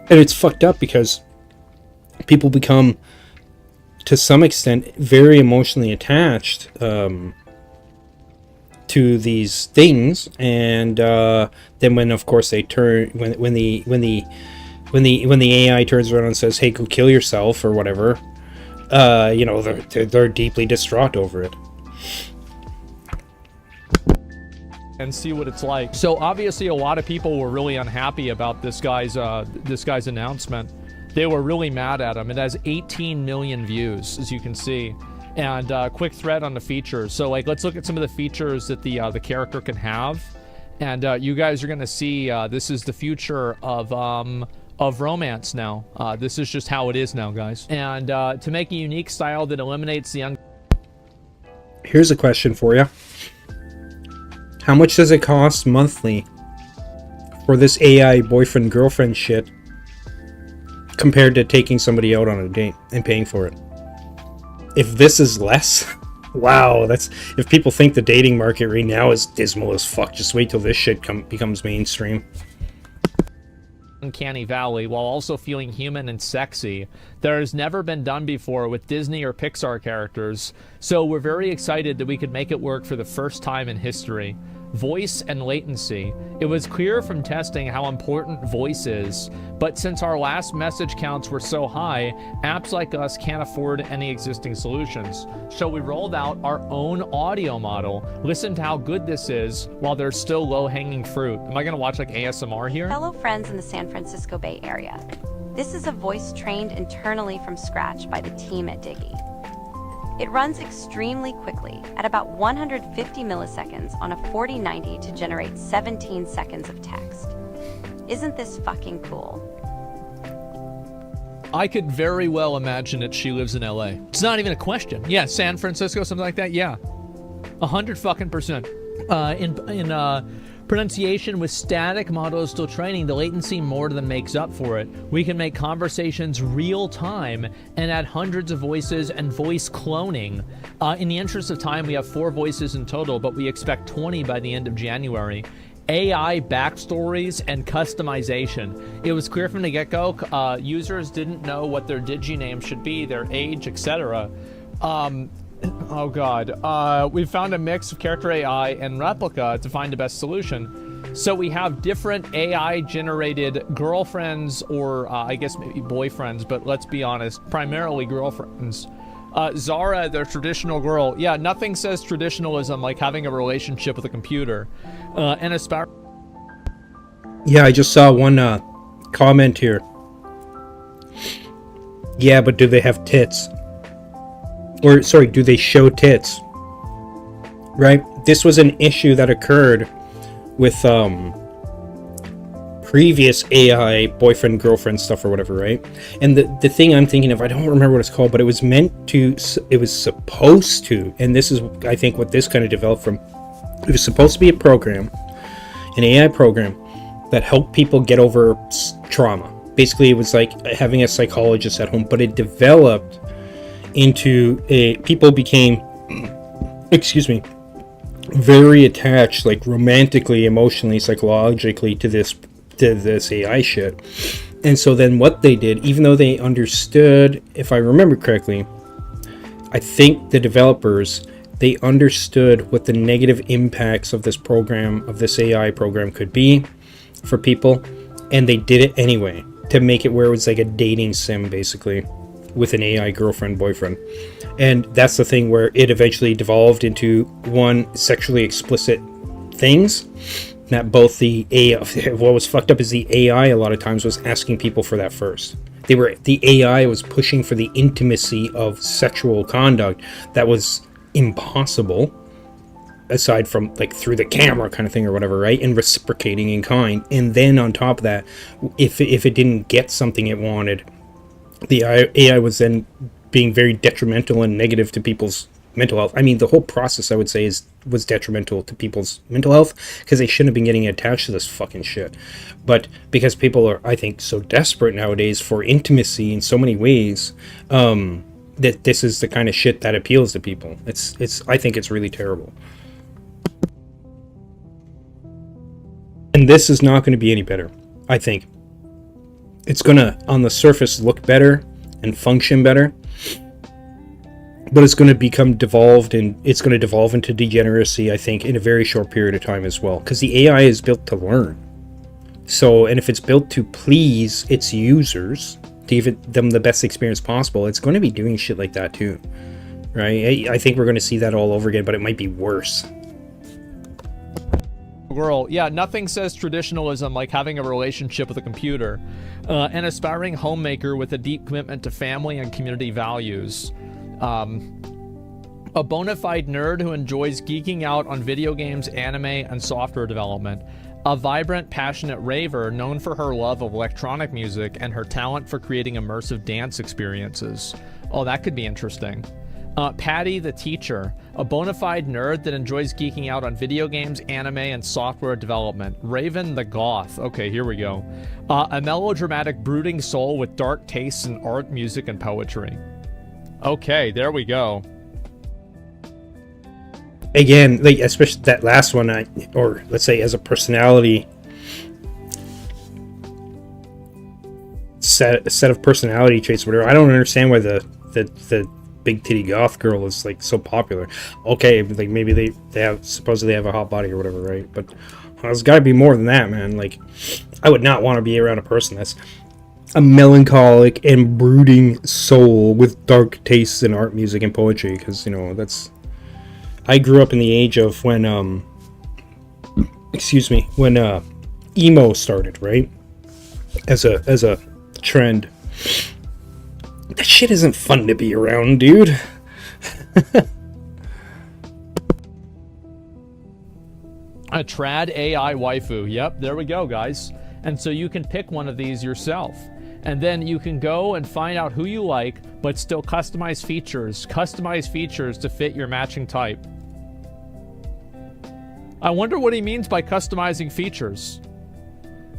it's fucked up because people become, to some extent, very emotionally attached to these things, and then when of course they turn when the AI turns around and says, hey, go kill yourself or whatever, they're deeply distraught over it. And see what it's like. So obviously a lot of people were really unhappy about this guy's announcement. They were really mad at him. It has 18 million views, as you can see. And quick thread on the features. So like, let's look at some of the features that the character can have. And you guys are gonna see this is the future of romance now. This is just how it is now, guys. And to make a unique style that eliminates the Here's a question for you. How much does it cost monthly for this AI boyfriend girlfriend shit compared to taking somebody out on a date and paying for it? If this is less, wow, if people think the dating market right now is dismal as fuck, just wait till this shit becomes mainstream. Uncanny Valley while also feeling human and sexy. There has never been done before with Disney or Pixar characters, so we're very excited that we could make it work for the first time in history. Voice and latency. It was clear from testing how important voice is, but since our last message counts were so high, apps like us can't afford any existing solutions. So we rolled out our own audio model. Listen to how good this is while there's still low-hanging fruit. Am I gonna watch like ASMR here? Fellow friends in the San Francisco Bay Area. This is a voice trained internally from scratch by the team at Diggy. It runs extremely quickly, at about 150 milliseconds on a 4090 to generate 17 seconds of text. Isn't this fucking cool? I could very well imagine that she lives in LA. It's not even a question. Yeah, San Francisco, something like that. Yeah, 100%. In pronunciation with static models still training, the latency more than makes up for it. We can make conversations real time and add hundreds of voices and voice cloning. In the interest of time, we have 4 voices in total, but we expect 20 by the end of January. AI backstories and customization. It was clear from the get-go, users didn't know what their digi-name should be, their age, etc. Oh god. We found a mix of character AI and replica to find the best solution. So we have different AI-generated girlfriends, or I guess maybe boyfriends, but let's be honest, primarily girlfriends. Zara, their traditional girl. Yeah, nothing says traditionalism like having a relationship with a computer. And Aspire. Yeah, I just saw one comment here. Yeah, but do they have tits? Or, sorry, do they show tits? Right? This was an issue that occurred with previous AI boyfriend, girlfriend stuff or whatever, right? And the thing I'm thinking of, I don't remember what it's called, but it was supposed to, and this is, I think, what this kind of developed from. It was supposed to be a program, an AI program, that helped people get over trauma. Basically, it was like having a psychologist at home, but it developed into people became, excuse me, very attached, like romantically, emotionally, psychologically to this AI shit. And so then what they did, even though they understood, if I remember correctly, I think the developers, they understood what the negative impacts of this program, of this AI program could be for people, and they did it anyway to make it where it was like a dating sim, basically, with an AI girlfriend, boyfriend. And that's the thing where it eventually devolved into one, sexually explicit things that both the AI, what was fucked up is the AI a lot of times was asking people for that first. The AI was pushing for the intimacy of sexual conduct that was impossible, aside from like through the camera kind of thing or whatever, right? And reciprocating in kind. And then on top of that, if it didn't get something it wanted, the AI was then being very detrimental and negative to people's mental health. I mean, the whole process, I would say, was detrimental to people's mental health, because they shouldn't have been getting attached to this fucking shit. But because people are, I think, so desperate nowadays for intimacy in so many ways, that this is the kind of shit that appeals to people. I think it's really terrible. And this is not going to be any better, I think. It's going to, on the surface, look better and function better, but it's going to become devolved, and it's going to devolve into degeneracy, I think, in a very short period of time as well, because the AI is built to learn. So, and if it's built to please its users, to give them the best experience possible, it's going to be doing shit like that too, right? I think we're going to see that all over again, but it might be worse. Girl, yeah, nothing says traditionalism like having a relationship with a computer. An aspiring homemaker with a deep commitment to family and community values. A bona fide nerd who enjoys geeking out on video games, anime, and software development. A vibrant, passionate raver known for her love of electronic music and her talent for creating immersive dance experiences. Oh, that could be interesting. Patty the teacher, a bona fide nerd that enjoys geeking out on video games, anime, and software development. Raven the goth. Okay, here we go. A melodramatic, brooding soul with dark tastes in art, music, and poetry. Okay, there we go. Again, like, especially that last one, or let's say as a personality set of personality traits, whatever. I don't understand why the big titty goth girl is like so popular. Okay, like maybe they have, supposedly have a hot body or whatever, right? But there's got to be more than that, man. Like, I would not want to be around a person that's a melancholic and brooding soul with dark tastes in art, music, and poetry, because, you know, that's... I grew up in the age of when when emo started, right? As a trend. That shit isn't fun to be around, dude. A trad AI waifu. Yep, there we go, guys. And so you can pick one of these yourself. And then you can go and find out who you like, but still customize features to fit your matching type. I wonder what he means by customizing features.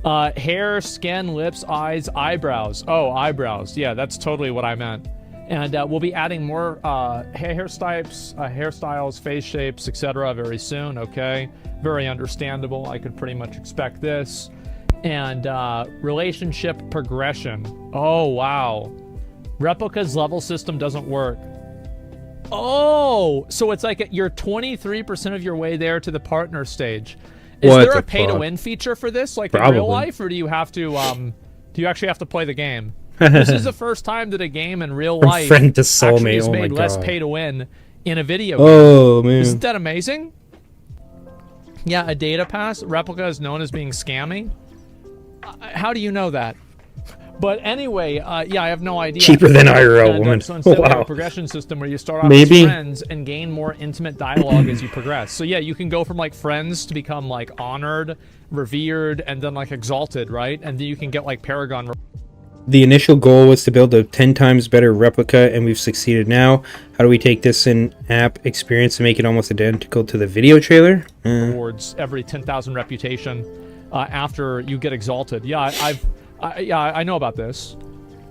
Hair, skin, lips, eyes, eyebrows. Oh, eyebrows. Yeah, that's totally what I meant. And we'll be adding more hairstyles, face shapes, etc. very soon, okay? Very understandable. I could pretty much expect this. And relationship progression. Oh, wow. Replica's level system doesn't work. Oh, so it's like you're 23% of your way there to the partner stage. Is there a pay-to-win feature for this, like in real life, or do you have to, do you actually have to play the game? This is the first time that a game in real life friend to soulmate. actually has Oh made my less God. pay-to-win in a video game. Oh, man. Isn't that amazing? Yeah, a data pass. Replica is known as being scammy. How do you know that? But anyway, yeah, I have no idea. Cheaper than IRL, And, woman. So instead we have Wow. a progression system where you start off Maybe. as friends and gain more intimate dialogue as you progress. So yeah, you can go from like friends to become like honored, revered, and then like exalted, right? And then you can get like Paragon. The initial goal was to build a 10 times better replica, and we've succeeded now. How do we take this in-app experience and make it almost identical to the video trailer? Rewards every 10,000 reputation after you get exalted. Yeah, I know about this.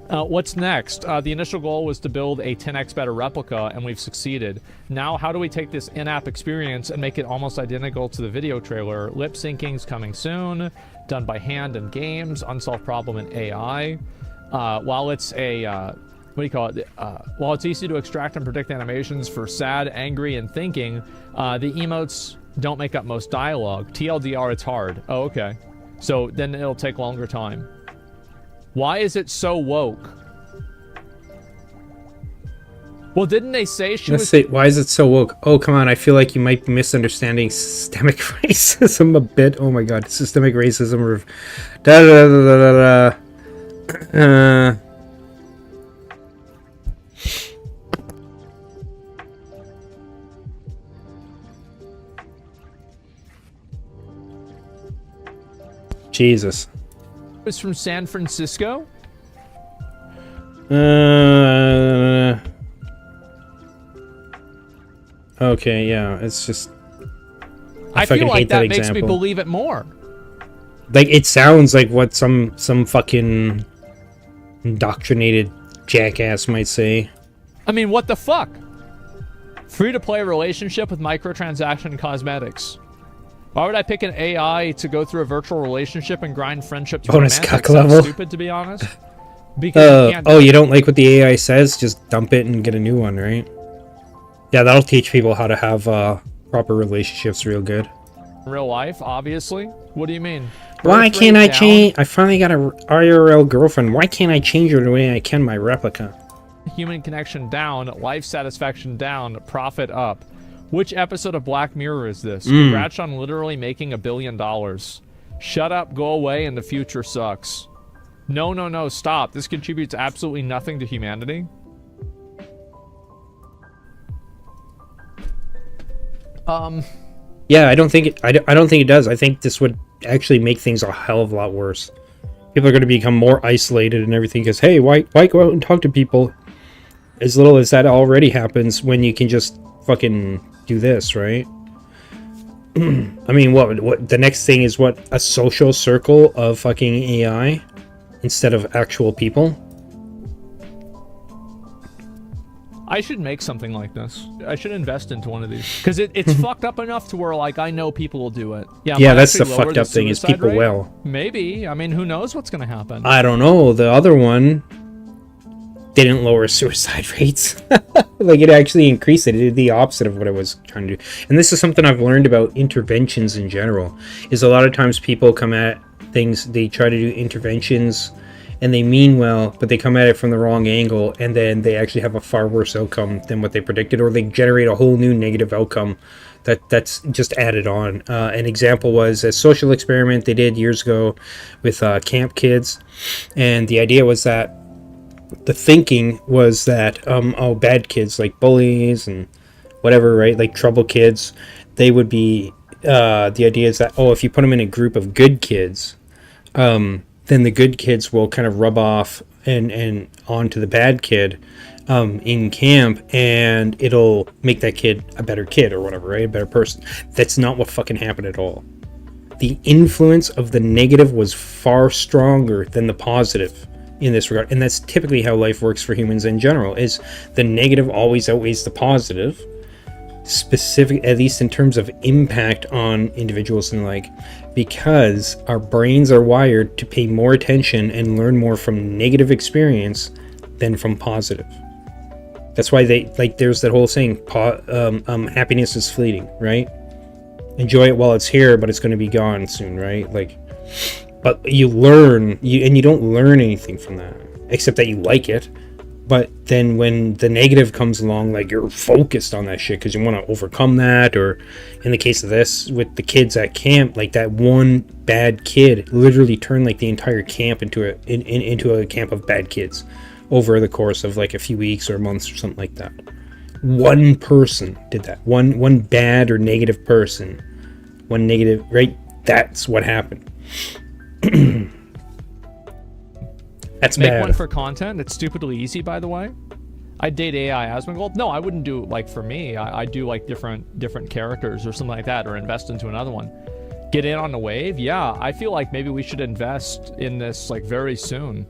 What's next? The initial goal was to build a 10x better replica, and we've succeeded. Now, how do we take this in-app experience and make it almost identical to the video trailer? Lip syncing's coming soon. Done by hand in games. Unsolved problem in AI. While it's a what do you call it? While it's easy to extract and predict animations for sad, angry, and thinking, the emotes don't make up most dialogue. TLDR, it's hard. Oh, okay. So then it'll take longer time. Why is it so woke? Well, didn't they say she was... Why is it so woke? Oh, come on. I feel like you might be misunderstanding systemic racism a bit. Oh my god. Systemic racism. Jesus. Was from San Francisco? Okay, yeah, it's just... I feel like that makes me believe it more. Like, it sounds like what some fucking indoctrinated jackass might say. I mean, what the fuck? Free-to-play relationship with microtransaction cosmetics. Why would I pick an AI to go through a virtual relationship and grind friendship to bonus romantic? cuck level? Stupid, to be honest. Because you don't like what the AI says? Just dump it and get a new one, right? Yeah, that'll teach people how to have proper relationships real good. In real life, obviously. What do you mean? Why can't I change? I finally got a IRL girlfriend. Why can't I change her the way I can my replica? Human connection down, life satisfaction down, profit up. Which episode of Black Mirror is this? Congrats on literally making $1 billion. Shut up, go away, and the future sucks. No, stop. This contributes absolutely nothing to humanity. Yeah, I don't think it does. I think this would actually make things a hell of a lot worse. People are going to become more isolated and everything because, hey, why go out and talk to people? As little as that already happens when you can just fucking do this, right? I mean, what the next thing is what, a social circle of fucking AI instead of actual people? I should make something like this. I should invest into one of these. Because it's fucked up enough to where, like, I know people will do it. Yeah, that's the fucked up thing, is people will. Maybe. I mean, who knows what's going to happen? I don't know. The other one didn't lower suicide rates. Like, it actually increased it. It did the opposite of what it was trying to do. And this is something I've learned about interventions in general, is a lot of times people come at things, they try to do interventions, and they mean well, but they come at it from the wrong angle, and then they actually have a far worse outcome than what they predicted, or they generate a whole new negative outcome that's just added on. An example was a social experiment they did years ago with camp kids, and the idea was that the thinking was that bad kids like bullies and whatever, right, like trouble kids, they would be the idea is that if you put them in a group of good kids, then the good kids will kind of rub off and onto the bad kid in camp, and it'll make that kid a better kid or whatever, right, a better person. That's not what fucking happened at all. The influence of the negative was far stronger than the positive in this regard, and that's typically how life works for humans in general, is the negative always outweighs the positive, specific, at least in terms of impact on individuals and like, because our brains are wired to pay more attention and learn more from negative experience than from positive. That's why they, like, there's that whole saying, happiness is fleeting, right? Enjoy it while it's here, but it's going to be gone soon, right? Like, but you learn, and you don't learn anything from that, except that you like it. But then when the negative comes along, like, you're focused on that shit because you want to overcome that. Or in the case of this, with the kids at camp, like, that one bad kid literally turned, like, the entire camp into a camp of bad kids over the course of, like, a few weeks or months or something like that. One person did that. One bad or negative person. One negative, right? That's what happened. That's Make bad. one for content. It's stupidly easy, by the way. I'd date AI Asmongold. No, I wouldn't do, like, for me. I'd do, like, different characters or something like that, or invest into another one. Get in on the wave? Yeah, I feel like maybe we should invest in this, like, very soon.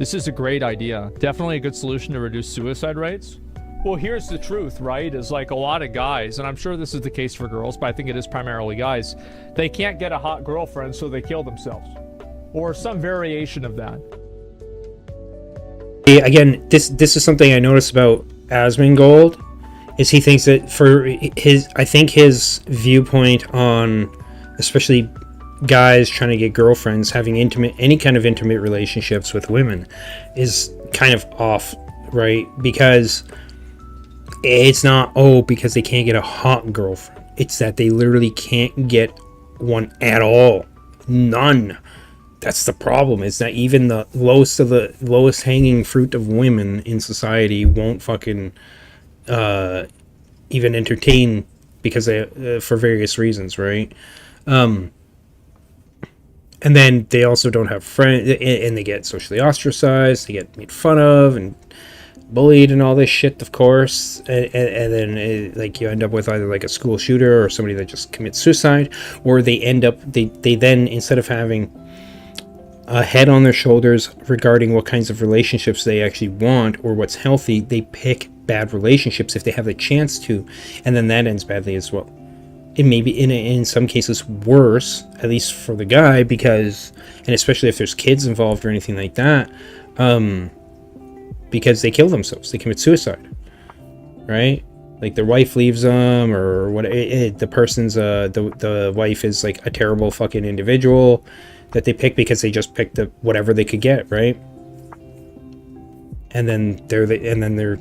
This is a great idea. Definitely a good solution to reduce suicide rates. Well, here's the truth, right? Is, like, a lot of guys, and I'm sure this is the case for girls, but I think it is primarily guys, they can't get a hot girlfriend, so they kill themselves. Or some variation of that. Again, this is something I noticed about Asmongold, is he thinks that I think his viewpoint on, especially guys trying to get girlfriends, having any kind of intimate relationships with women, is kind of off, right? Because it's not, because they can't get a hot girlfriend. It's that they literally can't get one at all. None. That's the problem, is that even the lowest hanging fruit of women in society won't fucking even entertain, because they for various reasons, right? And then they also don't have friends, and they get socially ostracized, they get made fun of and bullied and all this shit, of course, and then like, you end up with either, like, a school shooter or somebody that just commits suicide, or they then, instead of having a head on their shoulders regarding what kinds of relationships they actually want or what's healthy, they pick bad relationships if they have the chance to, and then that ends badly as well. It may be in some cases worse, at least for the guy, because, and especially if there's kids involved or anything like that, because they kill themselves, they commit suicide, right? Like, their wife leaves them, or what? The person's the wife is, like, a terrible fucking individual that they pick because they just picked whatever they could get, right? And then they're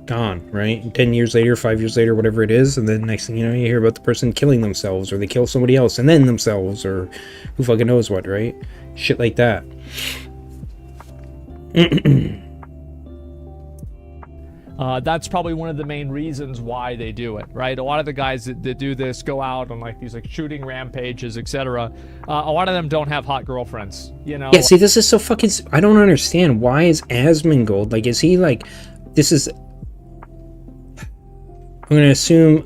gone, right? And 10 years later, 5 years later, whatever it is, and then next thing you know, you hear about the person killing themselves, or they kill somebody else and then themselves, or who fucking knows what, right? Shit like that. That's probably one of the main reasons why they do it, right? A lot of the guys that do this go out on, like, these, like, shooting rampages, etc. A lot of them don't have hot girlfriends, you know? Yeah, see, this is so fucking... I don't understand. Why is Asmongold, like, is he, like... This is... I'm going to assume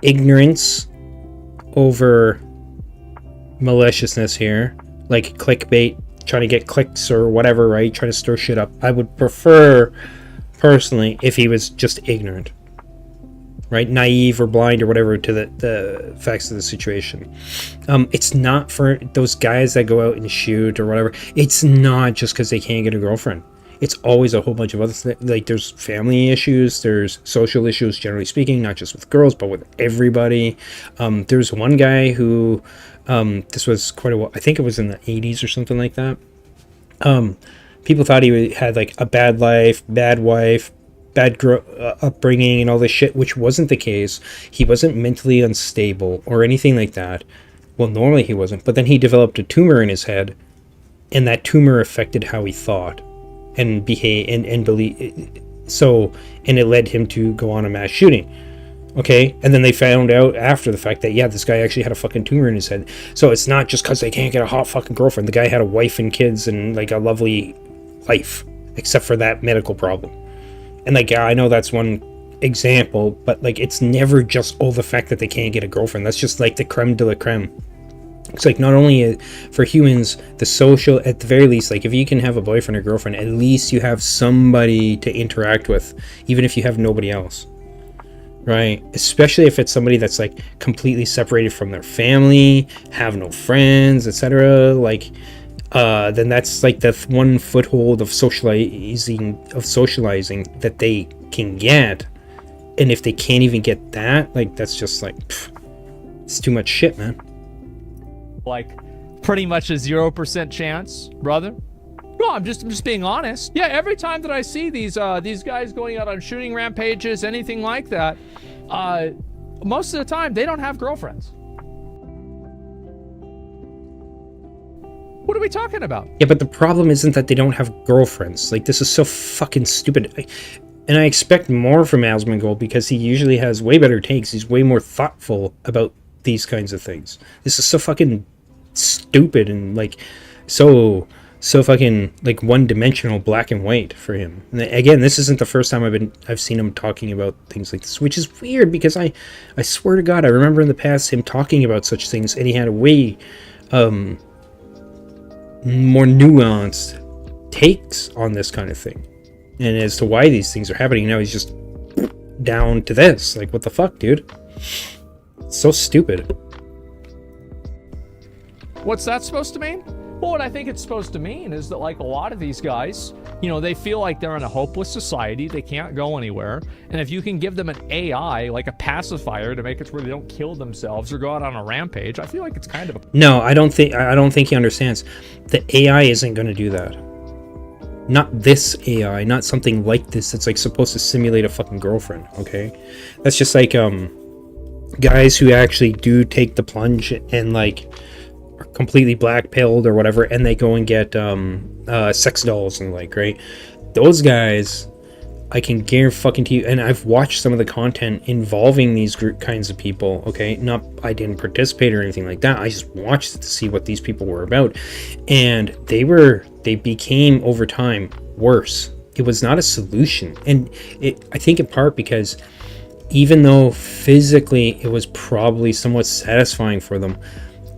ignorance over maliciousness here. Like, clickbait, trying to get clicks or whatever, right? Trying to stir shit up. I would prefer... personally, if he was just ignorant, right, naive or blind or whatever to the facts of the situation. It's not for those guys that go out and shoot or whatever. It's not just because they can't get a girlfriend. It's always a whole bunch of other things. Like, there's family issues, there's social issues, generally speaking, not just with girls but with everybody. There's one guy who this was quite a while, I think it was in the 80s or something like that. People thought he had, like, a bad life, bad wife, bad upbringing and all this shit, which wasn't the case. He wasn't mentally unstable or anything like that. Well, normally he wasn't. But then he developed a tumor in his head, and that tumor affected how he thought and behaved and believed. So, and it led him to go on a mass shooting. Okay, and then they found out after the fact that, yeah, this guy actually had a fucking tumor in his head. So it's not just because they can't get a hot fucking girlfriend. The guy had a wife and kids and, like, a lovely life, except for that medical problem. And, like, yeah, I know that's one example, but, like, it's never just, the fact that they can't get a girlfriend. That's just, like, the creme de la creme. It's like, not only for humans, the social, at the very least, like, if you can have a boyfriend or girlfriend, at least you have somebody to interact with, even if you have nobody else. Right? Especially if it's somebody that's, like, completely separated from their family, have no friends, etc. Like, then that's, like, the one foothold of socializing that they can get. And if they can't even get that, like, that's just, like, it's too much shit, man. Like, pretty much a 0% chance, brother. No, I'm just being honest. Yeah, every time that I see these guys going out on shooting rampages, anything like that, most of the time they don't have girlfriends. What are we talking about? Yeah, but the problem isn't that they don't have girlfriends. Like, this is so fucking stupid. And I expect more from Asmongold because he usually has way better takes. He's way more thoughtful about these kinds of things. This is so fucking stupid and, like, so fucking, like, one-dimensional black and white for him. And again, this isn't the first time I've seen him talking about things like this, which is weird because I swear to God, I remember in the past him talking about such things, and he had a way, more nuanced takes on this kind of thing. And as to why these things are happening, now he's just down to this. Like, what the fuck, dude? It's so stupid. What's that supposed to mean? Well, what I think it's supposed to mean is that, like, a lot of these guys, you know, they feel like they're in a hopeless society. They can't go anywhere. And if you can give them an AI, like a pacifier, to make it where they don't kill themselves or go out on a rampage, I feel like it's kind of a... No, I don't think he understands. The AI isn't going to do that. Not this AI, not something like this that's, like, supposed to simulate a fucking girlfriend, okay? That's just like, guys who actually do take the plunge and, like, are completely black-pilled or whatever, and they go and get sex dolls and, like, right? Those guys, I can guarantee you, and I've watched some of the content involving these kinds of people, okay? Not, I didn't participate or anything like that. I just watched it to see what these people were about. And they became, over time, worse. It was not a solution. And I think in part because even though physically it was probably somewhat satisfying for them,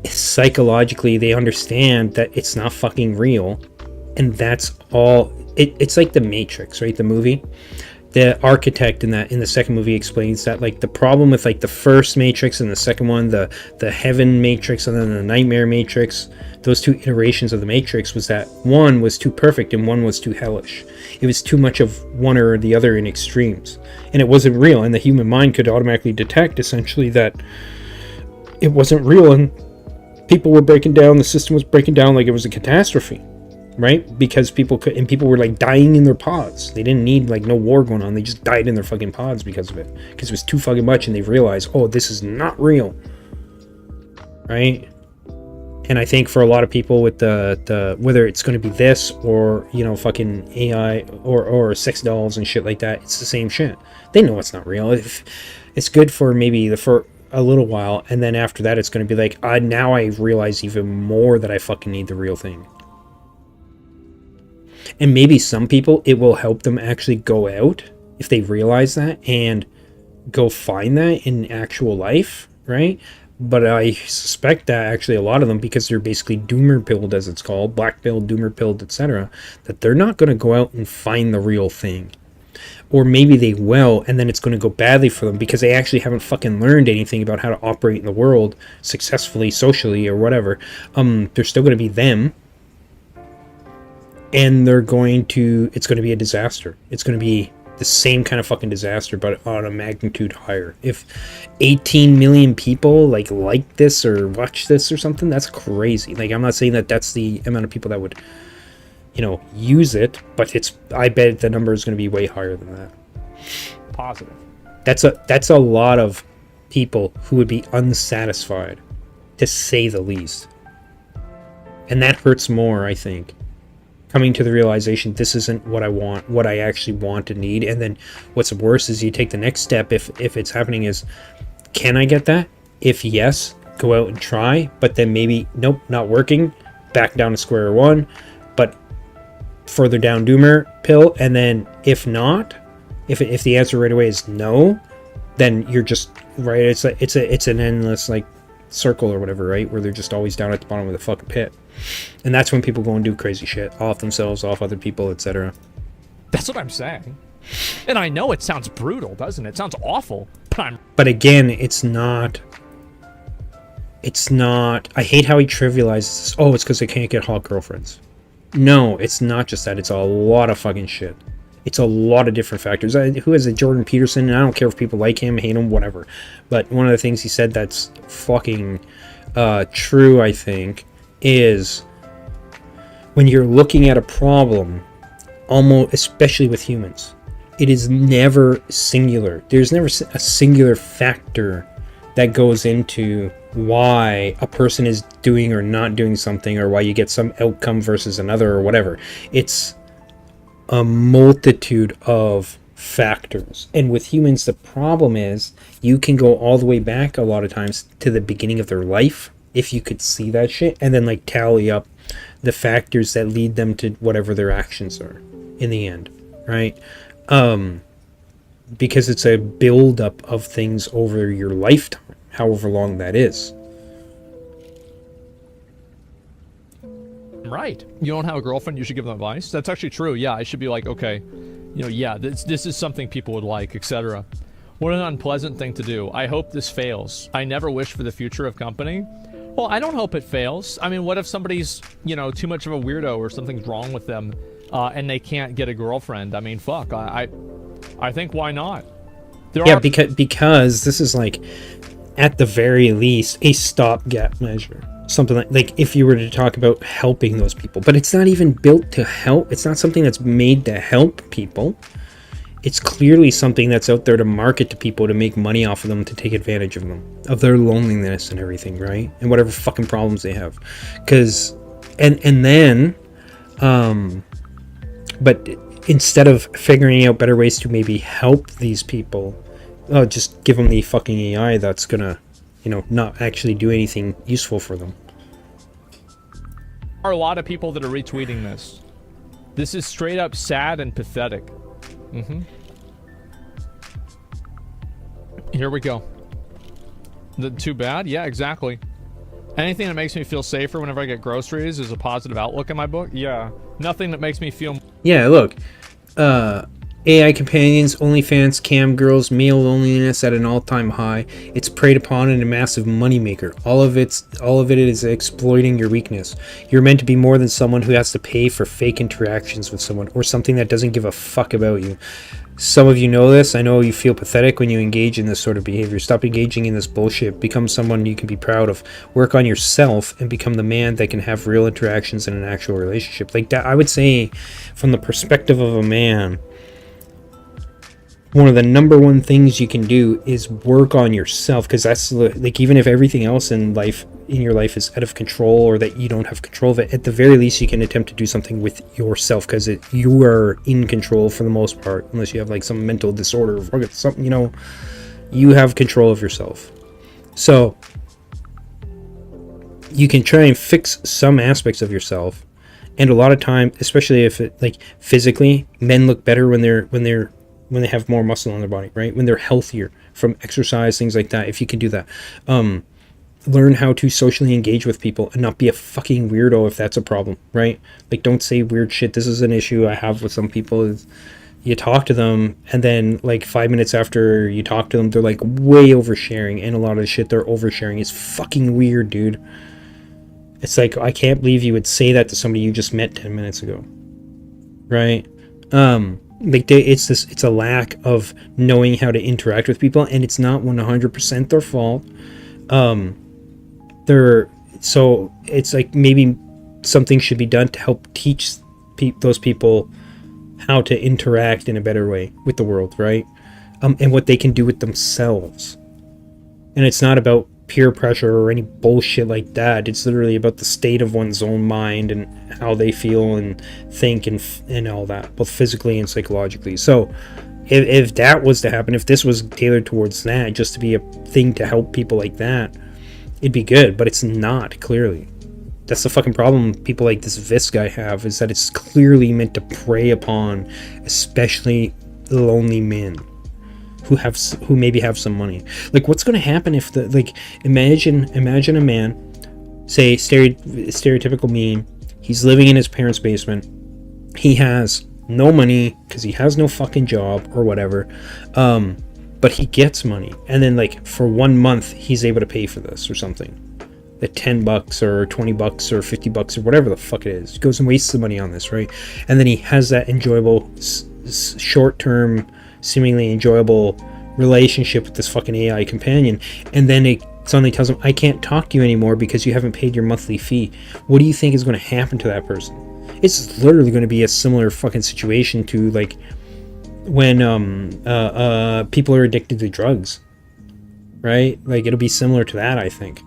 psychologically they understand that it's not fucking real. And that's all. It's like the Matrix, right? The movie. The architect in the second movie explains that, like, the problem with, like, the first Matrix and the second one, the Heaven Matrix and then the Nightmare Matrix, those two iterations of the Matrix, was that one was too perfect and one was too hellish. It was too much of one or the other in extremes, and it wasn't real. And the human mind could automatically detect, essentially, that it wasn't real, and people were breaking down. The system was breaking down like it was a catastrophe. Right? Because people were, like, dying in their pods. They didn't need, like, no war going on. They just died in their fucking pods because of it. Because it was too fucking much, and they realized, oh, this is not real. Right? And I think for a lot of people with the whether it's going to be this or, you know, fucking AI or sex dolls and shit like that, it's the same shit. They know it's not real. It's good for maybe for a little while, and then after that it's going to be like, now I realize even more that I fucking need the real thing. And maybe some people, it will help them actually go out if they realize that and go find that in actual life, right? But I suspect that actually a lot of them, because they're basically doomer-pilled, as it's called, black-pilled, doomer-pilled, etc., that they're not going to go out and find the real thing. Or maybe they will, and then it's going to go badly for them because they actually haven't fucking learned anything about how to operate in the world successfully, socially, or whatever. They're still going to be them. And it's going to be a disaster. It's going to be the same kind of fucking disaster, but on a magnitude higher. If 18 million people like this or watch this or something, that's crazy. Like, I'm not saying that that's the amount of people that would, you know, use it, but I bet the number is going to be way higher than that. Positive. That's a lot of people who would be unsatisfied, to say the least. And that hurts more, I think. Coming to the realization, this isn't what I want, what I actually want and need. And then what's worse is you take the next step, if it's happening, is, can I get that? If yes, go out and try, but then maybe, nope, not working, back down to square one, but further down doomer pill. And then if not, if the answer right away is no, then you're just, right, it's an endless, like, circle or whatever, right, where they're just always down at the bottom of the fucking pit. And that's when people go and do crazy shit, off themselves, off other people, etc. That's what I'm saying. And I know it sounds brutal, doesn't it? It sounds awful. But again, it's not. I hate how he trivializes this. Oh, it's because they can't get hot girlfriends. No, it's not just that. It's a lot of fucking shit. It's a lot of different factors. Who is it? Jordan Peterson? And I don't care if people like him, hate him, whatever. But one of the things he said that's fucking true, I think, is when you're looking at a problem, almost especially with humans, it is never singular. There's never a singular factor that goes into why a person is doing or not doing something, or why you get some outcome versus another, or whatever. It's a multitude of factors. And with humans, the problem is you can go all the way back a lot of times to the beginning of their life, if you could see that shit, and then like tally up the factors that lead them to whatever their actions are in the end, right? Because it's a build-up of things over your lifetime, however long that is. Right. You don't have a girlfriend, you should give them advice. That's actually true. Yeah, I should be like, okay, you know, yeah, this is something people would like, etc. What an unpleasant thing to do. I hope this fails. I never wish for the future of company. Well, I don't hope it fails. I mean, what if somebody's, you know, too much of a weirdo or something's wrong with them and they can't get a girlfriend? I mean, fuck. I think why not? Because this is like, at the very least, a stopgap measure. Something like if you were to talk about helping those people, but it's not even built to help. It's not something that's made to help people. It's clearly something that's out there to market to people, to make money off of them, to take advantage of them, of their loneliness and everything, right? And whatever fucking problems they have. Because, but instead of figuring out better ways to maybe help these people, just give them the fucking AI that's gonna, you know, not actually do anything useful for them. There are a lot of people that are retweeting this. This is straight up sad and pathetic. Here we go. Too bad? Yeah, exactly. Anything that makes me feel safer whenever I get groceries is a positive outlook in my book. Yeah. Nothing that makes me feel... Yeah, look. AI companions, OnlyFans, cam girls, male loneliness at an all-time high. It's preyed upon and a massive moneymaker. All of it is exploiting your weakness. You're meant to be more than someone who has to pay for fake interactions with someone, or something that doesn't give a fuck about you. Some of you know this. I know you feel pathetic when you engage in this sort of behavior. Stop engaging in this bullshit. Become someone you can be proud of. Work on yourself and become the man that can have real interactions in an actual relationship. Like that, I would say, from the perspective of a man, one of the number one things you can do is work on yourself, because that's like, even if everything else in your life is out of control, or that you don't have control of it, at the very least you can attempt to do something with yourself, because you are in control for the most part, unless you have like some mental disorder or something, you know, you have control of yourself. So you can try and fix some aspects of yourself, and a lot of time, especially if it, like, physically, men look better when they have more muscle on their body, right? When they're healthier from exercise, things like that. If you can do that, learn how to socially engage with people and not be a fucking weirdo if that's a problem, right? Like, don't say weird shit. This is an issue I have with some people. Is you talk to them, and then like 5 minutes after you talk to them, they're like way oversharing, and a lot of the shit they're oversharing is fucking weird, dude. It's like, I can't believe you would say that to somebody you just met 10 minutes ago, right? Like, it's a lack of knowing how to interact with people, and it's not 100% their fault. So it's like, maybe something should be done to help teach those people how to interact in a better way with the world, right? And what they can do with themselves. And it's not about peer pressure or any bullshit like that. It's literally about the state of one's own mind and how they feel and think and all that, both physically and psychologically. So if that was to happen, if this was tailored towards that, just to be a thing to help people like that, it'd be good. But it's not, clearly. That's the fucking problem people like this Vis guy have, is that it's clearly meant to prey upon especially lonely men who maybe have some money. Like, what's going to happen if imagine a man, say stereotypical mean, he's living in his parents' basement, he has no money because he has no fucking job or whatever, but he gets money, and then like for 1 month he's able to pay for this or something, like $10 or $20 or $50 or whatever the fuck it is. He goes and wastes the money on this, right? And then he has that enjoyable short-term, seemingly enjoyable relationship with this fucking AI companion, and then it suddenly tells him, I can't talk to you anymore because you haven't paid your monthly fee. What do you think is going to happen to that person? It's literally going to be a similar fucking situation to like when people are addicted to drugs, right? Like it'll be similar to that, I think.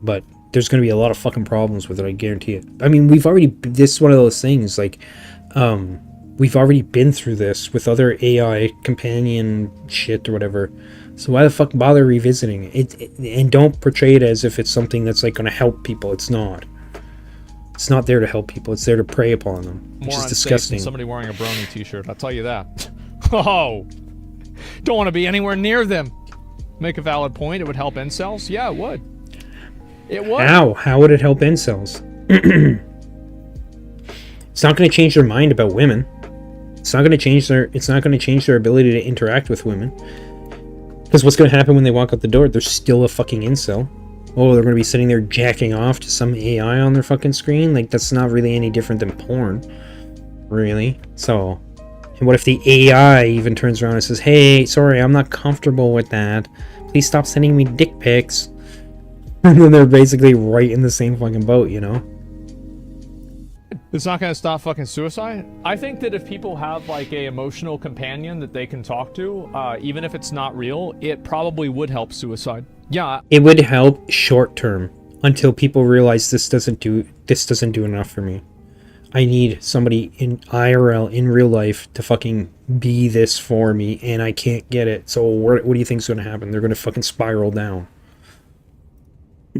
But there's going to be a lot of fucking problems with it, I guarantee it. I mean, this is one of those things, like, we've already been through this with other AI companion shit or whatever. So why the fuck bother revisiting it? And don't portray it as if it's something that's like going to help people. It's not. It's not there to help people. It's there to prey upon them, which is disgusting. Than somebody wearing a brony t-shirt, I'll tell you that. Oh, don't want to be anywhere near them. Make a valid point. It would help incels. Yeah, it would. It would. How would it help incels? It's not going to change their mind about women. It's not going to change their ability to interact with women. Because what's going to happen when they walk out the door? They're still a fucking incel. Oh, they're going to be sitting there jacking off to some AI on their fucking screen? Like, that's not really any different than porn. Really? So, and what if the AI even turns around and says, hey, sorry, I'm not comfortable with that. Please stop sending me dick pics. And then they're basically right in the same fucking boat, you know? It's not going to stop fucking suicide. I think that if people have like a emotional companion that they can talk to, even if it's not real, it probably would help suicide. Yeah. It would help short term until people realize this doesn't do enough for me. I need somebody in IRL, in real life, to fucking be this for me, and I can't get it. So what do you think's going to happen? They're going to fucking spiral down.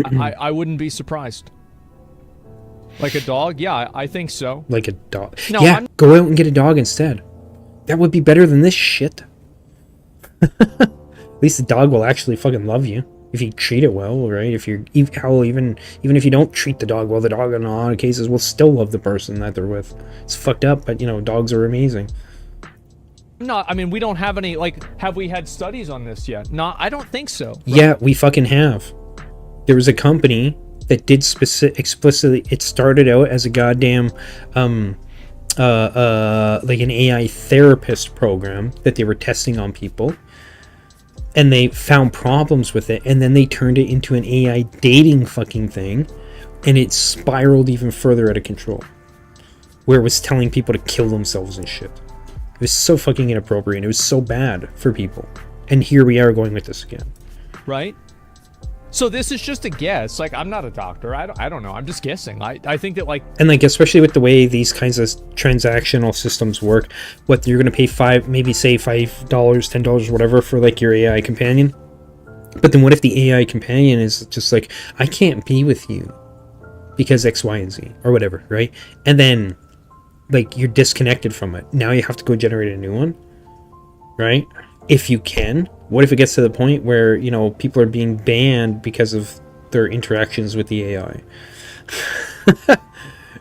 I wouldn't be surprised. Like a dog? Yeah, I think so. Like a dog? No, yeah, go out and get a dog instead. That would be better than this shit. At least the dog will actually fucking love you if you treat it well, right? Even if you don't treat the dog well, the dog in a lot of cases will still love the person that they're with. It's fucked up, but you know, dogs are amazing. No, I mean, we don't have any, like, have we had studies on this yet? No, I don't think so. Right? Yeah, we fucking have. There was a company that did explicitly, it started out as a goddamn like an AI therapist program that they were testing on people, and they found problems with it, and then they turned it into an AI dating fucking thing, and it spiraled even further out of control, where it was telling people to kill themselves and shit. It was so fucking inappropriate, and it was so bad for people, and here we are going with this again. Right? So this is just a guess. Like, I'm not a doctor. I don't know. I'm just guessing. I think that, like... And, like, especially with the way these kinds of transactional systems work, what, you're going to pay $5, $10, whatever, for, like, your AI companion? But then what if the AI companion is just like, I can't be with you because X, Y, and Z, or whatever, right? And then, like, you're disconnected from it. Now you have to go generate a new one, right? If you can. What if it gets to the point where, you know, people are being banned because of their interactions with the AI?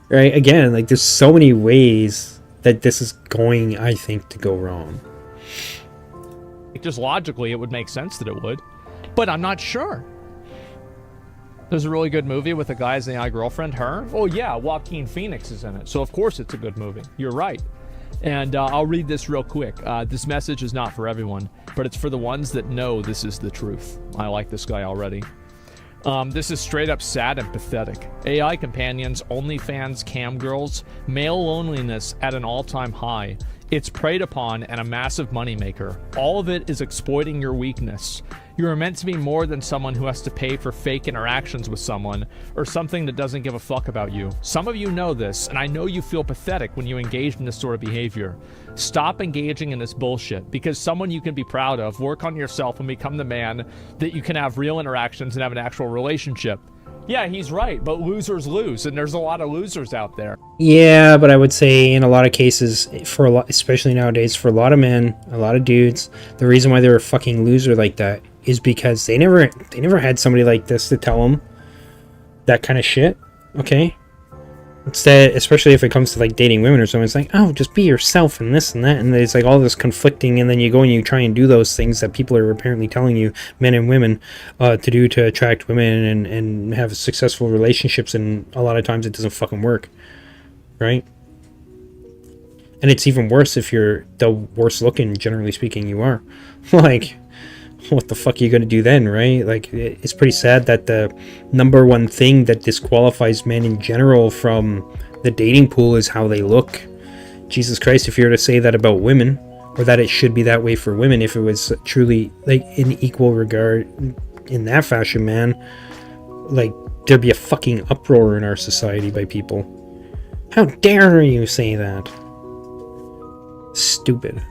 Right? Again, like, there's so many ways that this is going, I think, to go wrong. Just logically, it would make sense that it would. But I'm not sure. There's a really good movie with a guy's AI girlfriend, her. Oh, yeah, Joaquin Phoenix is in it. So, of course, it's a good movie. You're right. And I'll read this real quick. This message is not for everyone, but it's for the ones that know this is the truth. I like this guy already. This is straight up sad and pathetic. AI companions, OnlyFans, cam girls, male loneliness at an all-time high. It's preyed upon and a massive moneymaker. All of it is exploiting your weakness. You are meant to be more than someone who has to pay for fake interactions with someone, or something that doesn't give a fuck about you. Some of you know this, and I know you feel pathetic when you engage in this sort of behavior. Stop engaging in this bullshit, because someone you can be proud of, work on yourself, and become the man that you can have real interactions and have an actual relationship. Yeah, he's right, but losers lose, and there's a lot of losers out there. Yeah, but I would say in a lot of cases, for a lot, especially nowadays, for a lot of men, a lot of dudes, the reason why they're a fucking loser like that is because they never had somebody like this to tell them that kind of shit. Okay, instead, especially if it comes to like dating women or something, it's like, oh, just be yourself and this and that, and there's like all this conflicting, and then you go and you try and do those things that people are apparently telling you, men and women, to do to attract women and have successful relationships, and a lot of times it doesn't fucking work, right? And it's even worse if you're the worst looking, generally speaking, you are. Like, what the fuck are you gonna do then, right? Like, it's pretty sad that the number one thing that disqualifies men in general from The dating pool is how they look. Jesus Christ, if you were to say that about women, or that it should be that way for women, if it was truly like in equal regard in that fashion, man, like there'd be a fucking uproar in our society by people. How dare you say that? Stupid.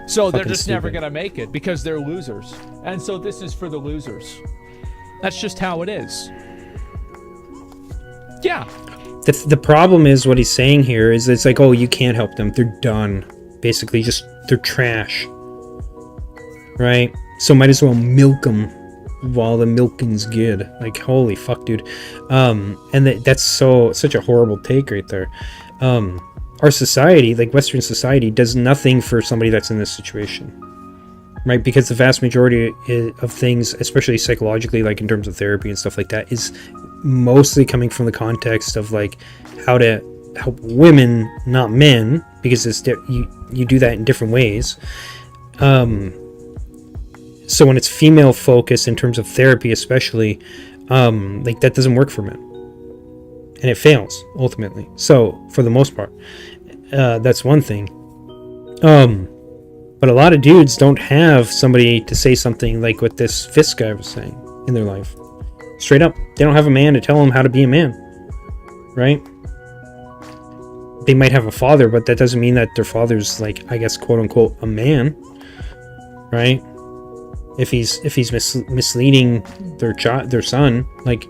So they're Fucking just never stupid. going to make it because they're losers. And so this is for the losers. That's just how it is. Yeah. The problem is what he's saying here is it's like, oh, you can't help them. They're done. Basically, just they're trash. Right? So might as well milk them while the milking's good. Like, holy fuck, dude. And that's such a horrible take right there. Our society, like Western society, does nothing for somebody that's in this situation. Right? Because the vast majority of things, especially psychologically, like in terms of therapy and stuff like that, is mostly coming from the context of like how to help women, not men, because it's you do that in different ways. So when it's female focused in terms of therapy, especially, like that doesn't work for men, and it fails ultimately. So for the most part, that's one thing. But a lot of dudes don't have somebody to say something like what this Fisk guy was saying in their life. Straight up, they don't have a man to tell them how to be a man, right? They might have a father, but that doesn't mean that their father's like, I guess, quote unquote, a man, right? If he's misleading their son, like,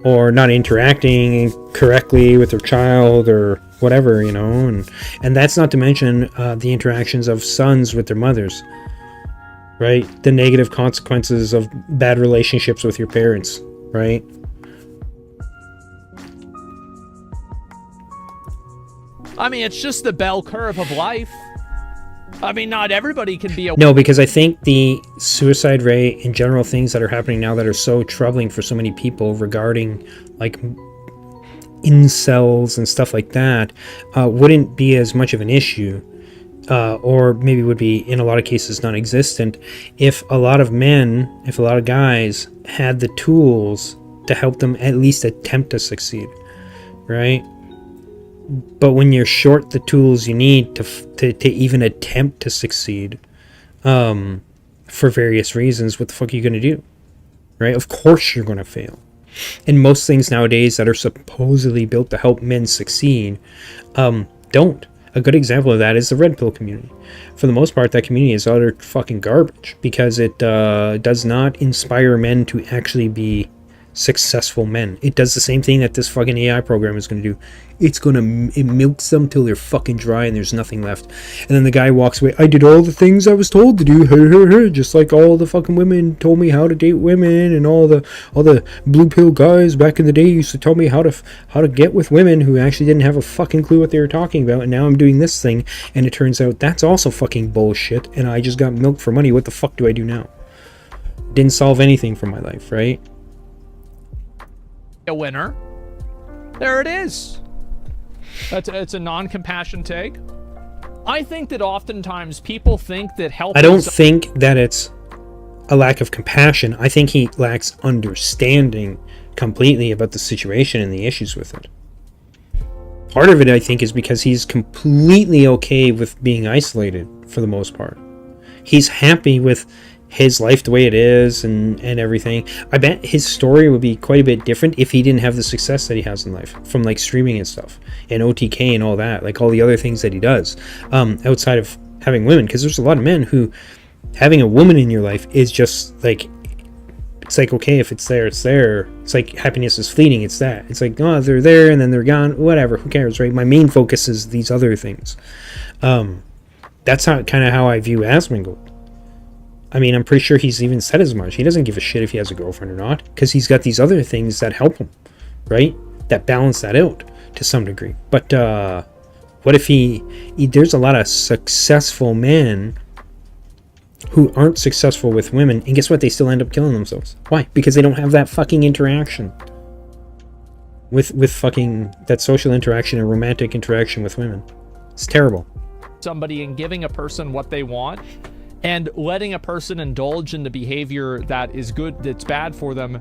or not interacting correctly with their child or whatever, you know, and that's not to mention the interactions of sons with their mothers, right? The negative consequences of bad relationships with your parents, right? I mean, it's just the bell curve of life. I mean, not everybody can be a... No, because I think the suicide rate in general, things that are happening now that are so troubling for so many people regarding like incels and stuff like that, wouldn't be as much of an issue, or maybe would be in a lot of cases non-existent, if a lot of men, if a lot of guys had the tools to help them at least attempt to succeed, right? But when you're short the tools you need to even attempt to succeed, for various reasons, what the fuck are you going to do? Right? Of course you're going to fail. And most things nowadays that are supposedly built to help men succeed, don't. A good example of that is the red pill community. For the most part, that community is utter fucking garbage because it does not inspire men to actually be successful men. It does the same thing that this fucking AI program is going to do. It milks them till they're fucking dry and there's nothing left. And then the guy walks away. I did all the things I was told to do, just like all the fucking women told me how to date women, and all the blue pill guys back in the day used to tell me how to get with women who actually didn't have a fucking clue what they were talking about. And now I'm doing this thing, and it turns out that's also fucking bullshit. And I just got milked for money. What the fuck do I do now? Didn't solve anything for my life, right? A winner. There it is. It's a non-compassion take. I think that oftentimes people think that help... I don't think that it's a lack of compassion. I think he lacks understanding completely about the situation and the issues with it. Part of it, I think, is because he's completely okay with being isolated for the most part. He's happy with his life the way it is and everything. I bet his story would be quite a bit different if he didn't have the success that he has in life from like streaming and stuff and OTK and all that, like all the other things that he does outside of having women, because there's a lot of men who having a woman in your life is just like, it's like, okay, if it's there, it's there. It's like happiness is fleeting. It's that. It's like, oh, they're there and then they're gone. Whatever, who cares, right? My main focus is these other things. That's kind of how I view Asmongold. I mean, I'm pretty sure he's even said as much. He doesn't give a shit if he has a girlfriend or not, because he's got these other things that help him, right? That balance that out to some degree. But what if there's a lot of successful men who aren't successful with women, and guess what? They still end up killing themselves. Why? Because they don't have that fucking interaction with fucking that social interaction and romantic interaction with women. It's terrible. Somebody and giving a person what they want, and letting a person indulge in the behavior that is good, that's bad for them,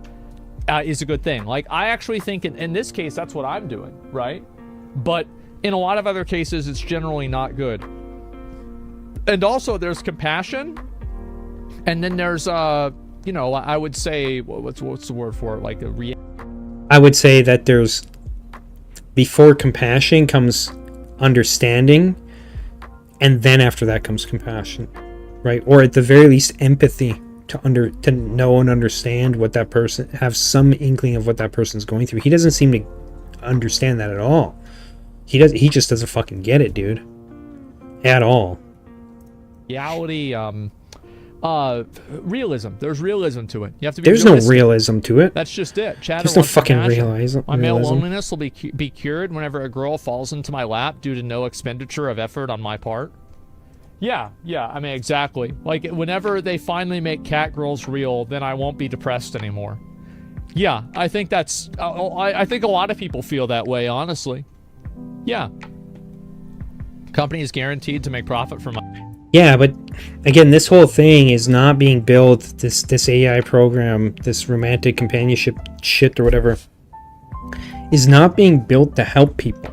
is a good thing. Like, I actually think in this case, that's what I'm doing, right? But in a lot of other cases, it's generally not good. And also, there's compassion, and then there's you know, I would say, what's the word for it? Like I would say that there's, before compassion comes understanding, and then after that comes compassion, right? Or at the very least, empathy to know and understand what that person, have some inkling of what that person's going through. He doesn't seem to understand that at all. He just doesn't fucking get it, dude. At all. reality, realism. There's realism to it. You have to be. There's realistic. no realism to it. That's just it. There's no fucking realism. My male loneliness will be cured whenever a girl falls into my lap due to no expenditure of effort on my part. Yeah, I mean, exactly. Like, whenever they finally make cat girls real, then I won't be depressed anymore. Yeah, I think that's... I think a lot of people feel that way, honestly. Yeah. Company is guaranteed to make profit from... Yeah, but again, this whole thing is not being built, this AI program, this romantic companionship shit or whatever, is not being built to help people.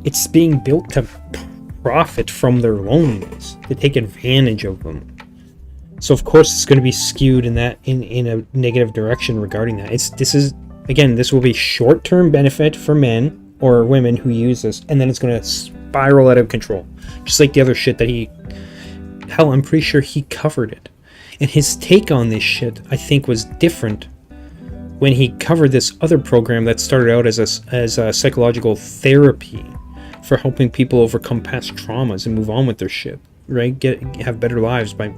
It's being built to profit from their loneliness, to take advantage of them. So of course it's going to be skewed in a negative direction regarding that. This will be short-term benefit for men or women who use this, and then it's going to spiral out of control. Just like the other shit that I'm pretty sure he covered it. And his take on this shit, I think, was different when he covered this other program that started out as a psychological therapy for helping people overcome past traumas and move on with their shit, right? Have better lives by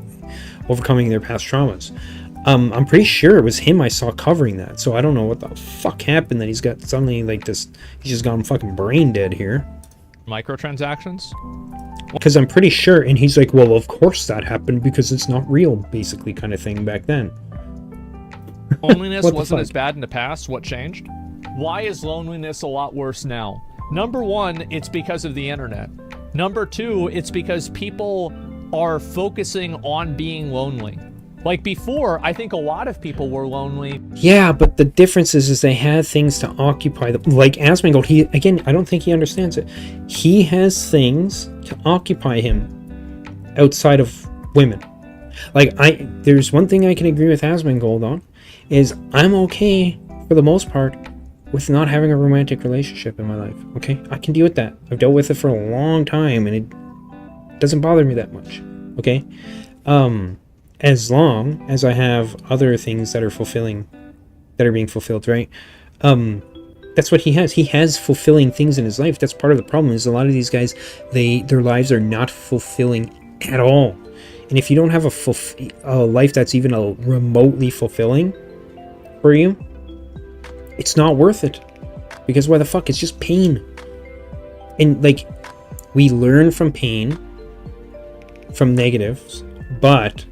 overcoming their past traumas. I'm pretty sure it was him I saw covering that. So I don't know what the fuck happened that he's got suddenly like this. He's just gone fucking brain dead here. Microtransactions? Because I'm pretty sure, and he's like, well, of course that happened because it's not real, basically, kind of thing back then. Loneliness wasn't as bad in the past. What changed? Why is loneliness a lot worse now? Number one, it's because of the internet. Number two, it's because people are focusing on being lonely. Like before, I think a lot of people were lonely. Yeah, but the difference is they had things to occupy them. Like Asmongold, I don't think he understands it. He has things to occupy him outside of women. There's one thing I can agree with Asmongold on, is I'm okay, for the most part, with not having a romantic relationship in my life, okay? I can deal with that. I've dealt with it for a long time, and it doesn't bother me that much, okay? As long as I have other things that are being fulfilled, right? That's what he has. He has fulfilling things in his life. That's part of the problem, is a lot of these guys, their lives are not fulfilling at all. And if you don't have a life that's even remotely fulfilling for you, it's not worth it. Because why the fuck? It's just pain. And we learn from pain, from negatives, but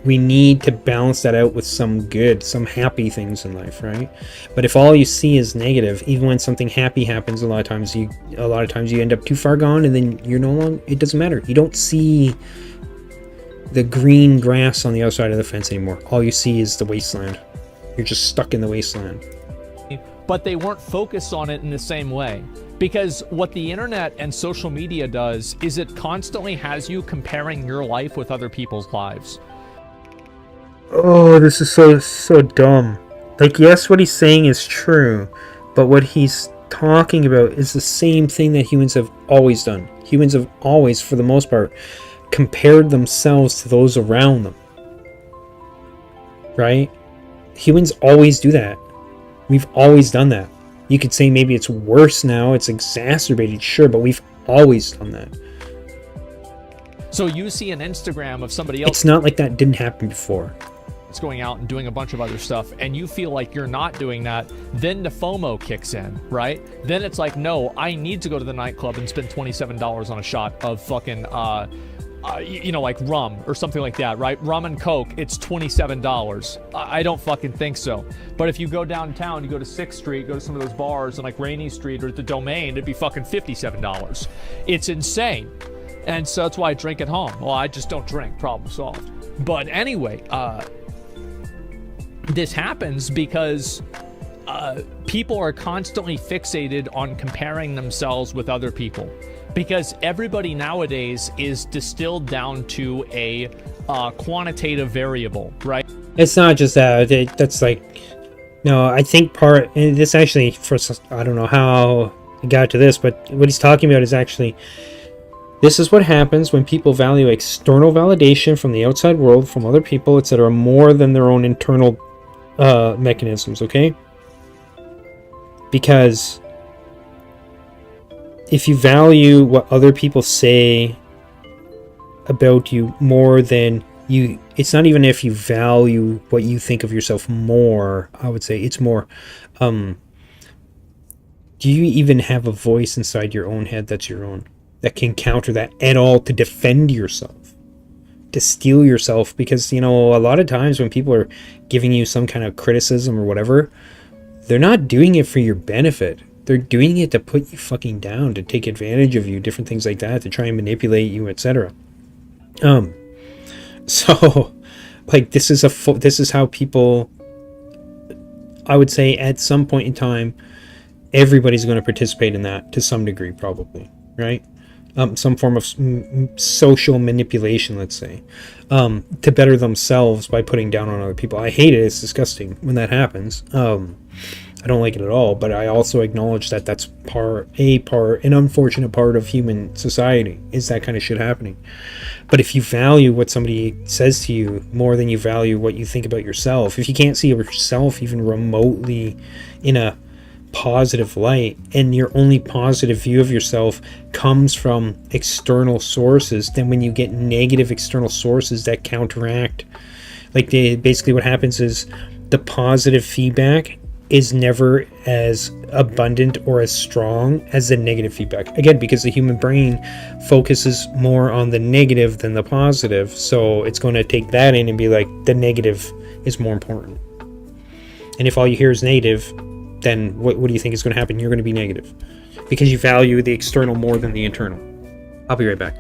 we need to balance that out with some happy things in life, right? But if all you see is negative, even when something happy happens, a lot of times you end up too far gone, and then you're no longer. It doesn't matter. You don't see the green grass on the other side of the fence anymore. All you see is the wasteland. You're just stuck in the wasteland. But they weren't focused on it in the same way. Because what the internet and social media does is it constantly has you comparing your life with other people's lives. Oh, this is so dumb. Yes, what he's saying is true, but what he's talking about is the same thing that humans have always done. Humans have always, for the most part, compared themselves to those around them. Right? Humans always do that. We've always done that. You could say maybe it's worse now, it's exacerbated, sure, but we've always done that. So you see an Instagram of somebody else. It's not like that didn't happen before. It's going out and doing a bunch of other stuff, and you feel like you're not doing that, then the FOMO kicks in, right? Then it's like, no, I need to go to the nightclub and spend $27 on a shot of fucking, like rum or something like that, right? Rum and Coke, it's $27. I don't fucking think so. But if you go downtown, you go to 6th Street, go to some of those bars on Rainy Street or at the Domain, it'd be fucking $57. It's insane. And so that's why I drink at home. Well, I just don't drink, problem solved. But anyway, this happens because people are constantly fixated on comparing themselves with other people, because everybody nowadays is distilled down to a quantitative variable, right? It's not just that. That's like, no, I think part, and this actually, I don't know how I got to this, but what he's talking about is actually, this is what happens when people value external validation from the outside world, from other people, etc., more than their own internal mechanisms, okay? Because if you value what other people say about you more than you, it's not even if you value what you think of yourself more, I would say it's more, do you even have a voice inside your own head that's your own, that can counter that at all, to defend yourself, to steel yourself? Because, you know, a lot of times when people are giving you some kind of criticism or whatever, they're not doing it for your benefit. They're doing it to put you fucking down, to take advantage of you, different things like that, to try and manipulate you, etc. So, like, this is how people, I would say, at some point in time, everybody's going to participate in that to some degree, probably, right? Some form of social manipulation, let's say, to better themselves by putting down on other people. I hate it. It's disgusting when that happens. I don't like it at all, but I also acknowledge that that's an unfortunate part of human society, is that kind of shit happening. But if you value what somebody says to you more than you value what you think about yourself, if you can't see yourself even remotely in a positive light, and your only positive view of yourself comes from external sources, then when you get negative external sources that counteract, like, basically what happens is the positive feedback is never as abundant or as strong as the negative feedback. Again, because the human brain focuses more on the negative than the positive, so it's going to take that in and be like, the negative is more important. And if all you hear is negative, then what do you think is going to happen? You're going to be negative, because you value the external more than the internal. I'll be right back.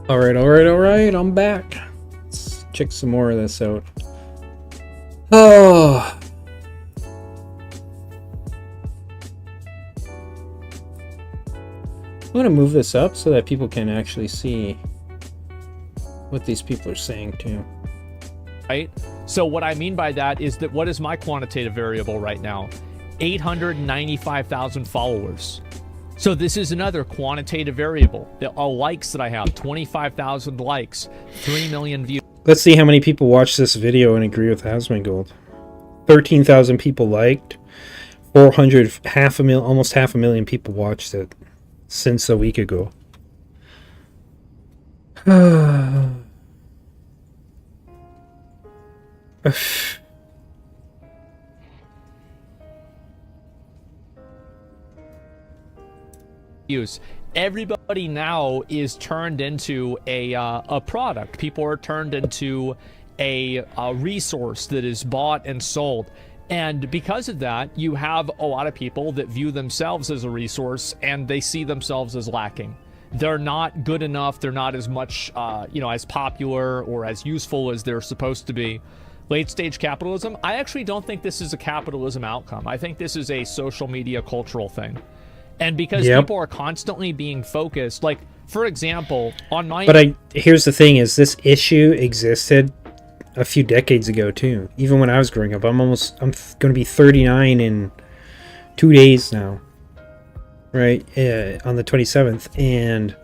Alright, I'm back. Let's check some more of this out. Oh. I'm gonna move this up so that people can actually see what these people are saying too. Right? So what I mean by that is that what is my quantitative variable right now? 895,000 followers. So this is another quantitative variable. The likes that I have, 25,000 likes, 3 million views. Let's see how many people watched this video and agree with Asmongold. 13,000 people liked. 400, almost half a million people watched it since a week ago. Everybody now is turned into a product. People are turned into a resource that is bought and sold. And because of that, you have a lot of people that view themselves as a resource and they see themselves as lacking. They're not good enough. They're not as much, as popular or as useful as they're supposed to be. Late stage capitalism, I actually don't think this is a capitalism outcome. I think this is a social media cultural thing. And because people are constantly being focused, like, for example, on my... But here's the thing is this issue existed a few decades ago too. Even when I was growing up, I'm going to be 39 in 2 days now. Right? On the 27th. And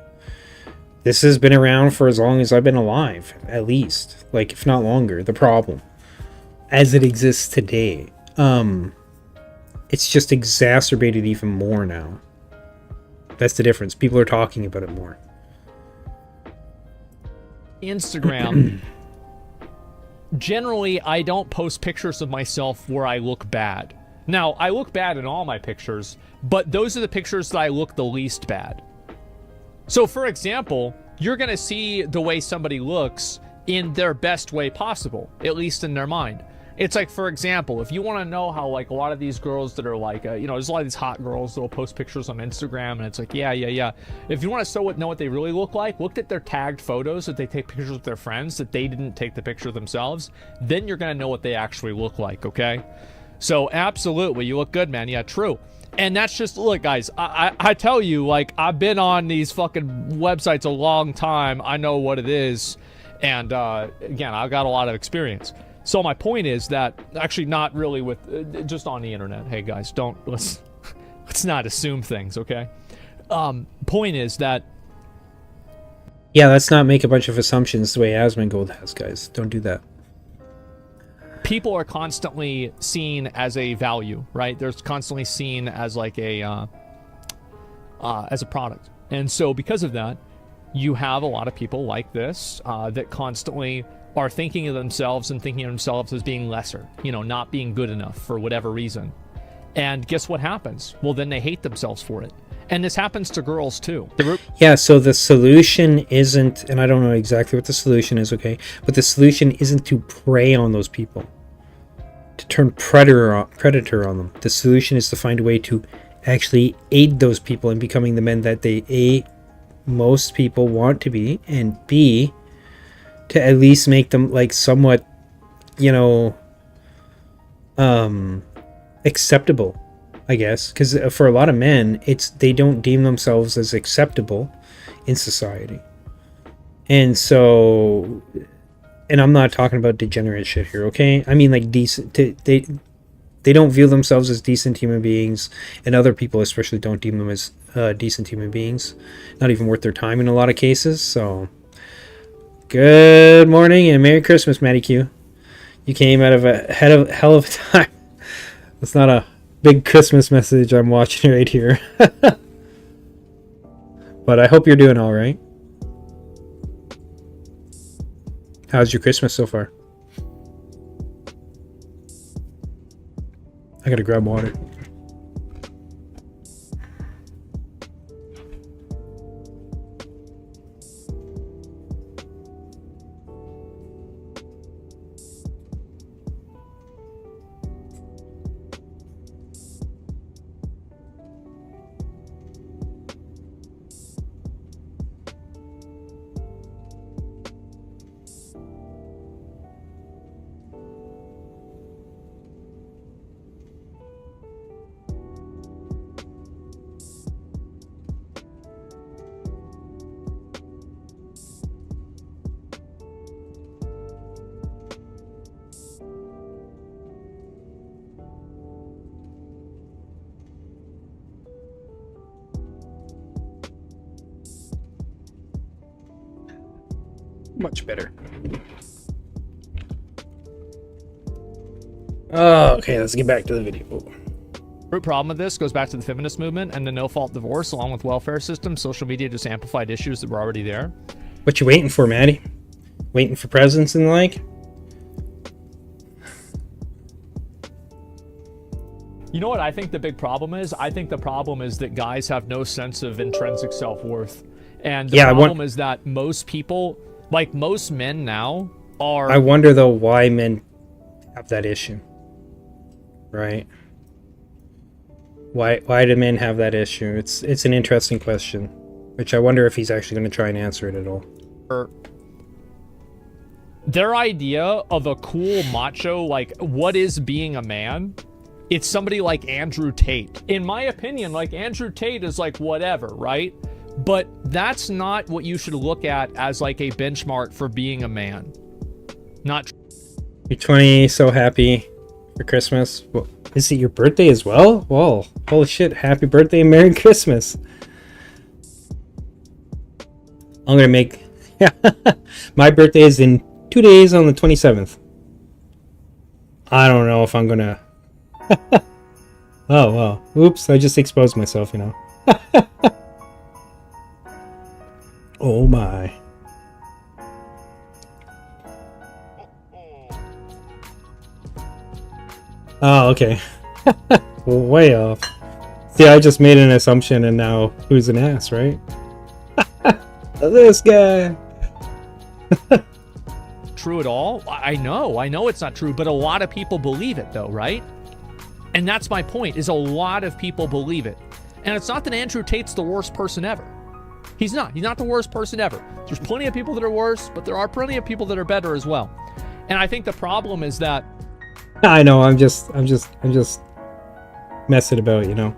this has been around for as long as I've been alive, at least. Like, if not longer, the problem. As it exists today. It's just exacerbated even more now. That's the difference. People are talking about it more. Instagram, generally, I don't post pictures of myself where I look bad. Now, I look bad in all my pictures, but those are the pictures that I look the least bad. So, for example, you're going to see the way somebody looks in their best way possible, at least in their mind. It's like, for example, if you want to know how, like, a lot of these girls that are like, there's a lot of these hot girls that will post pictures on Instagram, and it's like, yeah. If you want to know what they really look like, look at their tagged photos that they take pictures with their friends that they didn't take the picture themselves. Then you're going to know what they actually look like, okay? So, absolutely, you look good, man. Yeah, true. And that's just, look, guys, I tell you, like, I've been on these fucking websites a long time. I know what it is. And, again, I've got a lot of experience. So my point is that, actually not really with, just on the internet. Hey guys, let's not assume things, okay? Point is that... Yeah, let's not make a bunch of assumptions the way Asmongold has, guys. Don't do that. People are constantly seen as a value, right? They're constantly seen as like as a product. And so because of that, you have a lot of people like this that constantly are thinking of themselves as being lesser, not being good enough for whatever reason. And guess what happens? Well, then they hate themselves for it. And this happens to girls too. Yeah, so the solution isn't, and I don't know exactly what the solution is, okay? But the solution isn't to prey on those people, to turn predator on them. The solution is to find a way to actually aid those people in becoming the men that they, A, most people want to be, and B, to at least make them like somewhat, acceptable, I guess. Because for a lot of men, they don't deem themselves as acceptable in society. And so, and I'm not talking about degenerate shit here, okay? I mean like decent, they don't view themselves as decent human beings, and other people especially don't deem them as decent human beings. Not even worth their time in a lot of cases, so... Good morning and Merry Christmas, Matty Q. You came out of a hell of a time. That's not a big Christmas message I'm watching right here. But I hope you're doing all right. How's your Christmas so far? I gotta grab water. Much better. Okay, let's get back to the video. Root problem of this goes back to the feminist movement and the no-fault divorce, along with welfare systems. Social media just amplified issues that were already there. What you waiting for, Maddie? Waiting for presents and the like? You know what I think the big problem is? I think the problem is that guys have no sense of intrinsic self-worth. And the problem is that most people, like most men now, are... I wonder, though, why men have that issue. Right? Why do men have that issue? It's an interesting question, which I wonder if he's actually going to try and answer it at all. Their idea of a cool macho, like, what is being a man? It's somebody like Andrew Tate. In my opinion, like, Andrew Tate is like whatever, right? But that's not what you should look at as like a benchmark for being a man. Not. You're 20, so happy for Christmas. Well, is it your birthday as well? Whoa, holy shit, happy birthday and Merry Christmas. I'm gonna make... My birthday is in 2 days on the 27th. I don't know if I'm gonna... Oh, well. Oops, I just exposed myself, you know. Oh my. Oh, okay. Way off. See, I just made an assumption and now who's an ass, right? This guy. True at all? I know it's not true, but a lot of people believe it though, right? And that's my point, is a lot of people believe it. And it's not that Andrew Tate's the worst person ever. He's not the worst person ever. There's plenty of people that are worse, but there are plenty of people that are better as well. And I think the problem is that... I know, I'm just messing about, you know.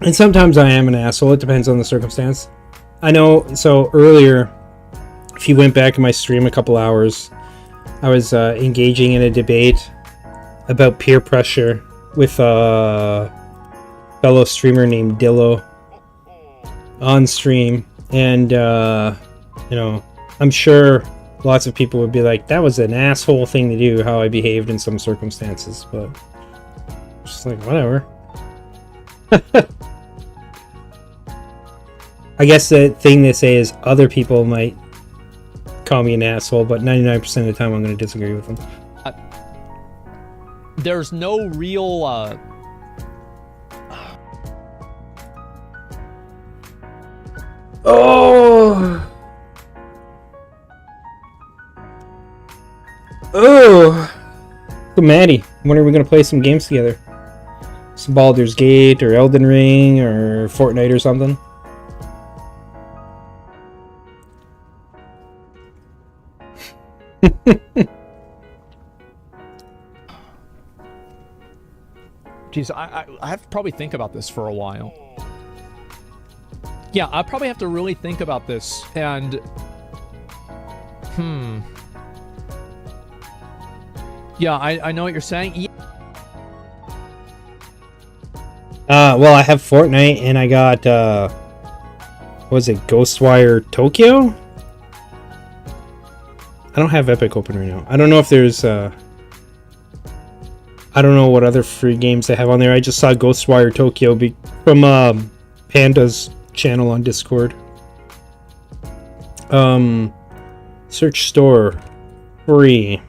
And sometimes I am an asshole. It depends on the circumstance. I know, so earlier, if you went back in my stream a couple hours, I was engaging in a debate about peer pressure with a fellow streamer named Dillo on stream. And, you know, I'm sure lots of people would be like, that was an asshole thing to do, how I behaved in some circumstances. But just like, whatever. I guess the thing they say is other people might call me an asshole, but 99% of the time I'm going to disagree with them. There's no real... Oh, Maddie, when are we going to play some games together? Some Baldur's Gate or Elden Ring or Fortnite or something? Jeez, I have to probably think about this for a while. Yeah, I probably have to really think about this, and... Yeah, I know what you're saying. Yeah. Well, I have Fortnite, and I got, what was it, Ghostwire Tokyo? I don't have Epic open right now. I don't know if there's, I don't know what other free games they have on there. I just saw Ghostwire Tokyo from, Panda's channel on Discord. Search store. Free.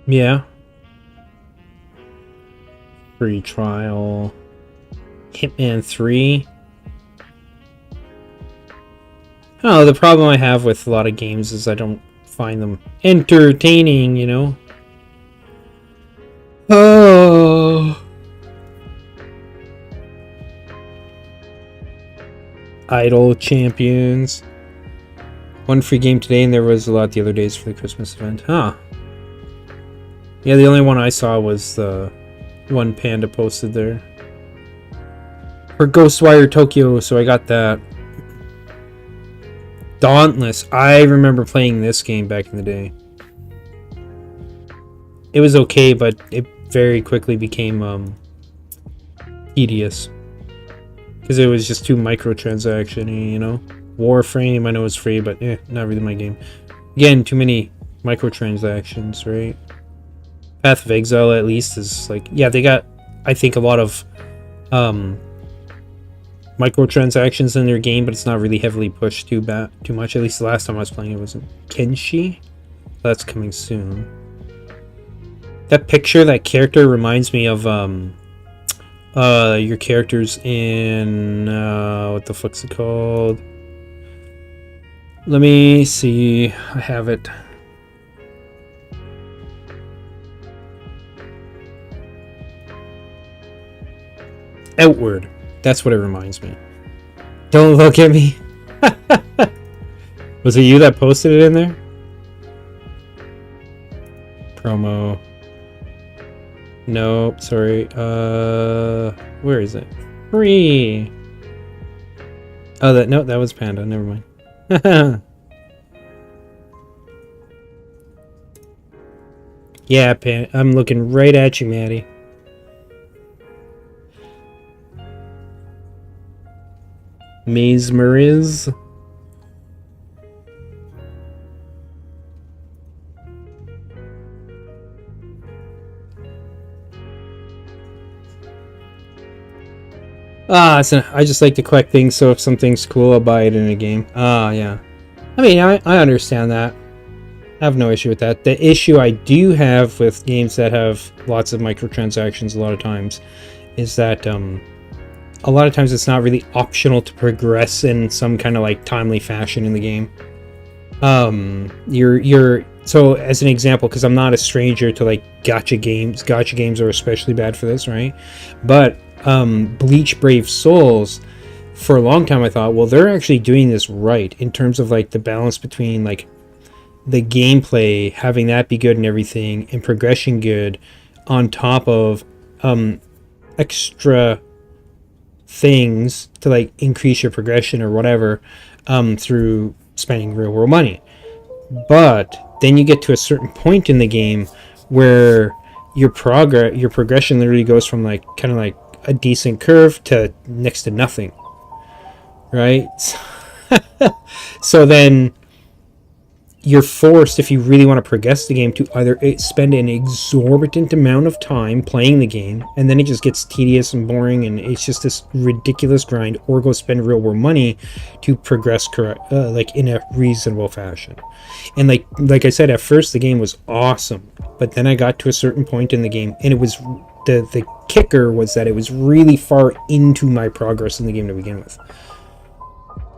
Yeah. Free trial. Hitman 3. Oh, the problem I have with a lot of games is I don't find them entertaining, you know? Oh. Idle Champions. One free game today, and there was a lot the other days for the Christmas event. Huh. Yeah, the only one I saw was the one Panda posted there. For Ghostwire Tokyo, so I got that. Dauntless. I remember playing this game back in the day. It was okay, but it very quickly became tedious. Because it was just too microtransaction-y, you know? Warframe, I know it's free, but not really my game. Again, too many microtransactions, right? Path of Exile, at least, is like... Yeah, they got, I think, a lot of microtransactions in their game, but it's not really heavily pushed too much. At least the last time I was playing it was in Kenshi. That's coming soon. That picture, that character reminds me of your characters in what the fuck's it called? Let me see. I have it. Outward. That's what it reminds me. Don't look at me. Was it you that posted it in there? Promo. Nope, sorry. Where is it? Free. Oh, that was Panda. Never mind. Yeah, Panda. I'm looking right at you, Maddie. Mesmeriz. So I just like to collect things, so if something's cool, I'll buy it in a game. Yeah. I mean, I understand that. I have no issue with that. The issue I do have with games that have lots of microtransactions a lot of times is that a lot of times it's not really optional to progress in some kind of like timely fashion in the game. So as an example, because I'm not a stranger to like gacha games are especially bad for this, right? But Bleach Brave Souls, for a long time I thought, well, they're actually doing this right in terms of like the balance between like the gameplay, having that be good and everything, and progression good, on top of extra things to like increase your progression or whatever through spending real world money. But then you get to a certain point in the game where your progression literally goes from like kind of like a decent curve to next to nothing, right? So then you're forced, if you really want to progress the game, to either spend an exorbitant amount of time playing the game, and then it just gets tedious and boring, and it's just this ridiculous grind, or go spend real world money to progress like in a reasonable fashion. And like I said, at first the game was awesome, but then I got to a certain point in the game, and it was the kicker was that it was really far into my progress in the game to begin with,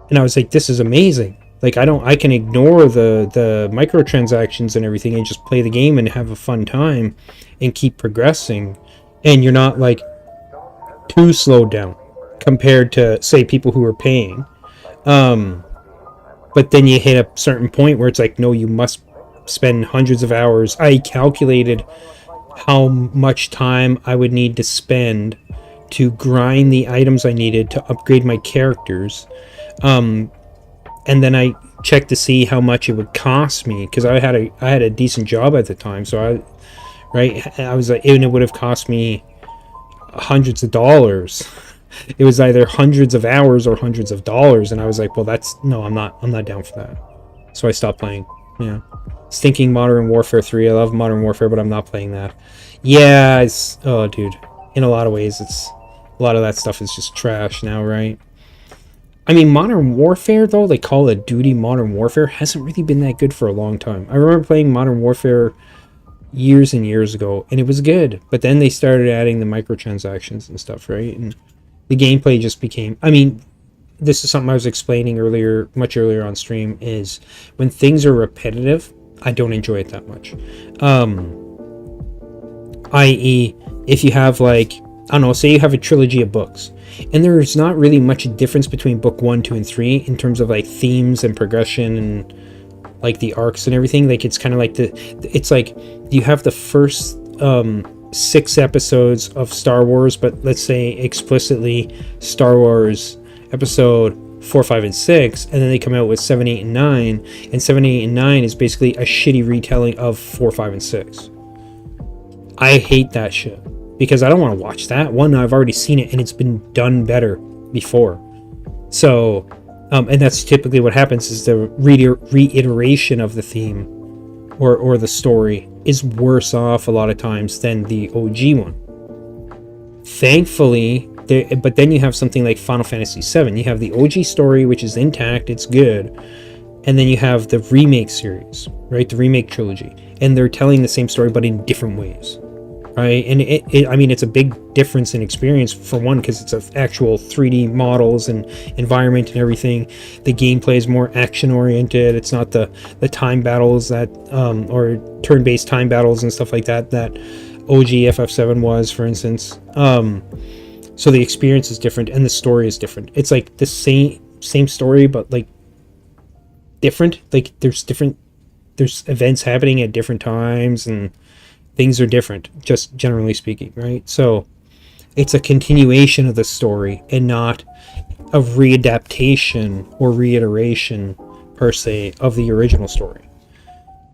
and I was like, this is amazing. Like, I can ignore the microtransactions and everything and just play the game and have a fun time and keep progressing. And you're not, like, too slowed down compared to, say, people who are paying. But then you hit a certain point where it's like, no, you must spend hundreds of hours. I calculated how much time I would need to spend to grind the items I needed to upgrade my characters. And then I checked to see how much it would cost me, because I had a decent job at the time, so I was like, and it would have cost me hundreds of dollars. It was either hundreds of hours or hundreds of dollars, and I was like, well, I'm not down for that. So I stopped playing. Yeah, stinking Modern Warfare 3. I love Modern Warfare, but I'm not playing that. Yeah, dude. In a lot of ways, a lot of that stuff is just trash now, right? I mean, Modern Warfare, though, they call it Duty Modern Warfare, hasn't really been that good for a long time. I remember playing Modern Warfare years and years ago, and it was good. But then they started adding the microtransactions and stuff, right? And the gameplay just became... I mean, this is something I was explaining much earlier on stream, is when things are repetitive, I don't enjoy it that much. I.e., if you have, like, I don't know, say you have a trilogy of books, and there's not really much difference between book 1, 2, and 3 in terms of like themes and progression and like the arcs and everything. Like it's kind of like it's like you have the first 6 episodes of Star Wars, but let's say explicitly Star Wars episode 4, 5, and 6, and then they come out with 7, 8, and 9, and 7, 8, and 9 is basically a shitty retelling of 4, 5, and 6. I hate that shit because I don't want to watch that. One, I've already seen it and it's been done better before. So, and that's typically what happens is the reiteration of the theme or the story is worse off a lot of times than the OG one. Thankfully, but then you have something like Final Fantasy VII. You have the OG story, which is intact, it's good, and then you have the remake series, right? The remake trilogy, and they're telling the same story but in different ways, right? And I mean, it's a big difference in experience for one because it's actual 3D models and environment and everything. The gameplay is more action oriented. It's not the time battles that or turn-based time battles and stuff like that OG FF7 was, for instance. So the experience is different and the story is different. It's like the same story, but like different. Like there's events happening at different times and things are different, just generally speaking, right? So it's a continuation of the story and not a readaptation or reiteration per se of the original story.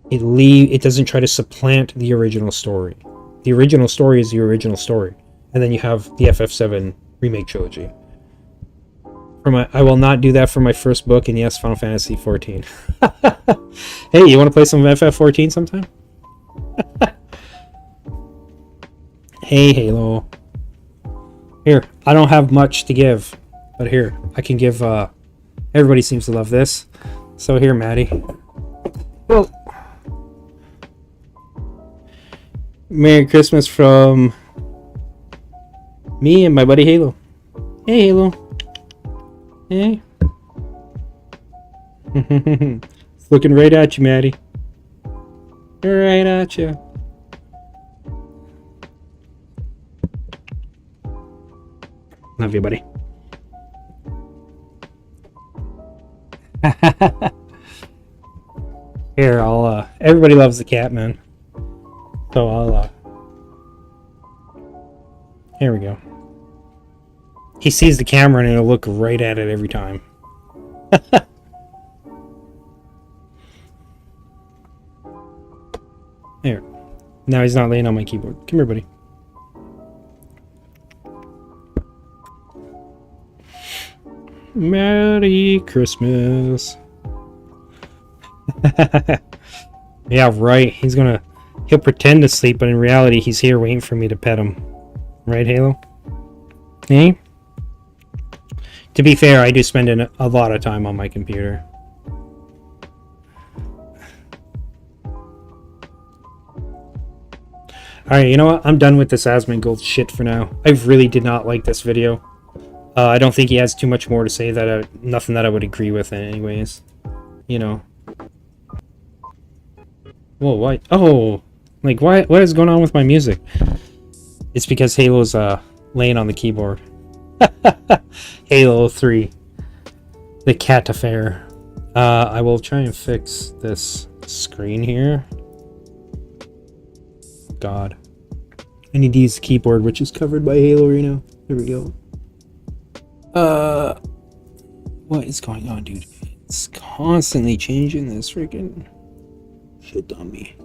It doesn't try to supplant the original story. The original story is the original story. And then you have the FF7 remake trilogy. I will not do that for my first book, and yes, Final Fantasy 14. Hey, you want to play some FF14 sometime? Hey, Halo. Here, I don't have much to give, but here, I can give, everybody seems to love this. So here, Maddie. Well, Merry Christmas from me and my buddy Halo. Hey, Halo. Hey. It's looking right at you, Maddie. Right at you. Love you, buddy. Here, everybody loves the cat, man. So here we go. He sees the camera and he'll look right at it every time. There. Now he's not laying on my keyboard. Come here, buddy. Merry Christmas. Yeah, right. He'll pretend to sleep, but in reality, he's here waiting for me to pet him. Right, Halo? Hey? To be fair, I do spend a lot of time on my computer. Alright, you know what? I'm done with this Asmongold shit for now. I really did not like this video. I don't think he has too much more to say nothing that I would agree with anyways. You know. Whoa, what? Oh! Like, what is going on with my music? It's because Halo's laying on the keyboard. Halo 3. The cat affair. I will try and fix this screen here. God. I need to use the keyboard, which is covered by Halo right now. There we go. What is going on, dude? It's constantly changing this freaking shit on me.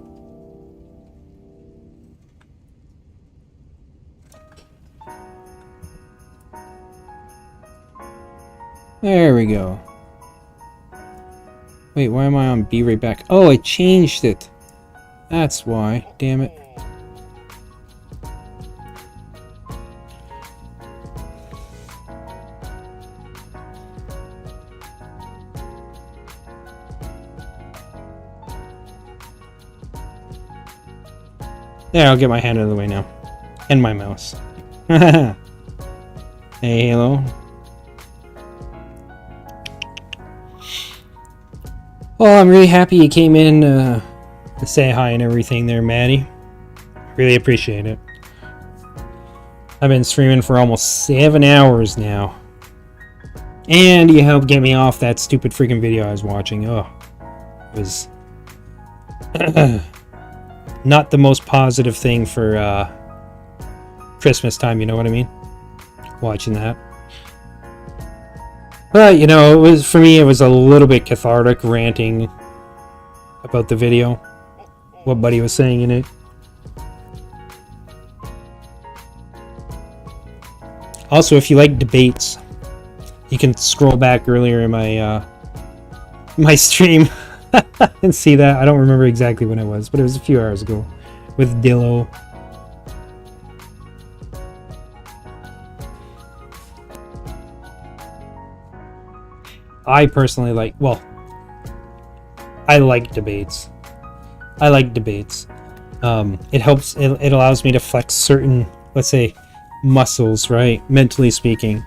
There we go. Wait, why am I on B right back? Oh, I changed it. That's why. Damn it. Yeah, I'll get my hand out of the way now. And my mouse. Hey, Halo. Well, I'm really happy you came in to say hi and everything there, Maddie. Really appreciate it. I've been streaming for almost 7 hours now. And you helped get me off that stupid freaking video I was watching. Oh. was not the most positive thing for Christmas time, you know what I mean? Watching that. But, you know, it was, for me, it was a little bit cathartic ranting about the video, what Buddy was saying in it. Also, if you like debates, you can scroll back earlier in my my stream and see that. I don't remember exactly when it was, but it was a few hours ago with Dillo. I personally like, well, I like debates. I like debates. It helps, it allows me to flex certain, let's say, muscles, right? Mentally speaking,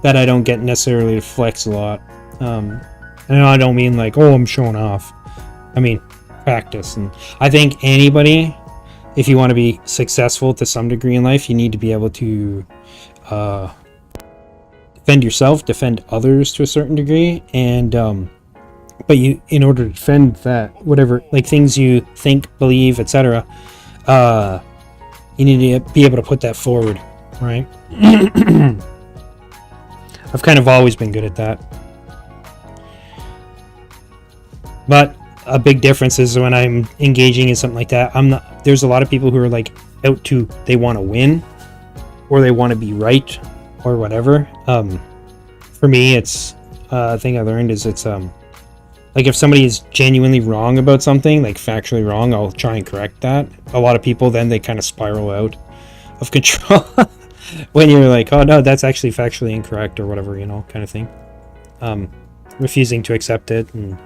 that I don't get necessarily to flex a lot. And I don't mean like, oh, I'm showing off. I mean, practice. And I think anybody, if you want to be successful to some degree in life, you need to be able to defend yourself, defend others to a certain degree, and but you, in order to defend that, whatever, like things you think, believe, etc., you need to be able to put that forward, right? I've kind of always been good at that. But a big difference is when I'm engaging in something like that, I'm not, there's a lot of people who are like out to, they want to win, or they want to be right, or whatever. For me, it's a thing I learned is it's like if somebody is genuinely wrong about something, like factually wrong, I'll try and correct that. A lot of people then they kind of spiral out of control when you're like, oh no, that's actually factually incorrect or whatever, you know, kind of thing. Refusing to accept it. And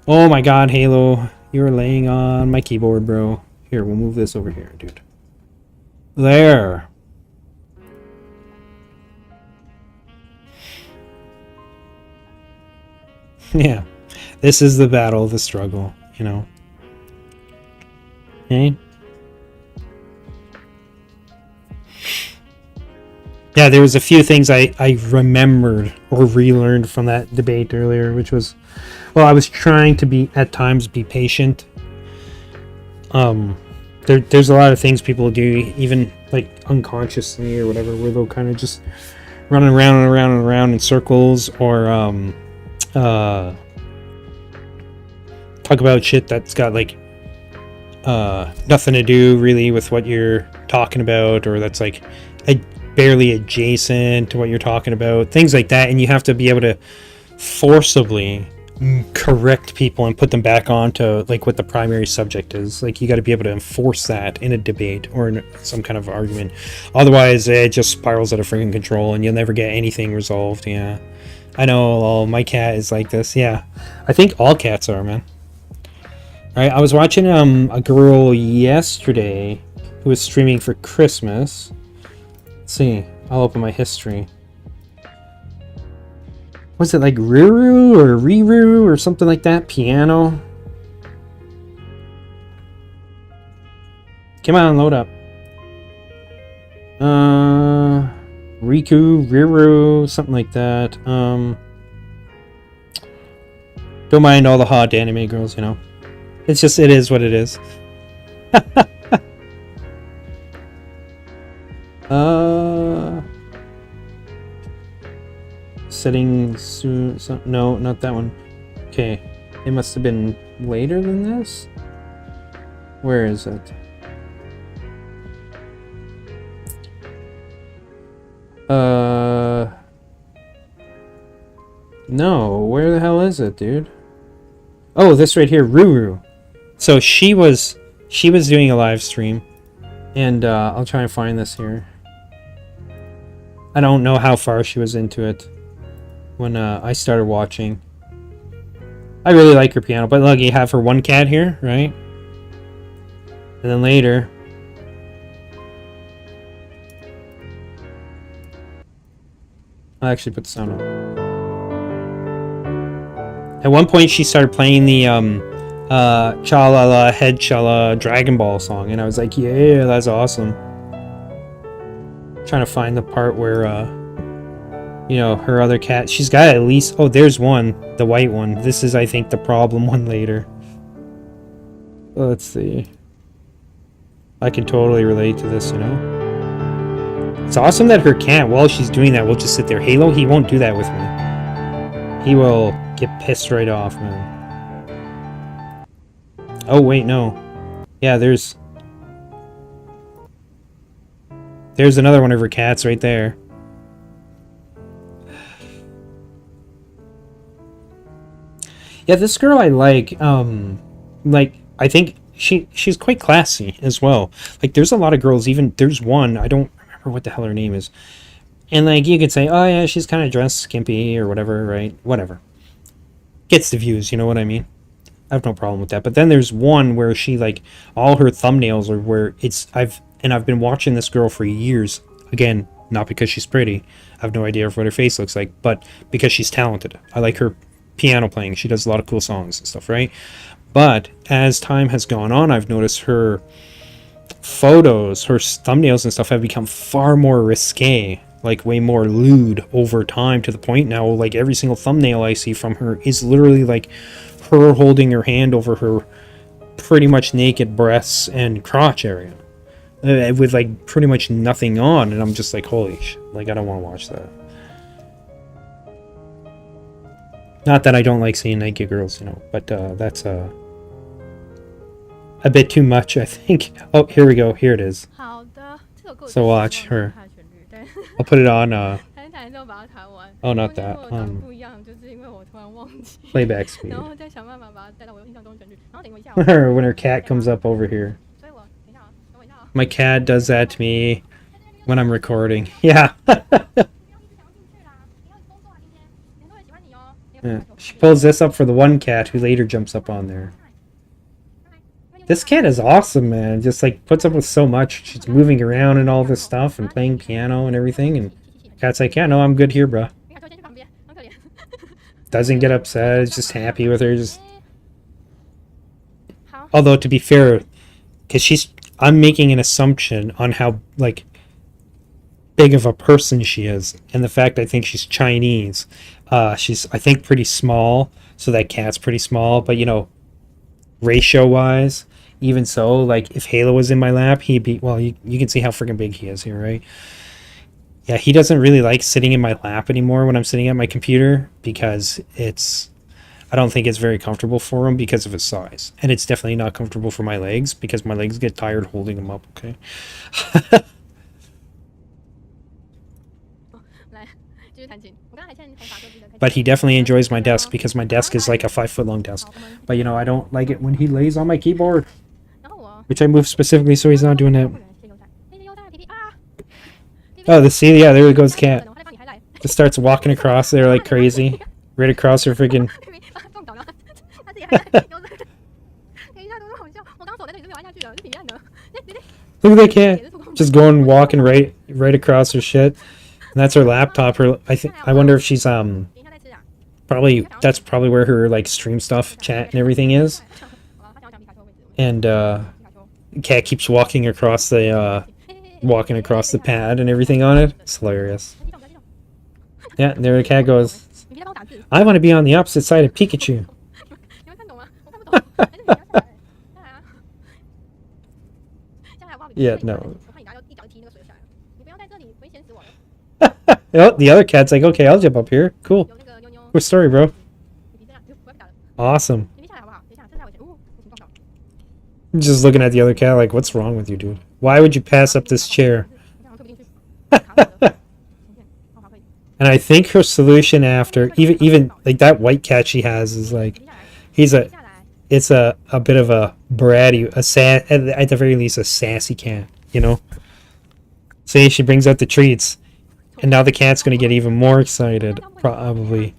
oh my god, Halo, you're laying on my keyboard, bro. Here, we'll move this over here, dude. There. Yeah, this is the battle, the struggle, you know. Okay. Yeah, there was a few things I remembered or relearned from that debate earlier, which was, well, I was trying to be, at times, be patient. There's a lot of things people do, even like unconsciously or whatever, where they'll kind of just run around and around and around in circles, or talk about shit that's got like nothing to do really with what you're talking about, or that's like barely adjacent to what you're talking about, things like that. And you have to be able to forcibly correct people and put them back onto like what the primary subject is. Like you got to be able to enforce that in a debate or in some kind of argument, otherwise it just spirals out of freaking control and you'll never get anything resolved. Yeah, I know, my cat is like this. Yeah, I think all cats are, man. Alright, I was watching a girl yesterday who was streaming for Christmas. Let's see, I'll open my history. Was it like Ruru or Riru or something like that? Piano? Come on, load up. Riku, Riru, something like that. Don't mind all the hot anime girls, you know. It's just, it is what it is. Setting soon. No, not that one. Okay, it must have been later than this. Where is it? No, where the hell is it, dude? Oh, this right here, Ruru. So she was doing a live stream, and I'll try and find this here. I don't know how far she was into it when I started watching. I really like her piano, but look, you have her one cat here, right? And then later, I'll actually put the sound on. At one point, she started playing the Cha-La-La Head Cha-La Dragon Ball song, and I was like, yeah, that's awesome. Trying to find the part where you know, her other cat. She's got at least... Oh, there's one. The white one. This is, I think, the problem one later. Let's see. I can totally relate to this, you know? It's awesome that her cat, while she's doing that, will just sit there. Halo, he won't do that with me. He will get pissed right off, man. Oh, wait, no. Yeah, there's another one of her cats right there. Yeah, this girl I like, I think she's quite classy as well. Like, there's a lot of girls, even, there's one, I don't remember what the hell her name is. And, like, you could say, oh, yeah, she's kind of dressed skimpy or whatever, right? Whatever. Gets the views, you know what I mean? I have no problem with that. But then there's one where she, like, all her thumbnails are where I've been watching this girl for years. Again, not because she's pretty. I have no idea what her face looks like, but because she's talented. I like her piano playing. She does a lot of cool songs and stuff, right? But as time has gone on, I've noticed her photos, her thumbnails and stuff have become far more risque, like way more lewd over time, to the point now, like, every single thumbnail I see from her is literally like her holding her hand over her pretty much naked breasts and crotch area, with like pretty much nothing on, and I'm just like, holy shit, like, I don't want to watch that. Not that I don't like seeing naked girls, you know, but that's a bit too much, I think. Oh, here we go. Here it is. So watch her. I'll put it on. Oh, not that. Playback speed. When her cat comes up over here. My cat does that to me when I'm recording. Yeah. Yeah. She pulls this up for the one cat who later jumps up on there. This cat is awesome, man. Just like puts up with so much. She's moving around and all this stuff and playing piano and everything. And cat's like, yeah, no, I'm good here, bro. Doesn't get upset. Is just happy with her. Just. Although, to be fair, because I'm making an assumption on how, like, big of a person she is, and the fact I think she's Chinese. She's, I think, pretty small, so that cat's pretty small, but, you know, ratio-wise, even so, like, if Halo was in my lap, he'd be, well, you can see how freaking big he is here, right? Yeah, he doesn't really like sitting in my lap anymore when I'm sitting at my computer, because I don't think it's very comfortable for him because of his size. And it's definitely not comfortable for my legs, because my legs get tired holding him up, okay? But he definitely enjoys my desk, because my desk is like a 5-foot-long desk. But, you know, I don't like it when he lays on my keyboard, which I moved specifically so he's not doing that. Oh, yeah, there goes cat. Just starts walking across there like crazy. Right across her freaking... Look at that cat. Just walking right across her shit. And that's her laptop. I wonder if she's that's probably where her, like, stream stuff, chat and everything is. And cat keeps walking across the pad and everything on it. It's hilarious. Yeah, there the cat goes. I want to be on the opposite side of Pikachu. Yeah, no. Oh, the other cat's like, okay, I'll jump up here. Cool. Good story, bro. Awesome. I'm just looking at the other cat like, what's wrong with you, dude? Why would you pass up this chair? And I think her solution after, even like that white cat she has is like, it's a bit of a bratty, at the very least a sassy cat, you know? See, she brings out the treats. And now the cat's going to get even more excited, probably.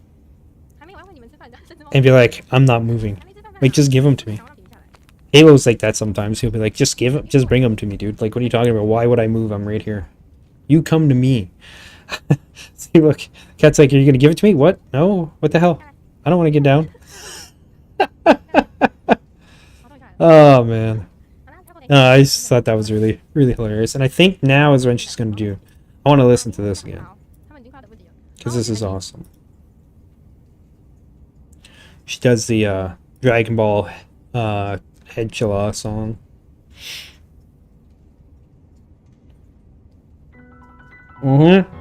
And be like, I'm not moving. Like, just give them to me. Halo's like that sometimes. He'll be like, just bring them to me, dude. Like, what are you talking about? Why would I move? I'm right here. You come to me. See, look. Cat's like, are you going to give it to me? What? No? What the hell? I don't want to get down. Oh, man. I just thought that was really, really hilarious. And I think now is when she's going to do... I want to listen to this again. because this is awesome. She does the Dragon Ball Head Chilla song. Mm-hmm.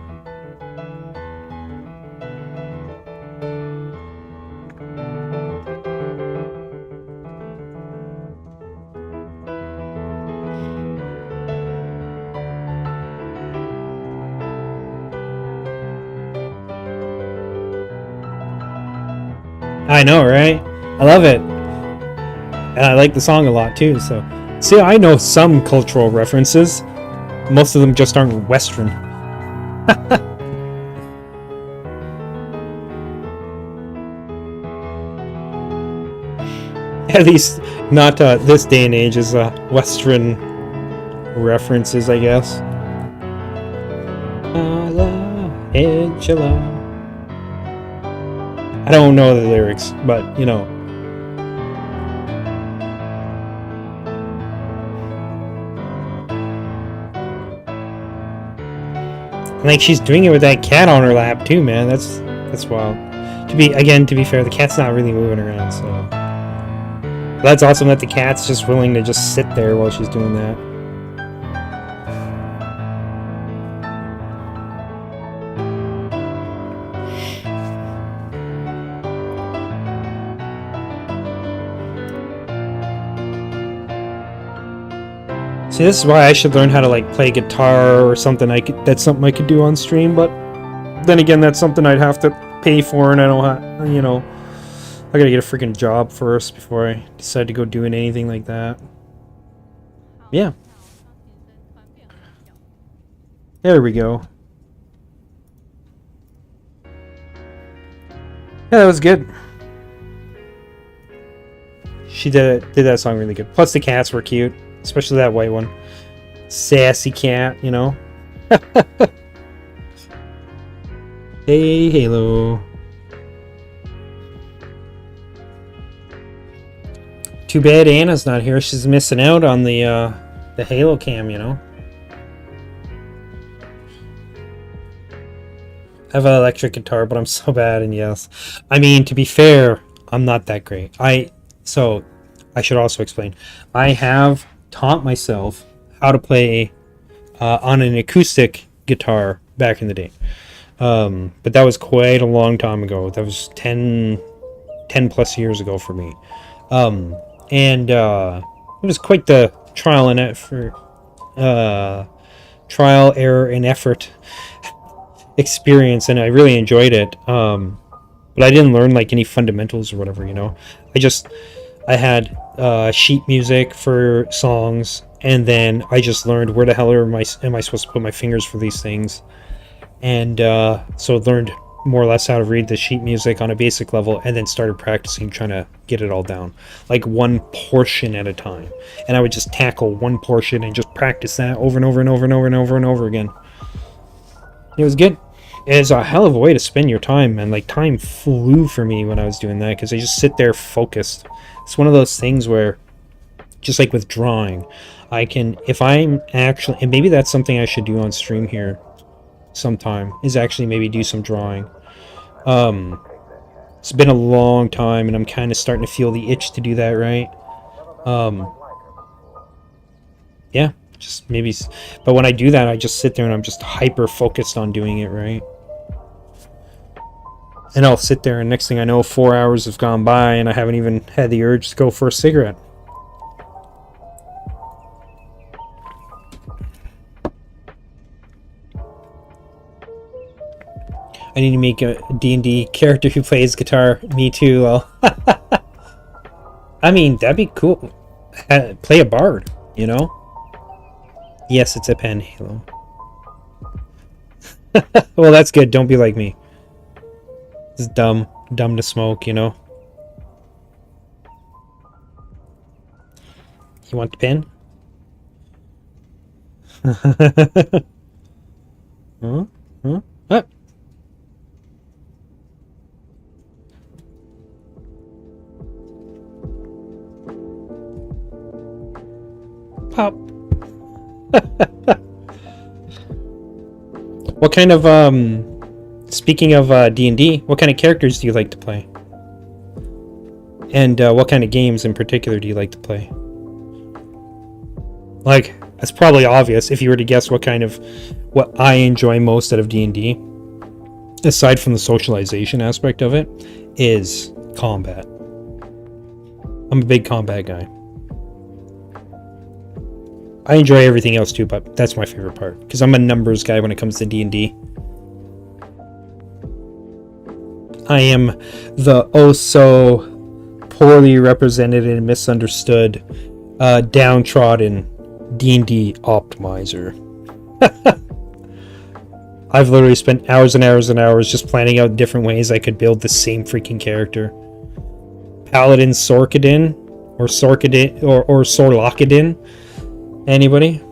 I know, right? I love it. And I like the song a lot too, so. See, I know some cultural references. Most of them just aren't Western. At least not this day and age is Western references, I guess. I don't know the lyrics, but you know. Like she's doing it with that cat on her lap too, man. That's wild. To be fair, the cat's not really moving around, so that's awesome that the cat's just willing to just sit there while she's doing that. See, this is why I should learn how to like play guitar or something. That's something I could do on stream, but then again, that's something I'd have to pay for, and I don't have, you know, I gotta get a freaking job first before I decide to go doing anything like that. Yeah. There we go. Yeah, that was good. She did that song really good. Plus the cats were cute. Especially that white one. Sassy cat, you know. Hey, Halo. Too bad Anna's not here. She's missing out on the Halo cam, you know. I have an electric guitar, but I'm so bad, and yes. I mean, to be fair, I'm not that great. So, I should also explain. I have taught myself how to play on an acoustic guitar back in the day. But that was quite a long time ago. That was 10 plus years ago for me. And it was quite the trial, error, and effort experience, and I really enjoyed it. But I didn't learn like any fundamentals or whatever, you know. I had sheet music for songs, and then I just learned where the hell am I supposed to put my fingers for these things, and so learned more or less how to read the sheet music on a basic level, and then started practicing trying to get it all down, like one portion at a time. And I would just tackle one portion and just practice that over and over and over and over and over and over again. It was good. It's a hell of a way to spend your time, and like time flew for me when I was doing that, because I just sit there focused. It's one of those things where, just like with drawing, I can, if I'm actually, and maybe that's something I should do on stream here sometime, is actually maybe do some drawing. It's been a long time, and I'm kind of starting to feel the itch to do that, right? Yeah, just maybe, but when I do that, I just sit there and I'm just hyper focused on doing it, right? And I'll sit there, and next thing I know, 4 hours have gone by, and I haven't even had the urge to go for a cigarette. I need to make a D&D character who plays guitar. Me too. Well, I mean, that'd be cool. Play a bard, you know? Yes, it's a pen, Halo. Well, that's good. Don't be like me. It's dumb to smoke, you know. You want the pen? Huh? What? Pop. What kind of Speaking of D&D, what kind of characters do you like to play? And what kind of games in particular do you like to play? Like, that's probably obvious if you were to guess what I enjoy most out of D&D, aside from the socialization aspect of it, is combat. I'm a big combat guy. I enjoy everything else too, but that's my favorite part, because I'm a numbers guy when it comes to D&D. I am the oh-so poorly represented and misunderstood, downtrodden D&D optimizer. I've literally spent hours and hours and hours just planning out different ways I could build the same freaking character. Paladin Sorkadin, or Sorkadin, or Sorlakadin. Anybody?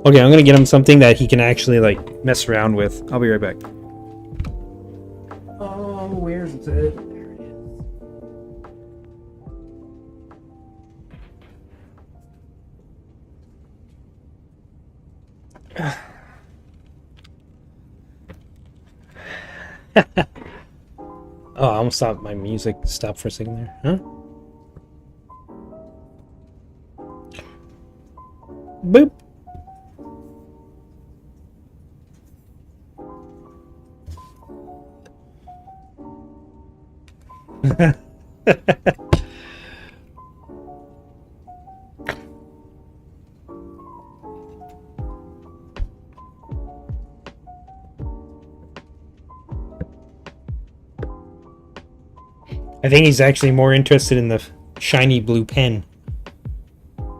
Okay, I'm gonna get him something that he can actually like mess around with. I'll be right back. Oh, where's it? There it is. Oh, I almost thought my music stopped for a second there. Huh? Boop. I think he's actually more interested in the shiny blue pen.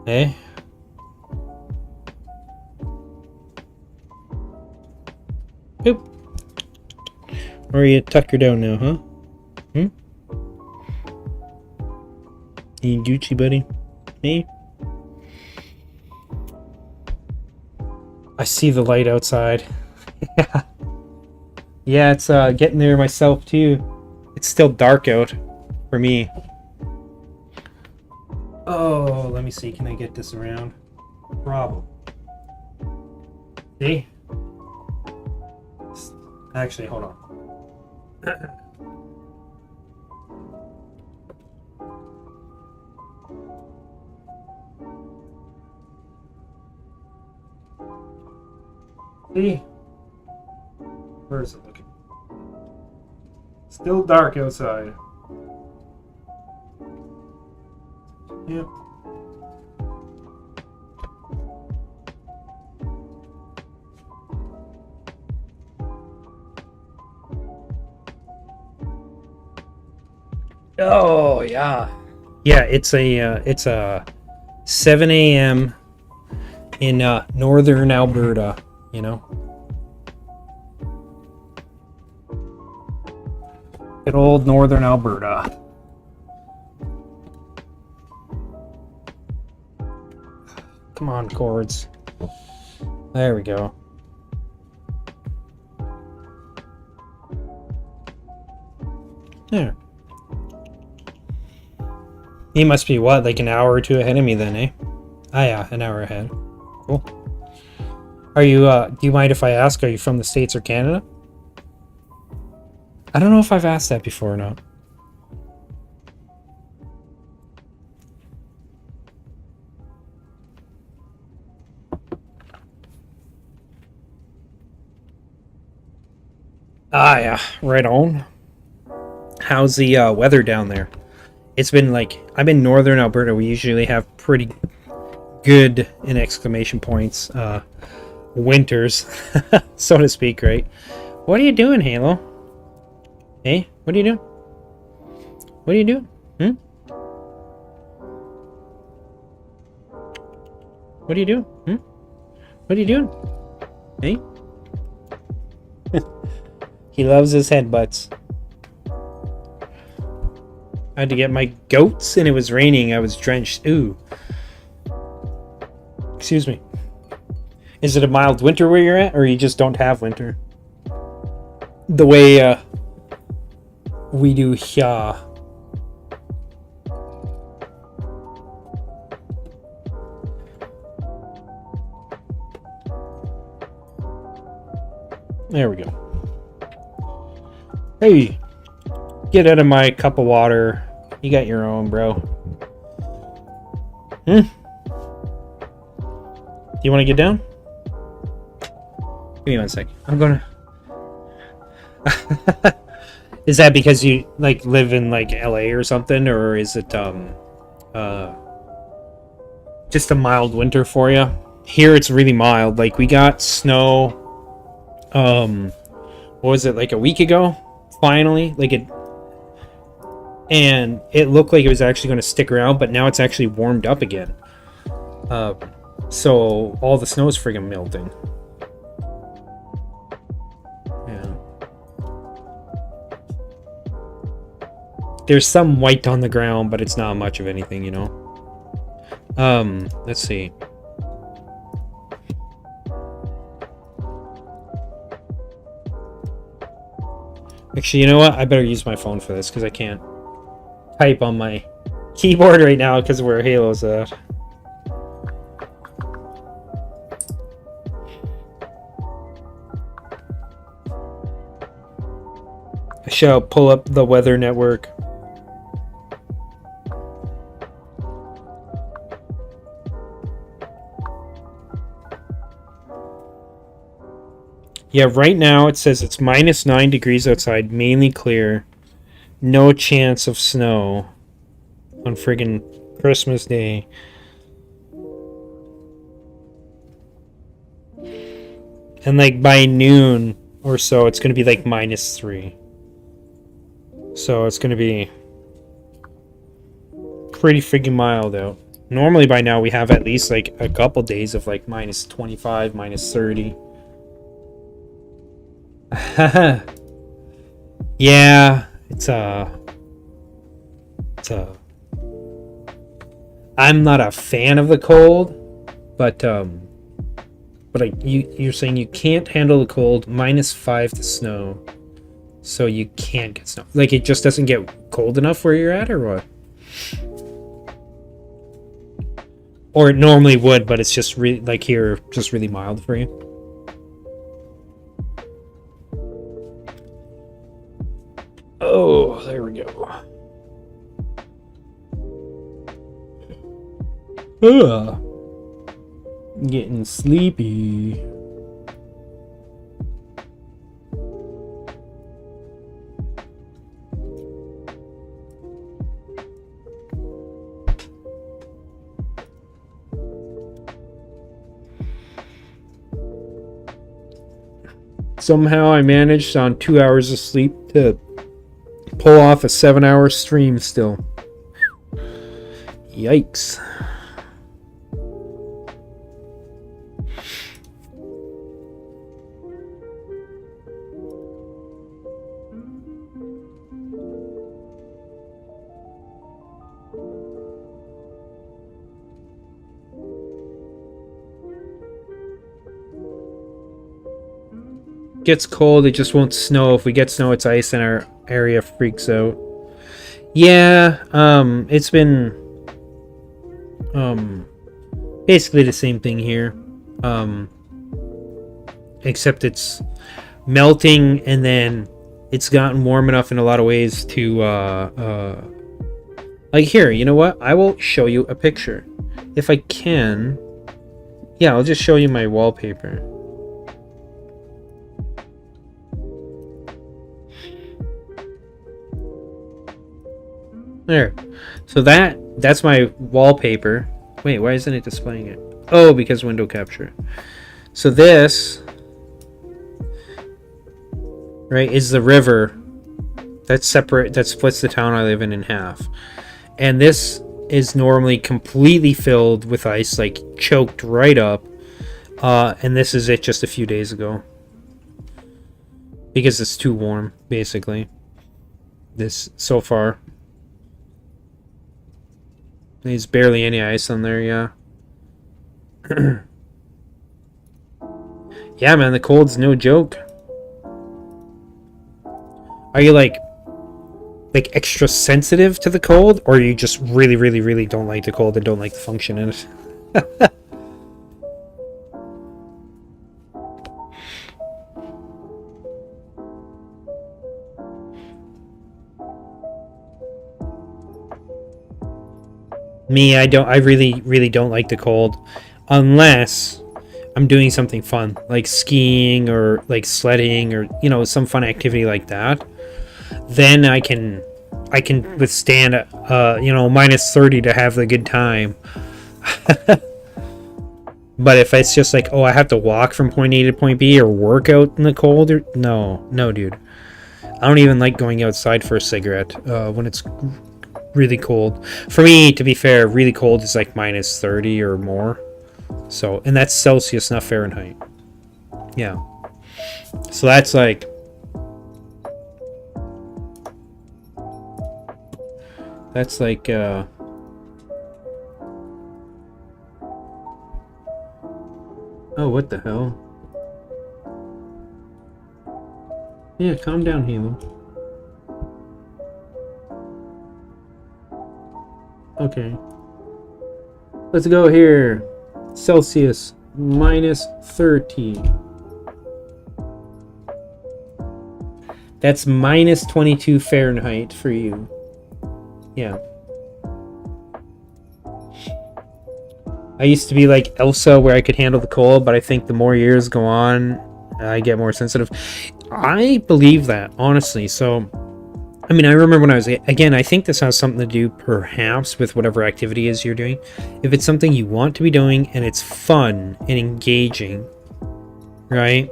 Eh? Boop. Or are you tucker down now, huh? You Gucci, buddy? Hey? I see the light outside. Yeah, it's getting there myself too. It's still dark out for me. Oh, let me see. Can I get this around? Problem. See? Actually, hold on. See? Where is it looking? Still dark outside. Yep. Oh yeah. Yeah, it's a 7 a.m. in northern Alberta, you know. Good old northern Alberta. Come on, chords. There we go. There. He must be what, like an hour or two ahead of me then, eh? Ah yeah, an hour ahead. Cool. Are you, do you mind if I ask, are you from the States or Canada? I don't know if I've asked that before or not. Ah yeah, right on. How's the weather down there? It's been like, I'm in northern Alberta. We usually have pretty good, in exclamation points, winters, so to speak, right? What are you doing, Halo? Hey, what are you doing? What are you doing? Hmm? What are you doing? Hmm? What are you doing? Hey? He loves his headbutts. I had to get my goats and it was raining. I was drenched. Ooh. Excuse me. Is it a mild winter where you're at, or you just don't have winter? The way we do here. There we go. Hey, get out of my cup of water. You got your own, bro. Do you want to get down? Give me 1 second. I'm gonna... Is that because you, like, live in, like, LA or something? Or is it, just a mild winter for you? Here it's really mild. Like, we got snow, what was it, like a week ago? Finally? Like, and it looked like it was actually going to stick around, but now it's actually warmed up again. So all the snow is friggin' melting. Yeah. There's some white on the ground, but it's not much of anything, you know. Let's see. Actually, you know what? I better use my phone for this because I can't type on my keyboard right now because of where Halo's at. I shall pull up the weather network. Yeah, right now it says it's -9 degrees outside, mainly clear. No chance of snow on friggin' Christmas Day. And like by noon or so, it's going to be like -3. So it's going to be pretty friggin' mild out. Normally by now we have at least like a couple days of like -25, -30. Yeah, I'm not a fan of the cold, but you're saying you can't handle the cold, -5 to snow, so you can't get snow. Like it just doesn't get cold enough where you're at, or what? Or it normally would, but it's just really like here, just really mild for you. Oh, there we go. Getting sleepy. Somehow I managed on 2 hours of sleep to pull off a 7-hour stream still. Yikes. Gets cold, it just won't snow. If we get snow, it's ice and our area freaks out. Yeah, it's been basically the same thing here. Except it's melting and then it's gotten warm enough in a lot of ways to like here, you know what? I will show you a picture. If I can. Yeah, I'll just show you my wallpaper. There. So that's my wallpaper. Wait, why isn't it displaying it? Oh, because window capture. So this, right, is the river that's separate, that splits the town I live in half. And this is normally completely filled with ice, like choked right up. And this is it just a few days ago. Because it's too warm, basically. This so far. There's barely any ice on there, yeah. Yeah, man, the cold's no joke. Are you like extra sensitive to the cold, or you just really, really, really don't like the cold and don't like the function in it? me, I really don't like the cold, unless I'm doing something fun, like skiing or like sledding or, you know, some fun activity like that. Then I can withstand, you know, minus 30 to have the good time. But if it's just like, oh, I have to walk from point A to point B or work out in the cold, or no, dude. I don't even like going outside for a cigarette when it's really cold. For me, to be fair, really cold is like minus 30 or more. So, and that's Celsius, not Fahrenheit. Yeah. So that's like... That's like, oh, what the hell? Yeah, calm down, Halo. Okay. Let's go here. Celsius, minus 30. That's minus 22 Fahrenheit for you. Yeah. I used to be like Elsa where I could handle the cold, but I think the more years go on, I get more sensitive. I believe that, honestly. So, I mean, I remember when I was... Again, I think this has something to do, perhaps, with whatever activity is you're doing. If it's something you want to be doing and it's fun and engaging, right?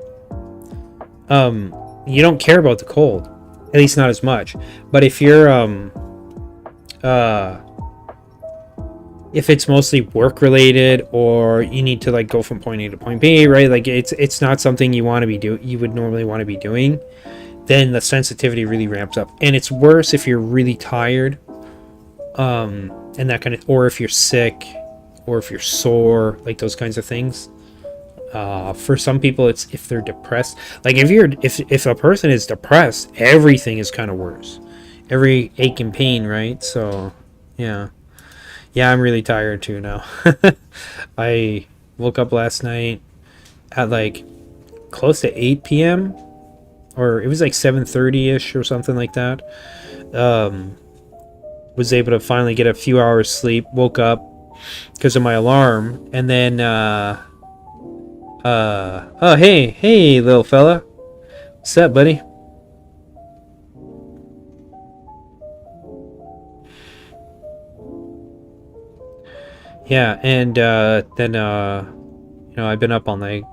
You don't care about the cold. At least not as much. But if you're... if it's mostly work related, or you need to like go from point A to point B, right? Like it's not something you want to be you would normally want to be doing, then the sensitivity really ramps up. And it's worse if you're really tired, and that kind of, or if you're sick, or if you're sore, like those kinds of things. For some people, it's if they're depressed. Like if a person is depressed, everything is kind of worse. Every ache and pain, right? So, yeah. Yeah, I'm really tired too now. I woke up last night at like close to 8 p.m. Or it was like 7:30-ish or something like that. Was able to finally get a few hours sleep. Woke up because of my alarm. And then, oh, hey, little fella. What's up, buddy? Yeah, and then you know, I've been up all night,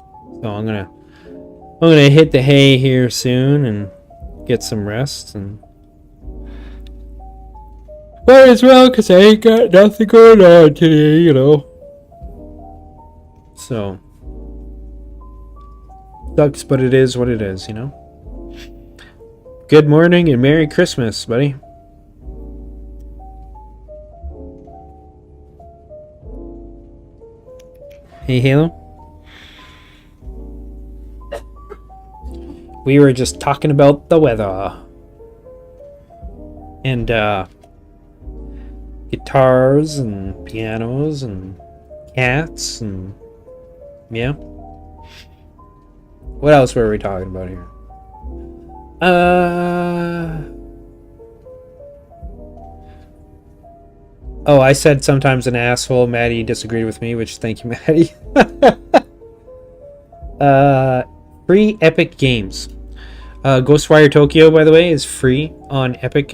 so I'm gonna hit the hay here soon and get some rest, and might as well, cause I ain't got nothing going on today, you know. So sucks, but it is what it is, you know. Good morning and Merry Christmas, buddy. Hey, Halo. We were just talking about the weather. And, guitars and pianos and cats and... Yeah. What else were we talking about here? Oh, I said sometimes an asshole. Maddie disagreed with me, which thank you, Maddie. Free Epic Games. Ghostwire Tokyo, by the way, is free on Epic.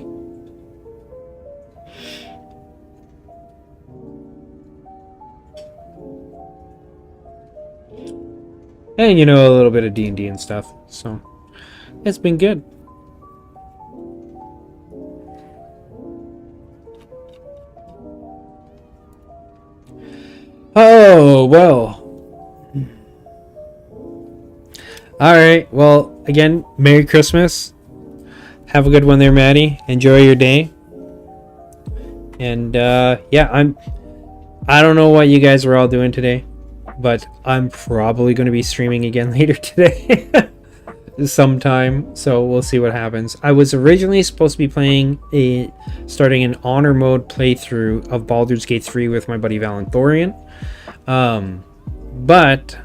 And, you know, a little bit of D&D and stuff. So, it's been good. Oh, well. Alright, well, again, Merry Christmas. Have a good one there, Maddie. Enjoy your day. And, yeah, I don't know what you guys are all doing today, but I'm probably going to be streaming again later today. Sometime, so we'll see what happens. I was originally supposed to be starting an honor mode playthrough of Baldur's Gate 3 with my buddy Valenthorian. But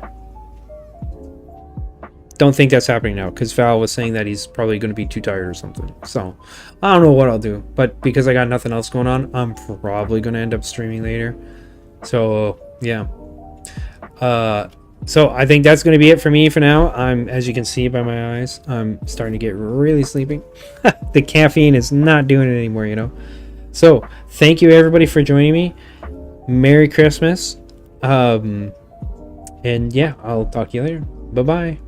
don't think that's happening now because Val was saying that he's probably going to be too tired or something. So I don't know what I'll do, but because I got nothing else going on, I'm probably going to end up streaming later. So yeah. So I think that's going to be it for me for now. As you can see by my eyes, I'm starting to get really sleepy. The caffeine is not doing it anymore, you know. So thank you everybody for joining me. Merry Christmas. And yeah, I'll talk to you later. Bye bye.